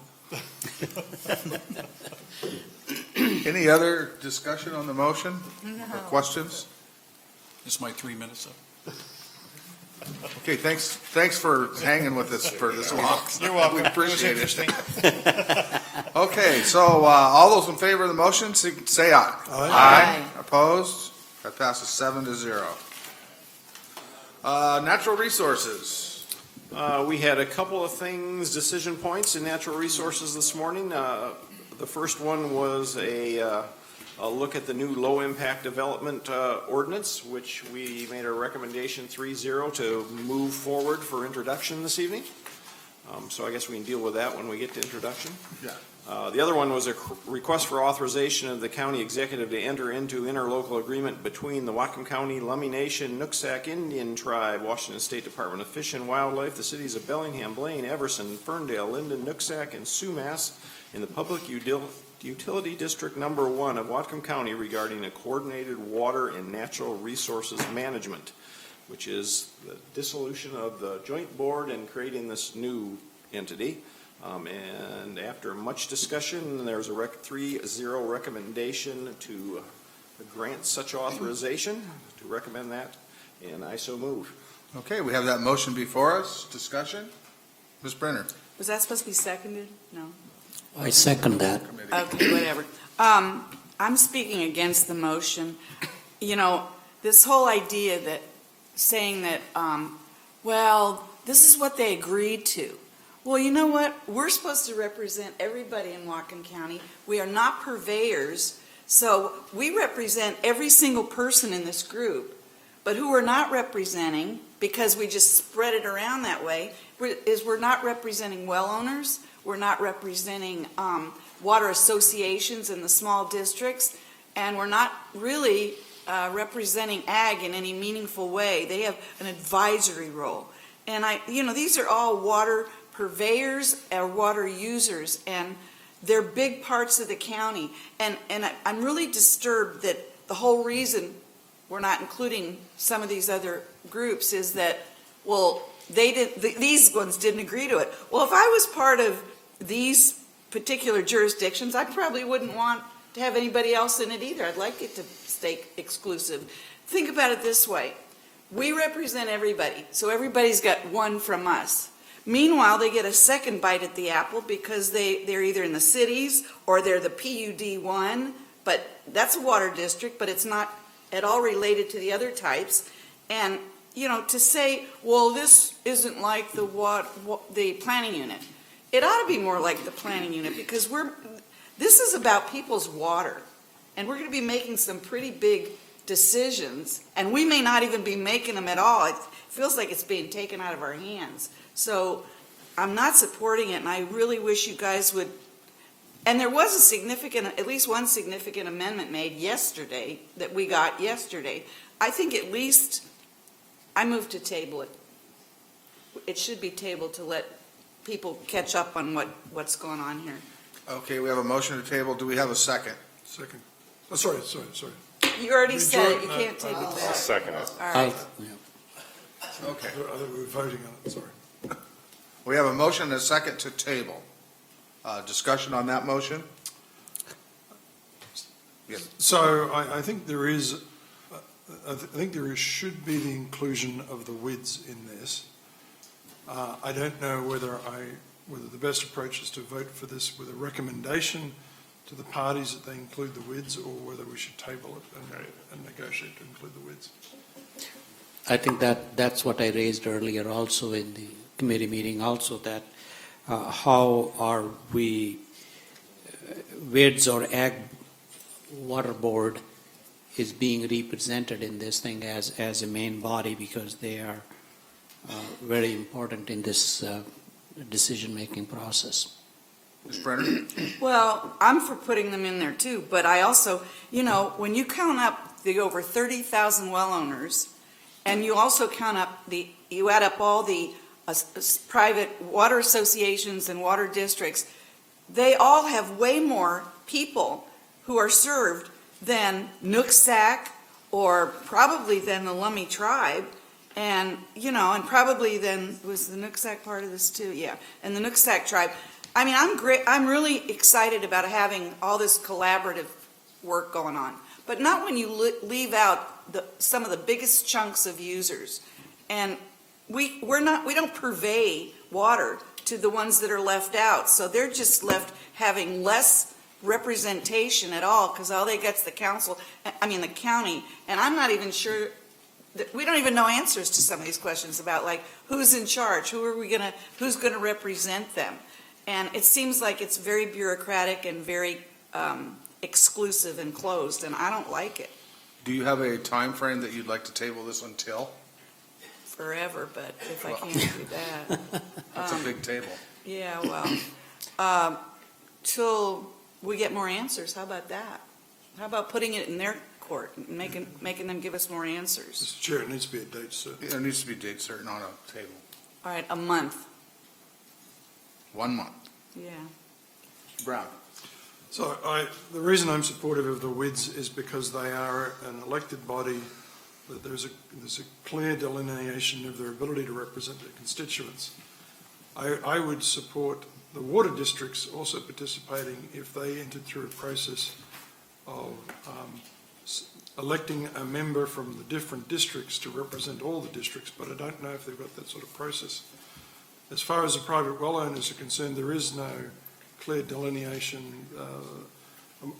Any other discussion on the motion or questions? It's my 3 minutes up. Okay, thanks for hanging with us for this long. You're welcome. We appreciate It was it. interesting. Okay, so all those in favor of the motion, say aye. Aye. Opposed? That passes 7-0. Natural resources. We had a couple of things, decision points in natural resources this morning. The first one was a look at the new low-impact development ordinance, which we made a recommendation 3-0 to move forward for introduction this evening. So I guess we can deal with that when we get to introduction. Yeah. The other one was a request for authorization of the county executive to enter into interlocal agreement between the Whatcom County, Lummi Nation, Nooksack Indian Tribe, Washington State Department of Fish and Wildlife, the cities of Bellingham, Blaine, Everson, Ferndale, Linden, Nooksack, and Sumas in the Public Utility District Number 1 of Whatcom County regarding a coordinated water and natural resources management, which is the dissolution of the joint board and creating this new entity. And after much discussion, there's a 3-0 recommendation to grant such authorization, to recommend that, and I so move. Okay, we have that motion before us. Discussion? Ms. Brenner? Was that supposed to be seconded? No. I second that. Okay, whatever. I'm speaking against the motion. This whole idea that saying that, well, this is what they agreed to. Well, you know what? We're supposed to represent everybody in Whatcom County. We are not purveyors, so we represent every single person in this group. But who we're not representing, because we just spread it around that way, is we're not representing well owners, we're not representing water associations in the small districts, and we're not really representing ag in any meaningful way. They have an advisory role. And these are all water purveyors or water users, and they're big parts of the county. And I'm really disturbed that the whole reason we're not including some of these other groups is that, well, these ones didn't agree to it. Well, if I was part of these particular jurisdictions, I probably wouldn't want to have anybody else in it either. I'd like it to stay exclusive. Think about it this way. We represent everybody, so everybody's got one from us. Meanwhile, they get a second bite at the apple because they're either in the cities or they're the PUD1, but that's a water district, but it's not at all related to the other types. And, to say, well, this isn't like the planning unit. It ought to be more like the planning unit because this is about people's water. And we're going to be making some pretty big decisions, and we may not even be making them at all. It feels like it's being taken out of our hands. So I'm not supporting it, and I really wish you guys would. And there was at least one significant amendment made yesterday that we got yesterday. I think at least I moved to table it. It should be tabled to let people catch up on what's going on here. Okay, we have a motion to table. Do we have a second? Second. Oh, sorry. You already said it. You can't take it I'll back. second it. All right. Okay. I thought we were voting on it, sorry. We have a motion and a second to table. Discussion on that motion? Yes. So I think should be the inclusion of the WIDs in this. I don't know whether the best approach is to vote for this with a recommendation to the parties that they include the WIDs, or whether we should table it and negotiate to include the WIDs. I think that's what I raised earlier also in the committee meeting also, that how are we, WIDs or Ag Water Board is being represented in this thing as a main body, because they are very important in this decision-making process. Ms. Brenner? Well, I'm for putting them in there too, but I also, when you count up the over 30,000 well owners, and you also count up you add up all the private water associations and water districts, they all have way more people who are served than Nooksack, or probably than the Lummi tribe, and and probably then was the Nooksack part of this too, yeah, and the Nooksack tribe. I mean, I'm really excited about having all this collaborative work going on, but not when you leave out some of the biggest chunks of users. And we don't purvey water to the ones that are left out, so they're just left having less representation at all, because all they get's the county, and I'm not even sure that we don't even know answers to some of these questions about, like, who's in charge, who's gonna represent them. And it seems like it's very bureaucratic and very exclusive and closed, and I don't like it. Do you have a time frame that you'd like to table this until? Forever, but if I can't do that. That's a big table. Yeah, well, till we get more answers. How about that? How about putting it in their court, and making them give us more answers? Mr. Chair, it needs to be a date certain. There needs to be a date certain on a table. All right, a month. 1 month. Yeah. Mr. Brown? So the reason I'm supportive of the WIDs is because they are an elected body, that there's a clear delineation of their ability to represent their constituents. I would support the water districts also participating if they entered through a process of electing a member from the different districts to represent all the districts, but I don't know if they've got that sort of process. As far as the private well owners are concerned, there is no clear delineation.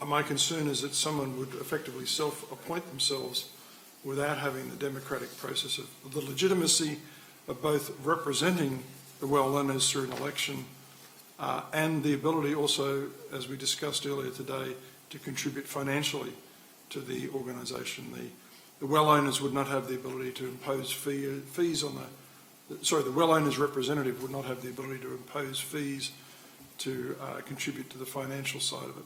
My concern is that someone would effectively self-appoint themselves without having the democratic process of the legitimacy of both representing the well owners through an election, and the ability also, as we discussed earlier today, to contribute financially to the organisation. The well owners would not have the ability to impose fees on the well owner's representative would not have the ability to impose fees to contribute to the financial side of it.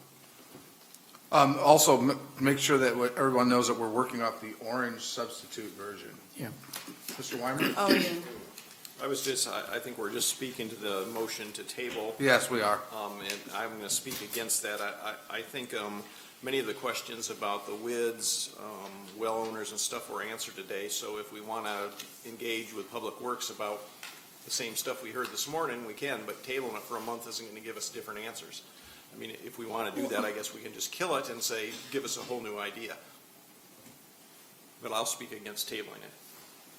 Also, make sure that everyone knows that we're working off the orange substitute version. Yeah. Mr. Weimer? Oh, yeah. I think we're just speaking to the motion to table. Yes, we are. And I'm going to speak against that. I think many of the questions about the WIDs, well owners and stuff were answered today. So if we want to engage with Public Works about the same stuff we heard this morning, we can, but tabling it for a month isn't going to give us different answers. I mean, if we want to do that, I guess we can just kill it and say, give us a whole new idea. But I'll speak against tabling it.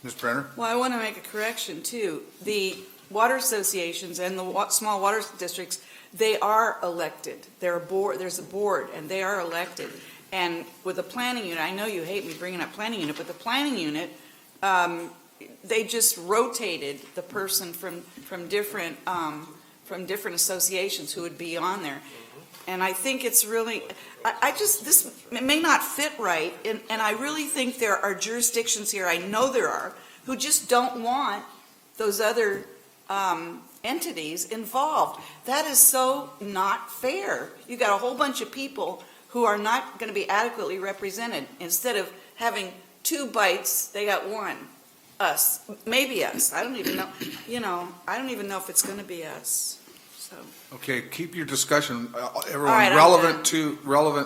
Ms. Brenner? Well, I want to make a correction, too. The water associations and the small water districts, they are elected. There's a board, and they are elected. And with the planning unit, I know you hate me bringing up planning unit, but the planning unit, they just rotated the person from different associations who would be on there. And I think it's really, this may not fit right, and I really think there are jurisdictions here, I know there are, who just don't want those other entities involved. That is so not fair. You got a whole bunch of people who are not going to be adequately represented. Instead of having 2 bites, they got 1. Us, maybe us. I don't even know. I don't even know if it's going to be us. So. Okay, keep your discussion, everyone, right, relevant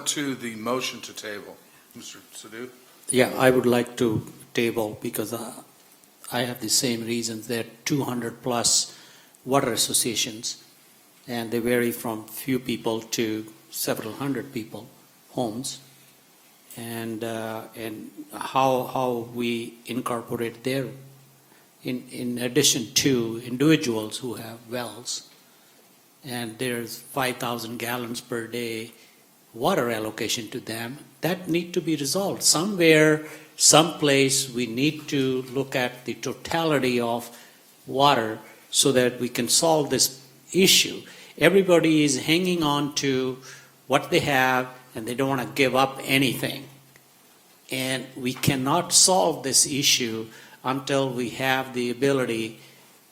to the motion to table. Mr. Sadhu? Yeah, I would like to table because I have the same reasons. There are 200 plus water associations, and they vary from few people to several hundred people, homes, and how we incorporate their, in addition to individuals who have wells. And there's 5,000 gallons per day water allocation to them. That need to be resolved. Somewhere, someplace, we need to look at the totality of water so that we can solve this issue. Everybody is hanging on to what they have, and they don't want to give up anything. And we cannot solve this issue until we have the ability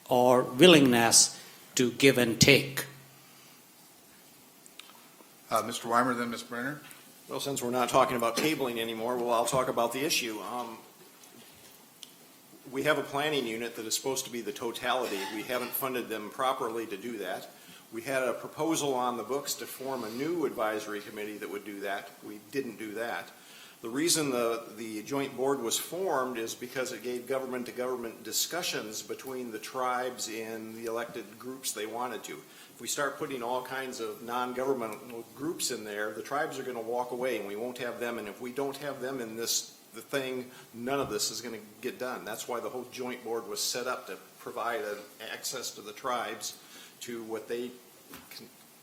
or willingness to give and take. Mr. Weimer, then Ms. Brenner? Well, since we're not talking about tabling anymore, well, I'll talk about the issue. We have a planning unit that is supposed to be the totality. We haven't funded them properly to do that. We had a proposal on the books to form a new advisory committee that would do that. We didn't do that. The reason the joint board was formed is because it gave government-to-government discussions between the tribes and the elected groups they wanted to. If we start putting all kinds of non-governmental groups in there, the tribes are going to walk away and we won't have them. And if we don't have them in the thing, none of this is going to get done. That's why the whole joint board was set up, to provide access to the tribes to what they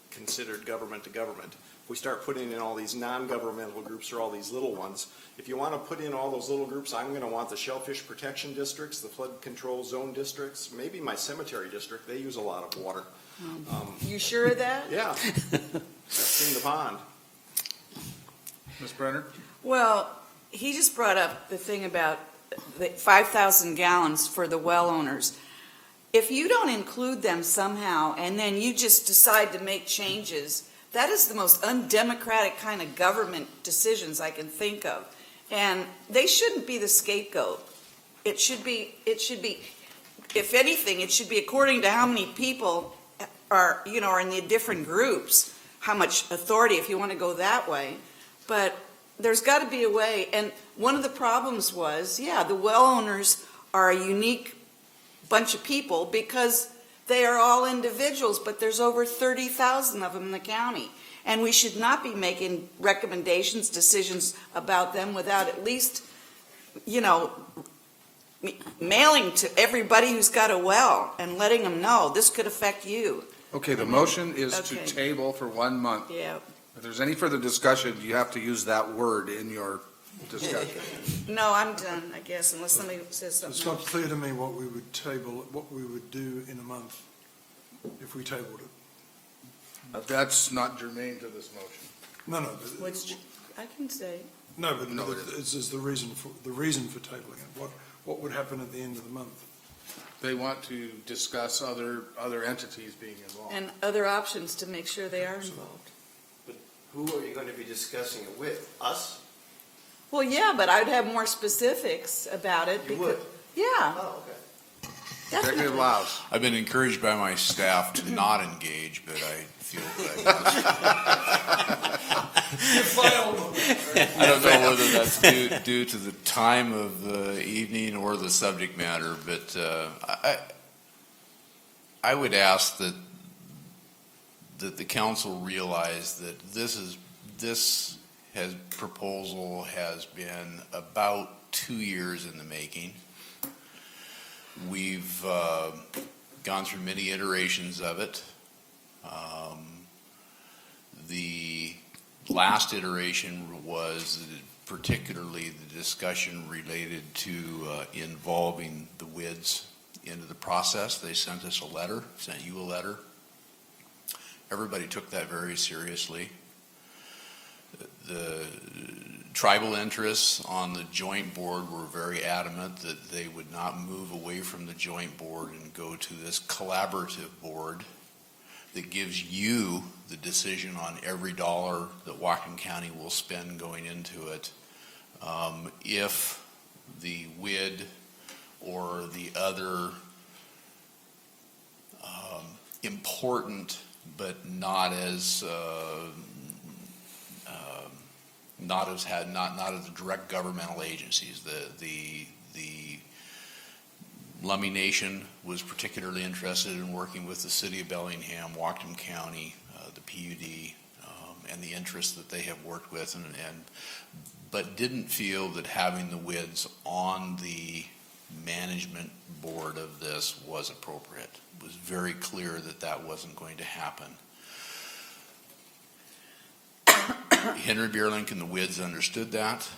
considered government to government. If we start putting in all these non-governmental groups or all these little ones, if you want to put in all those little groups, I'm going to want the shellfish protection districts, the flood control zone districts, maybe my cemetery district. They use a lot of water. You sure of that? Yeah. I've seen the pond. Ms. Brenner? Well, he just brought up the thing about the 5,000 gallons for the well owners. If you don't include them somehow and then you just decide to make changes, that is the most undemocratic kind of government decisions I can think of. And they shouldn't be the scapegoat. It should be, if anything, it should be according to how many people are in the different groups, how much authority, if you want to go that way. But there's got to be a way. And one of the problems was, the well owners are a unique bunch of people because they are all individuals, but there's over 30,000 of them in the county. And we should not be making recommendations, decisions about them without at least, mailing to everybody who's got a well and letting them know this could affect you. Okay, the motion is to table for 1 month. Yeah. If there's any further discussion, you have to use that word in your discussion. No, I'm done, I guess, unless somebody says It's something not else. clear to me what we would table, what we would do in a month if we tabled it. That's not germane to this motion. No, no, but, Which, I can say, no, but No, it this is the reason for tabling it. What would happen at the end of the month? They want to discuss other entities being involved. and other options to make sure they are involved. Who are you going to be discussing it with? Us? Well, yeah, but I'd have more specifics about it. You because- would? Yeah, Oh, okay. Executive definitely. Laos. I've been encouraged by my staff to not engage, but I feel that I don't know whether that's due to the time of the evening or the subject matter, but I would ask that the council realize that this proposal has been about 2 years in the making. We've gone through many iterations of it. The last iteration was particularly the discussion related to involving the WIDs into the process. They sent us a letter, sent you a letter. Everybody took that very seriously. The tribal interests on the joint board were very adamant that they would not move away from the joint board and go to this collaborative board that gives you the decision on every dollar that Whatcom County will spend going into it. If the WID or the other important but not as direct governmental agencies. The Lummi Nation was particularly interested in working with the City of Bellingham, Whatcom County, the PUD, and the interests that they have worked with, but didn't feel that having the WIDs on the management board of this was appropriate. It was very clear that that wasn't going to happen. Henry Bierlink and the WIDs understood that.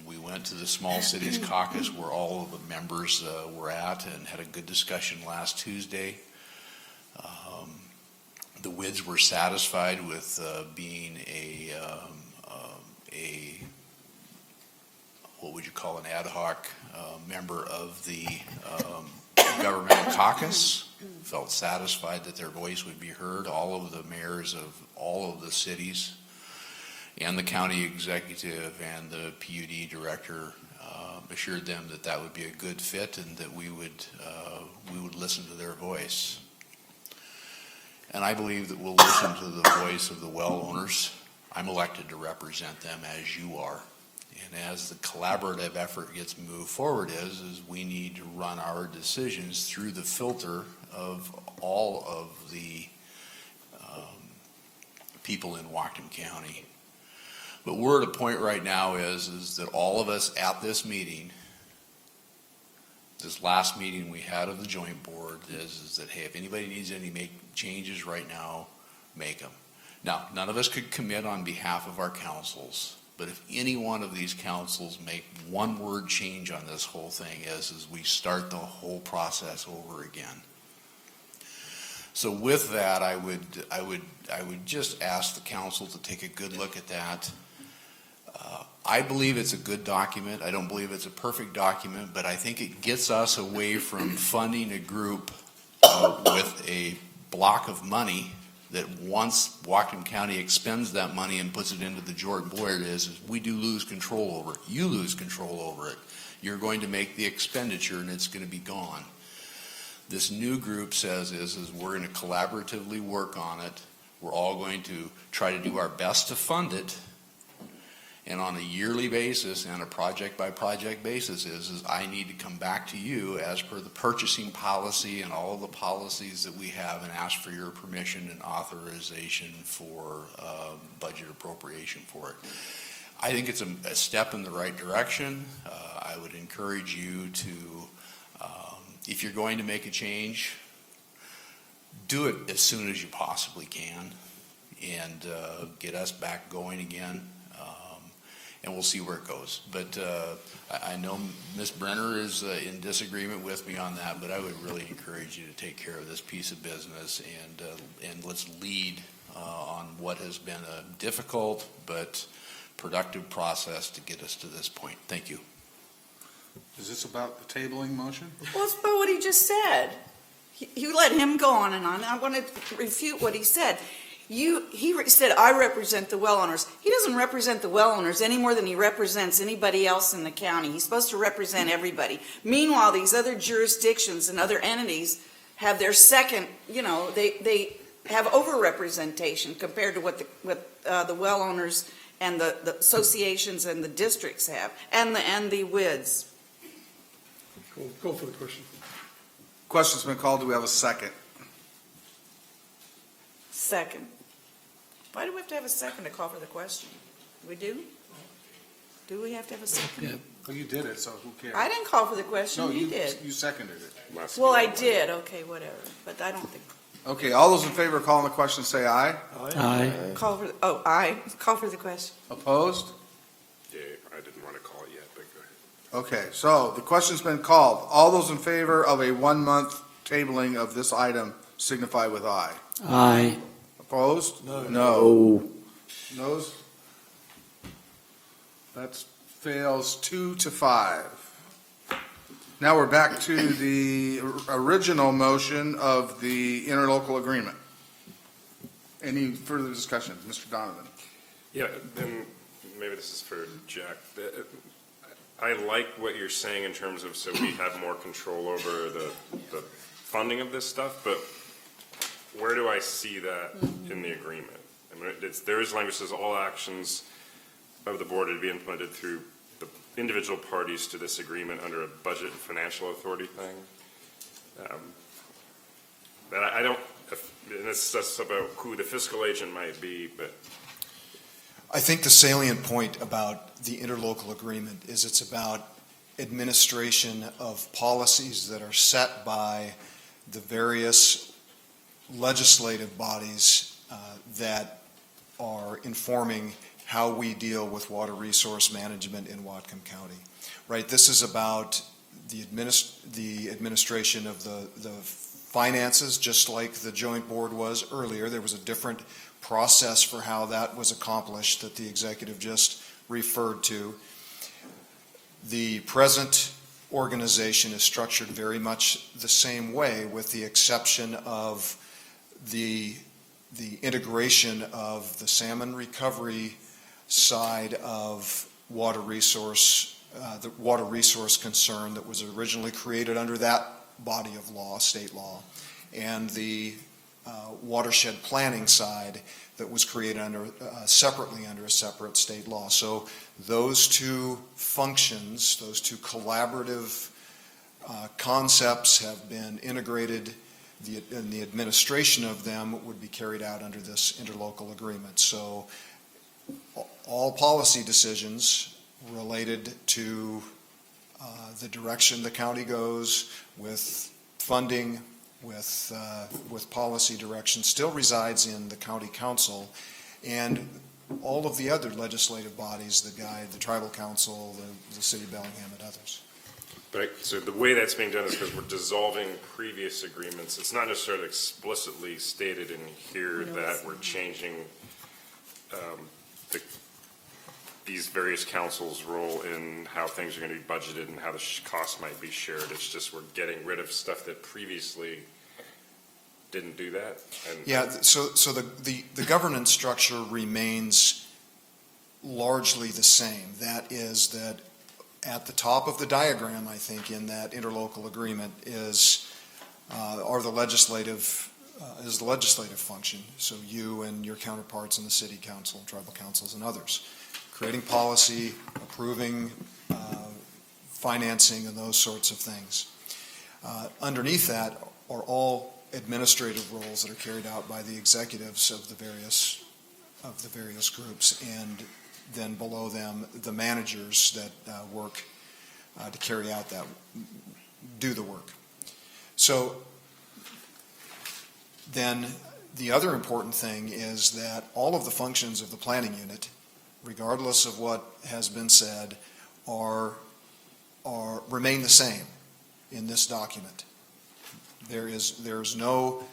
We went to the Small Cities Caucus where all of the members were at and had a good discussion last Tuesday. The WIDs were satisfied with being a what would you call an ad hoc member of the governmental caucus, felt satisfied that their voice would be heard. All of the mayors of all of the cities and the county executive and the PUD director assured them that that would be a good fit and that we would listen to their voice. And I believe that we'll listen to the voice of the well owners. I'm elected to represent them as you are. And as the collaborative effort gets moved forward is we need to run our decisions through the filter of all of the people in Whatcom County. But we're at a point right now is that all of us at this meeting, this last meeting we had of the joint board is that, hey, if anybody needs any changes right now, make them. Now, none of us could commit on behalf of our councils, but if any one of these councils make one word change on this whole thing is we start the whole process over again. So with that, I would just ask the council to take a good look at that. I believe it's a good document. I don't believe it's a perfect document, but I think it gets us away from funding a group with a block of money that once Whatcom County expends that money and puts it into the joint board is we do lose control over it. You lose control over it. You're going to make the expenditure and it's going to be gone. This new group says is we're going to collaboratively work on it. We're all going to try to do our best to fund it. And on a yearly basis and a project by project basis is I need to come back to you as per the purchasing policy and all of the policies that we have and ask for your permission and authorization for budget appropriation for it. I think it's a step in the right direction. I would encourage you to, if you're going to make a change, do it as soon as you possibly can and get us back going again. and we'll see where it goes. But I know Ms. Brenner is in disagreement with me on that, but I would really encourage you to take care of this piece of business and let's lead on what has been a difficult but productive process to get us to this point. Thank you. Is this about the tabling motion? Well, it's about what he just said. You let him go on and on. I want to refute what he said. He said, I represent the well owners. He doesn't represent the well owners any more than he represents anybody else in the county. He's supposed to represent everybody. Meanwhile, these other jurisdictions and other entities have their second, they have over-representation compared to what the well owners and the associations and the districts have, and the WIDs. Call for the question. Question's been called. Do we have a second? Second. Why do we have to have a second to call for the question? We do? Do we have to have a second? Yeah. Well, you did it, so who cares? I didn't call for the question. No, You did. You seconded it. Well, I did. Okay, whatever. But I don't think. Okay, all those in favor of calling the question say aye. Aye. Call for aye. Call for the question. Opposed? Yeah, I didn't want to call it yet, but go ahead. Okay, so the question's been called. All those in favor of a 1-month tabling of this item signify with aye. Aye. Opposed? No. Noes? That fails 2-5. Now we're back to the original motion of the interlocal agreement. Any further discussion? Mr. Donovan? Yeah, then maybe this is for Jack. I like what you're saying in terms of so we have more control over the funding of this stuff, but where do I see that in the agreement? I mean, there is language that says all actions of the board to be implemented through the individual parties to this agreement under a budget and financial authority thing. But I don't, and that's about who the fiscal agent might be, but I think the salient point about the interlocal agreement is it's about administration of policies that are set by the various legislative bodies that are informing how we deal with water resource management in Whatcom County. Right, this is about the administration of the finances, just like the joint board was earlier. There was a different process for how that was accomplished that the executive just referred to. The present organization is structured very much the same way, with the exception of the integration of the salmon recovery side of water resource, the water resource concern that was originally created under that body of law, state law, and the watershed planning side that was created separately under a separate state law. So those two functions, those two collaborative concepts have been integrated, and the administration of them would be carried out under this interlocal agreement. So all policy decisions related to the direction the county goes with funding, with policy direction, still resides in the county council, and all of the other legislative bodies that guide the tribal council, the city of Bellingham, and others. But so the way that's being done is because we're dissolving previous agreements. It's not necessarily explicitly stated in here that we're changing these various councils' role in how things are going to be budgeted and how the cost might be shared. It's just we're getting rid of stuff that previously didn't do that. Yeah, so the governance structure remains largely the same. That is that at the top of the diagram, I think, in that interlocal agreement is the legislative function. So you and your counterparts in the city council, tribal councils, and others, creating policy, approving financing, and those sorts of things. Underneath that are all administrative roles that are carried out by the executives of the various groups, and then below them the managers that work to carry out do the work. So then the other important thing is that all of the functions of the planning unit regardless of what has been said, remain the same in this document. There's no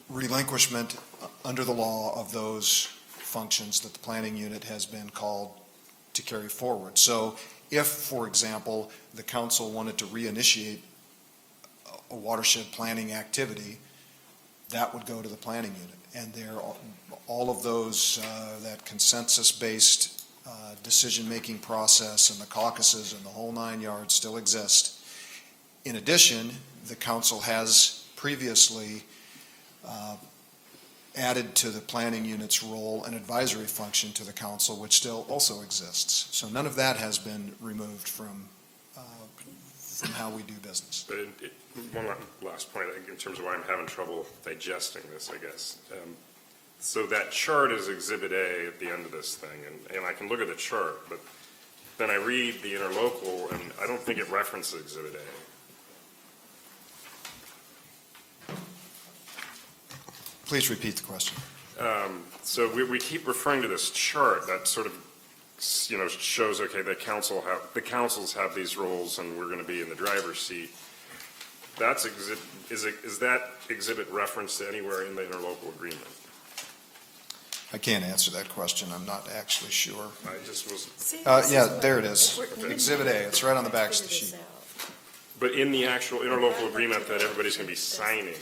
relinquishment under the law of those functions that the planning unit has been called to carry forward. So if, for example, the council wanted to reinitiate a watershed planning activity, that would go to the planning unit. And all of those, that consensus-based decision-making process and the caucuses and the whole 9 yards still exist. In addition, the council has previously added to the planning unit's role an advisory function to the council, which still also exists. So none of that has been removed from how we do business. But one last point, I think, in terms of why I'm having trouble digesting this, I guess. So that chart is Exhibit A at the end of this thing, and I can look at the chart, but then I read the interlocal, and I don't think it references Exhibit A. Please repeat the question. So we keep referring to this chart that sort of, shows, okay, the councils have these roles and we're going to be in the driver's seat. That's is that exhibit referenced anywhere in the interlocal agreement? I can't answer that question. I'm not actually sure. I just was. Yeah, there it is. Exhibit A. It's right on the back of the sheet. But in the actual interlocal agreement that everybody's going to be signing.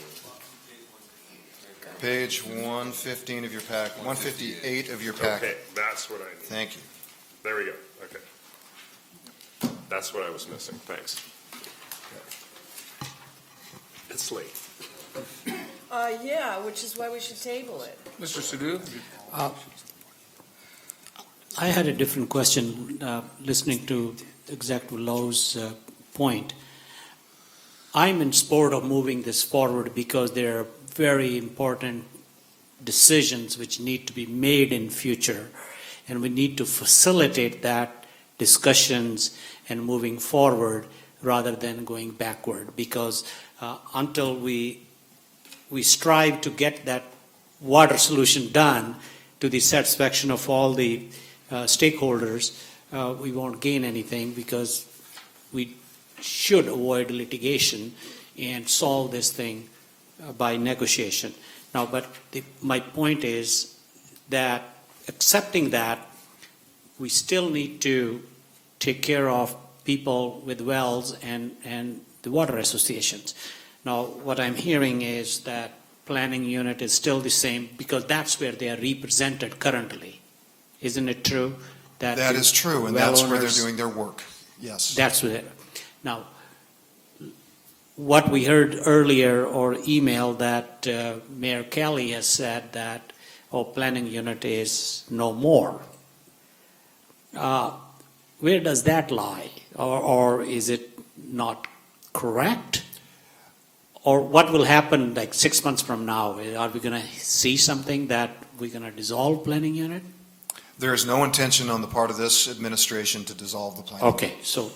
Page 115 of your pack, 158 of your packet. Okay, that's what I need. Thank you. There we go. Okay. That's what I was missing. Thanks. It's late. Yeah, which is why we should table it. Mr. Sadhu? I had a different question listening to Executive Lowe's point. I'm in support of moving this forward because there are very important decisions which need to be made in future, and we need to facilitate that discussions and moving forward rather than going backward, because until we strive to get that water solution done to the satisfaction of all the stakeholders, we won't gain anything, because we should avoid litigation and solve this thing by negotiation. Now, but my point is that accepting that, we still need to take care of people with wells and the water associations. Now, what I'm hearing is that planning unit is still the same, because that's where they are represented currently. Isn't it true? That is true, and that's where they're doing their work. Yes. That's where. Now, what we heard earlier or email that Mayor Kelly has said that planning unit is no more. Where does that lie? Or is it not correct? Or what will happen like 6 months from now? Are we going to see something that we're going to dissolve planning unit? There is no intention on the part of this administration to dissolve the planning. Okay, so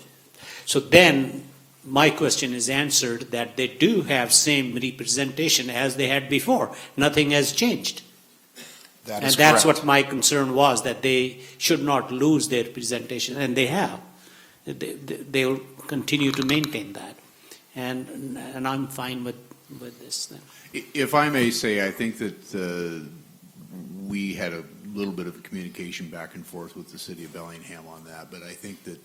then my question is answered, that they do have same representation as they had before. Nothing has changed. That and is that's correct. what my concern was, that they should not lose their representation, and they have. They will continue to maintain that. And I'm fine with this then. If I may say, I think that we had a little bit of a communication back and forth with the city of Bellingham on that, but I think that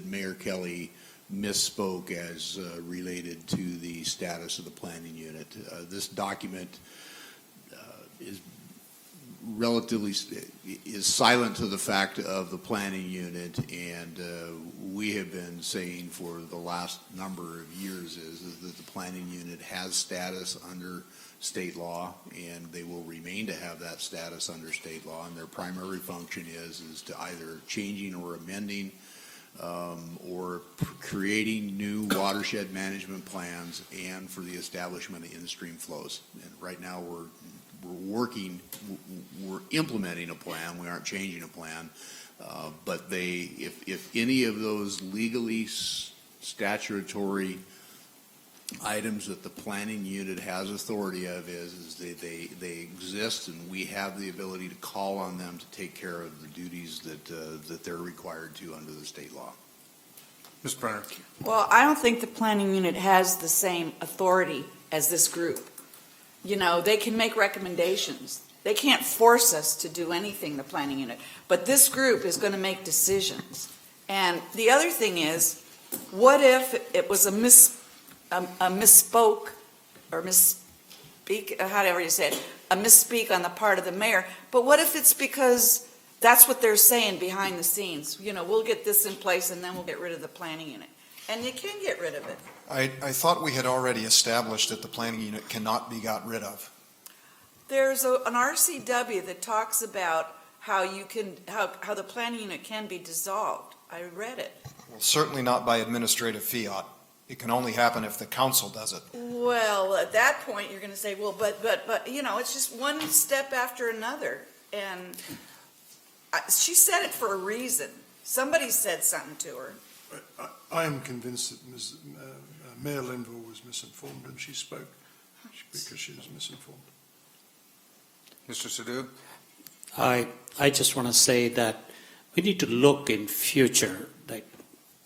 Mayor Kelly misspoke as related to the status of the planning unit. This document is relatively silent to the fact of the planning unit, and we have been saying for the last number of years is that the planning unit has status under state law, and they will remain to have that status under state law, and their primary function is to either changing or amending or creating new watershed management plans, and for the establishment of in-stream flows. And right now we're implementing a plan. We aren't changing a plan, but if any of those legally statutory items that the planning unit has authority of is they exist, and we have the ability to call on them to take care of the duties that they're required to under the state law. Ms. Brenner? Well, I don't think the planning unit has the same authority as this group. You know, they can make recommendations. They can't force us to do anything, the planning unit. But this group is going to make decisions. And the other thing is, what if it was a misspoke or misspeak, however you say it, a misspeak on the part of the mayor? But what if it's because that's what they're saying behind the scenes? You know, we'll get this in place and then we'll get rid of the planning unit. And you can get rid of it. I thought we had already established that the planning unit cannot be got rid of. There's an RCW that talks about how you can, how the planning unit can be dissolved. I read it. Well, certainly not by administrative fiat. It can only happen if the council does it. Well, at that point, you're going to say, well, but, you know, it's just one step after another. And she said it for a reason. Somebody said something to her. I am convinced that Mayor Linville was misinformed, and she spoke because she was misinformed. Mr. Sadhu? I just want to say that we need to look in future, like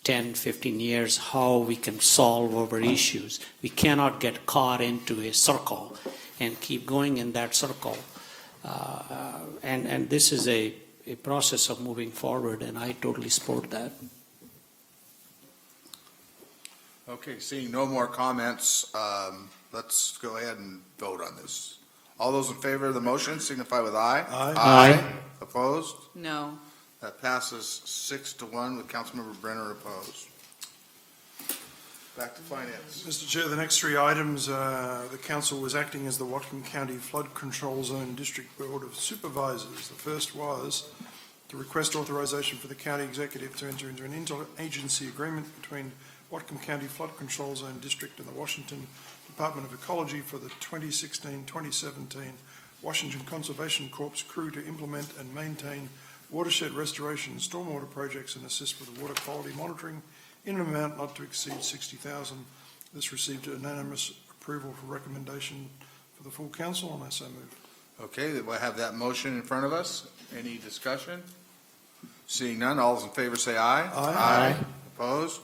10, 15 years, how we can solve our issues. We cannot get caught into a circle and keep going in that circle. And this is a process of moving forward, and I totally support that. Okay, seeing no more comments, let's go ahead and vote on this. All those in favor of the motion signify with aye. Aye. Opposed? No. That passes 6-1 with Councilmember Brenner opposed. Back to finance. Mr. Chair, the next three items, the council was acting as the Whatcom County Flood Control Zone District Board of Supervisors. The first was to request authorization for the county executive to enter into an interagency agreement between Whatcom County Flood Control Zone District and the Washington Department of Ecology for the 2016-2017 Washington Conservation Corps crew to implement and maintain watershed restoration and stormwater projects and assist with water quality monitoring in an amount not to exceed $60,000. This received unanimous approval for recommendation for the full council, and I so move. Okay, we'll have that motion in front of us. Any discussion? Seeing none, all those in favor say aye. Aye. Opposed?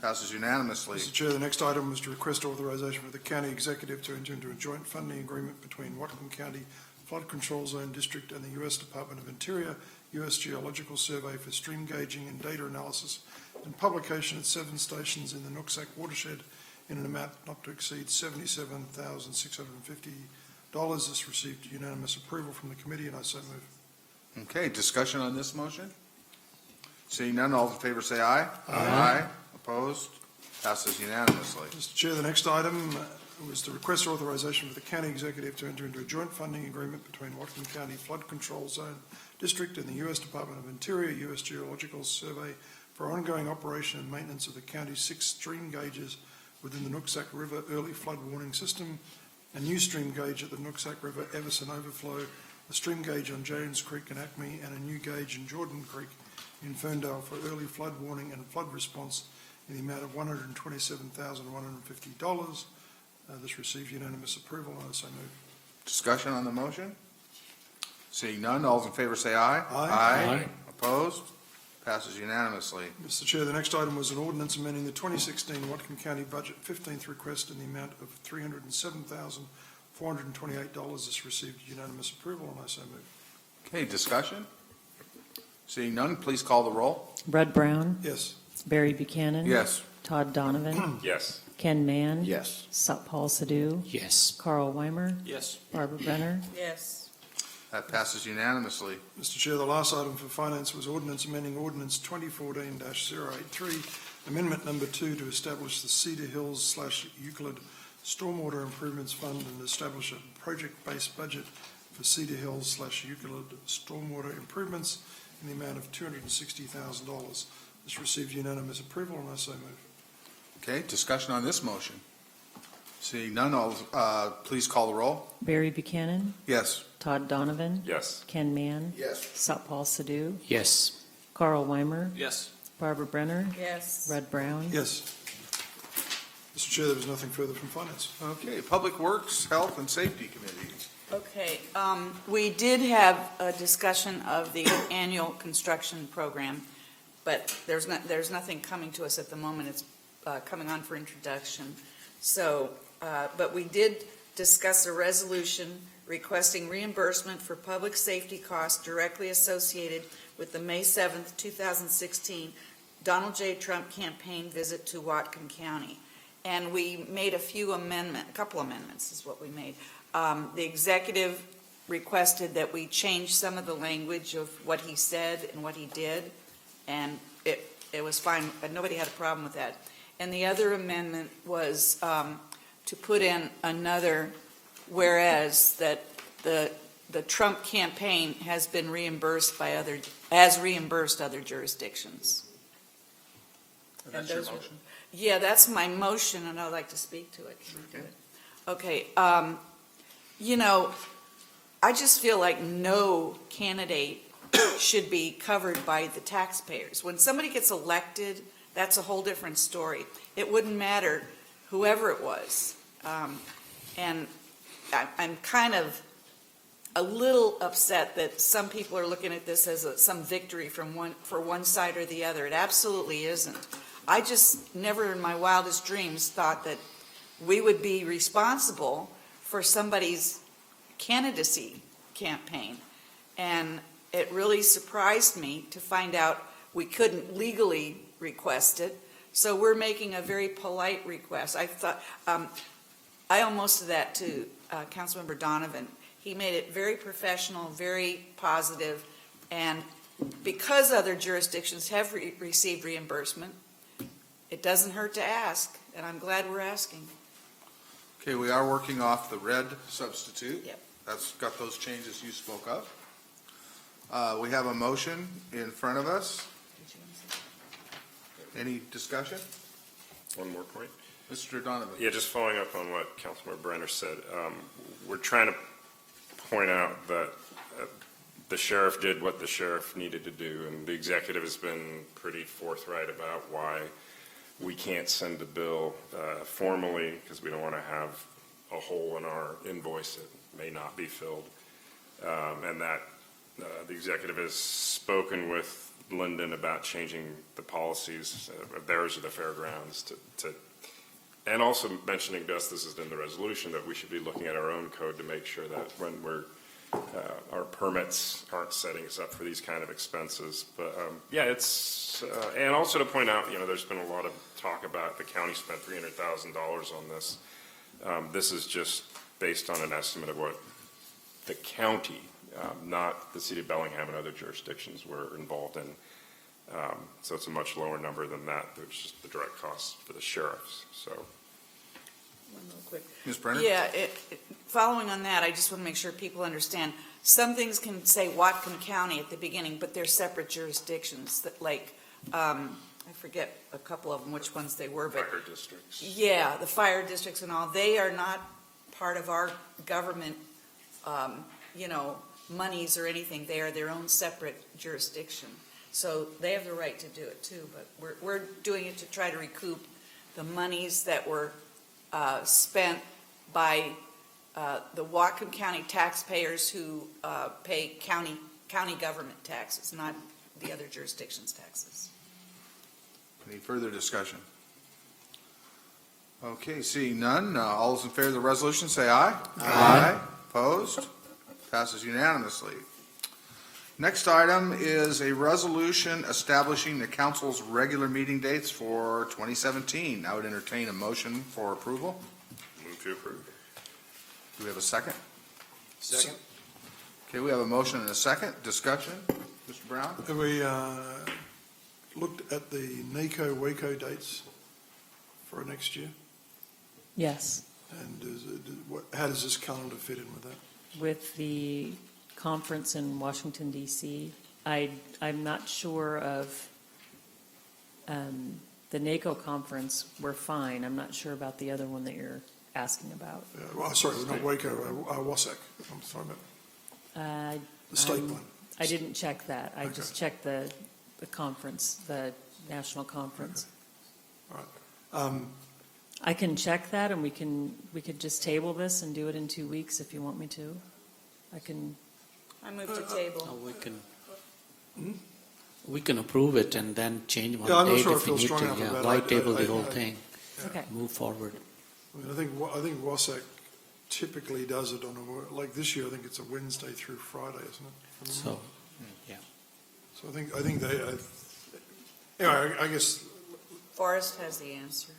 Passes unanimously. Mr. Chair, the next item was to request authorization for the county executive to enter into a joint funding agreement between Whatcom County Flood Control Zone District and the U.S. Department of Interior, U.S. Geological Survey for stream gauging and data analysis and publication at 7 stations in the Nooksack watershed in an amount not to exceed $77,650. This received unanimous approval from the committee, and I so move. Okay, discussion on this motion? Seeing none, all in favor say aye. Aye. Opposed? Passes unanimously. Mr. Chair, the next item was to request authorization for the county executive to enter into a joint funding agreement between Whatcom County Flood Control Zone District and the U.S. Department of Interior, U.S. Geological Survey for ongoing operation and maintenance of the county's 6 stream gauges within the Nooksack River Early Flood Warning System, a new stream gauge at the Nooksack River Everson Overflow, a stream gauge on Jones Creek and Acme, and a new gauge in Jordan Creek in Ferndale for early flood warning and flood response in the amount of $127,150. This received unanimous approval, and I so move. Discussion on the motion? Seeing none, all those in favor say aye. Aye. Opposed? Passes unanimously. Mr. Chair, the next item was an ordinance amending the 2016 Whatcom County budget 15th request in the amount of $307,428. This received unanimous approval, and I so move. Okay, discussion? Seeing none, please call the roll. Red Brown. Yes. Barry Buchanan. Yes. Todd Donovan. Yes. Ken Mann. Yes. Paul Sadoo. Yes. Carl Weimer. Yes. Barbara Brenner. Yes. That passes unanimously. Mr. Chair, the last item for finance was ordinance amending ordinance 2014-083, amendment number 2 to establish the Cedar Hills / Euclid Stormwater Improvements Fund and establish a project-based budget for Cedar Hills / Euclid Stormwater Improvements in the amount of $260,000. This received unanimous approval, and I so move. Okay, discussion on this motion. Seeing none, please call the roll. Barry Buchanan. Yes. Todd Donovan. Yes. Ken Mann. Yes. Paul Sadoo. Yes. Carl Weimer. Yes. Barbara Brenner. Yes. Red Brown. Yes. Mr. Chair, there was nothing further from Finance. Okay, Public Works, Health and Safety Committee. Okay, we did have a discussion of the annual construction program, but there's nothing coming to us at the moment. It's coming on for introduction. So, but we did discuss a resolution requesting reimbursement for public safety costs directly associated with the May 7th, 2016 Donald J. Trump campaign visit to Whatcom County. And we made a couple amendments is what we made. The executive requested that we change some of the language of what he said and what he did, and it was fine. Nobody had a problem with that. And the other amendment was to put in another whereas that the Trump campaign has been reimbursed by reimbursed other jurisdictions. That's your motion? Yeah, that's my motion, and I'd like to speak to it. Okay. You know, I just feel like no candidate should be covered by the taxpayers. When somebody gets elected, that's a whole different story. It wouldn't matter whoever it was. And I'm kind of a little upset that some people are looking at this as some victory for one side or the other. It absolutely isn't. I just never in my wildest dreams thought that we would be responsible for somebody's candidacy campaign. And it really surprised me to find out we couldn't legally request it. So we're making a very polite request. I thought, I owe most of that to Councilmember Donovan. He made it very professional, very positive, and because other jurisdictions have received reimbursement, it doesn't hurt to ask, and I'm glad we're asking. Okay, we are working off the red substitute. Yep. That's got those changes you spoke of. We have a motion in front of us. Any discussion? One more point. Mr. Donovan. Yeah, just following up on what Councilmember Brenner said. We're trying to point out that the sheriff did what the sheriff needed to do, and the executive has been pretty forthright about why we can't send a bill formally because we don't want to have a hole in our invoice that may not be filled. And that the executive has spoken with Lyndon about changing the policies of theirs or the fairgrounds to and also mentioning to us, this is in the resolution, that we should be looking at our own code to make sure that when our permits aren't setting us up for these kind of expenses. But yeah, it's, and also to point out, there's been a lot of talk about the county spent $300,000 on this. This is just based on an estimate of what the county, not the city of Bellingham and other jurisdictions were involved in. So it's a much lower number than that, which is the direct costs for the sheriffs. So. One real quick. Ms. Brenner? Yeah, following on that, I just want to make sure people understand. Some things can say Whatcom County at the beginning, but they're separate jurisdictions. That I forget a couple of them, which ones they were. But fire districts. Yeah, the fire districts and all. They are not part of our government, monies or anything. They are their own separate jurisdiction. So they have the right to do it too. But we're doing it to try to recoup the monies that were spent by the Whatcom County taxpayers who pay county government taxes, not the other jurisdictions' taxes. Any further discussion? Okay, seeing none, all those in favor of the resolution say aye. Aye. Opposed? Passes unanimously. Next item is a resolution establishing the council's regular meeting dates for 2017. I would entertain a motion for approval. Move to approve. Do we have a second? Second. Okay, we have a motion and a second. Discussion. Mr. Brown? Have we looked at the NACO, WACO dates for next year? Yes, And how does this calendar fit in with that? with the conference in Washington DC. I'm not sure of the NACO conference. We're fine. I'm not sure about the other one that you're asking about. Sorry, not WACO, WASAC. I'm sorry about the state one. I didn't check that. I just checked the conference, the national conference. All right. I can check that, and we could just table this and do it in 2 weeks if you want me to. I can. I move to table. We can approve it and then change one Yeah, I'm not date sure I if we feel need strong to. enough Yeah, about why it. table the I- whole I- thing? Okay. Move forward. I mean, I think WASAC typically does it on like this year, I think it's a Wednesday through Friday, isn't it? So, yeah. So I think they, anyway, I guess, Forrest has the answer.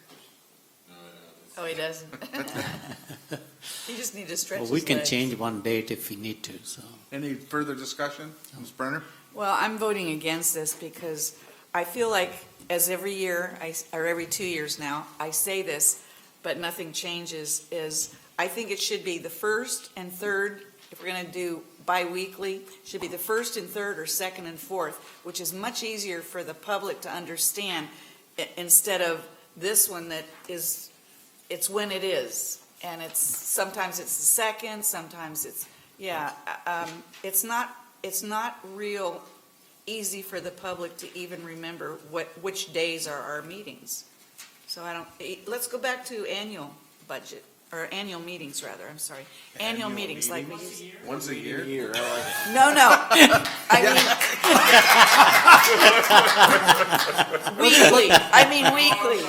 Oh, he doesn't? He just needs to stretch Well, his we can legs. change one date if we need to, so. Any further discussion? Ms. Brenner? Well, I'm voting against this because I feel like as every year, or every 2 years now, I say this, but nothing changes, is I think it should be the first and third, if we're going to do bi-weekly, should be the first and third or second and fourth, which is much easier for the public to understand instead of this one that is, it's when it is. And sometimes it's the second, sometimes it's, it's not real easy for the public to even remember which days are our meetings. So let's go back to annual budget, or annual meetings rather, I'm sorry. Annual meetings like we used. Once a year? No, I mean weekly.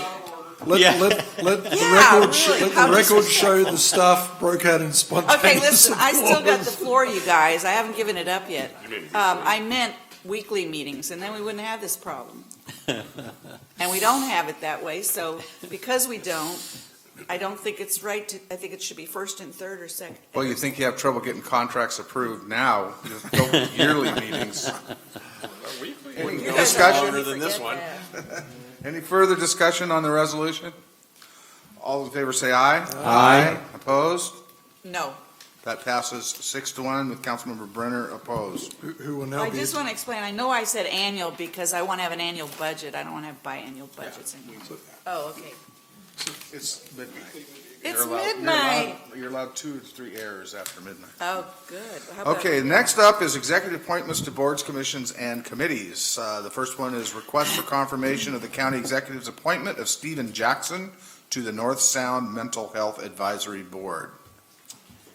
let the record show the staff broke out in spontaneous Okay, listen, I still got the applause. floor, you guys. I haven't given it up yet. I meant weekly meetings, and then we wouldn't have this problem. And we don't have it that way, so because we don't, I don't think it's right I think it should be first and third or second. Well, you think you have trouble getting contracts approved now, just go with yearly meetings. Any You guys are discussion? longer than this one. Any further discussion on the resolution? All in favor say aye. Aye. Opposed? No. That passes 6-1 with Councilmember Brenner opposed. Who will now I be, just want to explain, I know I said annual because I want to have an annual budget. I don't want to have biannual budgets anymore. Oh, okay. It's midnight. It's midnight. You're allowed 2 to 3 errors after midnight. Oh, good. How about- Okay, next up is executive appointments to boards, commissions, and committees. The first one is request for confirmation of the county executive's appointment of Stephen Jackson to the North Sound Mental Health Advisory Board.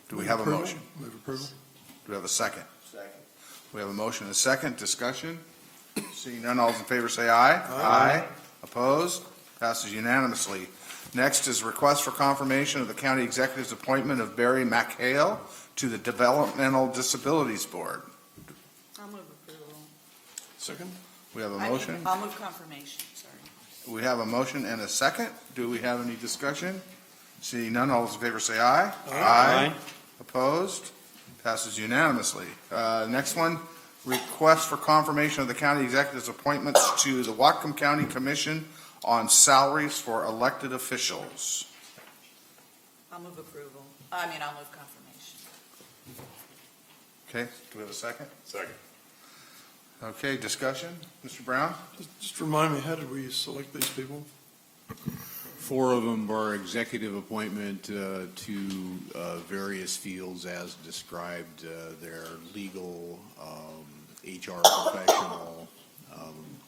Do we have a motion? Move approval. Do we have a second? Second. We have a motion and a second. Discussion? Seeing none, all those in favor say aye. Aye. Opposed? Passes unanimously. Next is request for confirmation of the county executive's appointment of Barry McHale to the Developmental Disabilities Board. I'll move approval. Second. We have a I mean, motion. I'll move confirmation, sorry. We have a motion and a second. Do we have any discussion? Seeing none, all those in favor say aye. Aye. Opposed? Passes unanimously. Next one, request for confirmation of the county executive's appointments to the Whatcom County Commission on salaries for elected officials. I'll move approval. I'll move confirmation. Okay, do we have a second? Second. Okay, discussion? Mr. Brown? Just remind me, how did we select these people? 4 of them are executive appointment to various fields as described. They're legal, HR professional,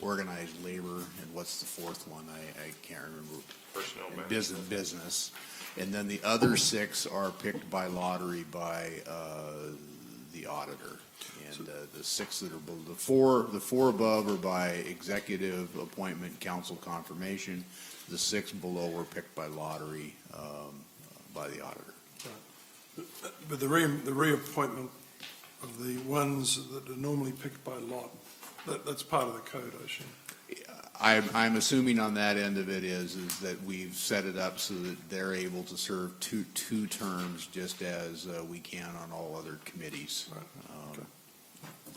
organized labor, and what's the fourth one? I can't remember. Personnel management. Business. And then the other 6 are picked by lottery by the auditor. And the 6 that are the four above are by executive appointment, council confirmation. The 6 below were picked by lottery by the auditor. But the reappointment of the ones that are normally picked by lot, that's part of the code, I assume. I'm assuming on that end of it is that we've set it up so that they're able to serve two terms just as we can on all other committees.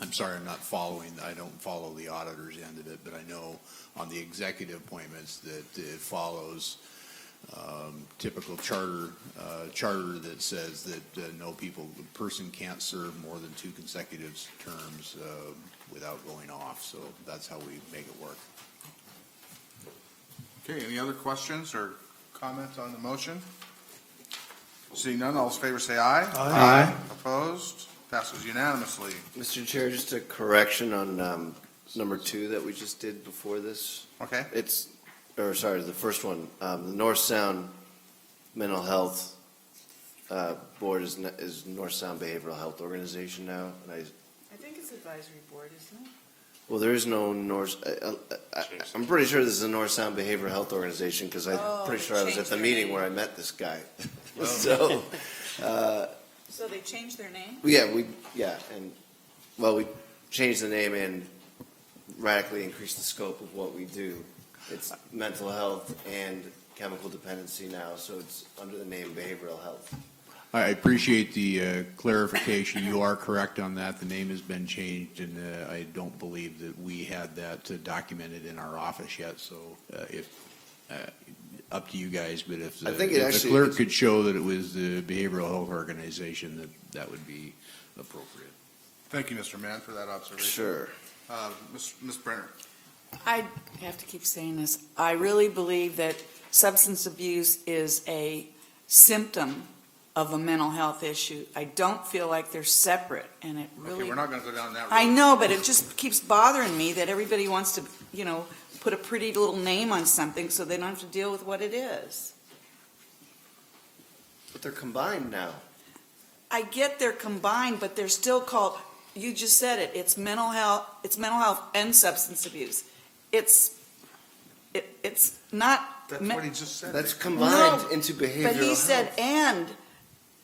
I'm sorry, I don't follow the auditor's end of it, but I know on the executive appointments that it follows typical charter that says that no person can't serve more than 2 consecutive terms without going off. So that's how we make it work. Okay, any other questions or comments on the motion? Seeing none, all those in favor say aye. Aye. Opposed? Passes unanimously. Mr. Chair, just a correction on number 2 that we just did before this. Okay. The first one, the North Sound mental health board is North Sound Behavioral Health Organization now. And I think it's advisory board, isn't it? well, there is no North. I'm pretty sure this is a North Sound Behavioral Health Organization because I'm pretty sure I was at the meeting where I met this guy. So. So they changed their name? Yeah, we changed the name and radically increased the scope of what we do. It's mental health and chemical dependency now, so it's under the name behavioral health. I appreciate the clarification. You are correct on that. The name has been changed, and I don't believe that we had that documented in our office yet. So if up to you guys, but if the clerk could show that it was the Behavioral Health Organization, that would be appropriate. Thank you, Mr. Mann, for that observation. Sure. Ms. Brenner. I have to keep saying this. I really believe that substance abuse is a symptom of a mental health issue. I don't feel like they're separate, and it really... Okay, we're not going to go down that road. I know, but it just keeps bothering me that everybody wants to, put a pretty little name on something so they don't have to deal with what it is. But they're combined now. I get they're combined, but they're still called, you just said it, it's mental health and substance abuse. It's not... That's what he just said. That's combined into behavioral health. But he said, and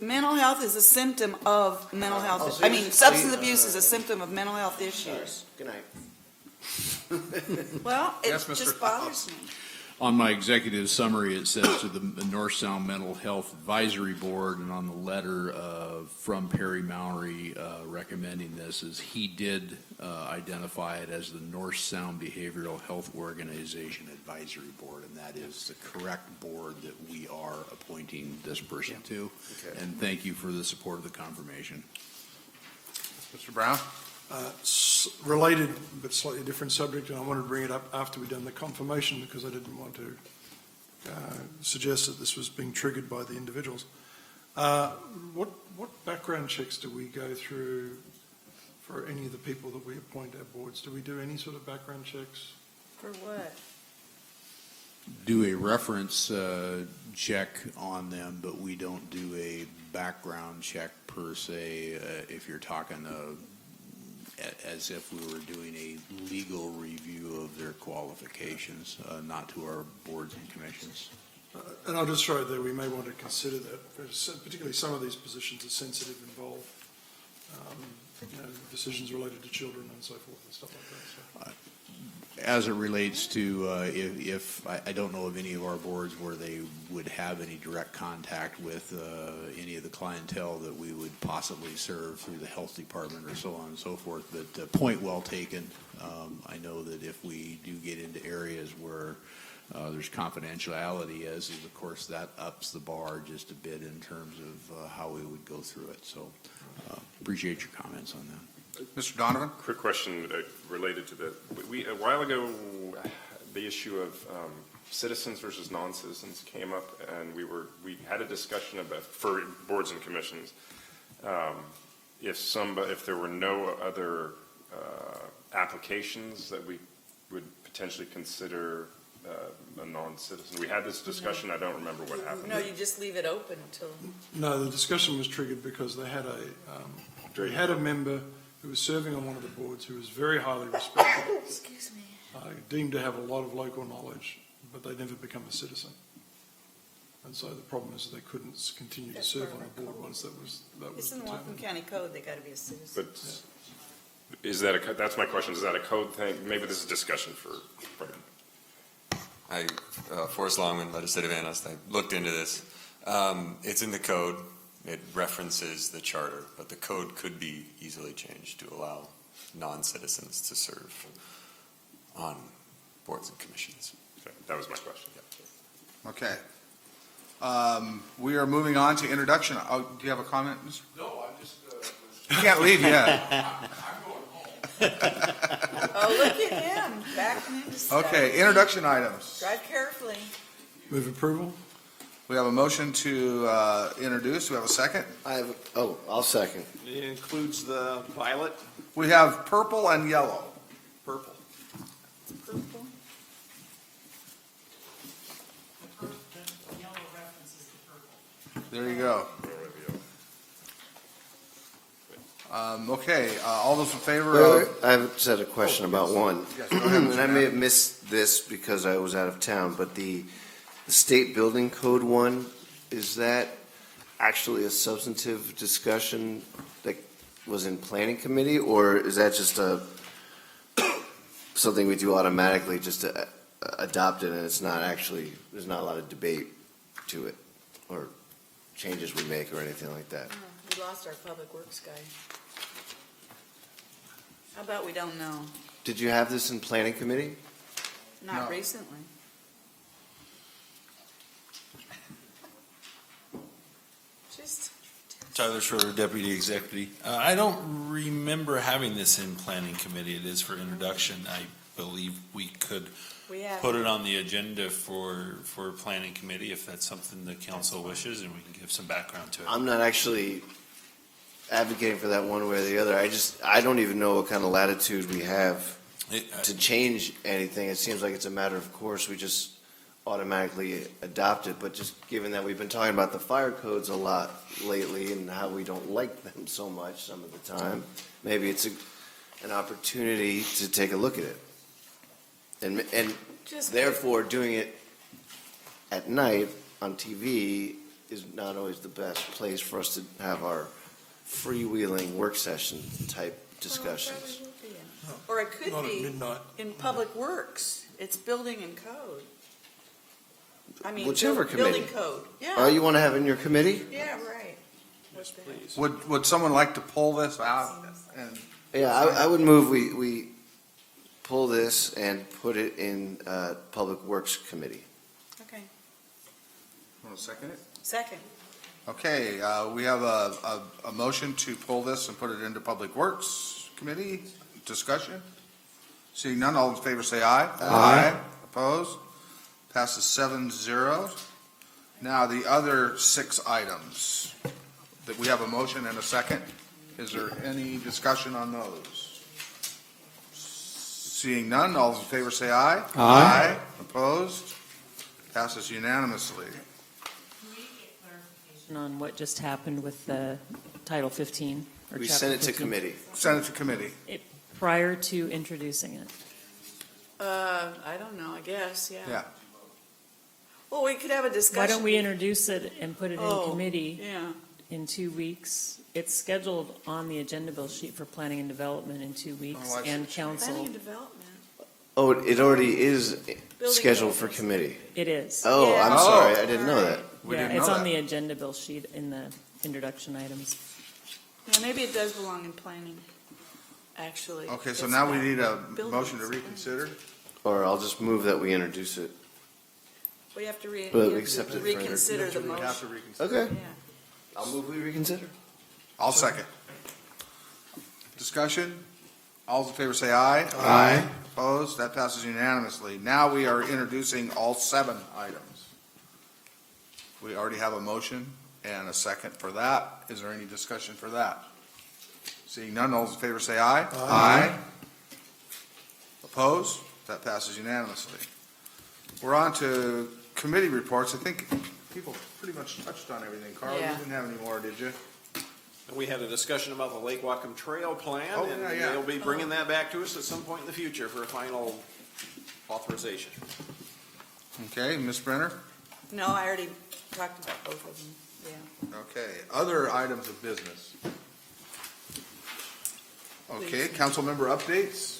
mental health is a symptom of mental health. so Substance abuse is a symptom of mental health issues. Good night. Well, it Yes, Mr. just bothers me. On my executive summary, it says to the North Sound Mental Health Advisory Board, and on the letter from Perry Mowery recommending this, is he did identify it as the North Sound Behavioral Health Organization Advisory Board, and that is the correct board that we are appointing this person to. Okay. And thank you for the support of the confirmation. Mr. Brown? Related but slightly different subject, and I wanted to bring it up after we'd done the confirmation because I didn't want to suggest that this was being triggered by the individuals. What background checks do we go through for any of the people that we appoint our boards? Do we do any sort of background checks? For what? Do a reference check on them, but we don't do a background check per se. If you're talking as if we were doing a legal review of their qualifications, not to our boards and commissions. And I'll just throw it there, we may want to consider that, particularly some of these positions are sensitive, involve decisions related to children and so forth and stuff like that. So. As it relates to if I don't know of any of our boards where they would have any direct contact with any of the clientele that we would possibly serve through the health department or so on and so forth, but point well taken. I know that if we do get into areas where there's confidentiality, as of course that ups the bar just a bit in terms of how we would go through it. So appreciate your comments on that. Mr. Donovan? Quick question related to that. We a while ago, the issue of citizens versus non-citizens came up, and we had a discussion about for boards and commissions. If there were no other applications that we would potentially consider a non-citizen. We had this discussion. I don't remember what happened. No, you just leave it open until. No, the discussion was triggered because they had a member who was serving on one of the boards who was very highly respected. Excuse me. Deemed to have a lot of local knowledge, but they'd never become a citizen. And so the problem is that they couldn't continue to serve on the board once that was It's in the Whatcom County Code, they got to be a citizen. But is that that's my question. Is that a code thing? Maybe this is a discussion for. Forrest Longman, legislative analyst. I looked into this. It's in the code. It references the charter, but the code could be easily changed to allow non-citizens to serve on boards and commissions. Okay, that was my question. Yeah. Okay. We are moving on to introduction. Oh, do you have a comment, Mr.? No, I'm just... You can't leave yet. I'm going home. Oh, look at him, backing into stuff. Okay, introduction items. Drive carefully. Move approval. We have a motion to introduce. Do we have a second? I'll second. It includes the violet. We have purple and yellow. Purple. Purple. The yellow references the purple. There you go. Okay, all those in favor of? I just had a question about one. Yes, go ahead, Mr. And I may have Knapp. missed this because I was out of town, but the state building code one, is that actually a substantive discussion that was in planning committee, or is that just something we do automatically just to adopt it, and it's not actually, there's not a lot of debate to it, or changes we make or anything like that? We lost our public works guy. How about we don't know? Did you have this in planning committee? Not No. recently. Just, Tyler Schroeder, Deputy Executive. I don't remember having this in Planning Committee. It is for introduction. I believe we could we have. put it on the agenda for Planning Committee if that's something the council wishes, and we can give some background to it. I'm not actually advocating for that one way or the other. I don't even know what kind of latitude we have to change anything. It seems like it's a matter of course. We just automatically adopt it, but just given that we've been talking about the fire codes a lot lately and how we don't like them so much some of the time, maybe it's an opportunity to take a look at it. And Just therefore, doing it at night on TV is not always the best place for us to have our freewheeling work session type discussions. Or it could Not at be midnight. in Public Works. It's building and code. I mean, Whichever building committee. code. Yeah. Oh, you want to have it in your committee? Yeah, right. Yes, please. Would someone like to pull this out? And Yeah, I would move we pull this and put it in Public Works Committee. Okay. Want to second it? Second. Okay, we have a motion to pull this and put it into Public Works Committee. Discussion? Seeing none, all in favor say aye. Aye. Opposed? Passes 7-0. Now, the other 6 items that we have a motion and a second. Is there any discussion on those? Seeing none, all in favor say aye. Aye. Opposed? Passes unanimously. On what just happened with the Title 15? Or We Chapter sent it to 15? committee. Send it to committee. Prior to introducing it. I don't know, I guess, yeah. Yeah. Well, we could have a discussion. Why don't we introduce it and put it in Oh, committee yeah. in 2 weeks? It's scheduled on the agenda bill sheet for planning and development in 2 weeks, Oh, I see. and council. Planning and development. Oh, it already is Building scheduled code. for committee. It is. Oh, Yeah. I'm Oh. sorry, I didn't know that. We Yeah, didn't it's know on that. the agenda bill sheet in the introduction items. Yeah, maybe it does belong in planning, actually. Okay, so It's now we not need a buildings. motion to reconsider. Or I'll just move that we introduce it. We have to Well, we accept it further. reconsider the We have to motion. reconsider. Okay, Yeah. I'll move we reconsider. I'll second. Discussion? All those in favor say aye. Aye. Opposed? That passes unanimously. Now we are introducing all 7 items. We already have a motion and a second for that. Is there any discussion for that? Seeing none, all those in favor say aye. Aye. Opposed? That passes unanimously. We're on to committee reports. I think people pretty much touched on everything. Carl, you Yeah. didn't have any more, did you? We had a discussion about the Lake Whatcom Trail Plan, Oh, and yeah. they'll be bringing that back to us at some point in the future for a final authorization. Okay, Ms. Brenner? No, I already talked about both of them, yeah. Okay, other items of business. Okay, council member updates?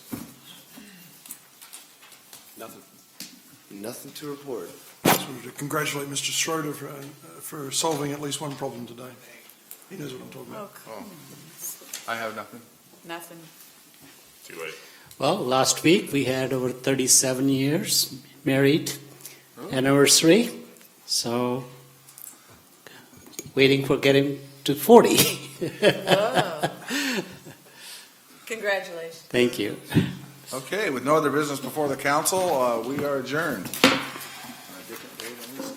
Nothing. Nothing to report. Just wanted to congratulate Mr. Schroeder for solving at least one problem today. He knows what I'm talking Oh, about. cool. I have nothing. Nothing. Too late. Well, last week we had over 37 years married anniversary. So waiting for getting to 40. Whoa. Congratulations. Thank you. Okay, with no other business before the council, we are adjourned. On a different date on this